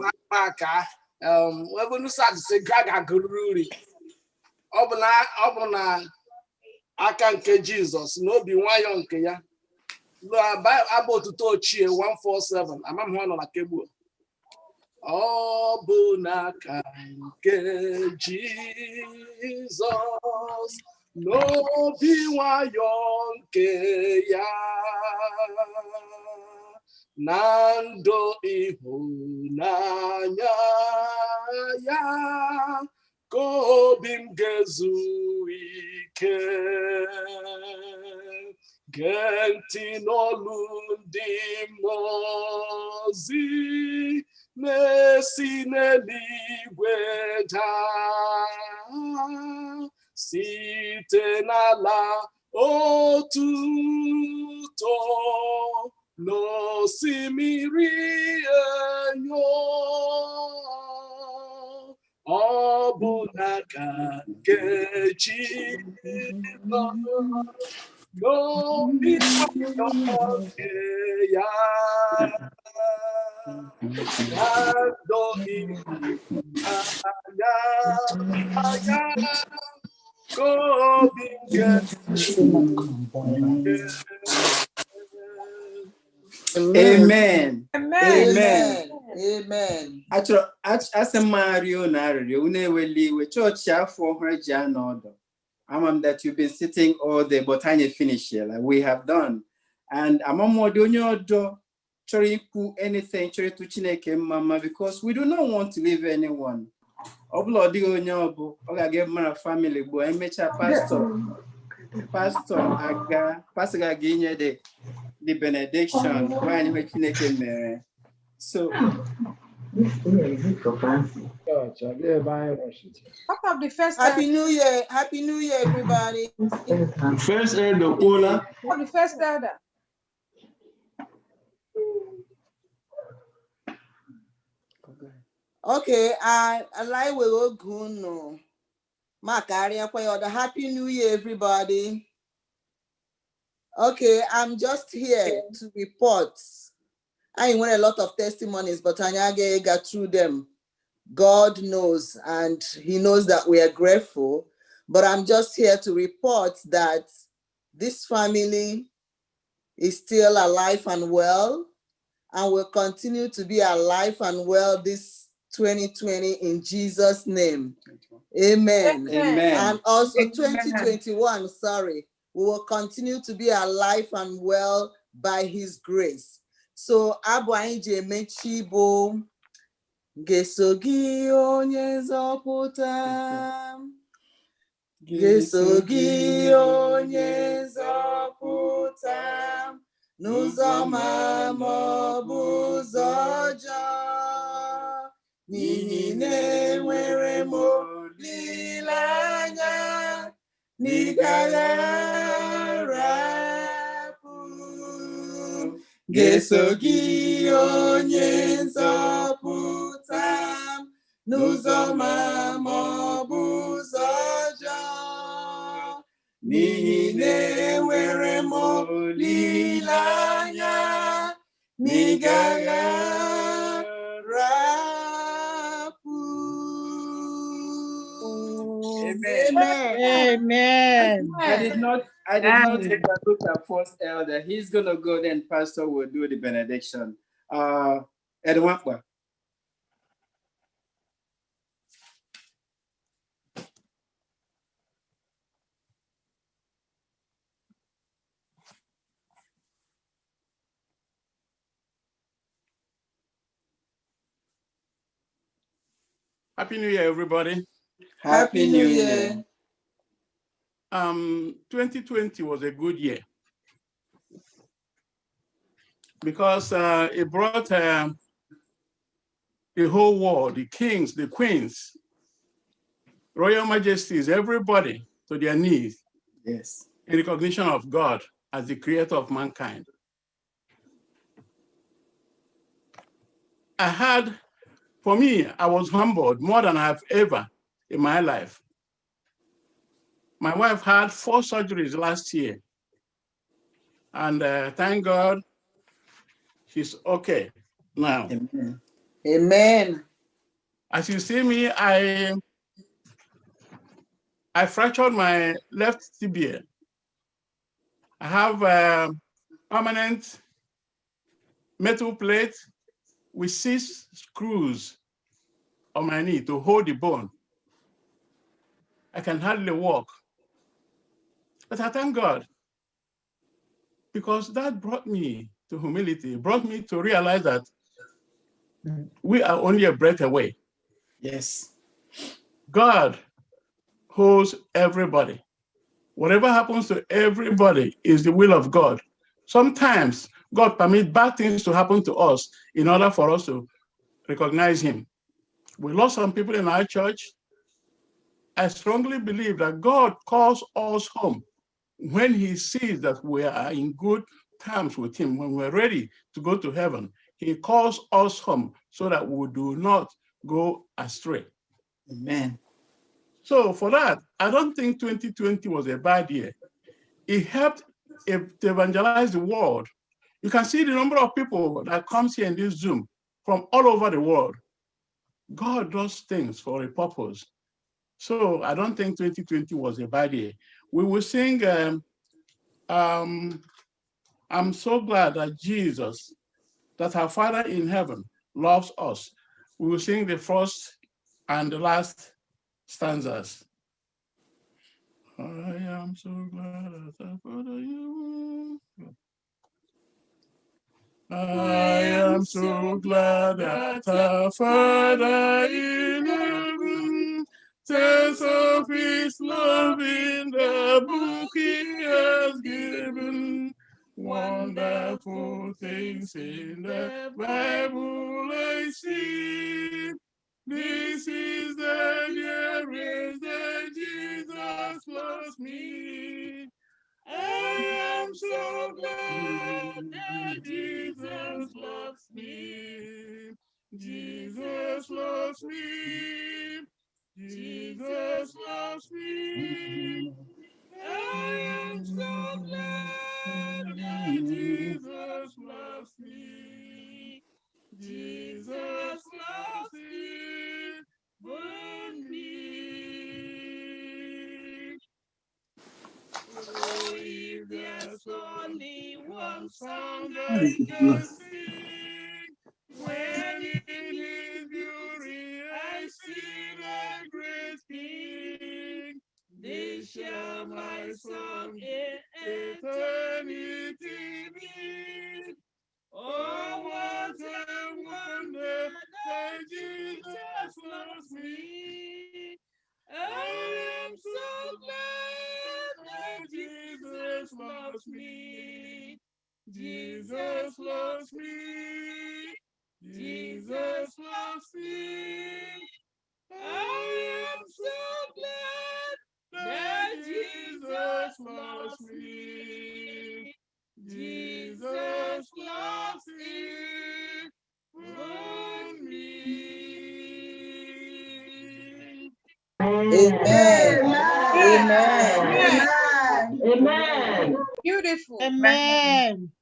L: We're going to start to say, Gaga Gururi. Obana, I can't get Jesus. No, be one young Kaya. No, I about to touch here 147. I'm one on a cable. Obana can get Jesus. No, be one young Kaya. Nando ihunanya ya kobim gezu ike genti nolundi mozi nesi neligwe site n'ala otuto no simiri enyo obunaka kechi no ya do
J: Amen.
P: Amen. Amen.
J: As a Mario Nario, we church for her Jan order. That you've been sitting all day, but I finish here, like we have done. And I'm more doing your door, anything, to Chineke, Mama, because we do not want to leave anyone. Oblodi onyobo, oga give my family, boy, I met a pastor aga ginye the benediction when we Chineke mere. So
P: Happy New Year. Happy New Year, everybody.
E: First elder Paula.
V: The first elder.
P: Okay, I like we go no. The Happy New Year, everybody. Okay, I'm just here to report. I want a lot of testimonies, but I got through them. God knows, and He knows that we are grateful. But I'm just here to report that this family is still alive and well, and will continue to be alive and well this 2020 in Jesus' name. Amen.
J: Amen.
P: And also 2021, we will continue to be alive and well by His grace. So, Abu Ainje Mechibo, Gesogi onye zọpụta, Gesogi onye zọpụta, n'ụzọ ma ọ bụ ụzọ ọjọọ, n'ihi na enwere m olileanya n'ịgaghị arapụ
J: ga-eso gị onye nzọpụta m n'ụzọ ma ọ bụ ụzọ ọjọọ, n'ihi na enwere m olileanya na ị gaghị arapụ. Amen.
B: Amen.
J: I did not take a look at first elder. He's gonna go, then pastor will do the benediction. Edwin.
E: Happy New Year, everybody.
J: Happy New Year.
E: 2020 was a good year because it brought the whole world, the kings, the queens, royal majesties, everybody to their knees.
J: Yes.
E: In recognition of God as the creator of mankind. For me, I was humbled more than I've ever in my life. My wife had 4 surgeries last year. And thank God, she's okay now.
J: Amen. Amen.
E: As you see me, I fractured my left tibia. I have a permanent metal plate with 6 screws on my knee to hold the bone. I can hardly walk. But I thank God, because that brought me to humility, brought me to realize that we are only a breath away.
J: Yes.
E: God holds everybody. Whatever happens to everybody is the will of God. Sometimes God permits bad things to happen to us in order for us to recognize him. We lost some people in our church. I strongly believe that God calls us home when he sees that we are in good terms with him, when we're ready to go to heaven. He calls us home so that we do not go astray.
J: Amen.
E: So for that, I don't think 2020 was a bad year. It helped to evangelize the world. You can see the number of people that comes here in this Zoom from all over the world. God does things for a purpose. So I don't think 2020 was a bad year. We will sing, I'm so glad that Jesus, that our Father in heaven loves us. We will sing the first and the last stanzas. I am so glad that our Father you. I am so glad that our Father in heaven tells of his love in the book he has given. Wonderful things in the Bible I see. This is the nearest that Jesus loves me. I am so glad that Jesus loves me. Jesus loves me. Jesus loves me. I am so glad that Jesus loves me. Jesus loves me. Oh, if there's only one song I can sing, when in his glory I see the great King, this shall my song in eternity be. Oh, what a wonder that Jesus loves me. I am so glad that Jesus loves me. Jesus loves me. Jesus loves me. I am so glad that Jesus loves me. Jesus loves
P: Amen. Amen.
W: Amen.
B: Beautiful.
K: Amen.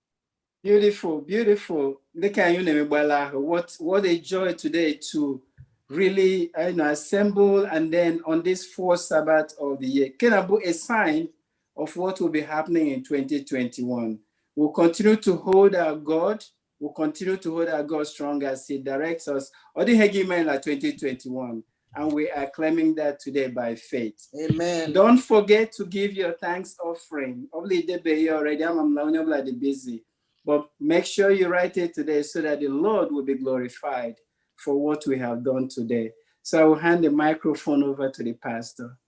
J: Beautiful, beautiful. What a joy today to really assemble and then on this fourth Sabbath of the year. Kenabu, a sign of what will be happening in 2021. We'll continue to hold our God. We'll continue to hold our God strong as He directs us. Odi Hegimela 2021. And we are claiming that today by faith.
P: Amen.
J: Don't forget to give your thanks offering. Obviously, already I'm busy. But make sure you write it today so that the Lord will be glorified for what we have done today. So I will hand the microphone over to the pastor.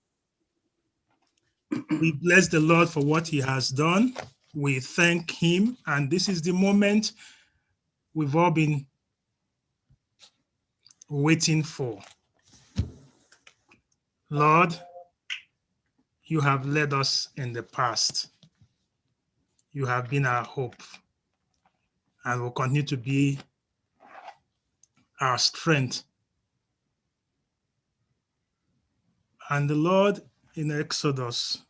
E: We bless the Lord for what He has done. We thank Him. And this is the moment we've all been waiting for. Lord, you have led us in the past. You have been our hope and will continue to be our strength. And the Lord in Exodus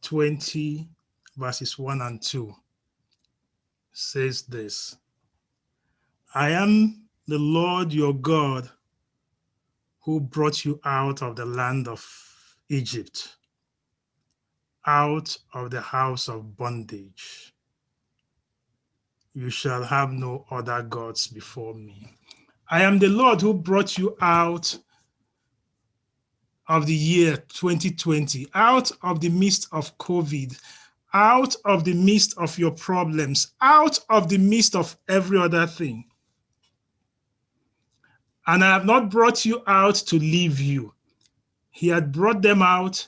E: 20, verses 1 and 2 says this: I am the Lord your God who brought you out of the land of Egypt, out of the house of bondage. You shall have no other gods before me. I am the Lord who brought you out of the year 2020, out of the midst of COVID, out of the midst of your problems, out of the midst of every other thing. And I have not brought you out to leave you. He had brought them out,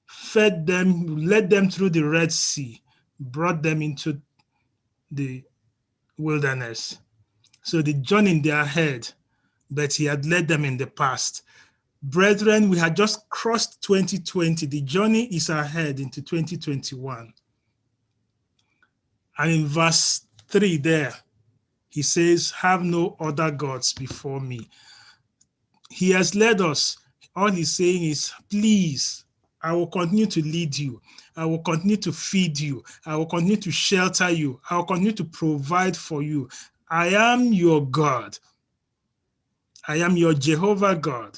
E: fed them, led them through the Red Sea, brought them into the wilderness. So the journey in their head, but he had led them in the past. Brethren, we had just crossed 2020. The journey is ahead into 2021. And in verse 3 there, he says, have no other gods before me. He has led us. All he's saying is, please, I will continue to lead you. I will continue to feed you. I will continue to shelter you. I will continue to provide for you. I am your God. I am your Jehovah God.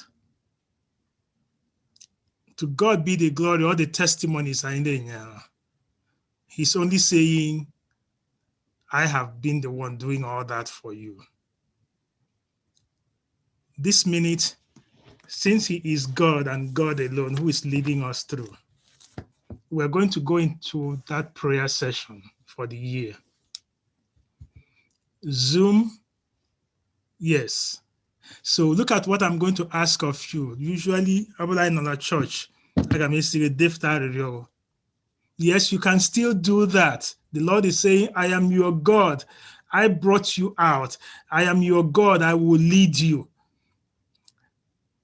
E: To God be the glory. All the testimonies are in there. He's only saying, I have been the one doing all that for you. This minute, since he is God and God alone who is leading us through, we're going to go into that prayer session for the year. Zoom, yes. So look at what I'm going to ask of you. Usually, in our church, yes, you can still do that. The Lord is saying, I am your God. I brought you out. I am your God. I will lead you.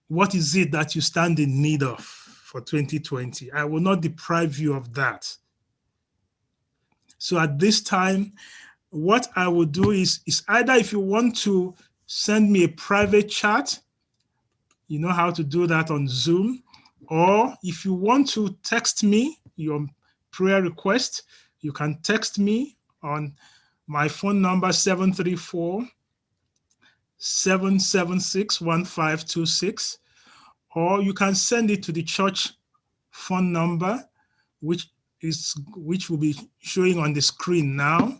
E: What is it that you stand in need of for 2020? I will not deprive you of that. So at this time, what I will do is either if you want to send me a private chat, you know how to do that on Zoom, or if you want to text me your prayer request, you can text me on my phone number 734-776-1526, or you can send it to the church phone number, which will be showing on the screen now.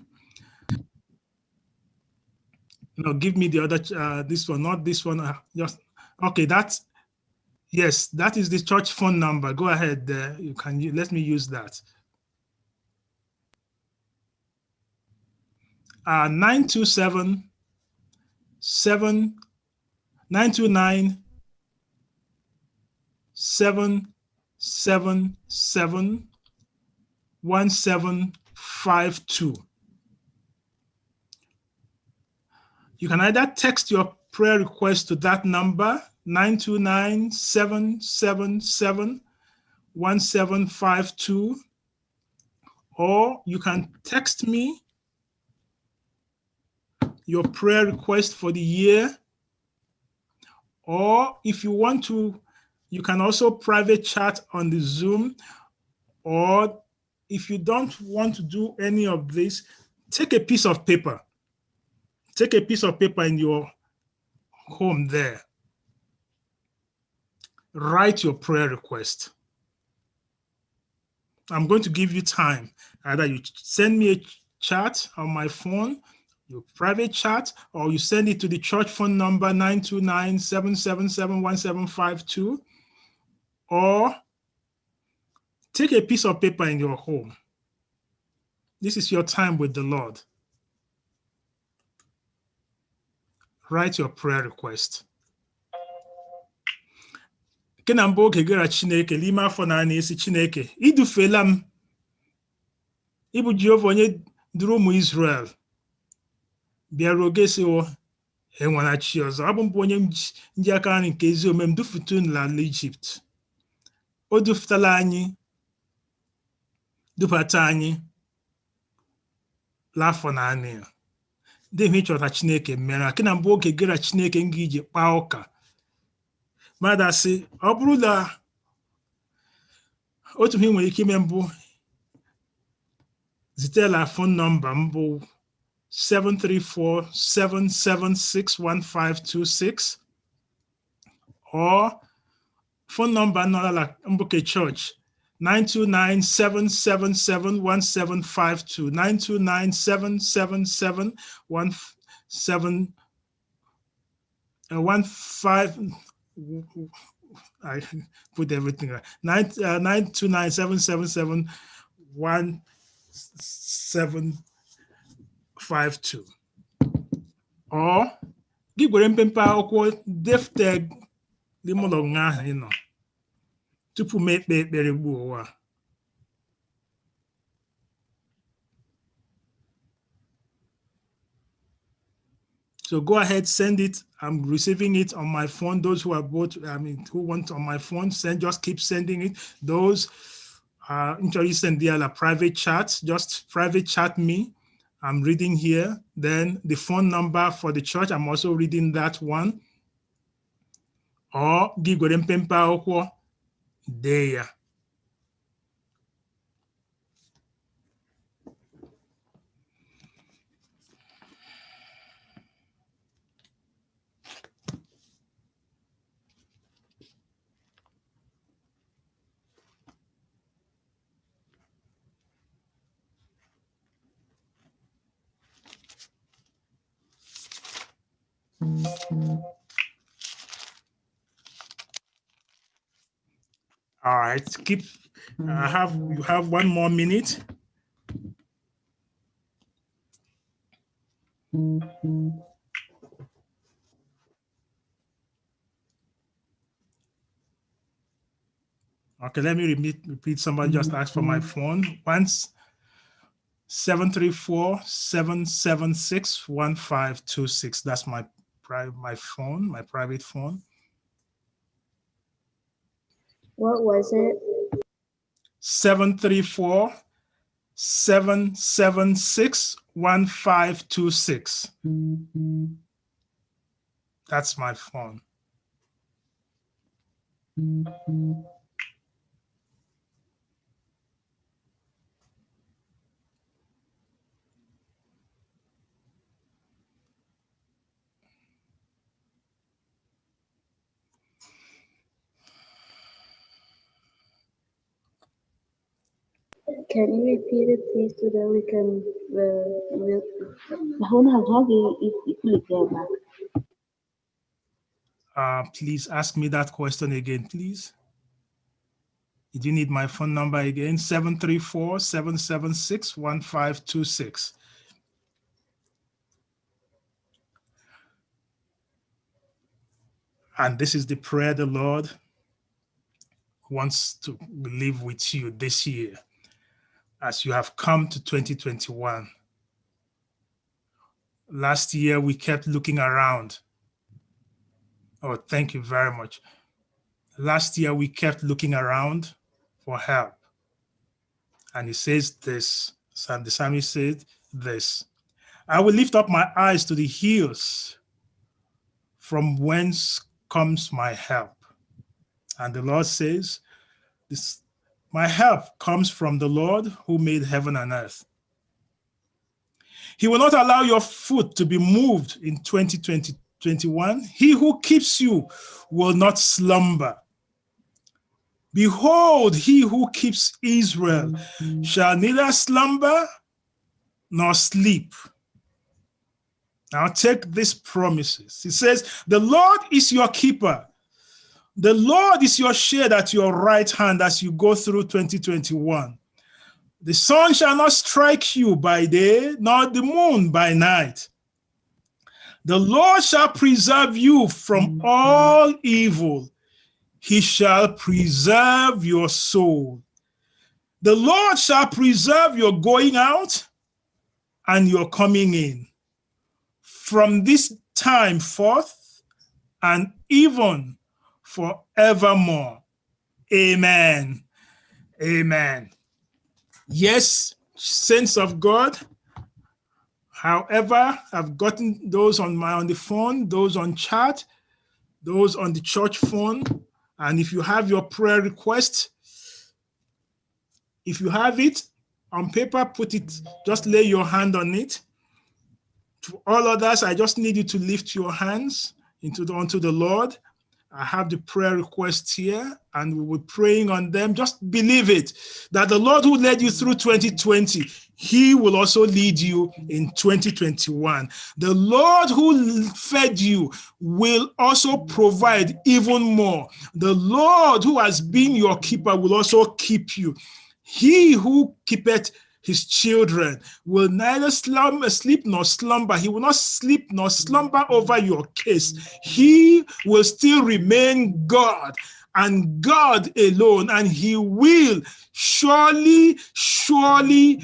E: No, give me the other, this one, not this one. Just okay. Yes, that is the church phone number. Go ahead there. Let me use that. 927 929 777 1752. You can either text your prayer request to that number, 929 777 1752, or you can text me your prayer request for the year, or if you want to
K: You can also private chat on the Zoom, or if you don't want to do any of this, take a piece of paper. Take a piece of paper in your home there. Write your prayer request. I'm going to give you time. Either you send me a chat on my phone, your private chat, or you send it to the church phone number 929-777-1752, or take a piece of paper in your home. This is your time with the Lord. Write your prayer request. Ke na mbụ oge gara Chineke n'ime afọ na na-esi Chineke idufela m ịbụ Jehova onye duru ụmụ Israel bịaruo oge si enwere chi ọzọ. Abụ mbụ onye nji aka nri nke ezi omume m dufute unu n'ala Ijipt. O dufutala anyị, dubata anyị l'afọ na anị ya. Dị ihe ịchọta Chineke mere. Ke na mbụ oge gara Chineke m ga-iji kpaa ụka. Mmadụ asị, ọ bụrụ na otu ihe nwere ike ime mbụ, zitela phone nọmba m bụ 734-776-1526, or phone number nọla Mbuke Church 929-777-1752, 929-777-15. I put everything right. 929-777-1752. Or gị gwere mpempe akwụkwọ defte n'ime ụlọ nga ahụ ị nọ tupu m ekpe ekpere gbuo ụwa. So go ahead, send it. I'm receiving it on my phone. Those who are both, who want on my phone, just keep sending it. Those interested in the private chat, just private chat me. I'm reading here. Then the phone number for the church, I'm also reading that one. Or gigwere mpempe akwụkwọ dee ya. All right, keep. You have 1 more minute. Okay, let me repeat. Somebody just asked for my phone. Once 734-776-1526. That's my phone, my private phone.
Q: What was it?
K: 734-776-1526. That's my phone.
Q: Can you repeat it, please, so that we can
K: please ask me that question again, please. Did you need my phone number again? 734-776-1526. And this is the prayer the Lord wants to live with you this year as you have come to 2021. Last year, we kept looking around. Oh, thank you very much. Last year, we kept looking around for help. And he says this, and the psalmist said this, I will lift up my eyes to the hills, from whence comes my help. And the Lord says, my help comes from the Lord who made heaven and earth. He will not allow your foot to be moved in 2021. He who keeps you will not slumber. Behold, he who keeps Israel shall neither slumber nor sleep. Now take these promises. He says, the Lord is your keeper. The Lord is your shade at your right hand as you go through 2021. The sun shall not strike you by day, nor the moon by night. The Lord shall preserve you from all evil. He shall preserve your soul. The Lord shall preserve your going out and your coming in from this time forth and even forevermore. Amen. Amen. Yes, saints of God. However, I've gotten those on the phone, those on chat, those on the church phone. And if you have your prayer request, if you have it on paper, put it, just lay your hand on it. To all others, I just need you to lift your hands unto the Lord. I have the prayer requests here, and we were praying on them. Just believe it, that the Lord who led you through 2020, he will also lead you in 2021. The Lord who fed you will also provide even more. The Lord who has been your keeper will also keep you. He who keepeth his children will neither sleep nor slumber. He will not sleep nor slumber over your case. He will still remain God and God alone, and he will surely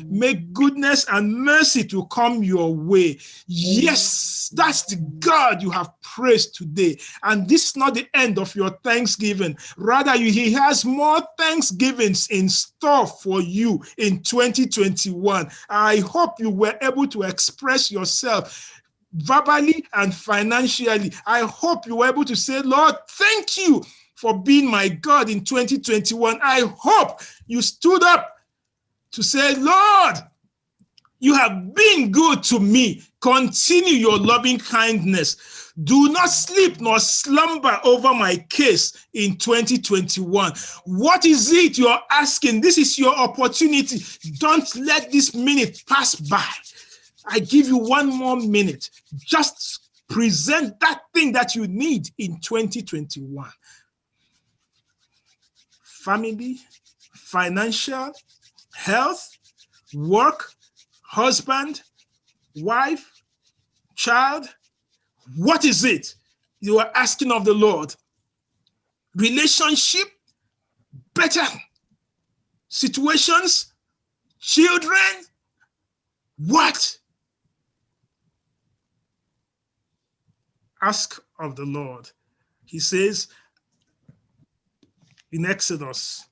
K: make goodness and mercy to come your way. Yes, that's the God you have praised today. And this is not the end of your Thanksgiving. Rather, he has more Thanksgivings in store for you in 2021. I hope you were able to express yourself verbally and financially. I hope you were able to say, Lord, thank you for being my God in 2021. I hope you stood up to say, Lord, you have been good to me. Continue your loving kindness. Do not sleep nor slumber over my case in 2021. What is it you're asking? This is your opportunity. Don't let this minute pass by. I give you one more minute. Just present that thing that you need in 2021. Family, financial, health, work, husband, wife, child. What is it you are asking of the Lord? Relationship, better situations, children, what? Ask of the Lord. He says in Exodus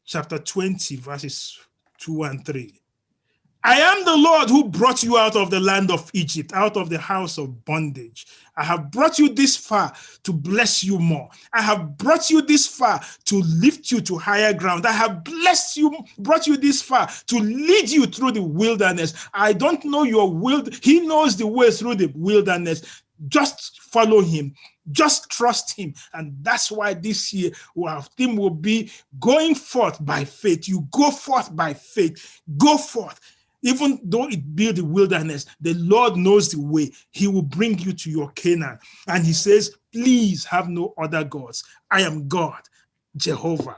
K: chapter 20, verses 2 and 3. I am the Lord who brought you out of the land of Egypt, out of the house of bondage. I have brought you this far to bless you more. I have brought you this far to lift you to higher ground. I have blessed you, brought you this far to lead you through the wilderness. I don't know your He knows the way through the wilderness. Just follow him. Just trust him. And that's why this year our theme will be going forth by faith. You go forth by faith. Go forth. Even though it be the wilderness, the Lord knows the way. He will bring you to your Canaan. And he says, please have no other gods. I am God, Jehovah.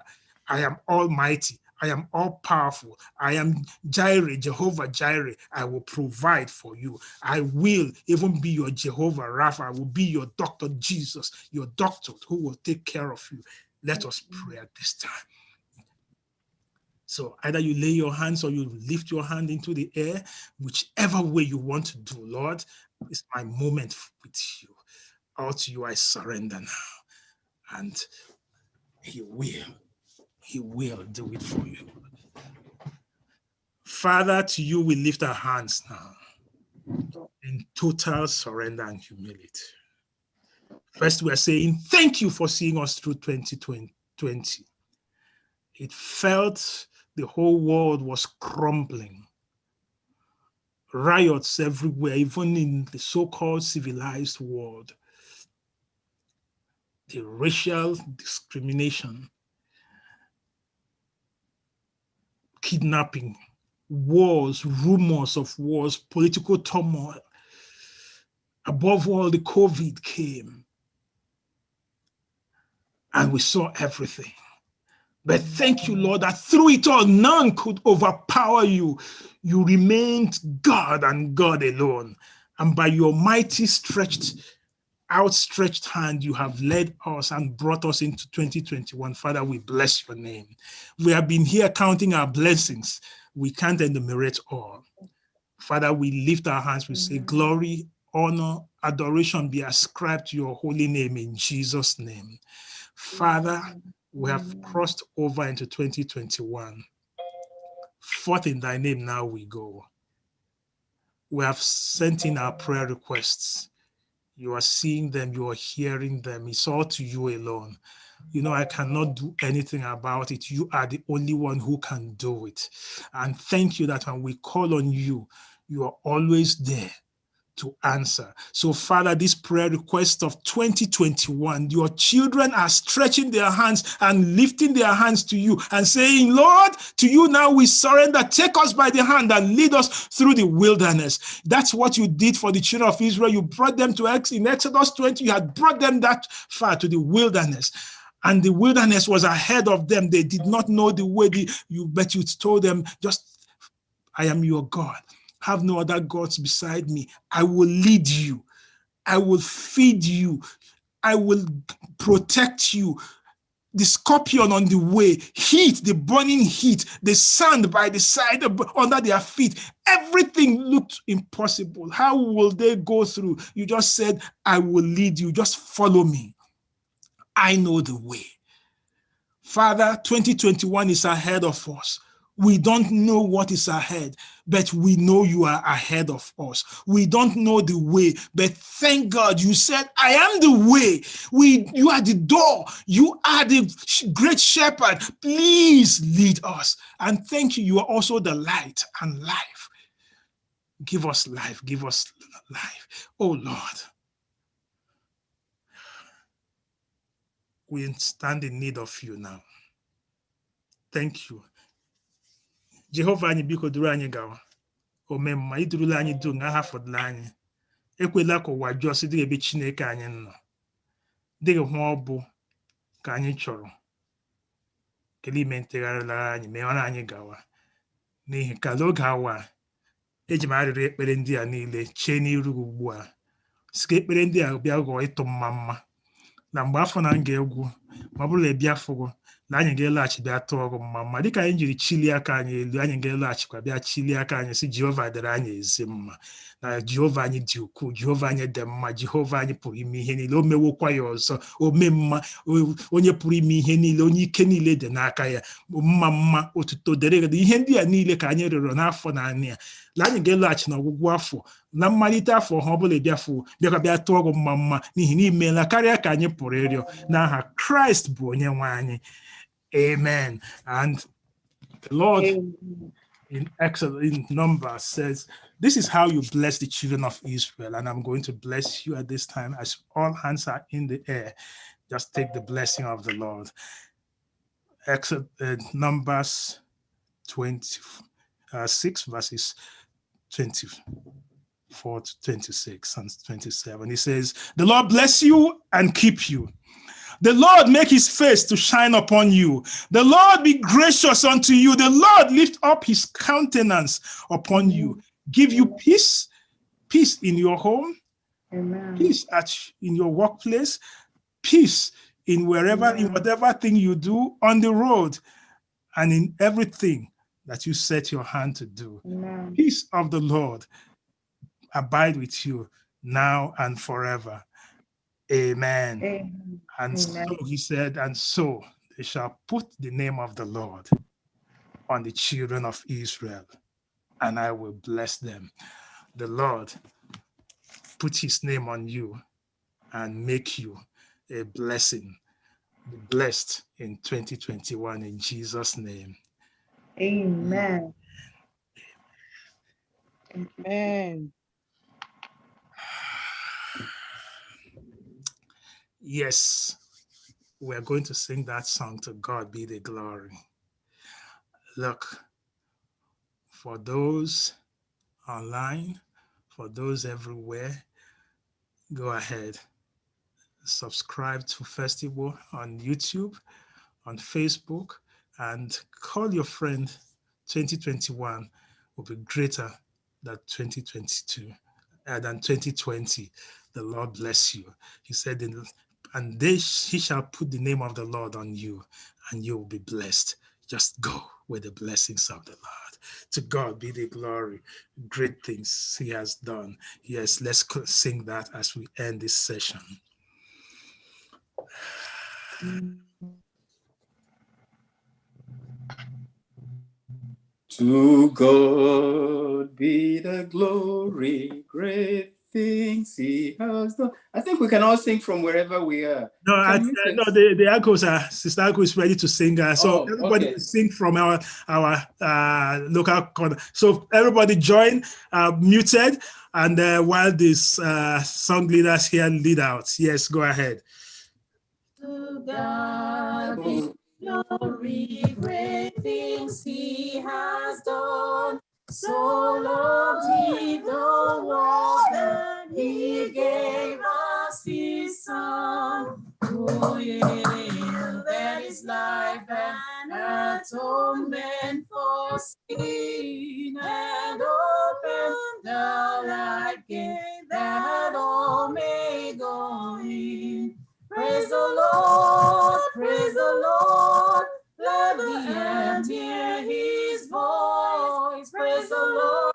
K: I am almighty. I am all powerful. I am Jireh, Jehovah Jireh. I will provide for you. I will even be your Jehovah Rapha. I will be your doctor Jesus, your doctor who will take care of you. Let us pray at this time. So either you lay your hands or you lift your hand into the air, whichever way you want to do, Lord, it's my moment with you. All to you I surrender now. And he will do it for you. Father, to you we lift our hands now in total surrender and humility. First, we are saying thank you for seeing us through 2020. It felt the whole world was crumbling. Riots everywhere, even in the so-called civilized world. The racial discrimination, kidnapping, wars, rumors of wars, political turmoil. Above all, the COVID came and we saw everything. But thank you, Lord, that through it all, none could overpower you. You remained God and God alone. And by your mighty outstretched hand, you have led us and brought us into 2021. Father, we bless your name. We have been here counting our blessings. We can't enumerate all. Father, we lift our hands. We say, glory, honor, adoration be ascribed to your holy name in Jesus' name. Father, we have crossed over into 2021. Forth in thy name now we go. We have sent in our prayer requests. You are seeing them, you are hearing them. It's all to you alone. You know, I cannot do anything about it. You are the only one who can do it. And thank you that when we call on you, you are always there to answer. So, Father, this prayer request of 2021, your children are stretching their hands and lifting their hands to you and saying, Lord, to you now we surrender. Take us by the hand and lead us through the wilderness. That's what you did for the children of Israel. You brought them to in Exodus 20. You had brought them that far to the wilderness. And the wilderness was ahead of them. They did not know the way, but you told them, just, I am your God. Have no other gods beside me. I will lead you. I will feed you. I will protect you. The scorpion on the way, heat, the burning heat, the sand by the side under their feet. Everything looked impossible. How will they go through? You just said, I will lead you. Just follow me. I know the way. Father, 2021 is ahead of us. We don't know what is ahead, but we know you are ahead of us. We don't know the way, but thank God you said, I am the way. You are the door. You are the great shepherd. Please lead us. And thank you. You are also the light and life. Give us life. Give us life. Oh Lord, we stand in need of you now. Thank you. Jehova anyị biko duru anyị gawa. Omemma idurula anyị dum n'aha fọdụrụ anyị. Ekwela ka ụwa jụọ sị dịghị ebe Chineke anyị nọ. Dịghị hụ ọ bụ ka anyị chọrọ. Kelee ime ntegharịlara anyị meghara anyị gawa. N'ihi ka n'oge awa eji m arịrị ekpere ndị a niile chee n'iru ugbu a. Sị ka ekpere ndị a bịa ghọọ ịtụ mma. Na mgbe afọ na m ga-egwu ma ọ bụrụ na ị bịa fụgo na anyị ga-elaghachi bịa tụọ ọgụ mma dịka anyị jiri chilie aka anyị elu anyị ga-eloghachikwa bịa chilie aka anyị sị Jehova dịrị anyị ezi mma na Jehova anyị dị ukwuu, Jehova anyị dị mma, Jehova anyị pụrụ ime ihe niile, o mewokwa ya ọzọ, o mee mma, onye pụrụ ime ihe niile, onye ike niile dị n'aka ya, mma otuto dịrị ihe ndị a niile ka anyị rịọrọ n'afọ na-anị ya na anyị ga-eloghachi n'ọgwụgwụ afọ na mmalite afọ ha ọbụla bịakwa bịa tụọ ọgụ mma n'ihi na imeela karịa ka anyị pụrụ ịrịọ n'aha Kraịst bụ onye nwe anyị. Amen. And the Lord in Numbers says, this is how you bless the children of Israel. And I'm going to bless you at this time as all hands are in the air. Just take the blessing of the Lord. Numbers 26 verses 24 to 26 and 27. He says, the Lord bless you and keep you. The Lord make his face to shine upon you. The Lord be gracious unto you. The Lord lift up his countenance upon you. Give you peace in your home, peace in your workplace, peace in whatever thing you do on the road and in everything that you set your hand to do. Peace of the Lord abide with you now and forever. Amen. And so he said, and so they shall put the name of the Lord on the children of Israel, and I will bless them. The Lord put his name on you and make you a blessing. Be blessed in 2021 in Jesus' name.
B: Amen.
M: Amen.
K: Yes, we're going to sing that song, To God Be the Glory. Look, for those online, for those everywhere, go ahead. Subscribe to FirstIgbo on YouTube, on Facebook, and call your friend. 2021 will be greater than 2022, than 2020. The Lord bless you. He said, and he shall put the name of the Lord on you, and you will be blessed. Just go with the blessings of the Lord. To God be the glory. Great things he has done. Yes, let's sing that as we end this session.
J: To God be the glory, great things he has done. I think we can all sing from wherever we are.
K: No, no, the echoes are, Sister Echo is ready to sing. So everybody will sing from our local corner. So everybody join, muted, and while this song leaders here lead out. Yes, go ahead.
W: To God be glory, great things he has done. So loved he the world that he gave us his son. Oh yeah, that is life and atonement for sin, and open the life gate that all may go in. Praise the Lord, praise the Lord, let the earth hear his voice. Praise the Lord,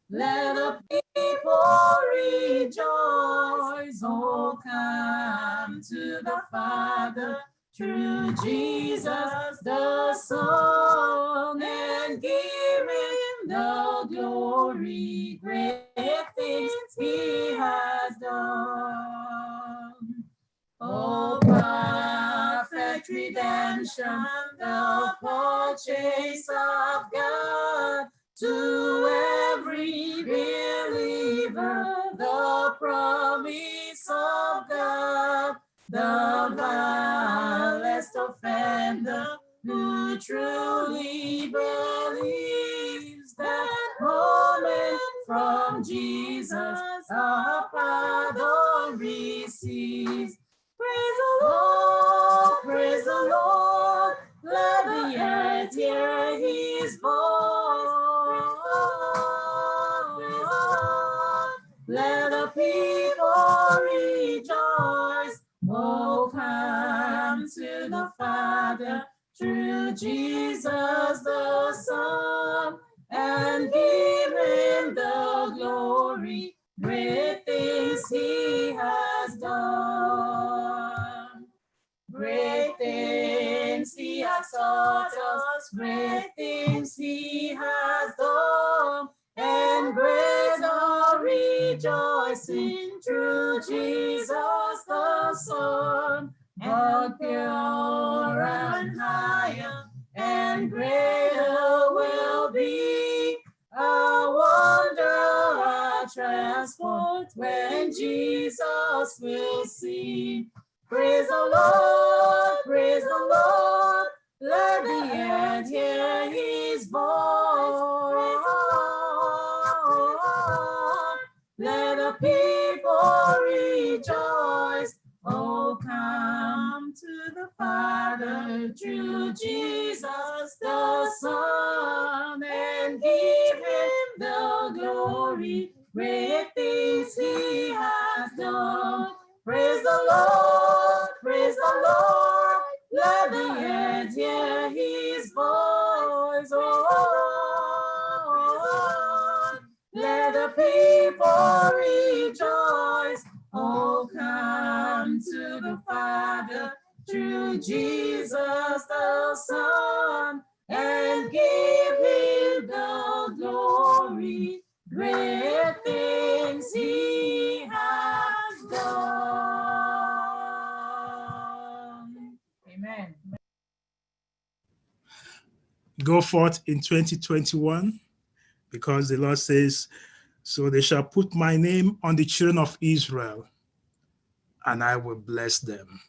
W: let the people rejoice. Oh, come to the Father through Jesus the Son, and give him the glory, great things he has done. Oh, perfect redemption, the purchase of God, to every believer, the promise of God, the vilest offender who truly believes that moment from Jesus our pardon receives. Praise the Lord, let the earth hear his voice. Let the people rejoice. Oh, come to the Father through Jesus the Son, and give him the glory, great things he has done. Great things he has taught us, great things he has done, and great our rejoicing through Jesus the Son. But pure and higher and greater will be our wonder, our transport, when Jesus will see. Praise the Lord, let the earth hear his voice. Let the people rejoice. Oh, come to the Father through Jesus the Son, and give him the glory, great things he has done. Praise the Lord, let the earth hear his voice. Oh, let the people rejoice. Oh, come to the Father through Jesus the Son, and give him the glory, great things he has done.
K: go forth in 2021, because the Lord says, so they shall put my name on the children of Israel, and I will bless them.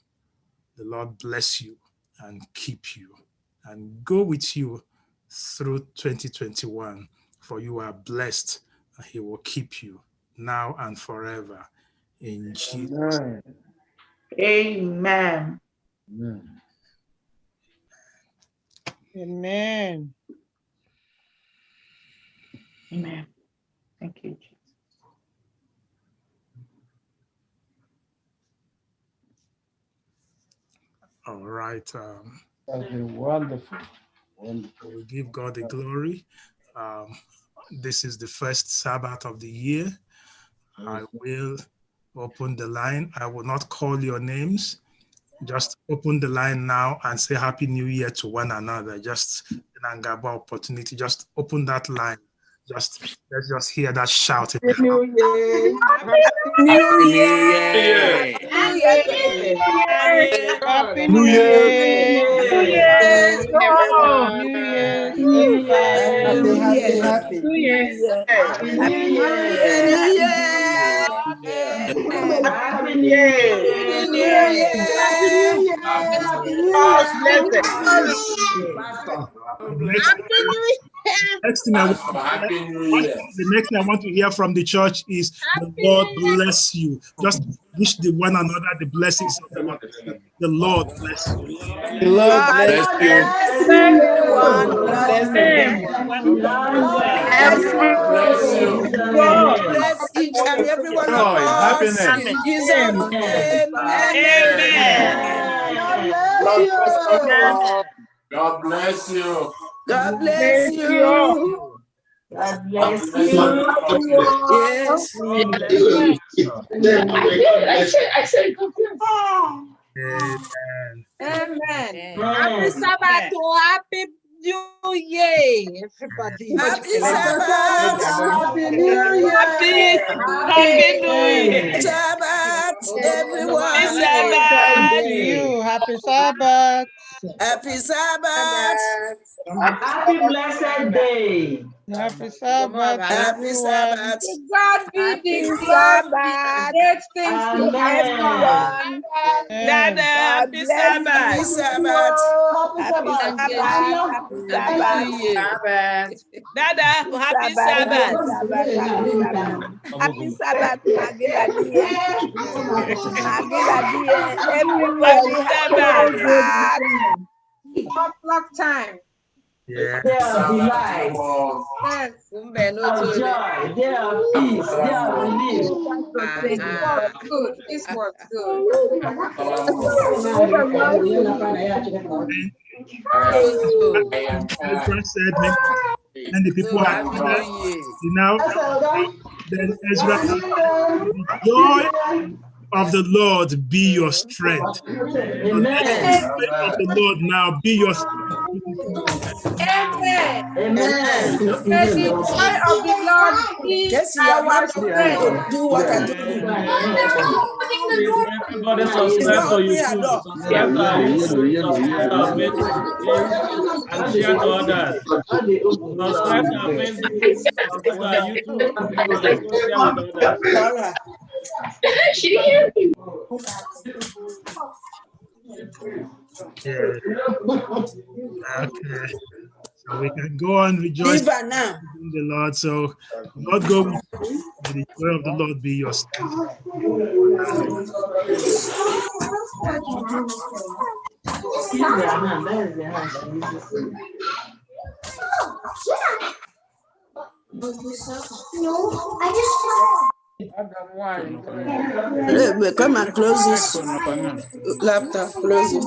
K: The Lord bless you and keep you and go with you through 2021, for you are blessed, and he will keep you now and forever. In Jesus' name.
B: Amen.
M: Amen.
B: Amen. Thank you, Jesus.
K: All right.
L: That's been wonderful. Wonderful.
K: We give God the glory. This is the first Sabbath of the year. I will open the line. I will not call your names. Just open the line now and say Happy New Year to one another. Just an Angaba opportunity. Just open that line. Let's just hear that shout.
J: Happy New Year.
V: Happy New Year.
J: Happy New Year.
M: Happy
K: New
M: New
K: Year.
M: Year.
V: Everyone.
M: New Year, everybody.
J: Happy.
V: New Year.
B: Happy New
V: Happy New
B: Year.
V: Year.
B: Happy
V: Happy
B: New Year.
V: New Year.
B: Happy New Year. Happy New Year.
K: The next thing I want to hear from the church is the Lord bless you. Just wish the one another the blessings of the Lord. The Lord bless you.
L: The Lord bless you.
V: Everyone.
J: Bless everyone.
L: Bless you.
V: God bless each and every one of
L: Joy,
V: us.
L: happiness.
V: In Jesus' name.
B: God bless
L: God
B: you.
L: bless us all. God bless you.
V: God bless you.
B: God bless you.
V: Yes.
B: I said,
V: Amen.
P: Happy Sabbath to Happy New Year, everybody.
V: Happy Sabbath.
B: Happy New Year.
P: Happy New Year.
V: Sabbath, everyone.
M: Same to you. Happy Sabbath.
V: Happy Sabbath.
B: Happy blessed day.
M: Happy Sabbath,
V: Happy
M: everyone.
V: Sabbath.
P: To God be the
V: Happy
P: glory.
V: Sabbath.
P: Great things to
B: Amen.
V: Everyone.
P: Dada,
V: God
P: happy
V: bless.
P: Sabbath.
V: Happy Sabbath.
B: Happy
V: Happy
B: Sabbath.
V: Sabbath. Happy Sabbath.
P: Dada,
V: Happy
P: happy
V: Sabbath. Happy
P: Sabbath.
V: Sabbath. Happy Sabbath. Happy Sabbath. Magila dear. Everybody.
P: Happy
V: Happy
P: Sabbath.
V: Sabbath.
P: Potluck time.
K: Yeah.
B: Day of delight.
P: Yes.
B: Of joy. Day of peace. Day of relief.
P: This was good. This was good.
K: Ezra said, and the people had
P: Happy
K: said,
P: New Year.
K: then Ezra said, the joy of the Lord be your strength. So let the strength of the Lord now be your strength.
P: Amen.
B: Amen.
P: May the joy of the Lord be
V: Casey, I'm
P: our
V: not going
P: strength.
V: to do what I do.
O: Everybody
V: It's
O: subscribe
V: not
O: to
V: opening her
O: YouTube.
V: door.
O: Subscribe to our YouTube. Subscribe to our Facebook page and share to others. Subscribe to our Facebook. Subscribe to our YouTube and also share with others.
V: All right.
K: Yeah. Okay. So we can go on rejoicing
V: Now.
K: in the Lord. So Lord go with you. May the joy of the Lord be your strength.
V: Come and close this laptop. Close it.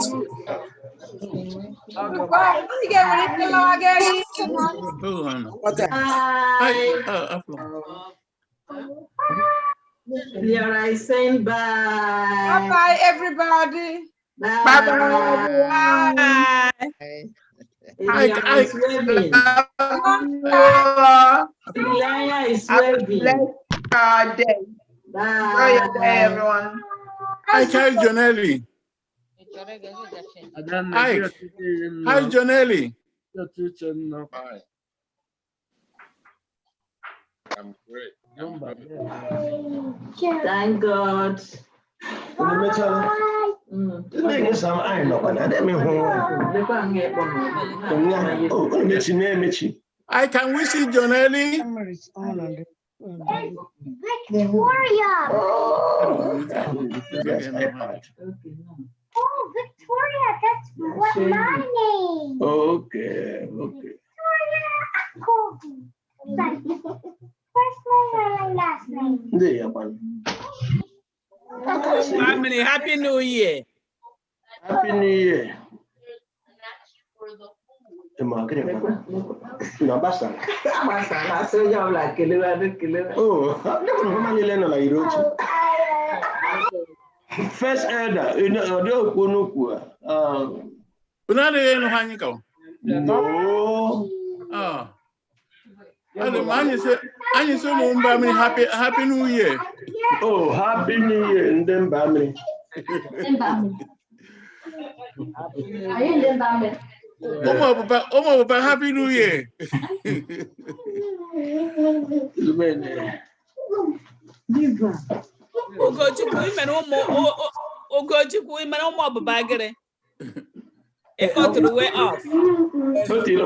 B: I saying bye.
P: Bye-bye, everybody.
B: Bye.
P: Bye.
B: Eliana is waving. Eliana is waving. Day. Enjoy your day, everyone.
E: Hi, Jonelli. Hi, Jonelli.
C: Fine. I'm great.
A: Thank God.
E: I can we see Jonelli?
Q: Victoria.
A: Oh,
Q: Victoria, that's what my name.
H: Okay.
Q: Victoria Kobe. First name and last name.
P: Family, Happy New Year.
H: Happy New Year. No, basta. First elder, no.
E: Happy New Year.
H: Oh, Happy New Year, and then Bammy.
E: Happy New Year.
P: Ugochukwu imere ụmụ ọbụba gịrị. Ịkọ tụrụ way off.
H: Otila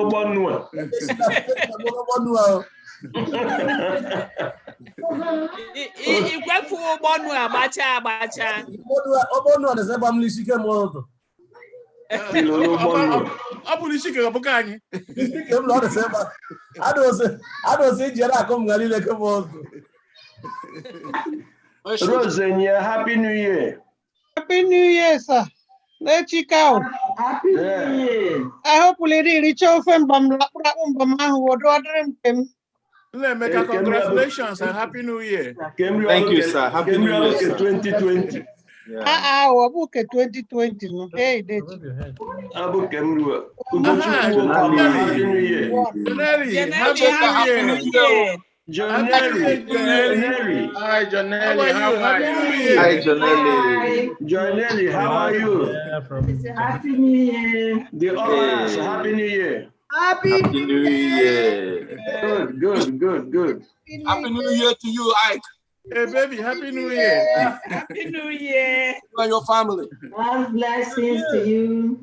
H: ụgbọ nnụa.
P: Ikwefu ụgbọ nnụa agbacha.
O: Ụgbọ nnụa na-ese gba m n'isi ike m ọdụ.
E: Ọ bụ n'isi ike ọbụka anyị.
O: Ike m na ọ na-ese gba. Adọsị ijere akụ m ghara ileke m ọdụ.
H: Rose, Happy New Year.
M: Happy New Year, sir. Happy
A: New Year.
M: I hope we reach out from
E: Congratulations and Happy New Year.
J: Thank you, sir. Happy New Year, sir.
H: 2020.
M: Book 2020. No, hey,
H: Happy New Year.
C: Jonelli. Hi, Jonelli. How are you?
J: Hi, Jonelli.
H: Jonelli, how are you?
A: Happy New Year.
H: The others, Happy New Year.
J: Happy New Year.
H: Good.
L: Happy New Year to you, Ike.
E: Hey, baby, Happy New Year.
P: Happy New Year.
L: You and your family.
A: God's blessings to you.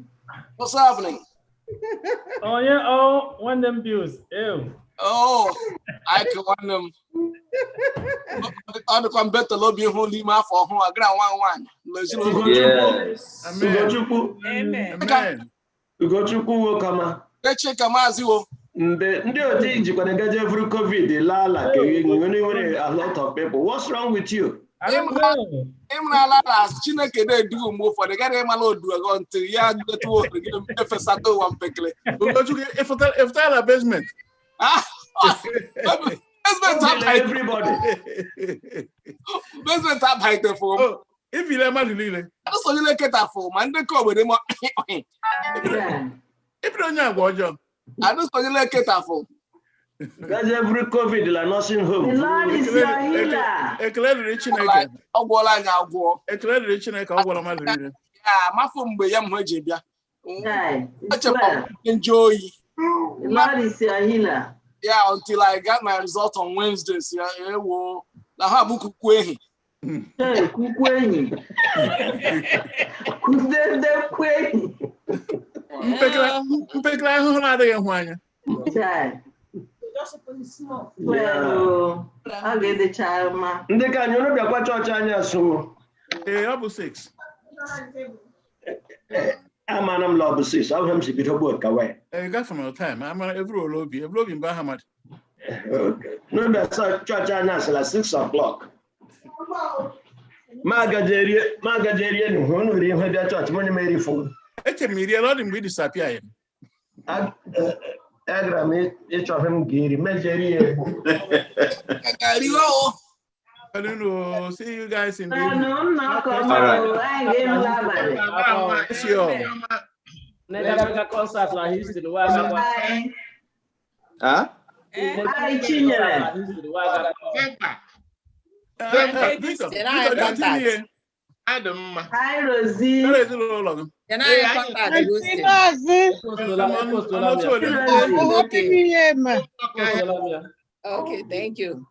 L: What's happening?
N: One them views. Ew.
L: Oh, I can want them. I can bet the lobby only my for who I grant 1-1.
J: Yes.
P: Amen.
H: Ugochukwu kama.
L: Eche kamaziwo.
H: Ndị otu ijikwa na gaje every COVID lala ka nwere a lot of people. What's wrong with you?
N: I don't know.
L: Chineke na-edu mgbe ụfọdụ gara ịmala odu ego ntị ya detu oge efesata ụwa mpekele.
E: Ugochukwu ifutala na basement.
L: Basement up
H: everybody.
L: Basement up height for.
E: If you let me leave.
L: I just want to get that for man. They come with him.
E: If you don't know,
L: I just want to get that for.
H: That's every COVID la nursing home.
A: The Lord is your healer.
L: Enjoy.
A: The Lord is your healer.
L: Yeah, until I got my result on Wednesdays. Yeah, na ha bu kukwehi.
A: Hey, kukwehi. Kudede kwehi.
E: Mpekla ho na de ho anya.
A: Well, I'll get the child, ma.
H: Ndị ka anyị ọnụ bịakwa chọọchị anya so.
E: Ọ bụ 6.
H: Amana m lọ bụ 6. Ahụ m si bido gbo ka wee.
E: Got from your time. I'm every lobby in Bahamas.
H: Okay. No be chọọchị anya sala 6 o'clock. Magajerie no ho no ri ihe bịa chọọchị mo ne meri fo.
E: Eche mi ri Lord mgbe disappear.
H: Agra me ịchọ him giri mejerie.
E: I don't know. See you guys in the
A: No, I'm not coming. I ain't getting labored.
N: Never concert like history.
J: Huh?
D: Hi, Rosie.
W: Can I contact the hosting? Okay, thank you.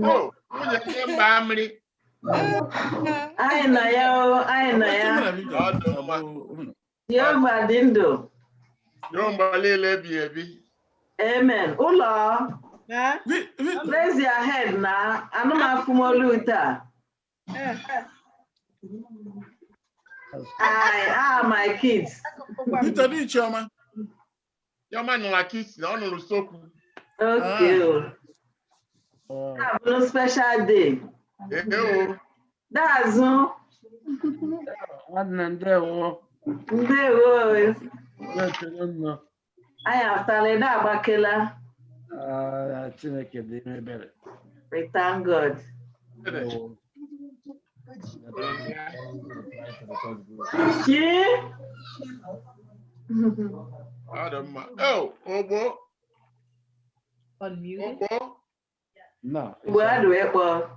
S: Oh,
D: I know ya. Jehovah Dindo. Amen. Ulo. Raise your head now. Anuma kumoluta. I are my kids.
S: Your man like kids, no soku.
D: Okay. Have no special day. That's all. I have Taleda Bakela. We thank God.
S: Oh, Obo.
D: No. Where do we go?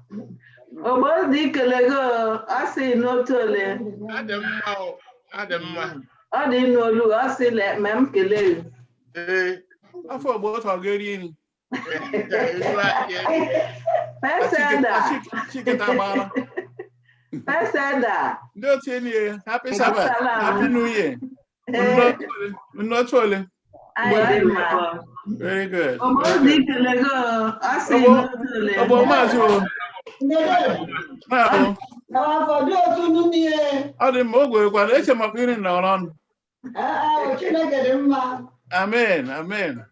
D: Obo di kelego, I say no tole.
S: Adamma.
D: I didn't know you, I say let mem kele.
E: I thought both are getting. No, happy Sabbath. Happy New Year. Not trolling. Very good. Amen. Amen.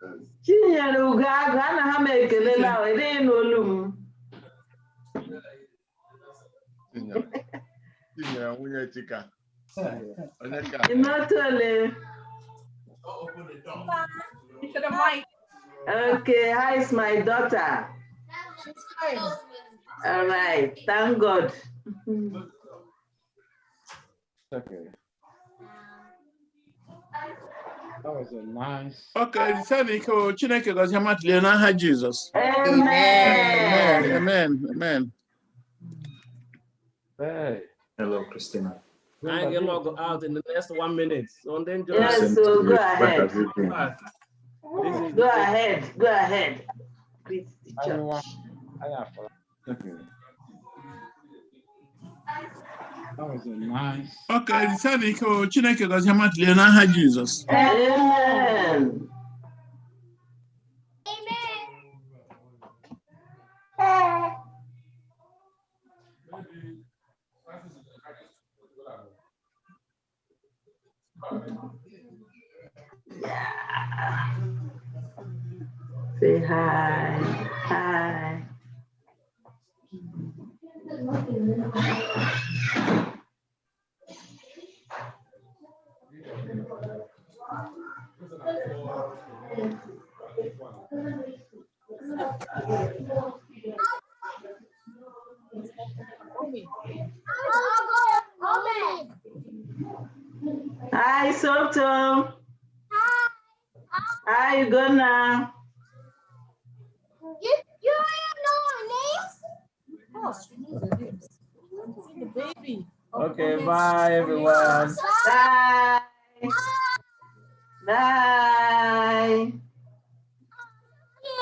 D: Okay, how is my daughter?
W: She's fine.
D: All right, thank God.
R: Okay. That was a nice.
E: Okay, Chineke goes Jesus.
D: Amen.
E: Amen. Amen.
R: Hey.
O: Hello, Christina. I can log out in the next 1 minute. So then just
D: yes, so go ahead. Go ahead. Go ahead. Greet the church.
R: Okay. That was a nice.
E: Okay, Chineke goes Jesus.
D: Amen. Yeah. Say hi. Hi. Hi, Soto. How you gonna?
W: You don't know our names? Oh, she knows the names. See the baby.
O: Okay, bye everyone.
D: Bye. Bye.